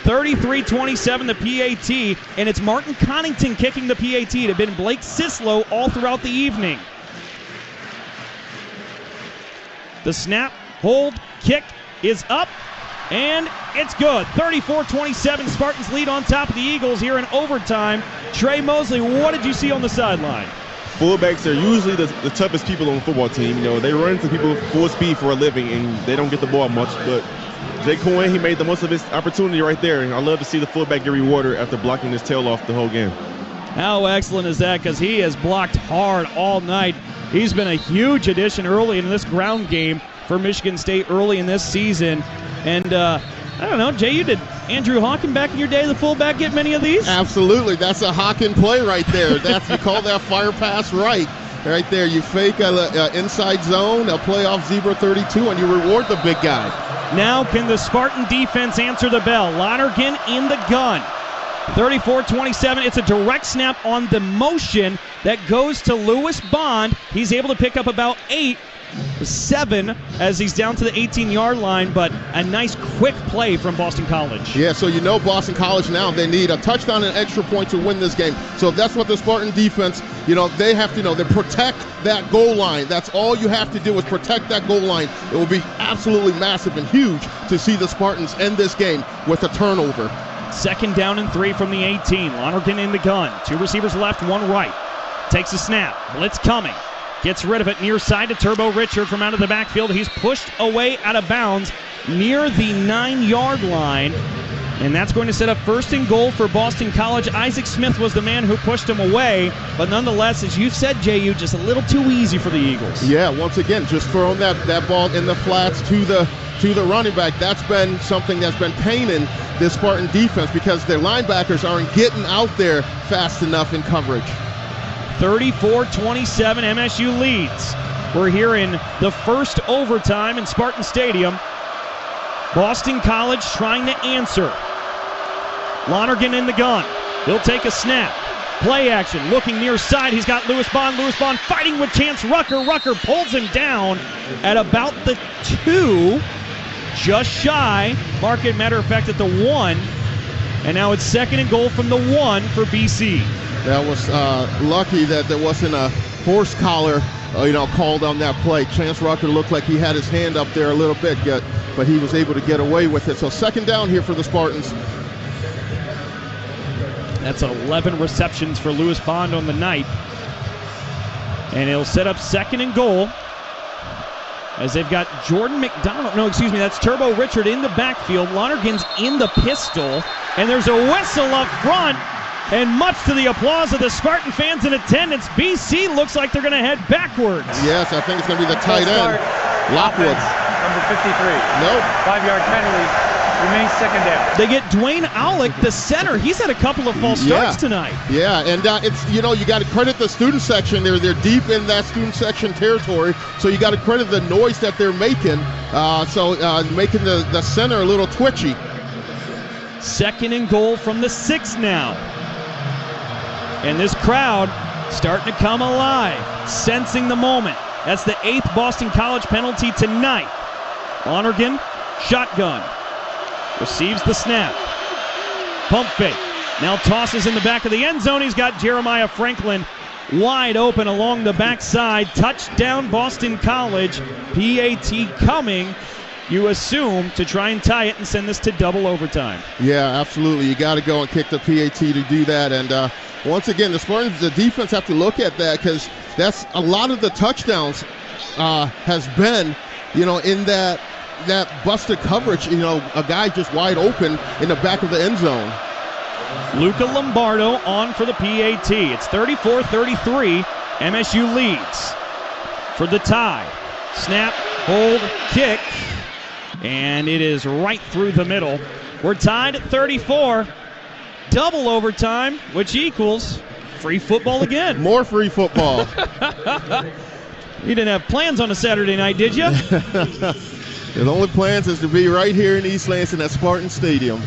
[SPEAKER 1] 33-27 the PAT, and it's Martin Connington kicking the PAT. It had been Blake Sislow all throughout the evening. The snap, hold, kick is up, and it's good. 34-27, Spartans lead on top of the Eagles here in overtime. Trey Mosley, what did you see on the sideline?
[SPEAKER 3] Fullbacks are usually the toughest people on the football team. You know, they run into people full speed for a living, and they don't get the ball much. But Jay Coyne, he made the most of his opportunity right there. And I love to see the fullback get rewarded after blocking his tail off the whole game.
[SPEAKER 1] How excellent is that? Because he has blocked hard all night. He's been a huge addition early in this ground game for Michigan State early in this season. And I don't know, Jay, you did Andrew Hawken back in your day, the fullback, get many of these?
[SPEAKER 2] Absolutely. That's a Hawken play right there. You call that fire pass right there. You fake a inside zone, a playoff zebra 32, and you reward the big guy.
[SPEAKER 1] Now can the Spartan defense answer the bell? Lonergan in the gun. 34-27. It's a direct snap on the motion that goes to Lewis Bond. He's able to pick up about 8 7 as he's down to the 18-yard line, but a nice quick play from Boston College.
[SPEAKER 2] Yeah, so Boston College now, they need a touchdown and extra point to win this game. So that's what the Spartan defense, they have to know. They protect that goal line. That's all you have to do is protect that goal line. It will be absolutely massive and huge to see the Spartans end this game with a turnover.
[SPEAKER 1] 2nd down and 3 from the 18. Lonergan in the gun. 2 receivers left, 1 right. Takes a snap. Blitz coming. Gets rid of it near side to Turbo Richard from out of the backfield. He's pushed away out of bounds near the 9-yard line. And that's going to set up 1st and goal for Boston College. Isaac Smith was the man who pushed him away. But nonetheless, as you said, J.U., just a little too easy for the Eagles.
[SPEAKER 2] Yeah, once again, just throwing that ball in the flats to the running back. That's been something that's been paining this Spartan defense because their linebackers aren't getting out there fast enough in coverage.
[SPEAKER 1] 34-27, MSU leads. We're here in the first overtime in Spartan Stadium. Boston College trying to answer. Lonergan in the gun. He'll take a snap. Play action, looking near side. He's got Lewis Bond. Lewis Bond fighting with Chance Rucker. Rucker pulls him down at about the 2, just shy. Mark it, matter of fact, at the 1. And now it's 2nd and goal from the 1 for BC.
[SPEAKER 2] That was lucky that there wasn't a horse collar, called on that play. Chance Rucker looked like he had his hand up there a little bit, but he was able to get away with it. So 2nd down here for the Spartans.
[SPEAKER 1] That's 11 receptions for Lewis Bond on the night. And it'll set up 2nd and goal as they've got Jordan McDonald. No, excuse me, that's Turbo Richard in the backfield. Lonergan's in the pistol. And there's a whistle up front. And much to the applause of the Spartan fans in attendance, BC looks like they're going to head backwards.
[SPEAKER 2] Yes, I think it's going to be the tight end, Lockwood.
[SPEAKER 18] Number 53.
[SPEAKER 2] Nope.
[SPEAKER 18] 5-yard penalty. Remains 2nd down.
[SPEAKER 1] They get Dwayne Aulick, the center. He's had a couple of false starts tonight.
[SPEAKER 2] Yeah, and it's you got to credit the student section. They're deep in that student section territory, so you got to credit the noise that they're making. Making the center a little twitchy.
[SPEAKER 1] 2nd and goal from the 6 now. And this crowd starting to come alive, sensing the moment. That's the 8th Boston College penalty tonight. Lonergan, shotgun, receives the snap. Pump fake, now tosses in the back of the end zone. He's got Jeremiah Franklin wide open along the backside. Touchdown Boston College. PAT coming, you assume, to try and tie it and send this to double overtime.
[SPEAKER 2] Yeah, absolutely. You got to go and kick the PAT to do that. And once again, the Spartans, the defense have to look at that because that's a lot of the touchdowns has been, in that busted coverage, a guy just wide open in the back of the end zone.
[SPEAKER 1] Luca Lombardo on for the PAT. It's 34-33. MSU leads for the tie. Snap, hold, kick, and it is right through the middle. We're tied at 34. Double overtime, which equals free football again.
[SPEAKER 2] More free football.
[SPEAKER 1] You didn't have plans on a Saturday night, did you?
[SPEAKER 2] The only plans is to be right here in East Lansing at Spartan Stadium.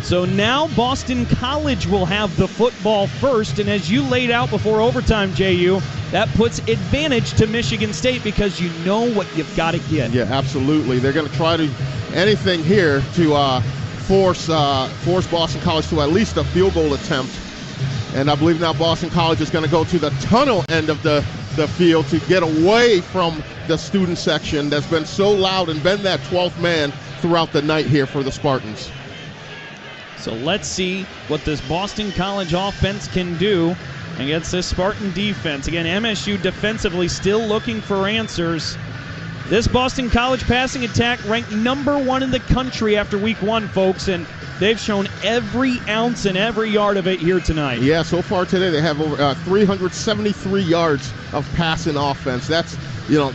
[SPEAKER 1] So now Boston College will have the football first, and as you laid out before overtime, J.U., that puts advantage to Michigan State because you know what you've got to get.
[SPEAKER 2] Yeah, absolutely. They're going to try to anything here to force Boston College to at least a field goal attempt. And I believe now Boston College is going to go to the tunnel end of the field to get away from the student section that's been so loud and been that 12th man throughout the night here for the Spartans.
[SPEAKER 1] So let's see what this Boston College offense can do against this Spartan defense. Again, MSU defensively still looking for answers. This Boston College passing attack ranked number 1 in the country after week 1, folks, and they've shown every ounce and every yard of it here tonight.
[SPEAKER 2] Yeah, so far today they have over 373 yards of passing offense. That's,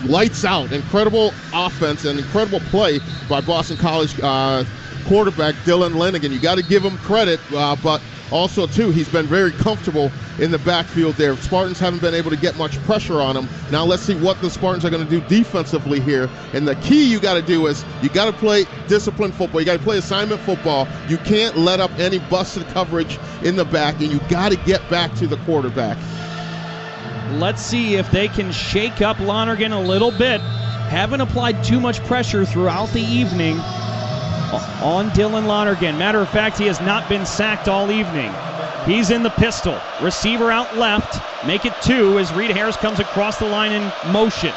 [SPEAKER 2] lights out. Incredible offense and incredible play by Boston College quarterback Dylan Lenigan. You got to give him credit, but also, too, he's been very comfortable in the backfield there. Spartans haven't been able to get much pressure on him. Now let's see what the Spartans are going to do defensively here. And the key you got to do is you got to play disciplined football. You got to play assignment football. You can't let up any busted coverage in the back, and you got to get back to the quarterback.
[SPEAKER 1] let's see if they can shake up Lonergan a little bit. Haven't applied too much pressure throughout the evening on Dylan Lonergan. Matter of fact, he has not been sacked all evening. He's in the pistol. Receiver out left. Make it 2 as Reed Harris comes across the line in motion.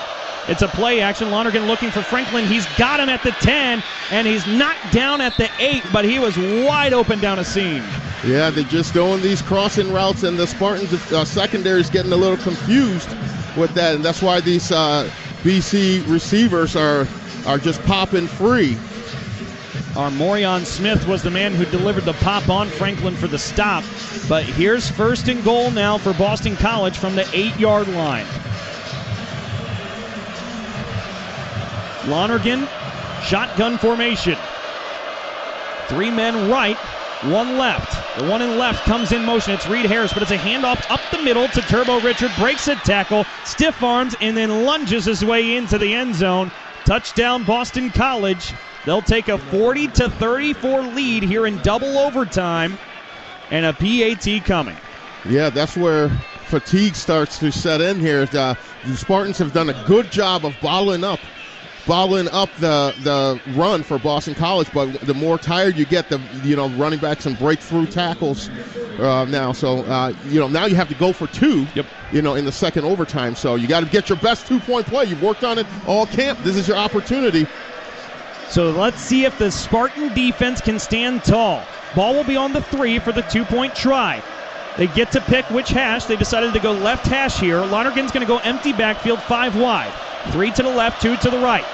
[SPEAKER 1] It's a play action. Lonergan looking for Franklin. He's got him at the 10, and he's knocked down at the 8, but he was wide open down a seam.
[SPEAKER 2] Yeah, they're just doing these crossing routes, and the Spartans secondary is getting a little confused with that, and that's why these BC receivers are just popping free.
[SPEAKER 1] Armorion Smith was the man who delivered the pop on Franklin for the stop, but here's 1st and goal now for Boston College from the 8-yard line. Lonergan, shotgun formation. 3 men right, 1 left. The one in left comes in motion. It's Reed Harris, but it's a handoff up the middle to Turbo Richard. Breaks a tackle, stiff arms, and then lunges his way into the end zone. Touchdown, Boston College. They'll take a 40-34 lead here in double overtime, and a PAT coming.
[SPEAKER 2] Yeah, that's where fatigue starts to set in here. The Spartans have done a good job of bottling up the run for Boston College, but the more tired you get, the running backs and breakthrough tackles now. So now you have to go for 2.
[SPEAKER 1] Yep.
[SPEAKER 2] In the second overtime. So you got to get your best 2-point play. You've worked on it all camp. This is your opportunity.
[SPEAKER 1] So let's see if the Spartan defense can stand tall. Ball will be on the 3 for the 2-point try. They get to pick which hash. They decided to go left hash here. Lonergan's going to go empty backfield, 5 wide. 3 to the left, 2 to the right.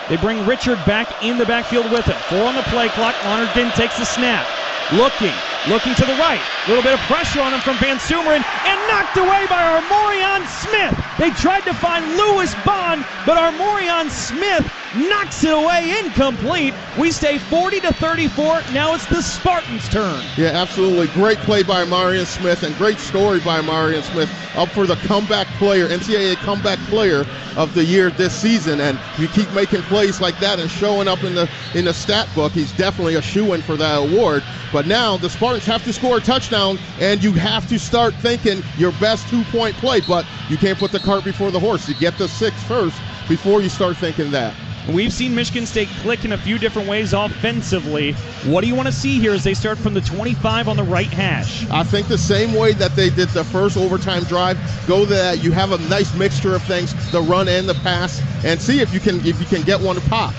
[SPEAKER 1] They bring Richard back in the backfield with him. 4 on the play clock. Lonergan takes the snap. Looking to the right. A little bit of pressure on him from Van Sumeren, and knocked away by Armorion Smith. They tried to find Lewis Bond, but Armorion Smith knocks it away, incomplete. We stay 40-34. Now it's the Spartans' turn.
[SPEAKER 2] Yeah, absolutely. Great play by Armorion Smith, and great story by Armorion Smith, up for the comeback player, NCAA comeback player of the year this season. And you keep making plays like that and showing up in the stat book, he's definitely a shoo-in for that award. But now the Spartans have to score a touchdown, and you have to start thinking your best 2-point play, but you can't put the cart before the horse. You get the 6 first before you start thinking that.
[SPEAKER 1] We've seen Michigan State click in a few different ways offensively. What do you want to see here as they start from the 25 on the right hash?
[SPEAKER 2] I think the same way that they did the first overtime drive. Go that. You have a nice mixture of things, the run and the pass, and see if you can get one to pop.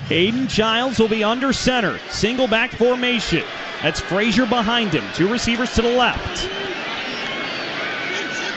[SPEAKER 1] Hayden Childs will be under center. Single back formation. That's Frazier behind him. 2 receivers to the left.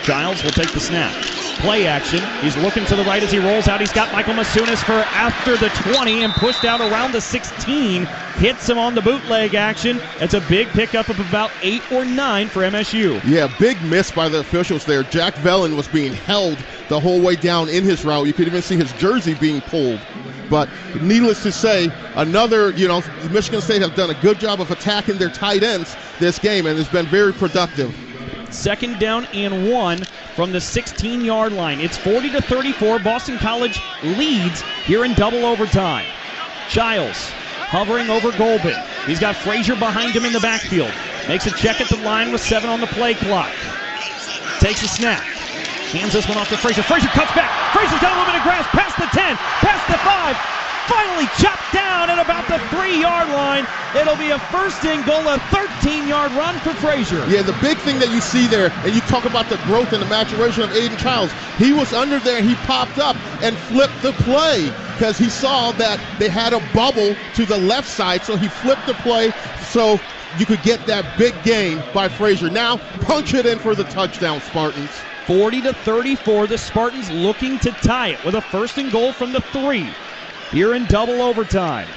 [SPEAKER 1] Childs will take the snap. Play action. He's looking to the right as he rolls out. He's got Michael Masunas for after the 20 and pushed out around the 16. Hits him on the bootleg action. It's a big pickup of about 8 or 9 for MSU.
[SPEAKER 2] Yeah, big miss by the officials there. Jack Vellen was being held the whole way down in his route. You could even see his jersey being pulled. But needless to say, Michigan State has done a good job of attacking their tight ends this game, and it's been very productive.
[SPEAKER 1] 2nd down and 1 from the 16-yard line. It's 40-34. Boston College leads here in double overtime. Childs hovering over Golbin. He's got Frazier behind him in the backfield. Makes a check at the line with 7 on the play clock. Takes a snap. Hands this one off to Frazier. Frazier cuts back. Frazier's got a little bit of grass. Past the 10. Past the 5. Finally chopped down at about the 3-yard line. It'll be a 1st and goal, a 13-yard run for Frazier.
[SPEAKER 2] Yeah, the big thing that you see there, and you talk about the growth and the maturation of Aiden Childs, he was under there and he popped up and flipped the play because he saw that they had a bubble to the left side, so he flipped the play so you could get that big gain by Frazier. Now, punch it in for the touchdown, Spartans.
[SPEAKER 1] 40-34, the Spartans looking to tie it with a 1st and goal from the 3. Here in double overtime.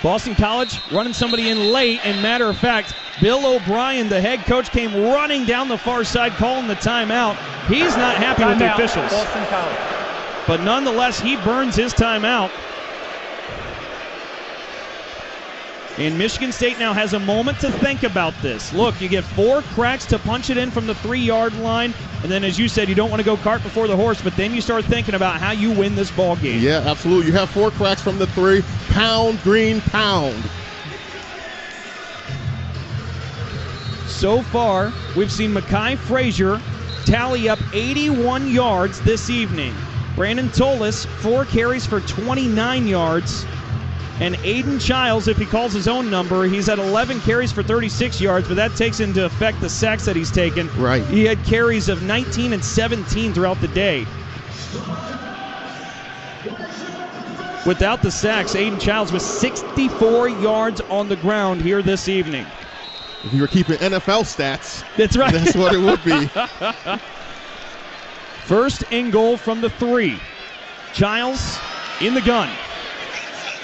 [SPEAKER 1] Boston College running somebody in late, and matter of fact, Bill O'Brien, the head coach, came running down the far side calling the timeout. He's not happy with the officials.
[SPEAKER 18] Boston College.
[SPEAKER 1] But nonetheless, he burns his timeout. And Michigan State now has a moment to think about this. Look, you get 4 cracks to punch it in from the 3-yard line. And then, as you said, you don't want to go cart before the horse, but then you start thinking about how you win this ball game.
[SPEAKER 2] Yeah, absolutely. You have 4 cracks from the 3. Pound, green, pound.
[SPEAKER 1] So far, we've seen Mekhi Frazier tally up 81 yards this evening. Brandon Tolis, 4 carries for 29 yards. And Aiden Childs, if he calls his own number, he's at 11 carries for 36 yards, but that takes into effect the sacks that he's taken.
[SPEAKER 2] Right.
[SPEAKER 1] He had carries of 19 and 17 throughout the day. Without the sacks, Aiden Childs was 64 yards on the ground here this evening.
[SPEAKER 2] If you were keeping NFL stats,
[SPEAKER 1] that's right.
[SPEAKER 2] That's what it would be.
[SPEAKER 1] First and goal from the 3. Childs in the gun.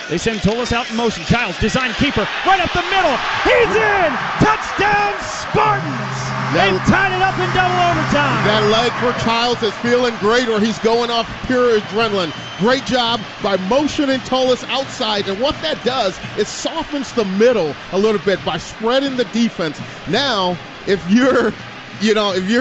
[SPEAKER 1] They send Tolis out in motion. Childs, design keeper, right up the middle. He's in! Touchdown, Spartans! They've tied it up in double overtime.
[SPEAKER 2] That leg for Childs is feeling great, or he's going off pure adrenaline. Great job by motioning Tolis outside, and what that does is softens the middle a little bit by spreading the defense. Now, if you're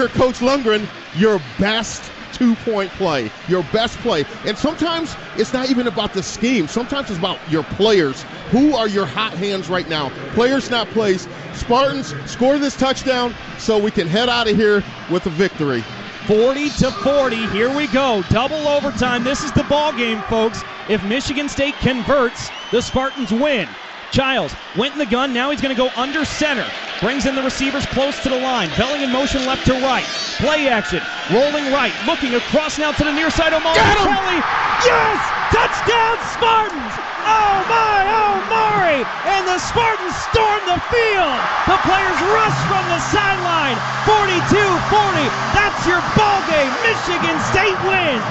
[SPEAKER 2] Coach Lundgren, your best 2-point play, your best play. And sometimes it's not even about the scheme. Sometimes it's about your players. Who are your hot hands right now? Players, not plays. Spartans, score this touchdown so we can head out of here with a victory.
[SPEAKER 1] 40-40, here we go. Double overtime. This is the ball game, folks. If Michigan State converts, the Spartans win. Childs went in the gun. Now he's going to go under center. Brings in the receivers close to the line. Belling in motion left to right. Play action. Rolling right. Looking across now to the near side. Omari Kelly. Yes! Touchdown Spartans! Oh my, Omari! And the Spartans storm the field. The players rush from the sideline. 42-40. That's your ball game. Michigan State wins.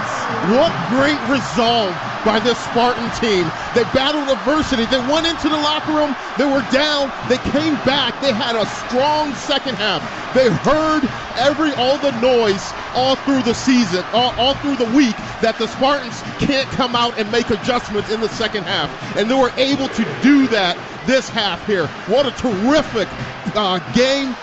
[SPEAKER 2] What great resolve by this Spartan team. They battled adversity. They went into the locker room. They were down. They came back. They had a strong second half. They heard all the noise all through the season, all through the week, that the Spartans can't come out and make adjustments in the second half. And they were able to do that this half here. What a terrific game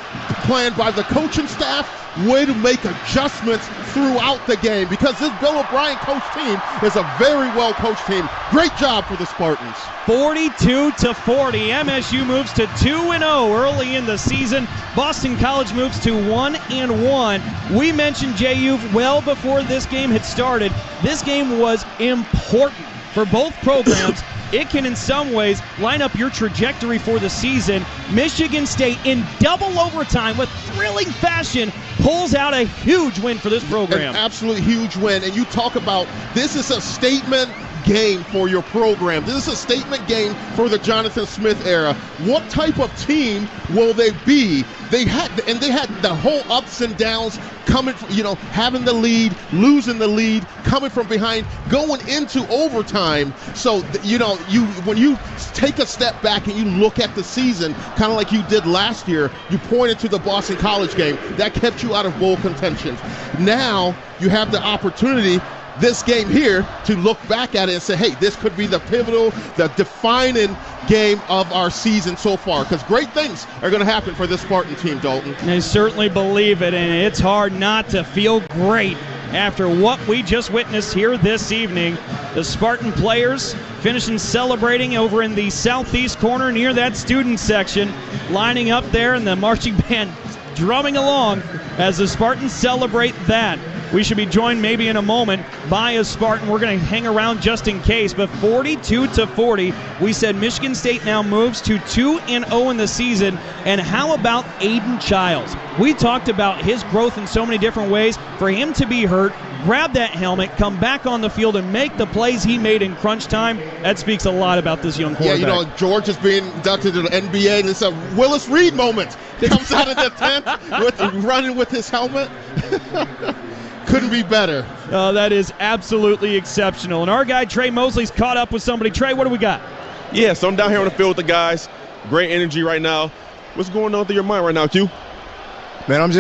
[SPEAKER 2] planned by the coaching staff. Way to make adjustments throughout the game, because this Bill O'Brien coach team is a very well coached team. Great job for the Spartans.
[SPEAKER 1] 42-40. MSU moves to 2-0 early in the season. Boston College moves to 1-1. We mentioned JU well before this game had started. This game was important for both programs. It can, in some ways, line up your trajectory for the season. Michigan State, in double overtime with thrilling fashion, pulls out a huge win for this program.
[SPEAKER 2] An absolute huge win. And you talk about, this is a statement game for your program. This is a statement game for the Jonathan Smith era. What type of team will they be? They had the whole ups and downs coming from, having the lead, losing the lead, coming from behind, going into overtime. So, when you take a step back and you look at the season, kind of like you did last year, you pointed to the Boston College game. That kept you out of bowl contention. Now you have the opportunity, this game here, to look back at it and say, hey, this could be the pivotal, the defining game of our season so far, because great things are going to happen for this Spartan team, Dalton.
[SPEAKER 1] I certainly believe it, and it's hard not to feel great after what we just witnessed here this evening. The Spartan players finishing celebrating over in the southeast corner near that student section, lining up there, and the marching band drumming along as the Spartans celebrate that. We should be joined maybe in a moment by a Spartan. We're going to hang around just in case. But 42-40, we said Michigan State now moves to 2-0 in the season. And how about Aiden Childs? We talked about his growth in so many different ways. For him to be hurt, grab that helmet, come back on the field, and make the plays he made in crunch time, that speaks a lot about this young quarterback.
[SPEAKER 2] Yeah, George is being inducted to the NBA. It's a Willis Reed moment. Comes out of the tent running with his helmet. Couldn't be better.
[SPEAKER 1] That is absolutely exceptional. And our guy, Trey Mosley's caught up with somebody. Trey, what do we got?
[SPEAKER 3] Yeah, so I'm down here on the field with the guys. Great energy right now. What's going on through your mind right now, Q?
[SPEAKER 6] Man, I'm just